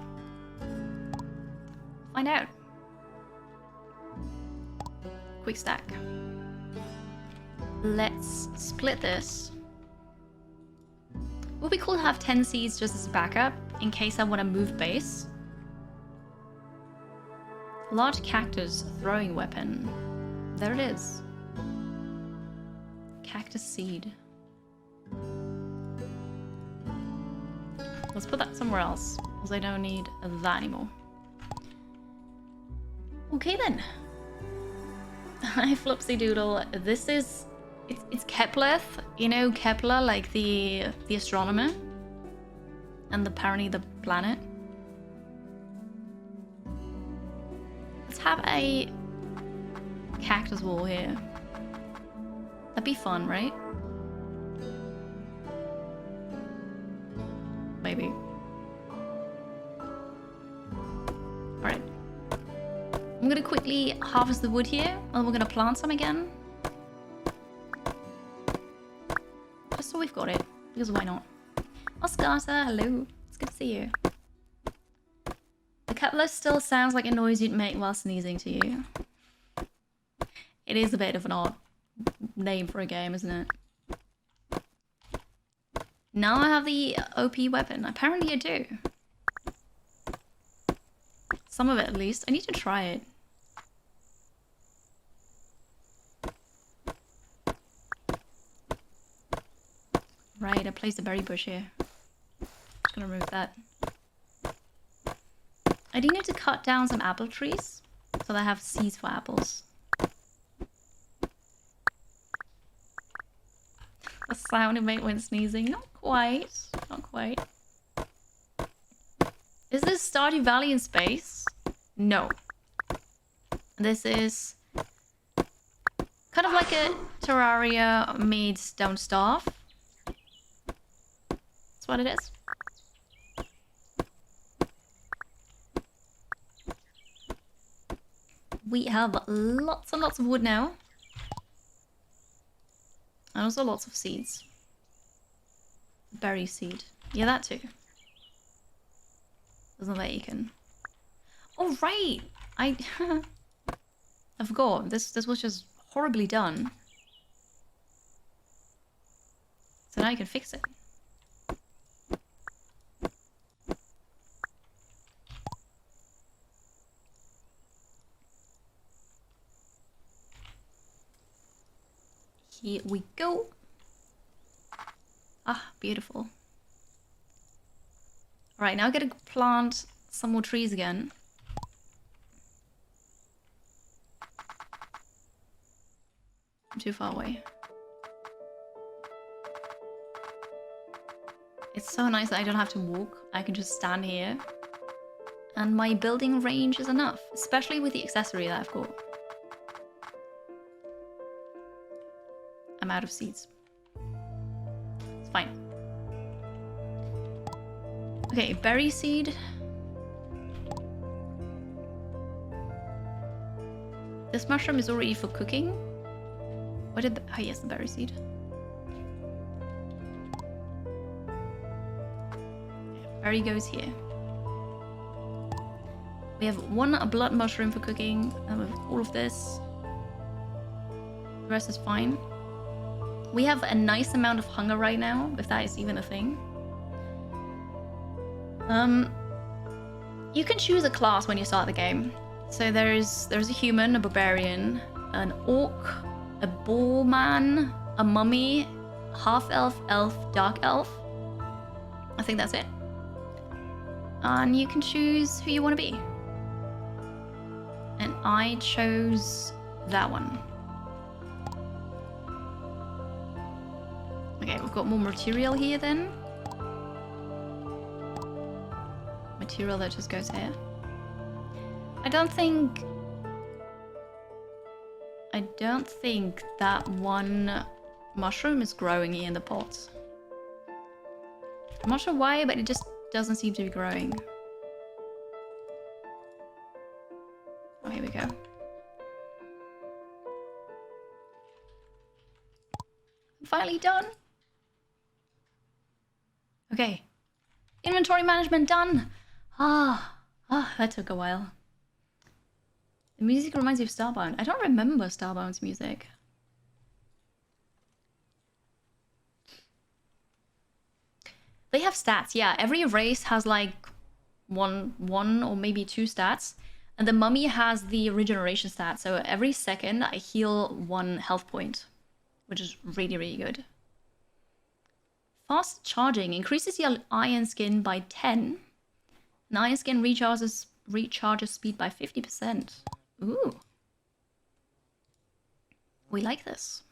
Find out. Quick stack. Let's split this. Would be cool to have 10 seeds just as a backup in case I want to move base. Large cactus throwing weapon. There it is. Cactus seed. Let's put that somewhere else, because I don't need that anymore. Okay then. Hi Flopsy Doodle. This is... It's Keplerth. You know Kepler, like the astronomer? And apparently the planet. Let's have a cactus wall here. That'd be fun, right? Maybe. Alright. I'm gonna quickly harvest the wood here, and we're gonna plant some again. Just so we've got it, because why not? Oscarta, hello. It's good to see you. The Kepler still sounds like a noise you'd make while sneezing to you. It is a bit of an odd name for a game, isn't it? Now I have the OP weapon. Apparently I do. Some of it at least. I need to try it. Right, I placed a berry bush here. Just gonna remove that. I do need to cut down some apple trees so that I have seeds for apples. The sound it made when sneezing. Not quite. Not quite. Is this Stardew Valley in space? No. This is kind of like a Terraria meets Don't Starve. That's what it is. We have lots and lots of wood now. And also lots of seeds. Berry seed. Yeah, that too. Doesn't that you can... Oh, right! I forgot. This was just horribly done. So now you can fix it. Here we go. Ah, beautiful. Right, now I gotta plant some more trees again. I'm too far away. It's so nice that I don't have to walk. I can just stand here. And my building range is enough, especially with the accessory that I've got. I'm out of seeds. It's fine. Okay, berry seed. This mushroom is already for cooking. What did the... Oh yes, the berry seed. Berry goes here. We have one blood mushroom for cooking, and with all of this. The rest is fine. We have a nice amount of hunger right now, if that is even a thing. You can choose a class when you start the game. So there's a human, a barbarian, an orc, a boar man, a mummy, half-elf, elf, dark elf. I think that's it. And you can choose who you want to be. And I chose that one. Okay, we've got more material here then. Material that just goes here. I don't think that one mushroom is growing here in the pot. I'm not sure why, but it just doesn't seem to be growing. Oh, here we go. I'm finally done. Okay. Inventory management done. That took a while. The music reminds you of Starbound. I don't remember Starbound's music. They have stats, yeah. Every race has like one or maybe 2 stats. And the mummy has the regeneration stat. So every second I heal 1 health point, which is really, really good. Fast charging increases your iron skin by 10. And iron skin recharges speed by 50%. Ooh. We like this.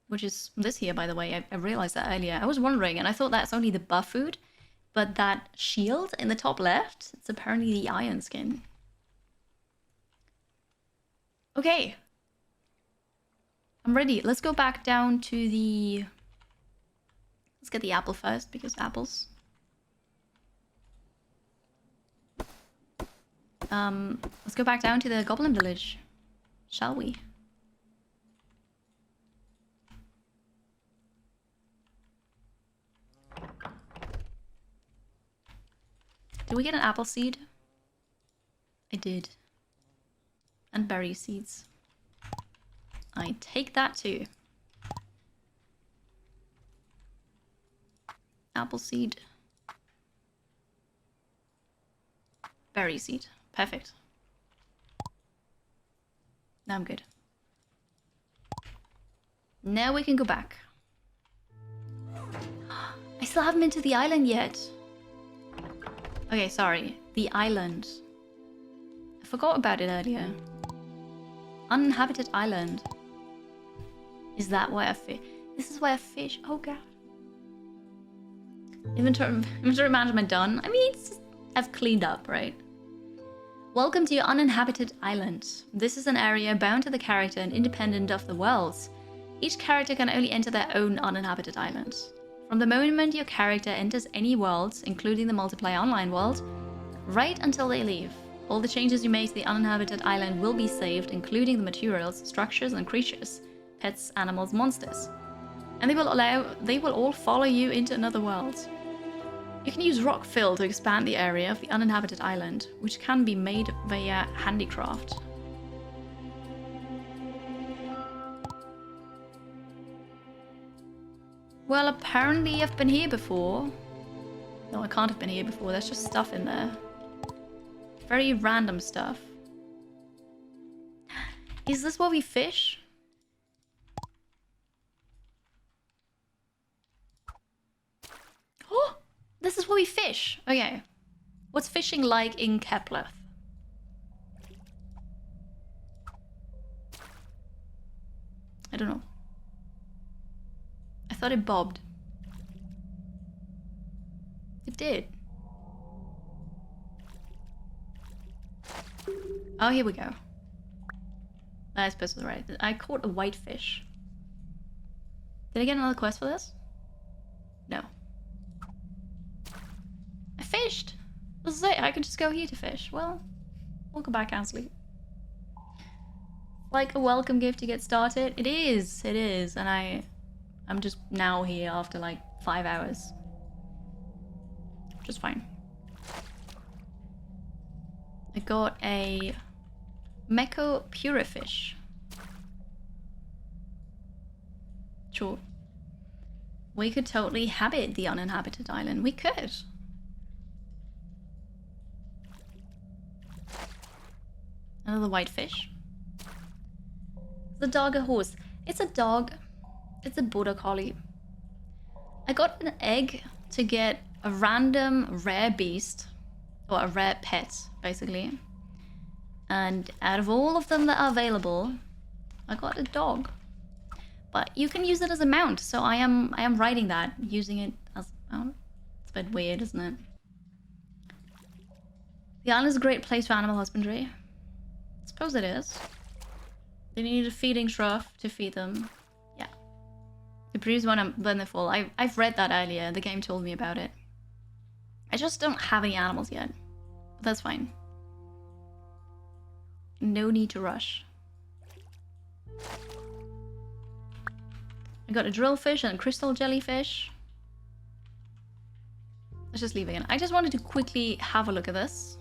Which is this here, by the way. I realized that earlier. I was wondering, and I thought that's only the buff food. But that shield in the top left, it's apparently the iron skin. Okay. I'm ready. Let's go back down to the... Let's get the apple first, because apples. Let's go back down to the goblin village. Shall we? Did we get an apple seed? I did. And berry seeds. I take that too. Apple seed. Berry seed. Perfect. Now I'm good. Now we can go back. I still haven't been to the island yet. Okay, sorry. The island. I forgot about it earlier. Uninhabited island. Is that why I fish? This is why I fish. Oh god. Inventory management done. I mean, I've cleaned up, right? Welcome to your uninhabited island. This is an area bound to the character and independent of the worlds. Each character can only enter their own uninhabited island. From the moment your character enters any worlds, including the multiplayer online world, right until they leave, all the changes you make to the uninhabited island will be saved, including the materials, structures, and creatures, pets, animals, monsters. And they will all follow you into another world. You can use rock fill to expand the area of the uninhabited island, which can be made via handicraft. Well, apparently I've been here before. No, I can't have been here before. There's just stuff in there. Very random stuff. Is this where we fish? Oh! This is where we fish! Okay. What's fishing like in Keplerth? I don't know. I thought it bobbed. It did. Oh, here we go. I suppose it's right. I caught a whitefish. Did I get another quest for this? No. I fished! This is it. I could just go here to fish. Well, we'll go back and sleep. Like a welcome gift to get started. It is. It is. And I'm just now here after like 5 hours. Which is fine. I got a Meko Purifish. Sure. We could totally habit the uninhabited island. We could. Another whitefish. The dog, a horse. It's a dog. It's a border collie. I got an egg to get a random rare beast, or a rare pet, basically. And out of all of them that are available, I got a dog. But you can use it as a mount, so I am riding that, using it as a mount. It's a bit weird, isn't it? The island is a great place for animal husbandry. I suppose it is. They need a feeding trough to feed them. Yeah. They produce when they're full. I've read that earlier. The game told me about it. I just don't have any animals yet. But that's fine. No need to rush. I got a drillfish and a crystal jellyfish. Let's just leave it in. I just wanted to quickly have a look at this.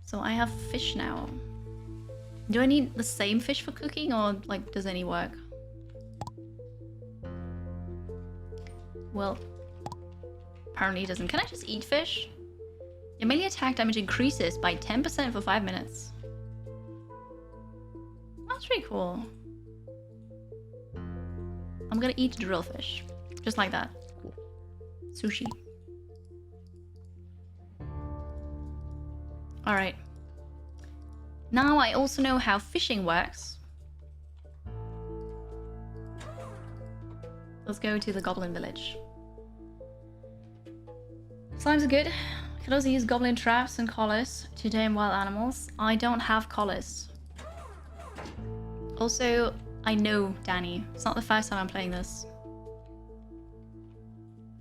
So I have fish now. Do I need the same fish for cooking, or like does any work? Well, apparently it doesn't. Can I just eat fish? Your melee attack damage increases by 10% for 5 minutes. That's pretty cool. I'm gonna eat drillfish. Just like that. Sushi. Alright. Now I also know how fishing works. Let's go to the goblin village. Slimes are good. I can also use goblin traps and collars to tame wild animals. I don't have collars. Also, I know Danny. It's not the first time I'm playing this.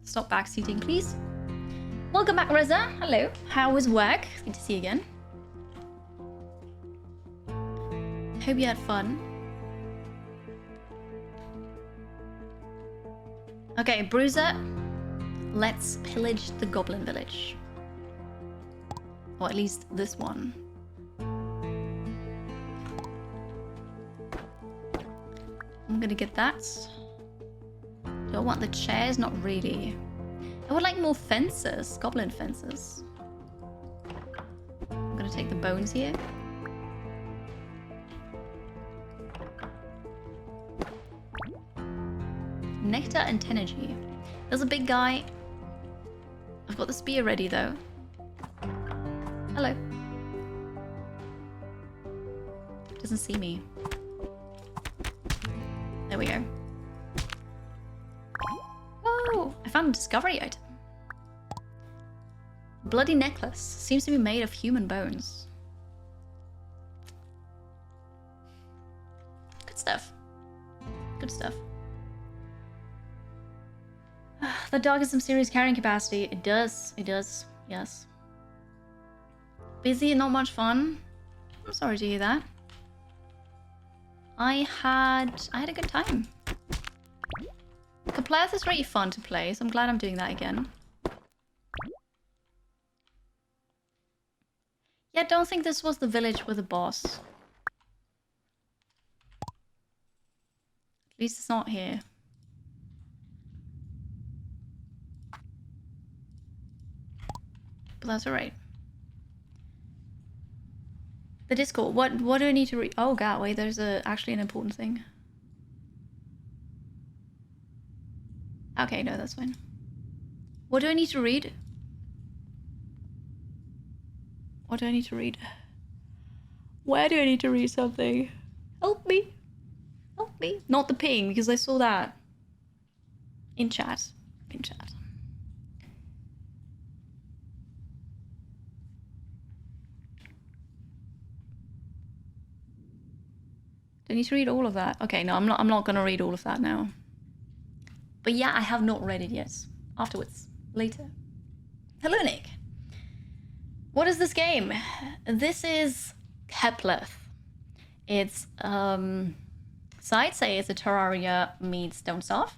Stop backseating, please. Welcome back, Reza. Hello. How was work? Good to see you again. Hope you had fun. Okay, Bruiser. Let's pillage the goblin village. Or at least this one. I'm gonna get that. Do I want the chairs? Not really. I would like more fences. Goblin fences. I'm gonna take the bones here. Nectar and Tenergy. There's a big guy. I've got the spear ready though. Hello. Doesn't see me. There we go. Oh, I found a discovery item. Bloody necklace. Seems to be made of human bones. Good stuff. Good stuff. The dog has some serious carrying capacity. It does. It does. Yes. Busy and not much fun. I'm sorry to hear that. I had a good time. Keplerth is really fun to play, so I'm glad I'm doing that again. Yeah, don't think this was the village with the boss. At least it's not here. But that's alright. The Discord. What do I need to read? Oh god, wait, there's actually an important thing. Okay, no, that's fine. What do I need to read? What do I need to read? Where do I need to read something? Help me. Help me. Not the ping, because I saw that. In chat. In chat. Do I need to read all of that? Okay, no, I'm not gonna read all of that now. But yeah, I have not read it yet. Afterwards. Later. Hello, Nick. What is this game? This is Keplerth. It's, so I'd say it's a Terraria meets Don't Starve.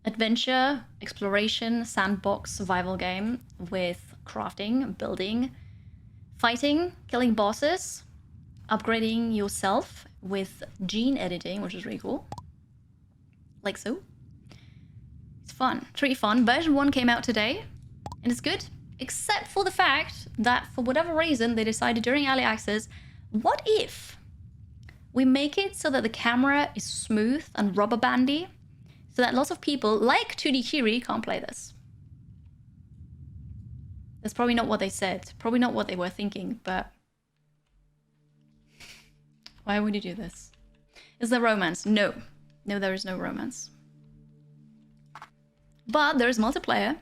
Adventure, exploration, sandbox, survival game with crafting, building, fighting, killing bosses, upgrading yourself with gene editing, which is really cool. Like so. It's fun. It's really fun. Version 1 came out today, and it's good. Except for the fact that, for whatever reason, they decided during early access, what if we make it so that the camera is smooth and rubber bandy, so that lots of people, like 2D Kiri, can't play this. That's probably not what they said. Probably not what they were thinking, but why would you do this? Is there romance? No. No, there is no romance. But there is multiplayer.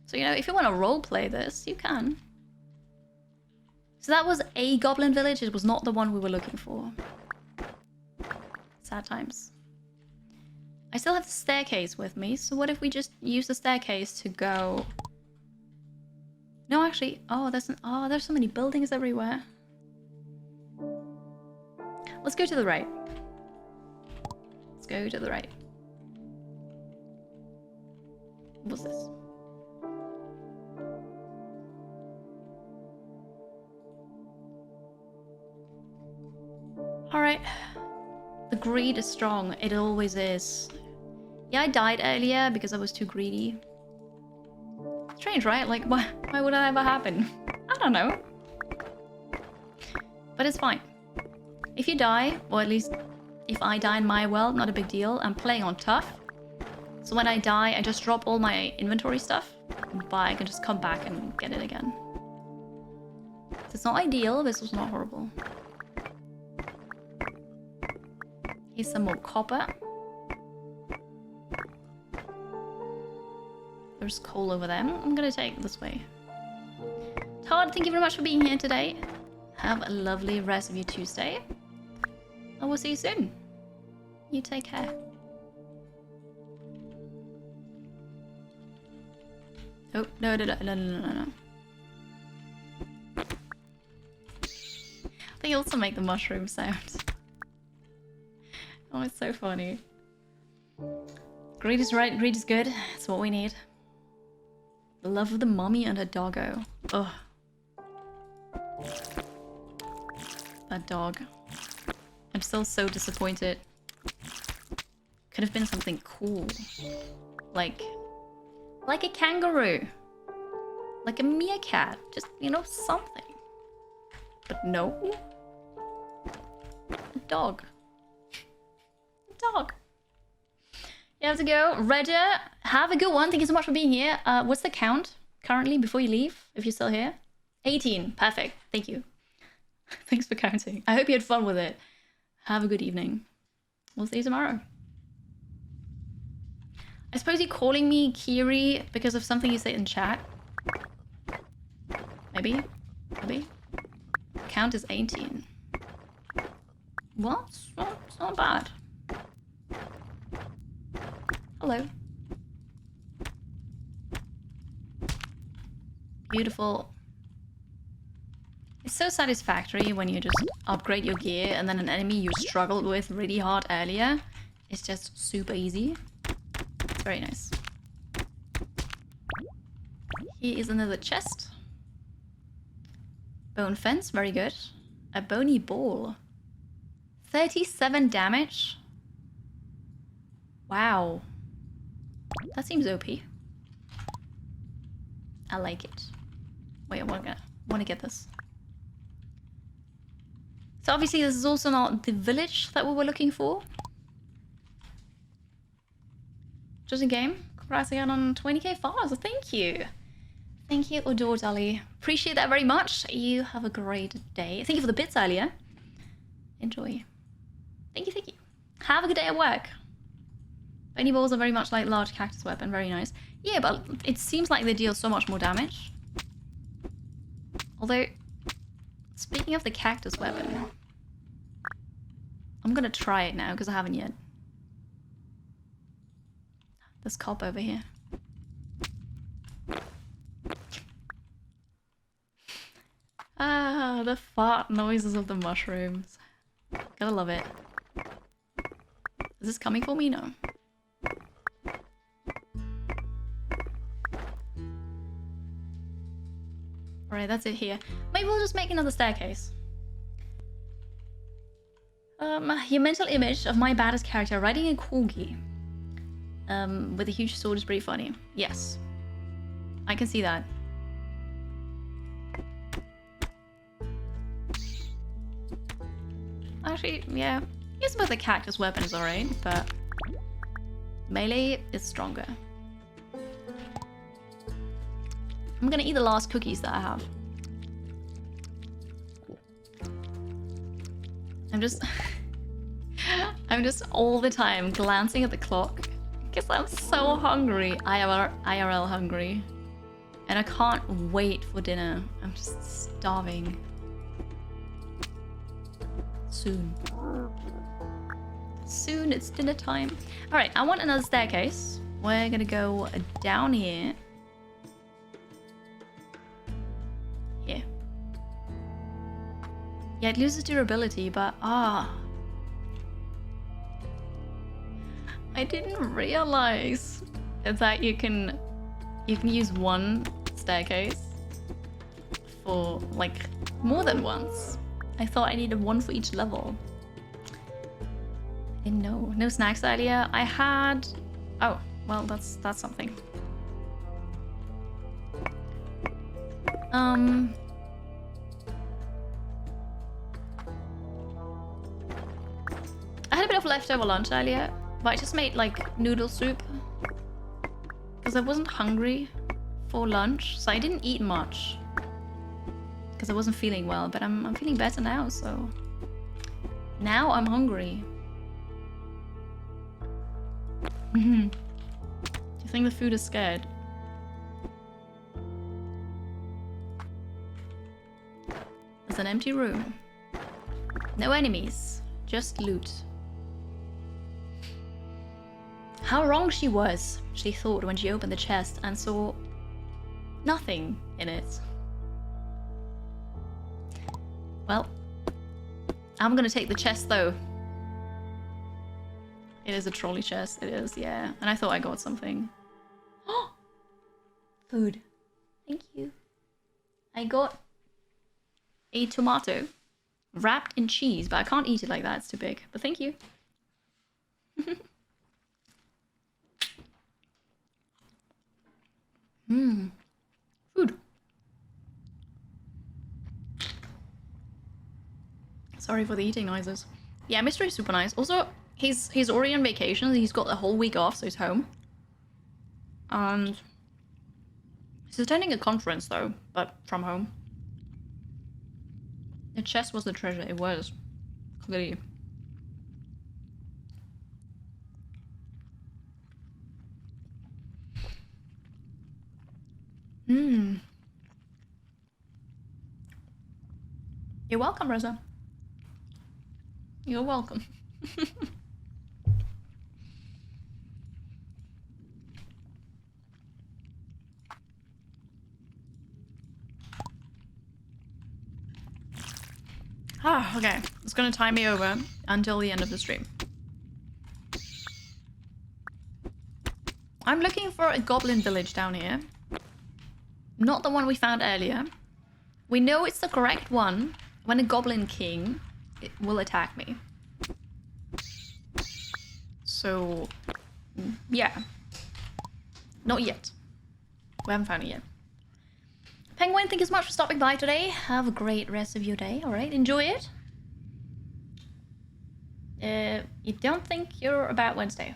So, you know, if you want to roleplay this, you can. So that was a goblin village. It was not the one we were looking for. Sad times. I still have the staircase with me, so what if we just use the staircase to go... No, actually... Oh, there's so many buildings everywhere. Let's go to the right. Let's go to the right. What's this? Alright. The greed is strong. It always is. Yeah, I died earlier because I was too greedy. Strange, right? Like, why would that ever happen? I don't know. But it's fine. If you die, or at least if I die in my world, not a big deal. I'm playing on tough. So when I die, I just drop all my inventory stuff. But I can just come back and get it again. So it's not ideal, this was not horrible. Here's some more copper. There's coal over there. I'm gonna take this way. Todd, thank you very much for being here today. Have a lovely rest of your Tuesday. I will see you soon. You take care. Oh, no. They also make the mushroom sound. Oh, it's so funny. Greed is right, greed is good. It's what we need. The love of the mommy and her doggo. Ugh. That dog. I'm still so disappointed. Could have been something cool. Like a kangaroo. Like a meerkat. Just, you know, something. But no. A dog. A dog. You have to go. Redder, have a good one. Thank you so much for being here. What's the count currently before you leave, if you're still here? 18. Perfect. Thank you. Thanks for counting. I hope you had fun with it. Have a good evening. We'll see you tomorrow. I suppose you're calling me Kiri because of something you said in chat. Maybe? Maybe? Count is 18. Well, it's not bad. Hello. Beautiful. It's so satisfactory when you just upgrade your gear and then an enemy you struggled with really hard earlier. It's just super easy. It's very nice. Here is another chest. Bone fence, very good. A bony ball. 37 damage. Wow. That seems OP. I like it. Wait, I want to get this. So obviously this is also not the village that we were looking for. Just a game. Congrats again on 20k followers. Thank you. Thank you, Odor Dali. Appreciate that very much. You have a great day. Thank you for the bits earlier. Enjoy. Thank you, thank you. Have a good day at work. Bony balls are very much like large cactus weapon. Very nice. Yeah, but it seems like they deal so much more damage. Although, speaking of the cactus weapon, I'm gonna try it now because I haven't yet. There's cop over here. Ah, the fart noises of the mushrooms. Gotta love it. Is this coming for me? No. Alright, that's it here. Maybe we'll just make another staircase. Your mental image of my baddest character riding a corgi. With a huge sword is pretty funny. Yes. I can see that. Actually, yeah. Yes, but the cactus weapon is alright, but melee is stronger. I'm gonna eat the last cookies that I have. I'm just all the time glancing at the clock because I'm so hungry, IRL hungry. And I can't wait for dinner. I'm just starving. Soon. Soon it's dinner time. Alright, I want another staircase. We're gonna go down here. Here. Yeah, it loses durability, but I didn't realize that you can you can use one staircase for like more than once. I thought I needed one for each level. I didn't know. No snacks earlier. I had... Oh, well, that's something. I had a bit of leftover lunch earlier, but I just made like noodle soup because I wasn't hungry for lunch, so I didn't eat much because I wasn't feeling well. But I'm feeling better now, so now I'm hungry. Do you think the food is scared? There's an empty room. No enemies, just loot. How wrong she was, she thought when she opened the chest and saw nothing in it. Well, I'm gonna take the chest though. It is a trolley chest, it is, yeah. And I thought I got something. Oh! Food. Thank you. I got a tomato wrapped in cheese, but I can't eat it like that, it's too big. But thank you. Food. Sorry for the eating noises. Yeah, Mystery's super nice. Also, he's already on vacation. He's got the whole week off, so he's home. And he's attending a conference though, but from home. The chest was the treasure. It was clearly. You're welcome, Rosa. You're welcome. Okay. It's gonna time me over until the end of the stream. I'm looking for a goblin village down here. Not the one we found earlier. We know it's the correct one when a goblin king will attack me. So, yeah. Not yet. We haven't found it yet. Penguin, thank you so much for stopping by today. Have a great rest of your day, alright? Enjoy it. You don't think you're about Wednesday?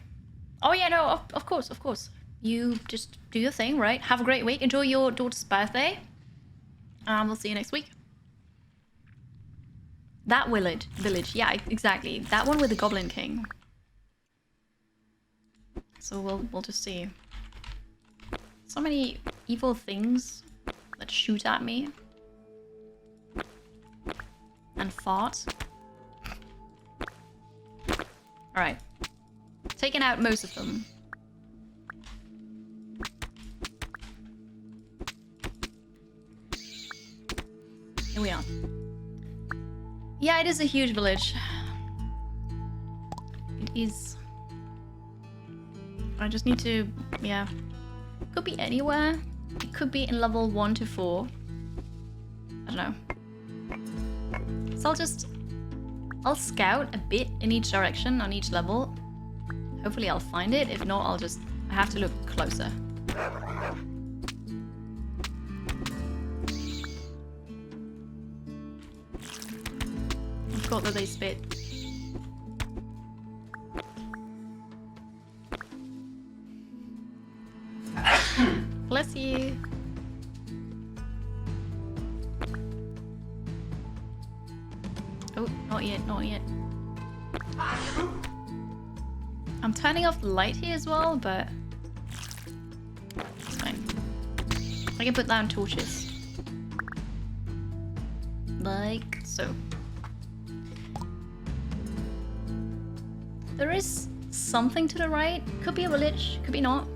Oh yeah, no, of course, of course. You just do your thing, right? Have a great week. Enjoy your daughter's birthday. We'll see you next week. That village, yeah, exactly. That one with the Goblin King. So we'll just see. So many evil things that shoot at me. And fart. Alright. Taken out most of them. Here we are. Yeah, it is a huge village. It is. I just need to, yeah. Could be anywhere. It could be in level 1 to 4. I don't know. So I'll scout a bit in each direction on each level. Hopefully I'll find it. If not, I have to look closer. I forgot that they spit. Bless you. Oh, not yet, not yet. I'm turning off the light here as well, but it's fine. I can put down torches. Like so. There is something to the right. Could be a village, could be not.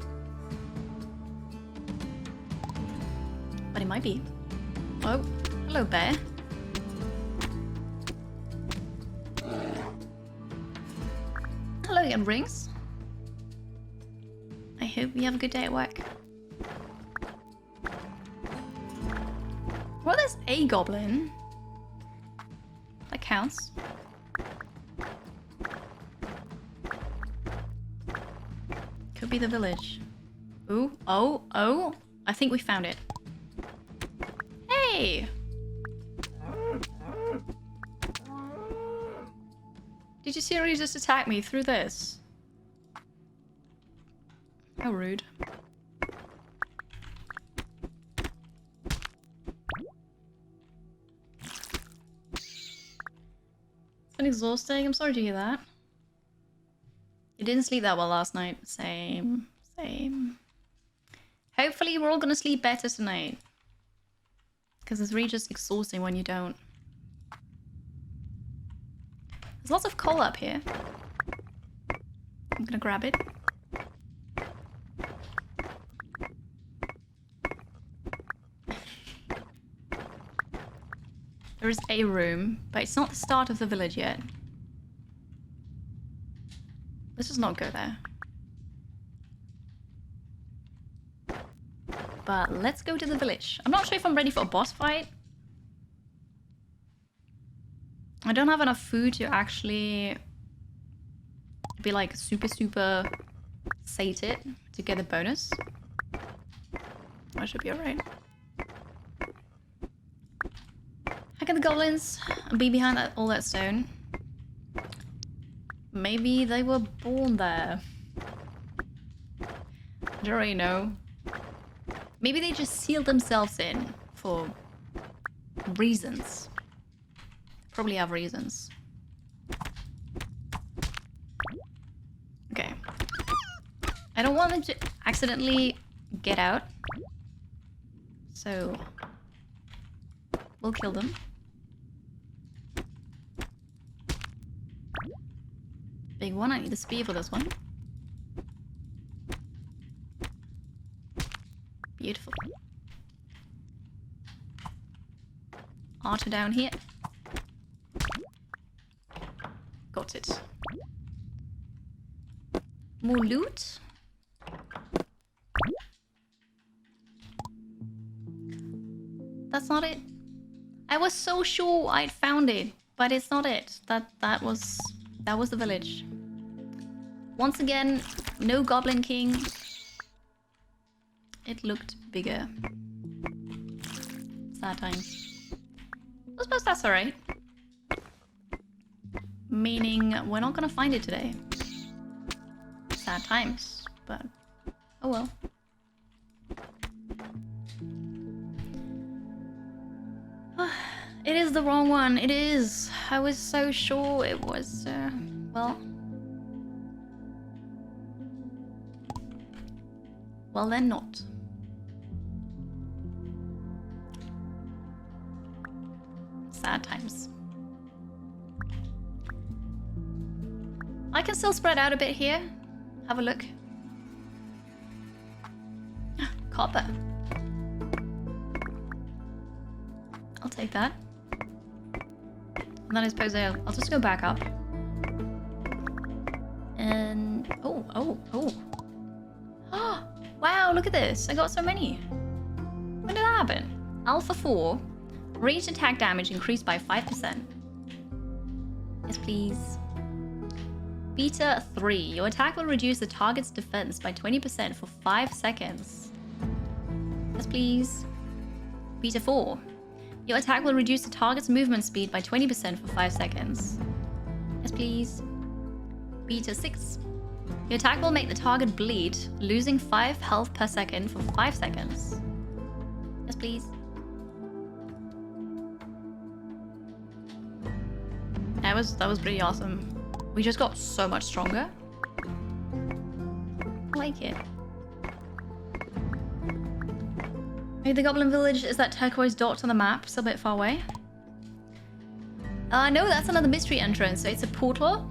But it might be. Oh, hello bear. Hello, young rings. I hope you have a good day at work. Well, there's a goblin. That counts. Could be the village. Ooh, oh. I think we found it. Hey! Did you seriously just attack me through this? How rude. It's been exhausting. I'm sorry to hear that. You didn't sleep that well last night. Same. Hopefully we're all gonna sleep better tonight. Because it's really just exhausting when you don't. There's lots of coal up here. I'm gonna grab it. There is a room, but it's not the start of the village yet. Let's just not go there. But let's go to the village. I'm not sure if I'm ready for a boss fight. I don't have enough food to actually be like super sated to get a bonus. I should be alright. How can the goblins be behind all that stone? Maybe they were born there. I don't really know. Maybe they just sealed themselves in for reasons. Probably have reasons. Okay. I don't want them to accidentally get out. So we'll kill them. Big one, I need a spear for this one. Beautiful. Archer down here. Got it. More loot. That's not it. I was so sure I'd found it, but it's not it. That was the village. Once again, no Goblin King. It looked bigger. Sad times. I suppose that's alright. Meaning we're not gonna find it today. Sad times, but oh well. It is the wrong one. It is. I was so sure it was, well. Well, then not. Sad times. I can still spread out a bit here. Have a look. Copper. I'll take that. And then I suppose I'll just go back up. And oh. Wow, look at this. I got so many. When did that happen? Alpha 4. Ranged attack damage increased by 5%. Yes, please. Beta 3. Your attack will reduce the target's defense by 20% for 5 seconds. Yes, please. Beta 4. Your attack will reduce the target's movement speed by 20% for 5 seconds. Yes, please. Beta 6. Your attack will make the target bleed, losing 5 health per second for 5 seconds. Yes, please. That was pretty awesome. We just got so much stronger. I like it. Maybe the Goblin Village is that turquoise dot on the map, still a bit far away. No, that's another mystery entrance. So it's a portal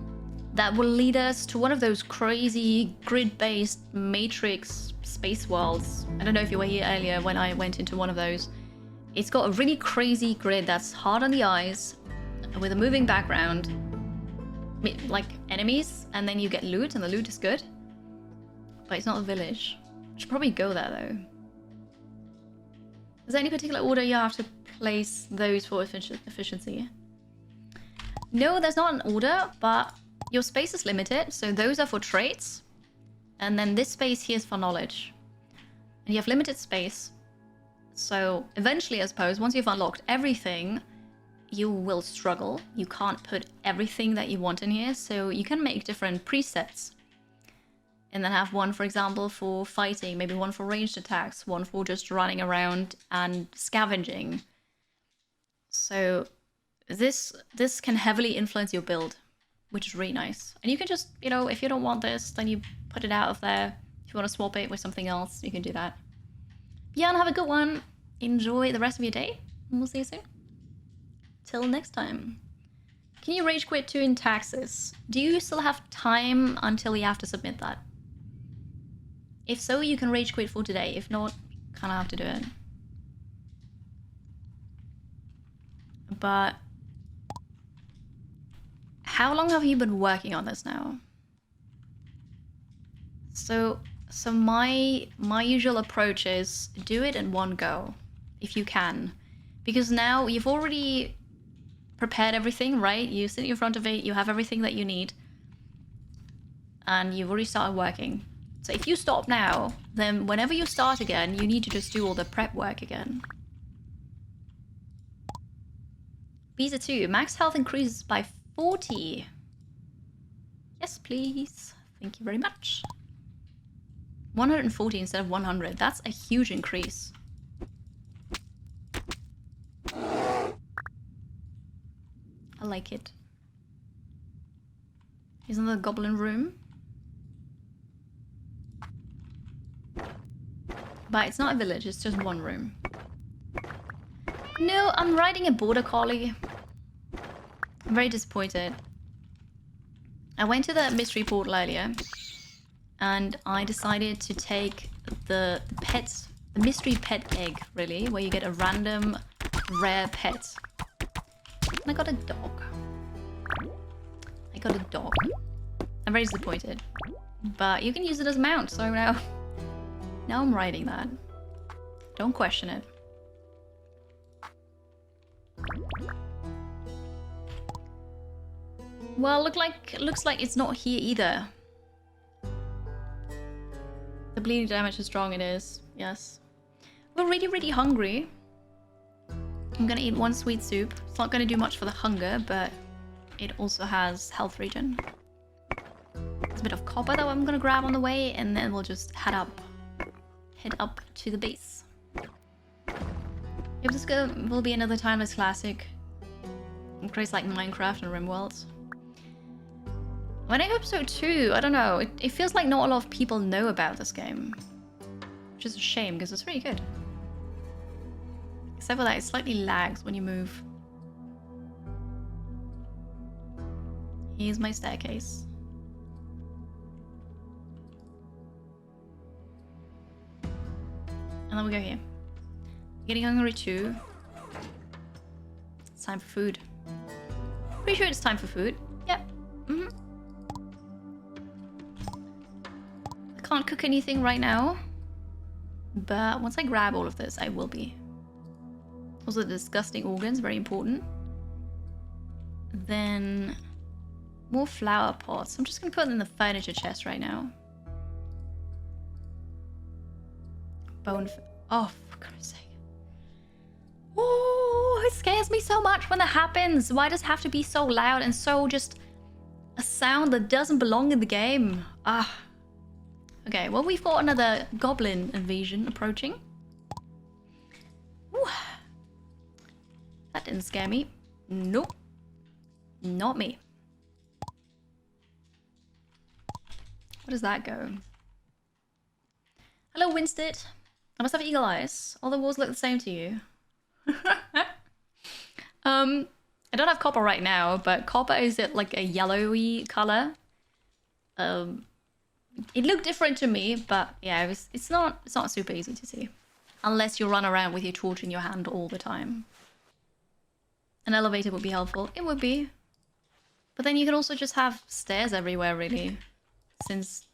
that will lead us to one of those crazy grid-based matrix space worlds. I don't know if you were here earlier when I went into one of those. It's got a really crazy grid that's hard on the eyes, with a moving background, like enemies, and then you get loot, and the loot is good. But it's not a village. I should probably go there though. Is there any particular order you have to place those for efficiency. No, there's not an order, but your space is limited, so those are for traits. And then this space here is for knowledge. And you have limited space. So eventually, I suppose, once you've unlocked everything, you will struggle. You can't put everything that you want in here, so you can make different presets. And then have one, for example, for fighting, maybe one for ranged attacks, one for just running around and scavenging. So this can heavily influence your build, which is really nice. And you can just, you know, if you don't want this, then you put it out of there. If you want to swap it with something else, you can do that. Yeah, and have a good one. Enjoy the rest of your day, and we'll see you soon. Till next time. Can you rage quit 2 in taxes? Do you still have time until you have to submit that? If so, you can rage quit for today. If not, kind of have to do it. But how long have you been working on this now? So my usual approach is do it in one go, if you can. Because now you've already prepared everything, right? You sit in front of it, you have everything that you need. And you've already started working. So if you stop now, then whenever you start again, you need to just do all the prep work again. Visa 2, max health increases by 40. Yes, please. Thank you very much. 140 instead of 100. That's a huge increase. I like it. Here's another goblin room. But it's not a village, it's just one room. No, I'm riding a border collie. I'm very disappointed. I went to the mystery portal earlier and I decided to take the mystery pet egg, really, where you get a random rare pet. And I got a dog. I'm very disappointed. But you can use it as a mount, so now I'm riding that. Don't question it. Well, looks like it's not here either. The bleeding damage is strong, it is. Yes. We're really, really hungry. I'm gonna eat one sweet soup. It's not gonna do much for the hunger, but it also has health regen. There's a bit of copper that I'm gonna grab on the way, and then we'll just head up to the base. Yep, this will be another timeless classic. It creates like Minecraft and RimWorld. And I hope so too. I don't know. It feels like not a lot of people know about this game. Which is a shame because it's really good. Except for that, it slightly lags when you move. Here's my staircase. And then we go here. Getting hungry too. It's time for food. Pretty sure it's time for food. Yep. I can't cook anything right now. But once I grab all of this, I will be. Also the disgusting organs, very important. Then more flower pots. I'm just gonna put them in the furniture chest right now. Bone. Oh, for God's sake. Oh, it scares me so much when that happens. Why does it have to be so loud and so just a sound that doesn't belong in the game? Ah. Okay, well, we've got another goblin invasion approaching. Ooh. That didn't scare me. Nope. Not me. Where does that go? Hello, Winstead. I must have eagle eyes. All the walls look the same to you. I don't have copper right now, but copper is like a yellowy color. It looked different to me, but yeah, it's not super easy to see. Unless you run around with your torch in your hand all the time. An elevator would be helpful. It would be. But then you can also just have stairs everywhere, really. Since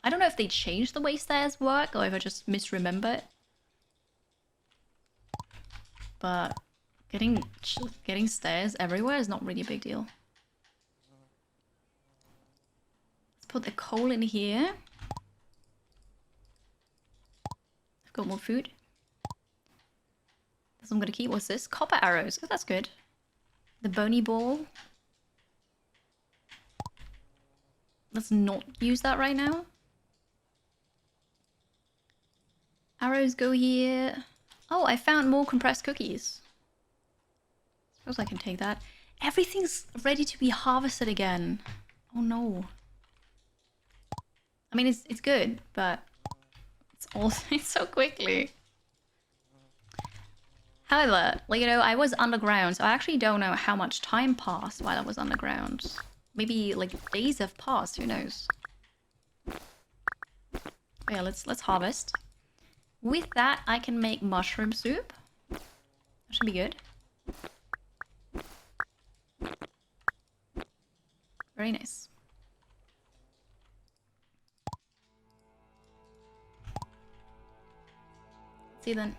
I don't know if they changed the way stairs work, or if I just misremember it. but getting stairs everywhere is not really a big deal. Let's put the coal in here. I've got more food. This I'm gonna keep. What's this? Copper arrows. Oh, that's good. The bony ball. Let's not use that right now. Arrows go here. Oh, I found more compressed cookies. Suppose I can take that. Everything's ready to be harvested again. Oh no. I mean, it's good, but it's also it's so quickly. However, like, you know, I was underground, so I actually don't know how much time passed while I was underground. Maybe like days have passed, who knows? But yeah, let's harvest. With that, I can make mushroom soup. That should be good. Very nice. Let's see then.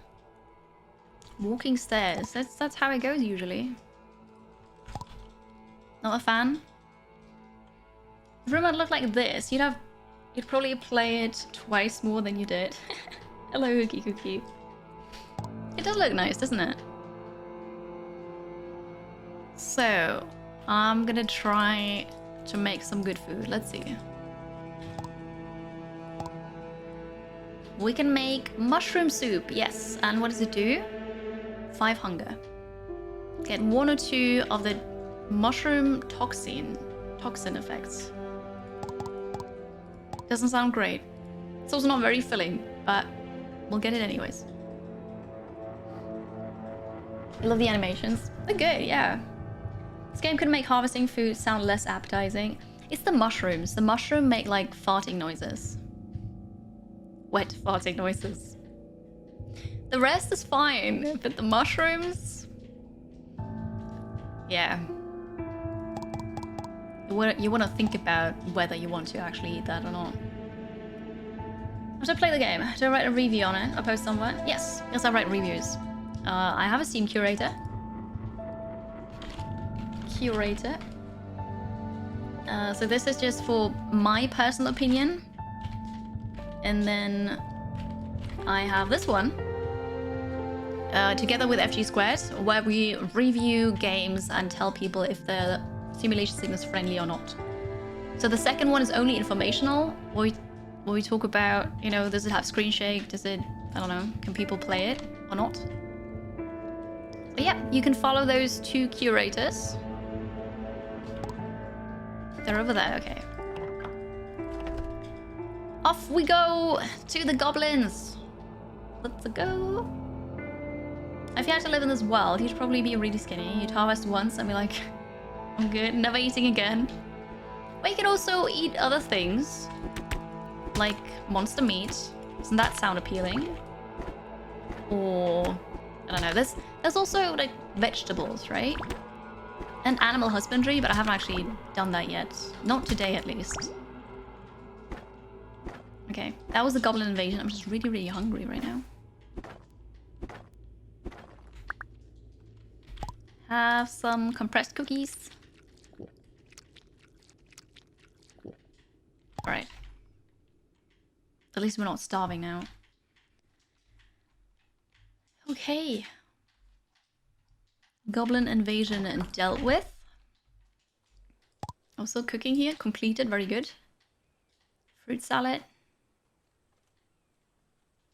Walking stairs. That's how it goes usually. Not a fan. If the room had looked like this, you'd probably play it twice more than you did. Hello, Hookie Cookie. It does look nice, doesn't it? So, I'm gonna try to make some good food. Let's see. We can make mushroom soup, yes. And what does it do? 5 hunger. Get 1 or 2 of the mushroom toxin effects. Doesn't sound great. It's also not very filling, but we'll get it anyways. I love the animations. They're good, yeah. This game could make harvesting food sound less appetizing. It's the mushrooms. The mushroom make like farting noises. Wet farting noises. The rest is fine, but the mushrooms... Yeah. You want to think about whether you want to actually eat that or not. How do I play the game? Do I write a review on it? Or post somewhere? Yes. Yes, I write reviews. I have a Steam curator. So this is just for my personal opinion. And then I have this one. Together with FG Squared, where we review games and tell people if the simulation sim is friendly or not. So the second one is only informational, where we talk about, you know, does it have screen shake? Does it, I don't know, can people play it or not? So yeah, you can follow those 2 curators. They're over there, okay. Off we go to the goblins. Let's go. If you had to live in this world, you'd probably be really skinny. You'd harvest once and be like, I'm good, never eating again. But you can also eat other things, like monster meat. Doesn't that sound appealing? Or, I don't know, there's also like vegetables, right? And animal husbandry, but I haven't actually done that yet. Not today, at least. Okay, that was the goblin invasion. I'm just really, really hungry right now. Have some compressed cookies. Alright. At least we're not starving now. Okay. Goblin invasion dealt with. Also cooking here. Completed. Very good. Fruit salad.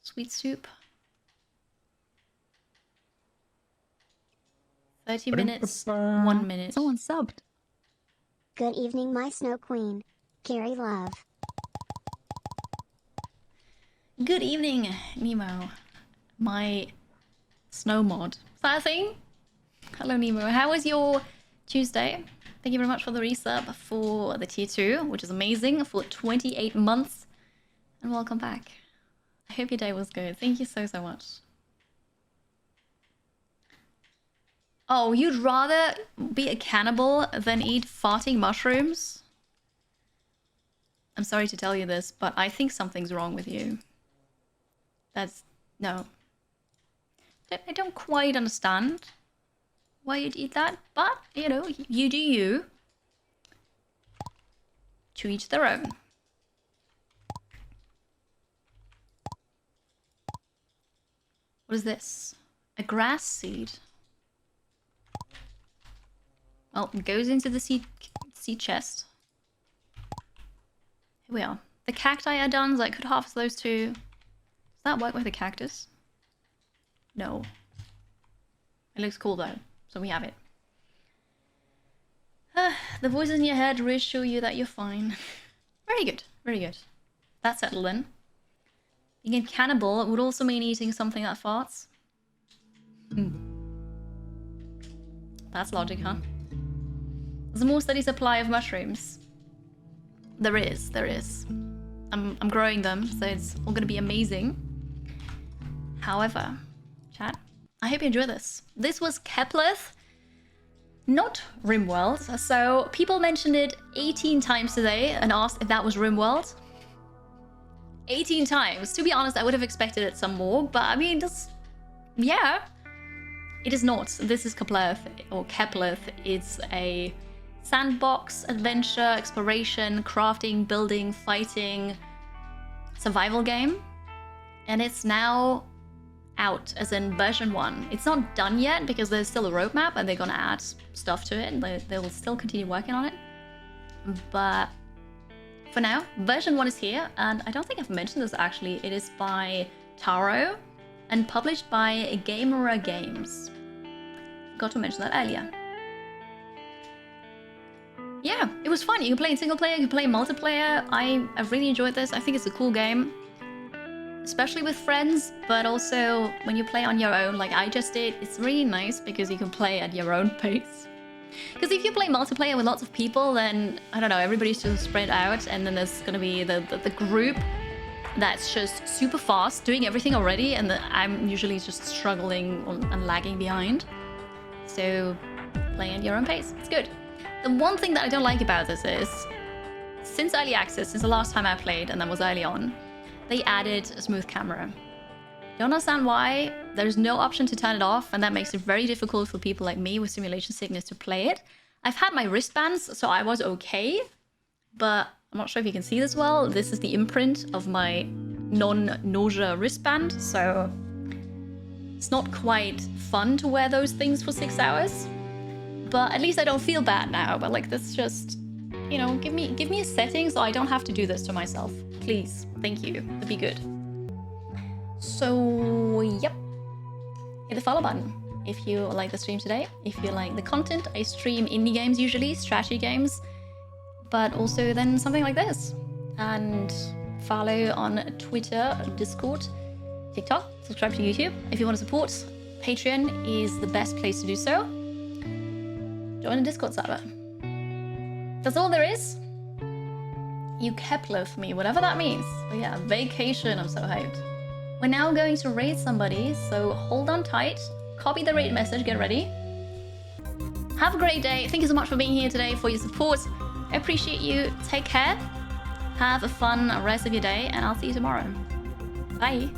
Sweet soup. 30 minutes, 1 minute. Someone subbed. Good evening, my snow queen. Carry love. Good evening, Nemo. My snow mod. Is that a thing? Hello, Nemo. How was your Tuesday? Thank you very much for the resub for the tier 2, which is amazing, for 28 months. And welcome back. I hope your day was good. Thank you so, so much. Oh, you'd rather be a cannibal than eat farting mushrooms? I'm sorry to tell you this, but I think something's wrong with you. No. I don't quite understand why you'd eat that, but, you know, you do you. To each their own. What is this? A grass seed. Well, it goes into the seed chest. Here we are. The cacti are done, so I could harvest those two. Does that work with the cactus? No. It looks cool though, so we have it. The voices in your head reassure you that you're fine. Very good, very good. That's settled in. Being a cannibal would also mean eating something that farts. That's logic, huh? There's a more steady supply of mushrooms. There is, there is. I'm growing them, so it's all gonna be amazing. However, chat, I hope you enjoy this. This was Keplerth, not RimWorld. So people mentioned it 18 times today and asked if that was RimWorld. 18 times. To be honest, I would have expected it some more, but I mean, just, yeah. It is not. This is Keplerth, or Keplerth. It's a sandbox, adventure, exploration, crafting, building, fighting, survival game. And it's now out, as in version 1. It's not done yet because there's still a roadmap and they're gonna add stuff to it. They will still continue working on it. But for now, version 1 is here, and I don't think I've mentioned this actually. It is by Taro and published by Gamera Games. Forgot to mention that earlier. Yeah, it was fun. You can play in single player, you can play multiplayer. I've really enjoyed this. I think it's a cool game, especially with friends, but also when you play on your own, like I just did. It's really nice because you can play at your own pace. Because if you play multiplayer with lots of people, then, I don't know, everybody's just spread out, and then there's gonna be the group that's just super fast, doing everything already, and I'm usually just struggling and lagging behind. So, playing at your own pace, it's good. The one thing that I don't like about this is, since early access, since the last time I played, and that was early on, they added a smooth camera. Don't understand why. There's no option to turn it off, and that makes it very difficult for people like me with simulation sickness to play it. I've had my wristbands, so I was okay, but I'm not sure if you can see this well. This is the imprint of my non-nausea wristband, so it's not quite fun to wear those things for 6 hours. But at least I don't feel bad now. But like, that's just, you know, give me a setting so I don't have to do this to myself, please. Thank you. That'd be good. So, yep. Hit the follow button if you like the stream today. If you like the content, I stream indie games usually, strategy games, but also then something like this. And follow on Twitter, Discord, TikTok, subscribe to YouTube. If you want to support, Patreon is the best place to do so. Join the Discord server. That's all there is. You Keplerth me, whatever that means. But yeah, vacation, I'm so hyped. We're now going to raid somebody, so hold on tight. Copy the raid message, get ready. Have a great day. Thank you so much for being here today, for your support. I appreciate you. Take care. Have a fun rest of your day, and I'll see you tomorrow. Bye.